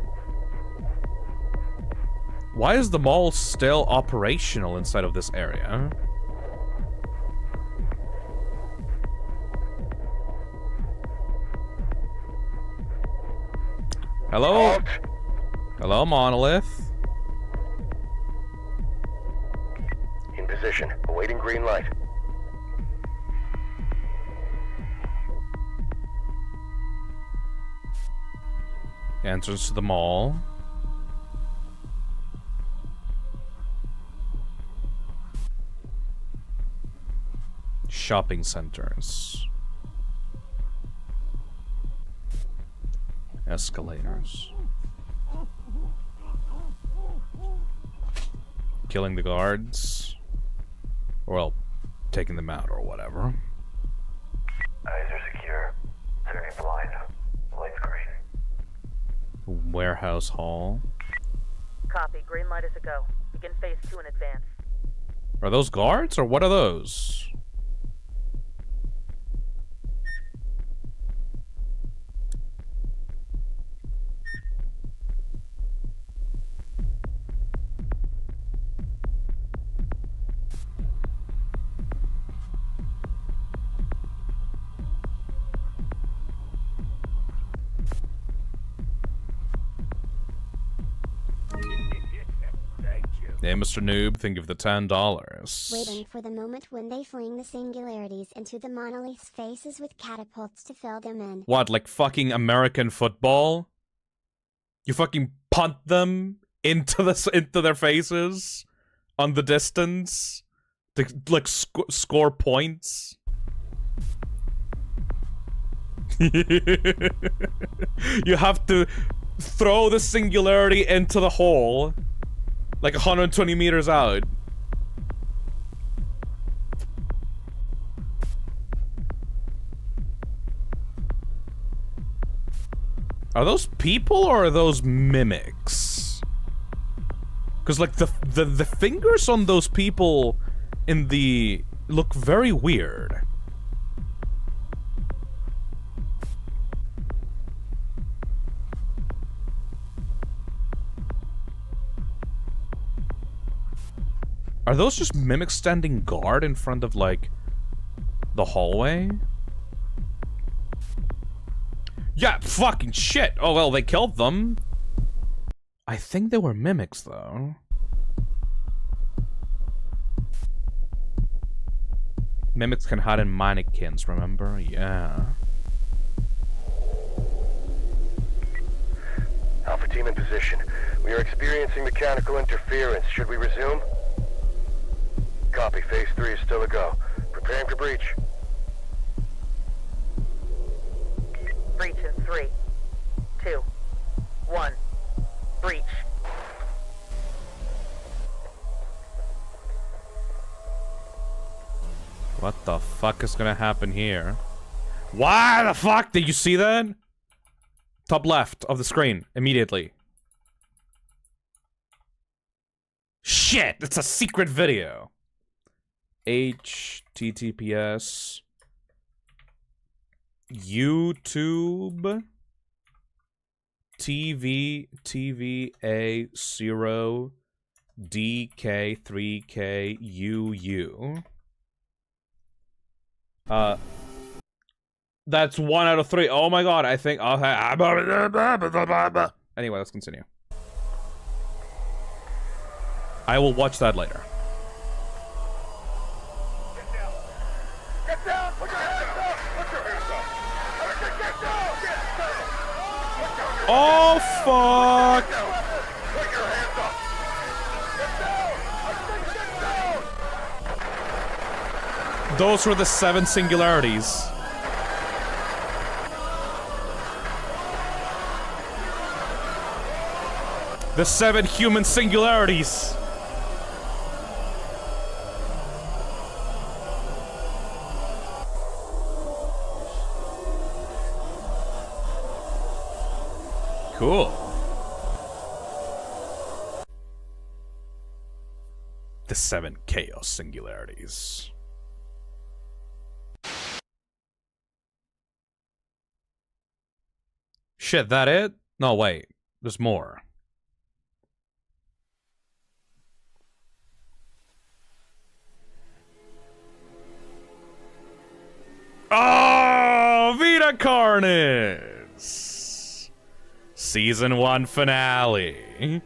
Why is the mall still operational inside of this area? Hello? Halt. Hello, Monolith. In position. Awaiting green light. Entrance to the mall. Shopping centers. Escalators. Killing the guards. Or, well, taking them out or whatever. Eyes are secure. Turning blind. Lights green. Warehouse hall. Copy. Green light is a go. Begin phase 2 in advance. Are those guards or what are those? Hey, Mr. Noob, think of the $10. Waiting for the moment when they fling the singularities into the monoliths' faces with catapults to fill them in. What, like fucking American football? You fucking punt them into their faces on the distance to like score points? You have to throw the singularity into the hole. Like 120 meters out. Are those people or are those mimics? Because like the fingers on those people in the look very weird. Are those just mimics standing guard in front of, like, the hallway? Yeah, fucking shit! Oh, well, they killed them. I think they were mimics, though. Mimics can hide in mannequins, remember? Yeah. Alpha team in position. We are experiencing mechanical interference. Should we resume? Copy. Phase 3 is still a go. Preparing for breach. Breach in 3, 2, 1. Breach. What the fuck is gonna happen here? Why the fuck? Did you see that? Top left of the screen, immediately. Shit! It's a secret video! HTTPS YouTube TVA0 DK3KUU That's 1 out of 3. Oh my god, I think... Anyway, let's continue. I will watch that later. Get down! Put your hands up! Put your hands up! Get down! Get down! Oh, fuck! Put your hands up! Get down! I said get down! Those were the 7 singularities. The 7 human singularities. Cool. The 7 chaos singularities. Shit, that it? No, wait. There's more. Oh, VITA CARNIS! Season 1 finale.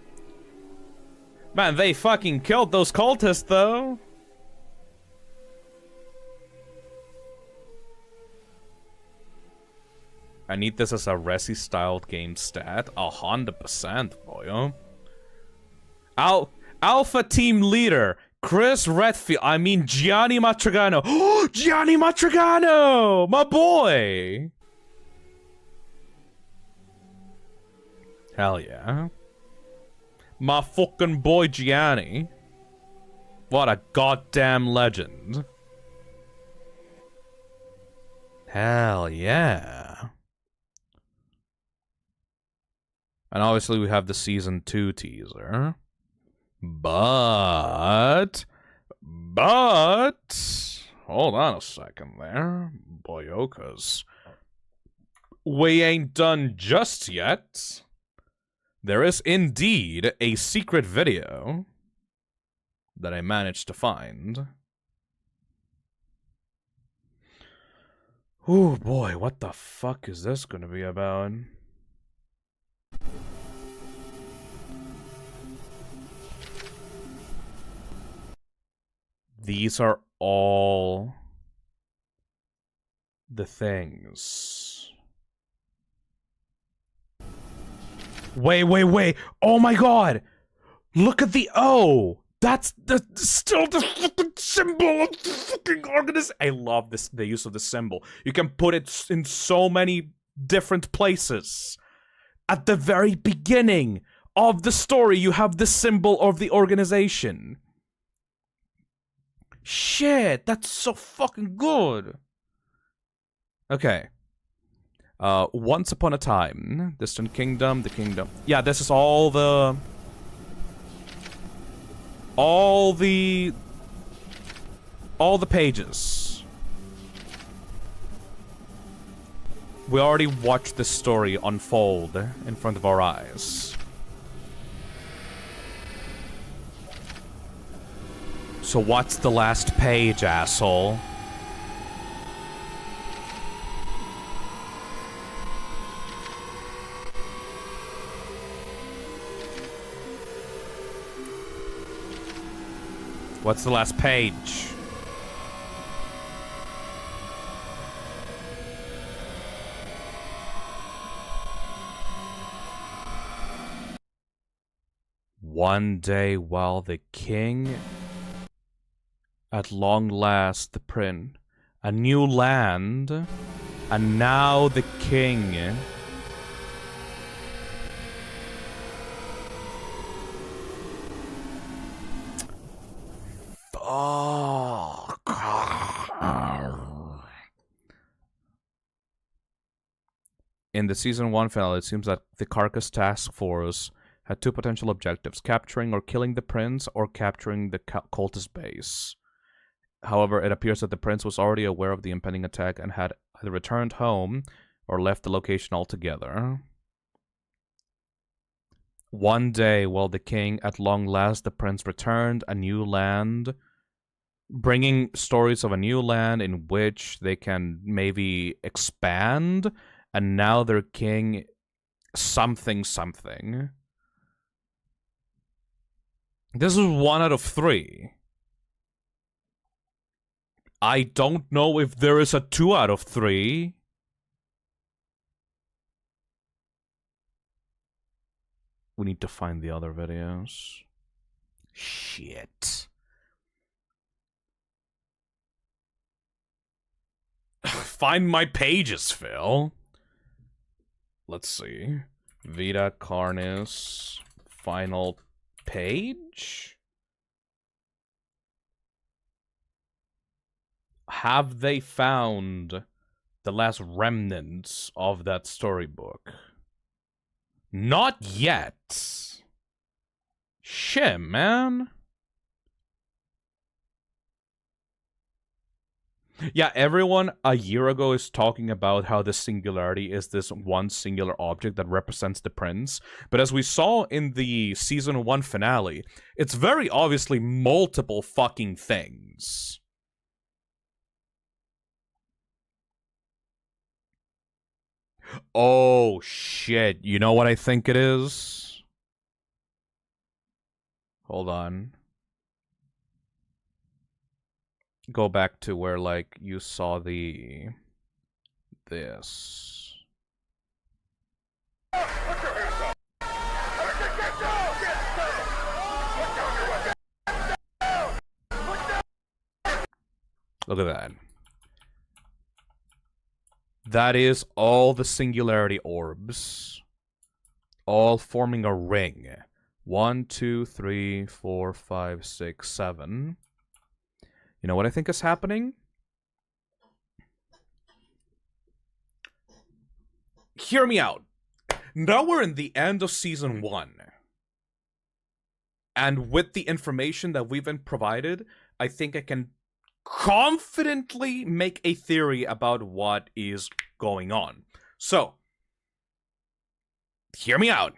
Man, they fucking killed those cultists, though. I need this as a Resi-styled game stat. 100%, boyo. Alpha team leader. Chris Redfield, Gianni Matrigano. Oh, Gianni Matrigano! My boy! Hell yeah. My fucking boy Gianni. What a goddamn legend. Hell yeah. And obviously we have the Season 2 teaser. But, hold on a second there, boyo, 'cause we ain't done just yet. There is indeed a secret video that I managed to find. Oh boy, what the fuck is this gonna be about? These are all the things. Wait. Oh my god! Look at the O! That's still the fucking symbol of the fucking organism. I love this, the use of the symbol. You can put it in so many different places. At the very beginning of the story, you have the symbol of the organization. Shit, that's so fucking good. Okay. Once upon a time, distant kingdom, the kingdom. Yeah, this is all the pages. We already watched this story unfold in front of our eyes. So what's the last page, asshole? What's the last page? One day while the king... At long last, the prince, a new land, and now the king. Fuck. In the Season 1 finale, it seems that the Carcass Task Force had 2 potential objectives, capturing or killing the prince, or capturing the cultist base. However, it appears that the prince was already aware of the impending attack and had either returned home or left the location altogether. One day, while the king, at long last, the prince returned, a new land, bringing stories of a new land in which they can maybe expand, and now they're king something something. This is 1 out of 3. I don't know if there is a 2 out of 3. We need to find the other videos. Shit. Find my pages, Phil. Let's see. VITA CARNIS final page? Have they found the last remnants of that storybook? Not yet. Shit, man. Yeah, everyone a year ago is talking about how the Singularity is this one singular object that represents the prince. But as we saw in the Season 1 finale, it's very obviously multiple fucking things. Oh, shit. You know what I think it is? Hold on. Go back to where, like, you saw the... this. Look at that. That is all the Singularity orbs. All forming a ring. 1, 2, 3, 4, 5, 6, 7. You know what I think is happening? Hear me out. Now we're in the end of Season 1. And with the information that we've been provided, I think I can confidently make a theory about what is going on. So, hear me out.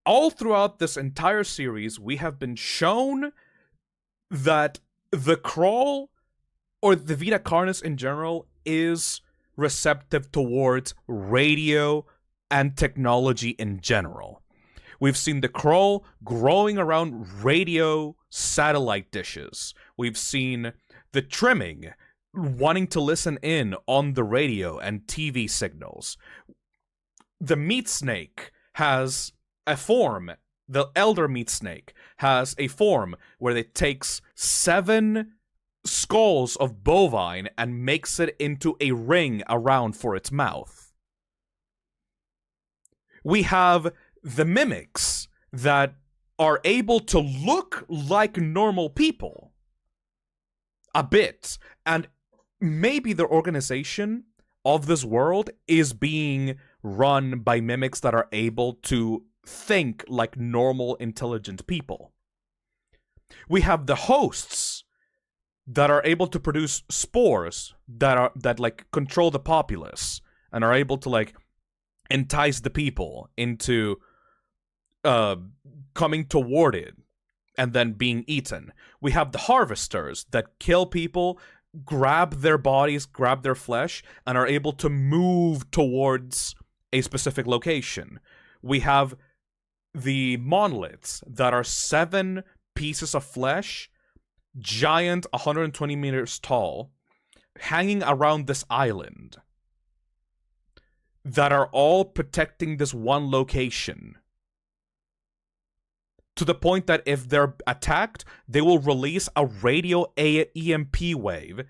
All throughout this entire series, we have been shown that the Crawl, or the VITA CARNIS in general, is receptive towards radio and technology in general. We've seen the Crawl growing around radio satellite dishes. We've seen the Trimming wanting to listen in on the radio and TV signals. The Meatsnake has a form. The Elder Meatsnake has a form where it takes 7 skulls of bovine and makes it into a ring around for its mouth. We have the mimics that are able to look like normal people a bit, and maybe the organization of this world is being run by mimics that are able to think like normal, intelligent people. We have the hosts that are able to produce spores that like control the populace and are able to like entice the people into coming toward it and then being eaten. We have the harvesters that kill people, grab their bodies, grab their flesh, and are able to move towards a specific location. We have the monoliths that are 7 pieces of flesh, giant, 120 meters tall, hanging around this island, that are all protecting this one location. To the point that if they're attacked, they will release a radio EMP wave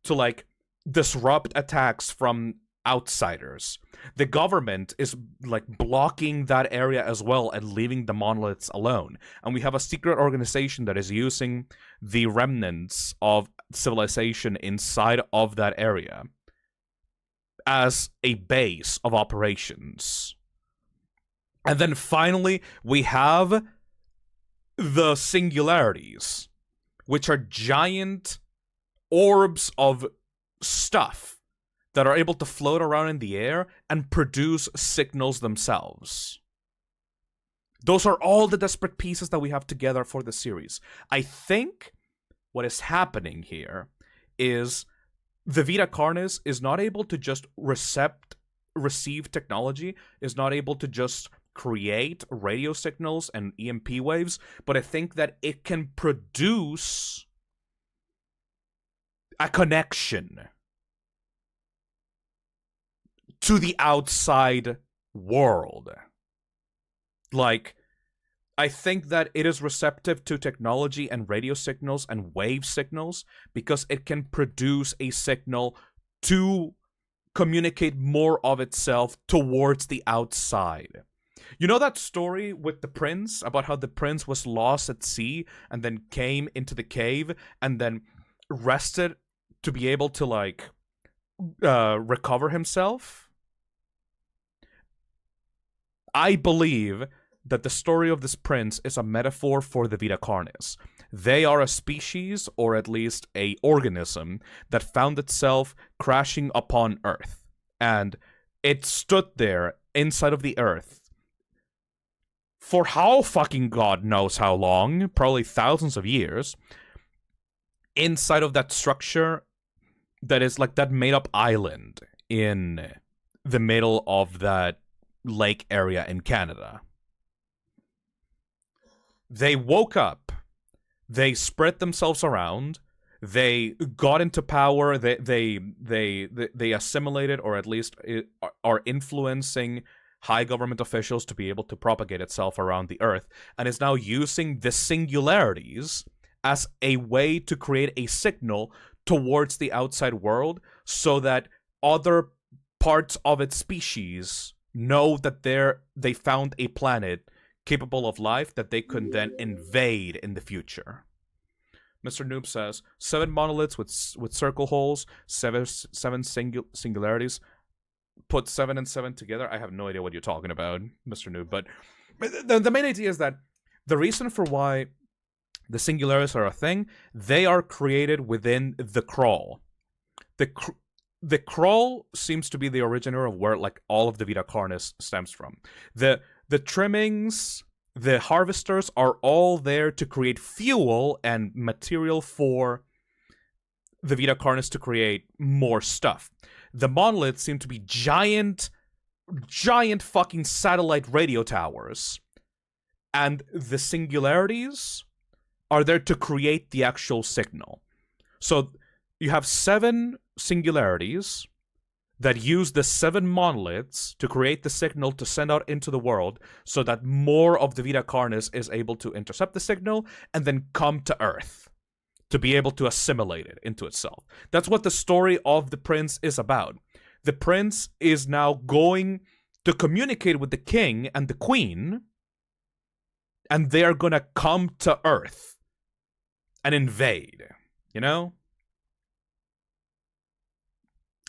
to, like, disrupt attacks from outsiders. The government is, like, blocking that area as well and leaving the monoliths alone. And we have a secret organization that is using the remnants of civilization inside of that area as a base of operations. And then finally, we have the Singularities, which are giant orbs of stuff that are able to float around in the air and produce signals themselves. Those are all the desperate pieces that we have together for the series. I think what is happening here is the VITA CARNIS is not able to just receive technology, is not able to just create radio signals and EMP waves, but I think that it can produce a connection to the outside world. Like, I think that it is receptive to technology and radio signals and wave signals because it can produce a signal to communicate more of itself towards the outside. You know that story with the prince about how the prince was lost at sea and then came into the cave and then rested to be able to, like, recover himself? I believe that the story of this prince is a metaphor for the VITA CARNIS. They are a species, or at least a organism, that found itself crashing upon Earth. And it stood there inside of the Earth for how fucking God knows how long, probably thousands of years, inside of that structure that is like that made-up island in the middle of that lake area in Canada. They woke up, they spread themselves around, they got into power, they assimilated, or at least are influencing high government officials to be able to propagate itself around the Earth, and is now using the singularities as a way to create a signal towards the outside world so that other parts of its species know that they found a planet capable of life that they could then invade in the future. Mr. Noob says, 7 monoliths with circle holes, 7 singularities. Put 7 and 7 together. I have no idea what you're talking about, Mr. Noob. But the main idea is that the reason for why the singularities are a thing, they are created within the crawl. The crawl seems to be the originator of where, like, all of the VITA CARNIS stems from. The trimmings, the harvesters are all there to create fuel and material for the VITA CARNIS to create more stuff. The monoliths seem to be giant fucking satellite radio towers. And the singularities are there to create the actual signal. So you have 7 singularities that use the 7 monoliths to create the signal to send out into the world so that more of the VITA CARNIS is able to intercept the signal and then come to Earth to be able to assimilate it into itself. That's what the story of the prince is about. The prince is now going to communicate with the king and the queen, and they're gonna come to Earth and invade, you know?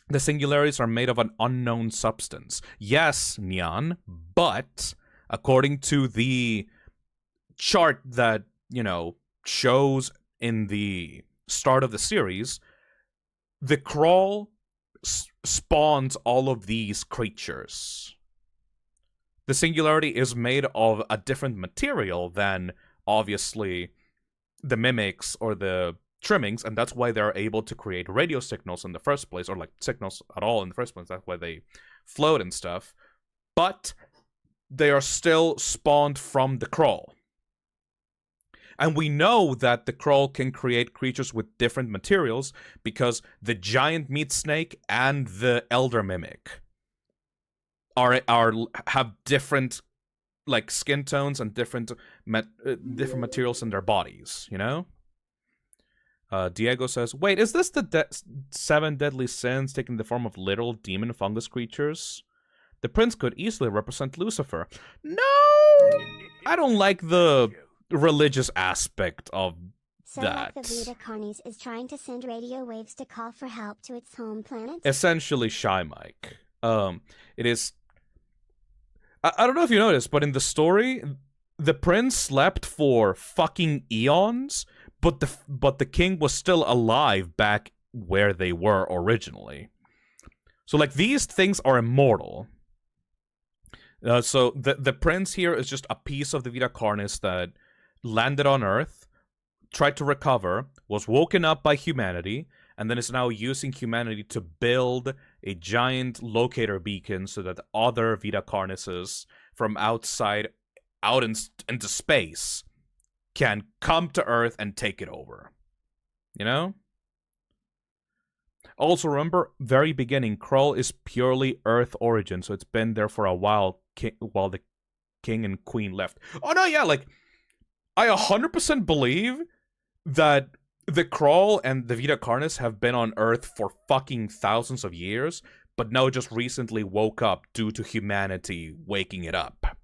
The singularities are made of an unknown substance. Yes, Nyan, but according to the chart that, you know, shows in the start of the series, the crawl spawns all of these creatures. The singularity is made of a different material than, obviously, the mimics or the trimmings, and that's why they're able to create radio signals in the first place, or like signals at all in the first place. That's why they float and stuff. But they are still spawned from the crawl. And we know that the crawl can create creatures with different materials because the giant meat snake and the elder mimic have different, like, skin tones and different materials in their bodies, you know? Diego says, wait, is this the 7 deadly sins taking the form of literal demon fungus creatures? The prince could easily represent Lucifer. No! I don't like the religious aspect of that. So the VITA CARNIS is trying to send radio waves to call for help to its home planet? Essentially, Shy Mike. It is... I don't know if you noticed, but in the story, the prince slept for fucking eons, but the king was still alive back where they were originally. So, like, these things are immortal. So the prince here is just a piece of the VITA CARNIS that landed on Earth, tried to recover, was woken up by humanity, and then is now using humanity to build a giant locator beacon so that other VITA CARNISes from outside out into space can come to Earth and take it over. You know? Also, remember, very beginning, Krull is purely Earth origin, so it's been there for a while while the king and queen left. Oh no, yeah, like, I 100% believe that the Krull and the VITA CARNIS have been on Earth for fucking thousands of years, but now just recently woke up due to humanity waking it up.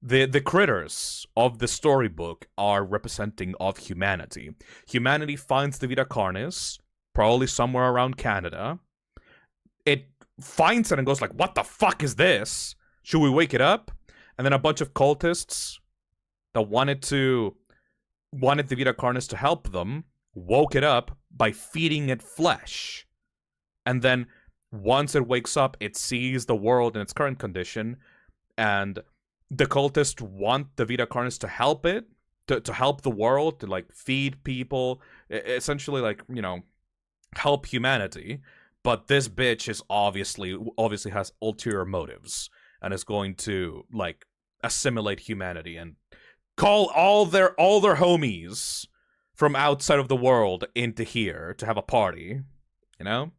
The critters of the storybook are representing of humanity. Humanity finds the VITA CARNIS, probably somewhere around Canada. It finds it and goes like, what the fuck is this? Should we wake it up? And then a bunch of cultists that wanted the VITA CARNIS to help them woke it up by feeding it flesh. And then once it wakes up, it sees the world in its current condition, and the cultists want the VITA CARNIS to help it, to help the world, to like feed people, essentially like, you know, help humanity. But this bitch is obviously has ulterior motives and is going to like assimilate humanity and call all their homies from outside of the world into here to have a party, you know?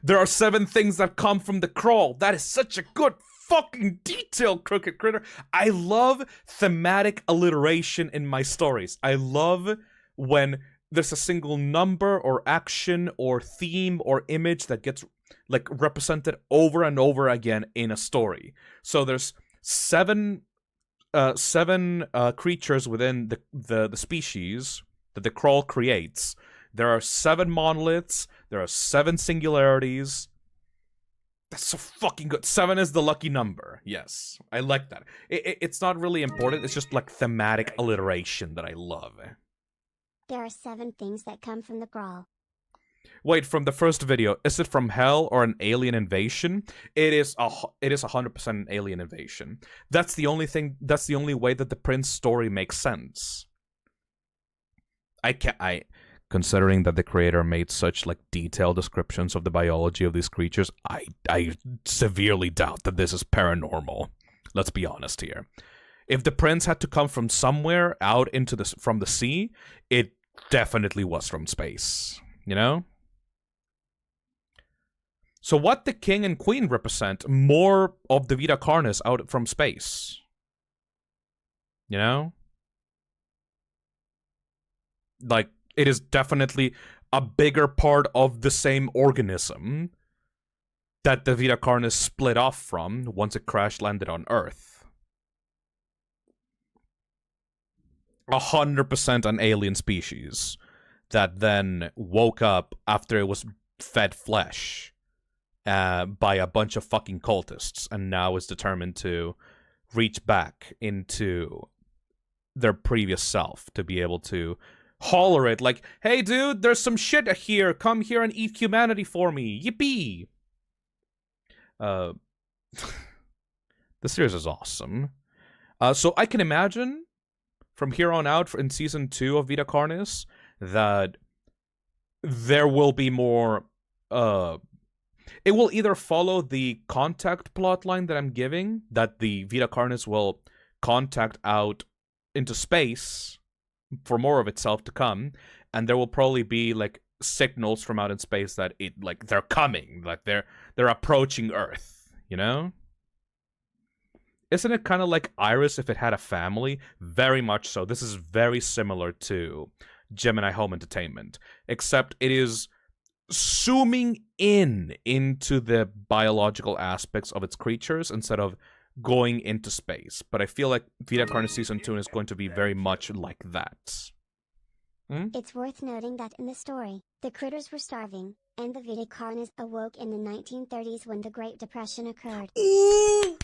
There are 7 things that come from the Krull. That is such a good fucking detail, Crooked Critter. I love thematic alliteration in my stories. I love when there's a single number or action or theme or image that gets like represented over and over again in a story. So there's 7 creatures within the species that the Krull creates. There are 7 monoliths. There are 7 singularities. That's so fucking good. 7 is the lucky number. Yes, I like that. It's not really important. It's just like thematic alliteration that I love. There are 7 things that come from the Krull. Wait, from the first video, is it from hell or an alien invasion? It is 100% an alien invasion. That's the only thing. That's the only way that the Prince story makes sense. Considering that the creator made such like detailed descriptions of the biology of these creatures, I severely doubt that this is paranormal. Let's be honest here. If the prince had to come from somewhere out into from the sea, it definitely was from space. You know? So what the king and queen represent, more of the VITA CARNIS out from space. You know? Like, it is definitely a bigger part of the same organism that the VITA CARNIS split off from once it crash-landed on Earth. 100% an alien species that then woke up after it was fed flesh by a bunch of fucking cultists, and now is determined to reach back into their previous self to be able to holler it like, hey dude, there's some shit here, come here and eat humanity for me, yippee! The series is awesome. So I can imagine from here on out in season 2 of VITA CARNIS that there will be more, it will either follow the contact plotline that I'm giving, that the VITA CARNIS will contact out into space for more of itself to come, and there will probably be like signals from out in space that they're coming, like they're approaching Earth, you know? Isn't it kind of like Iris if it had a family? Very much so. This is very similar to Gemini Home Entertainment, except it is zooming into the biological aspects of its creatures instead of going into space. But I feel like VITA CARNIS Season 2 is going to be very much like that. It's worth noting that in the story, the critters were starving, and the VITA CARNIS awoke in the 1930s when the Great Depression occurred. Ooh!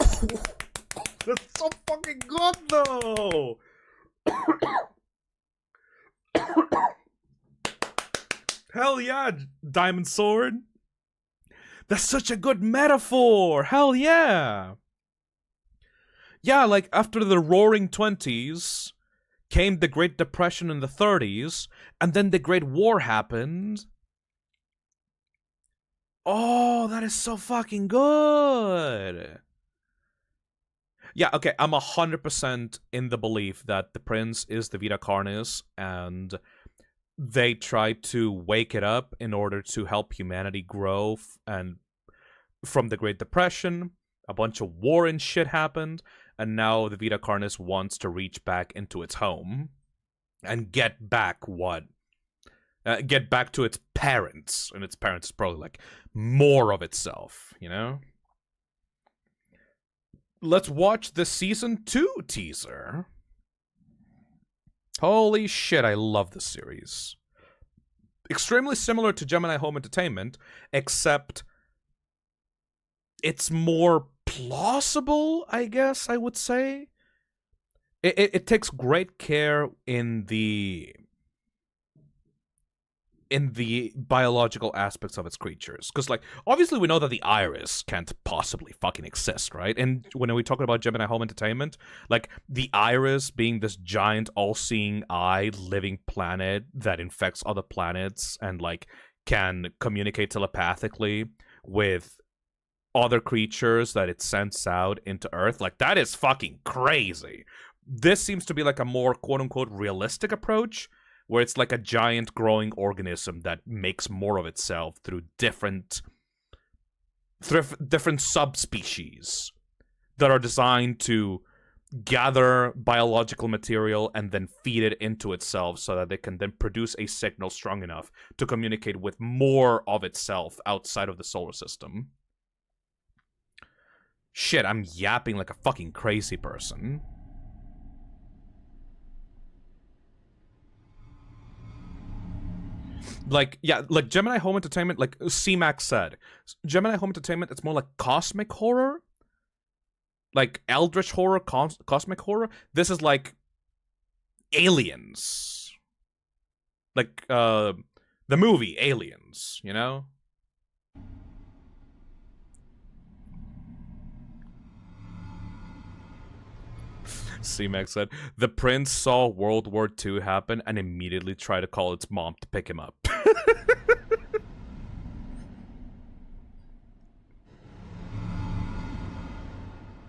That's so fucking good, though! Hell yeah, Diamond Sword! That's such a good metaphor! Hell yeah! Yeah, like, after the Roaring 20s, came the Great Depression in the 30s, and then the Great War happened. Oh, that is so fucking good. Yeah, okay, I'm 100% in the belief that the prince is the VITA CARNIS, and they tried to wake it up in order to help humanity grow, and from the Great Depression, a bunch of war and shit happened, and now the VITA CARNIS wants to reach back into its home and get back get back to its parents, and its parents is probably like more of itself, you know? Let's watch the season 2 teaser. Holy shit, I love this series. Extremely similar to Gemini Home Entertainment, except it's more plausible, I guess I would say. It takes great care in the biological aspects of its creatures. Because, like, obviously we know that the iris can't possibly fucking exist, right? And when we talk about Gemini Home Entertainment, like, the iris being this giant all-seeing eye living planet that infects other planets and, like, can communicate telepathically with other creatures that it sends out into Earth, like, that is fucking crazy. This seems to be, like, a more quote-unquote realistic approach, where it's like a giant growing organism that makes more of itself through different subspecies that are designed to gather biological material and then feed it into itself so that it can then produce a signal strong enough to communicate with more of itself outside of the solar system. Shit, I'm yapping like a fucking crazy person. Like, yeah, like Gemini Home Entertainment, like C-Max said, Gemini Home Entertainment, it's more like cosmic horror. Like eldritch horror, cosmic horror. This is like Aliens. Like, the movie Aliens, you know? C-Max said, the prince saw World War II happen and immediately tried to call its mom to pick him up.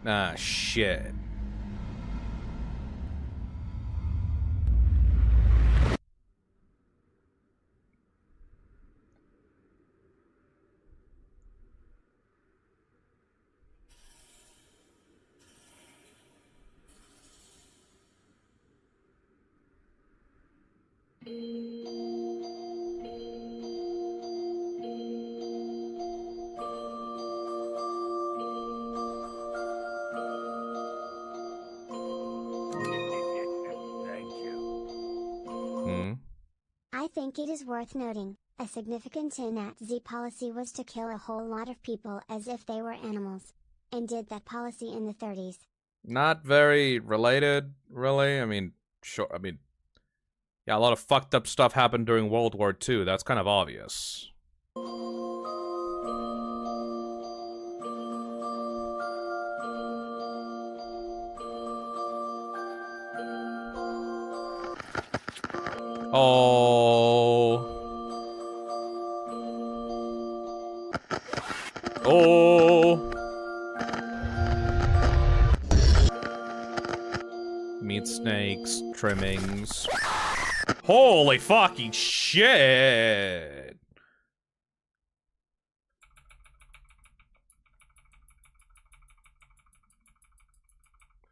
Ah, shit. I think it is worth noting, a significant Nazi policy was to kill a whole lot of people as if they were animals, and did that policy in the 30s. Not very related, really. I mean, sure, I mean, yeah, a lot of fucked up stuff happened during World War II, that's kind of obvious. Oh. Oh. Meatsnakes, Trimmings. Holy fucking shit.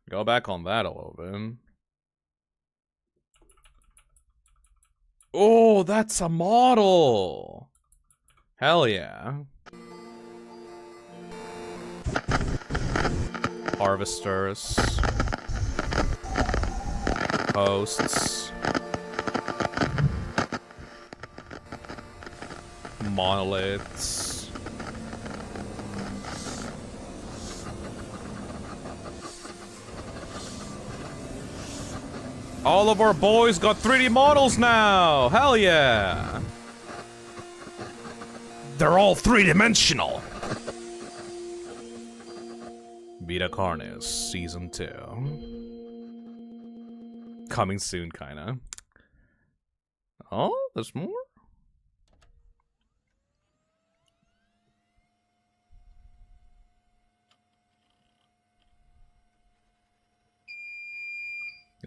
Go back on that a little bit. Oh, that's a model! Hell yeah. Harvesters. Hosts. Monoliths. All of our boys got 3D models now! Hell yeah! They're all three-dimensional! VITA CARNIS, Season 2. Coming soon, kinda. Oh, there's more?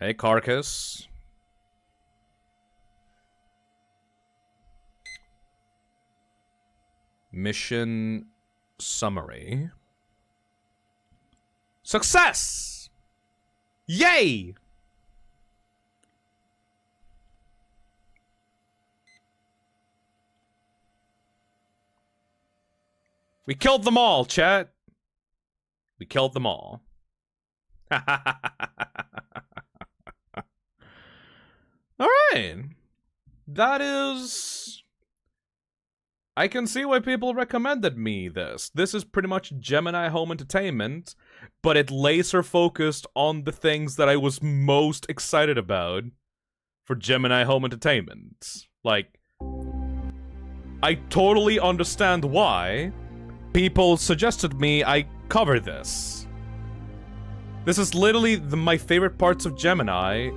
Hey, Carcass. Mission summary. Success! Yay! We killed them all, chat. We killed them all. Alright. That is... I can see why people recommended me this. This is pretty much Gemini Home Entertainment, but it laser focused on the things that I was most excited about for Gemini Home Entertainment. Like, I totally understand why people suggested me I cover this. This is literally my favorite parts of Gemini,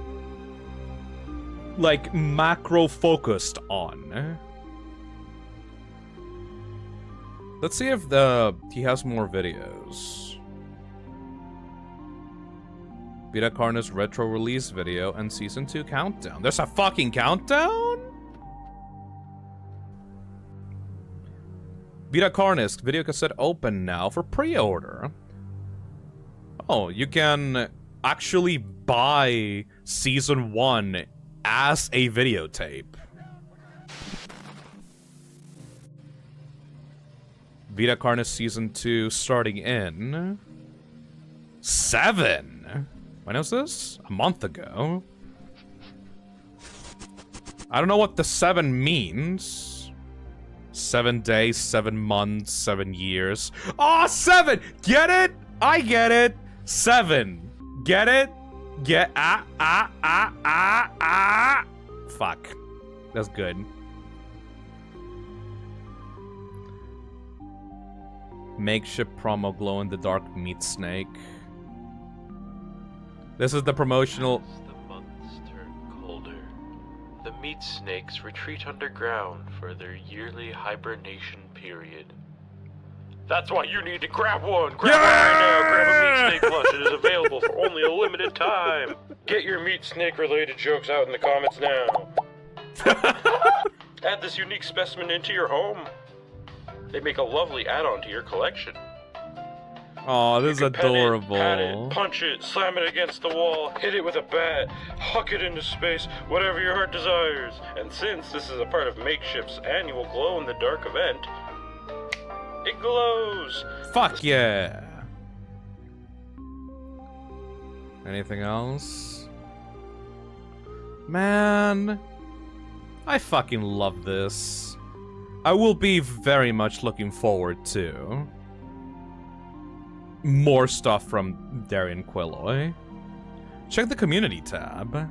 like, macro-focused on. Let's see if he has more videos. VITA CARNIS retro release video and season 2 countdown. There's a fucking countdown? VITA CARNIS video cassette open now for pre-order. Oh, you can actually buy season 1 as a videotape. VITA CARNIS season 2 starting in 7. When was this? A month ago. I don't know what the 7 means. 7 days, 7 months, 7 years. Oh, 7! Get it? I get it. 7. Get it? Fuck. That's good. Makeshift promo glow-in-the-dark meat snake. This is the promotional... As the months turn colder, the meat snakes retreat underground for their yearly hibernation period. That's why you need to grab one! Grab one right now! Grab a meat snake plush. It is available for only a limited time! Get your meat snake related jokes out in the comments now. Add this unique specimen into your home. They make a lovely add-on to your collection. Oh, this is adorable. Pat it, punch it, slam it against the wall, hit it with a bat, huck it into space, whatever your heart desires. And since this is a part of Makeshift's annual glow-in-the-dark event, it glows! Fuck yeah! Anything else? Man, I fucking love this. I will be very much looking forward to more stuff from Darian Quilloy. Check the community tab.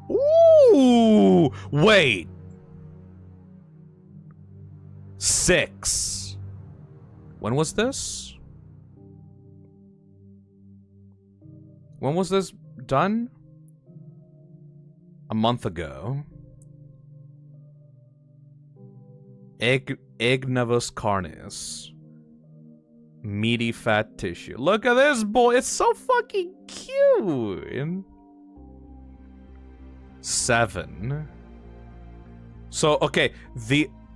Ooh! Wait! 6. When was this? When was this done? A month ago. VITA CARNIS. Meaty fat tissue. Look at this boy. It's so fucking cute. 7. So, okay.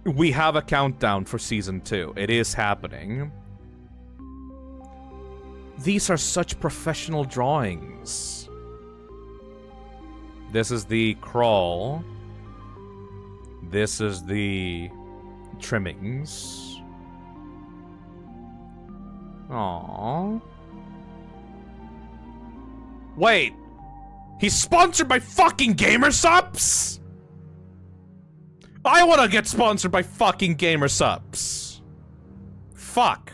We have a countdown for season 2. It is happening. These are such professional drawings. This is the crawl. This is the trimmings. Aww. Wait! He's sponsored by fucking GamerSupps?! I wanna get sponsored by fucking GamerSupps! Fuck.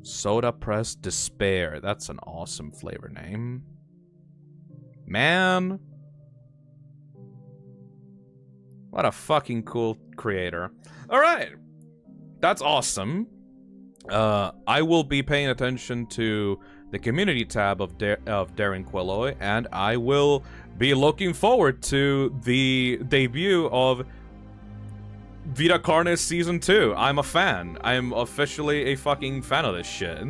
Soda Press Despair. That's an awesome flavor name. Man. What a fucking cool creator. Alright. That's awesome. I will be paying attention to the community tab of Darren Quilloy, and I will be looking forward to the debut of VITA CARNIS Season 2. I'm a fan. I'm officially a fucking fan of this shit.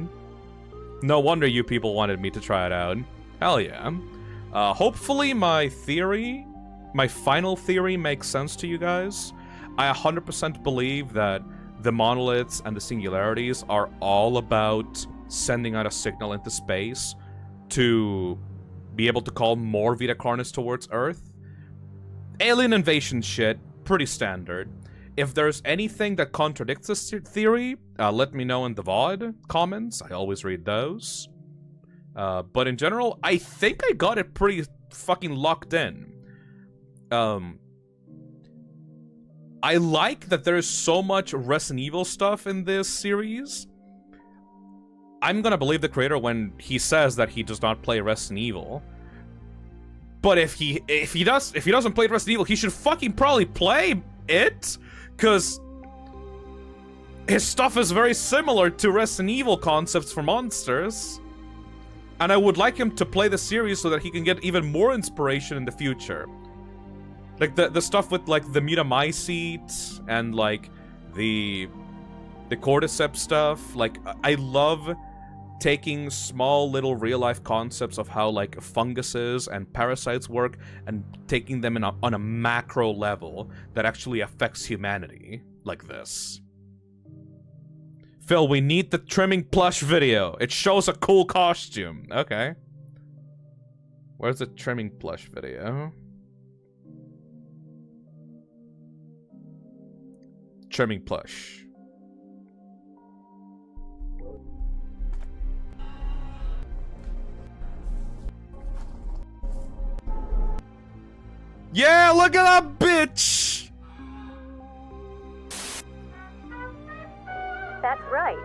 No wonder you people wanted me to try it out. Hell yeah. Hopefully my final theory makes sense to you guys. I 100% believe that the Monoliths and the Singularities are all about sending out a signal into space to be able to call more VITA CARNIS towards Earth. Alien invasion shit, pretty standard. If there's anything that contradicts this theory, let me know in the VOD comments. I always read those. But in general, I think I got it pretty fucking locked in. I like that there's so much Resident Evil stuff in this series. I'm gonna believe the creator when he says that he does not play Resident Evil. But if he doesn't play Resident Evil, he should fucking probably play it, cause his stuff is very similar to Resident Evil concepts for monsters. And I would like him to play the series so that he can get even more inspiration in the future. Like the stuff with like the Metamycete and like the Cordyceps stuff. Like I love taking small little real life concepts of how like funguses and parasites work and taking them on a macro level that actually affects humanity like this. Phil, we need the trimming plush video. It shows a cool costume. Okay. Where's the trimming plush video? Trimming plush. Yeah, look at that bitch! That's right.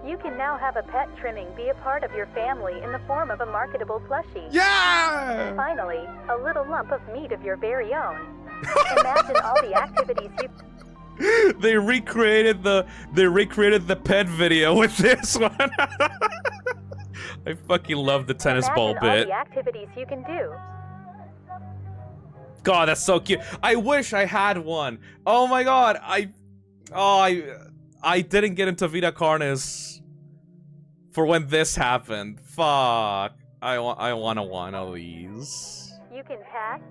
You can now have a pet trimming be a part of your family in the form of a marketable plushie. Yeah! Finally, a little lump of meat of your very own. Imagine all the activities you... They recreated the pet video with this one. I fucking love the tennis ball Imagine all bit. the activities you can do. God, that's so cute. I wish I had one. Oh my god, I didn't get into VITA CARNIS for when this happened. Fuck. I want one of these. You can pat,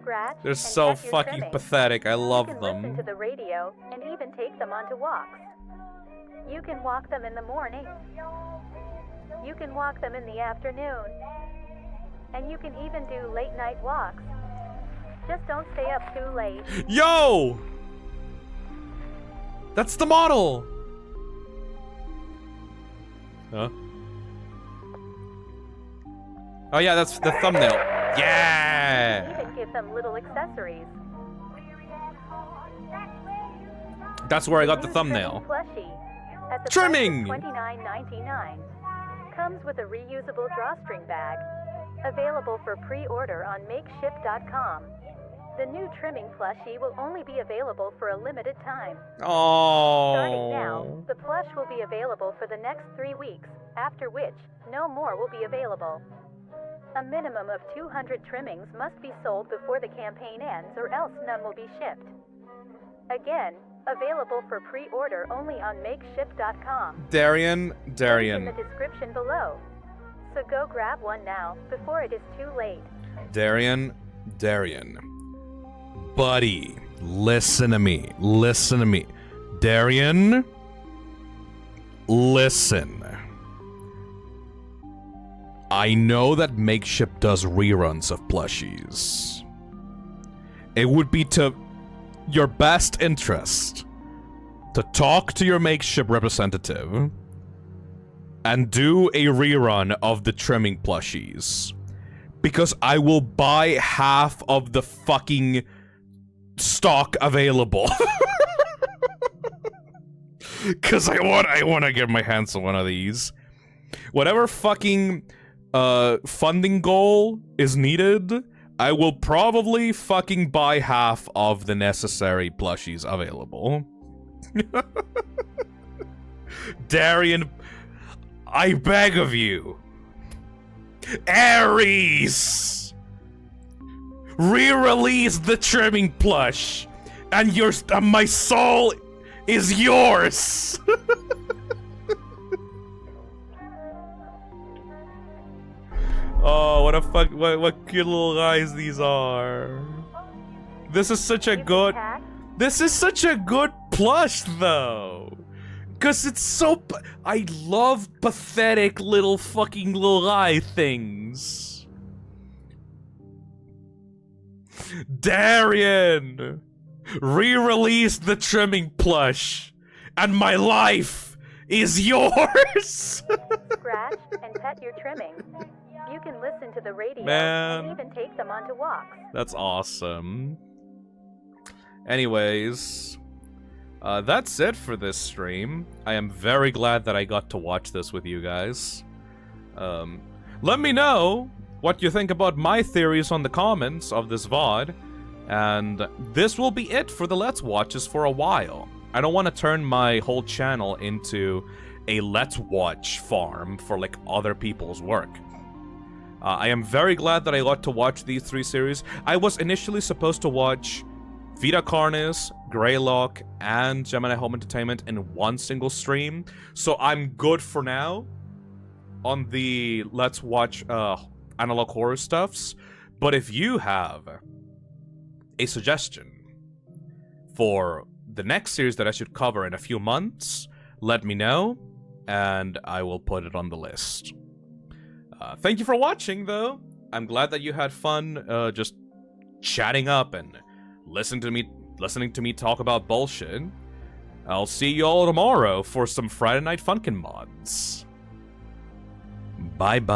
scratch, They're and so cut your fucking trimming. pathetic. I love You can them. listen to the radio and even take them onto walks. You can walk them in the morning. You can walk them in the afternoon. And you can even do late night walks. Just don't stay up too late. Yo! That's the model! Huh? Oh yeah, that's the thumbnail. Yeah! Even give them little accessories. That's where I got the thumbnail. Plushie at the Trimming! $29.99 comes with a reusable drawstring bag, available for pre-order on MakeShip.com. The new trimming plushie will only be available for a limited time. Oh. Starting now, the plush will be available for the next 3 weeks, after which, no more will be available. A minimum of 200 trimmings must be sold before the campaign ends, or else none will be shipped. Again, available for pre-order only on MakeShip.com. Darian. In the description below. So go grab one now, before it is too late. Darian. Buddy, listen to me. Darian, listen. I know that Makeship does reruns of plushies. It would be to your best interest to talk to your Makeship representative and do a rerun of the trimming plushies. Because I will buy half of the fucking stock available. Because I want to get my hands on one of these. Whatever fucking funding goal is needed, I will probably fucking buy half of the necessary plushies available. Darian, I beg of you. Ares! Re-release the trimming plush, and my soul is yours! Oh, what cute little guys these are. This is such a good plush though. Cause it's so I love pathetic little fucking little eye things. Darian, re-release the trimming plush, and my life is yours. Scratch and pet your trimmings. You can listen to the radio Man. and even take them onto walks. That's awesome. Anyways, that's it for this stream. I am very glad that I got to watch this with you guys. Let me know what you think about my theories on the comments of this VOD. And this will be it for the Let's Watches for a while. I don't want to turn my whole channel into a Let's Watch farm for like other people's work. I am very glad that I got to watch these 3 series. I was initially supposed to watch VITA CARNIS, Greylock, and Gemini Home Entertainment in one single stream. So I'm good for now on the Let's Watch analog horror stuffs. But if you have a suggestion for the next series that I should cover in a few months, let me know, and I will put it on the list. Thank you for watching, though. I'm glad that you had fun just chatting up and listening to me talk about bullshit. I'll see you all tomorrow for some Friday Night Funkin' mods. Bye-bye.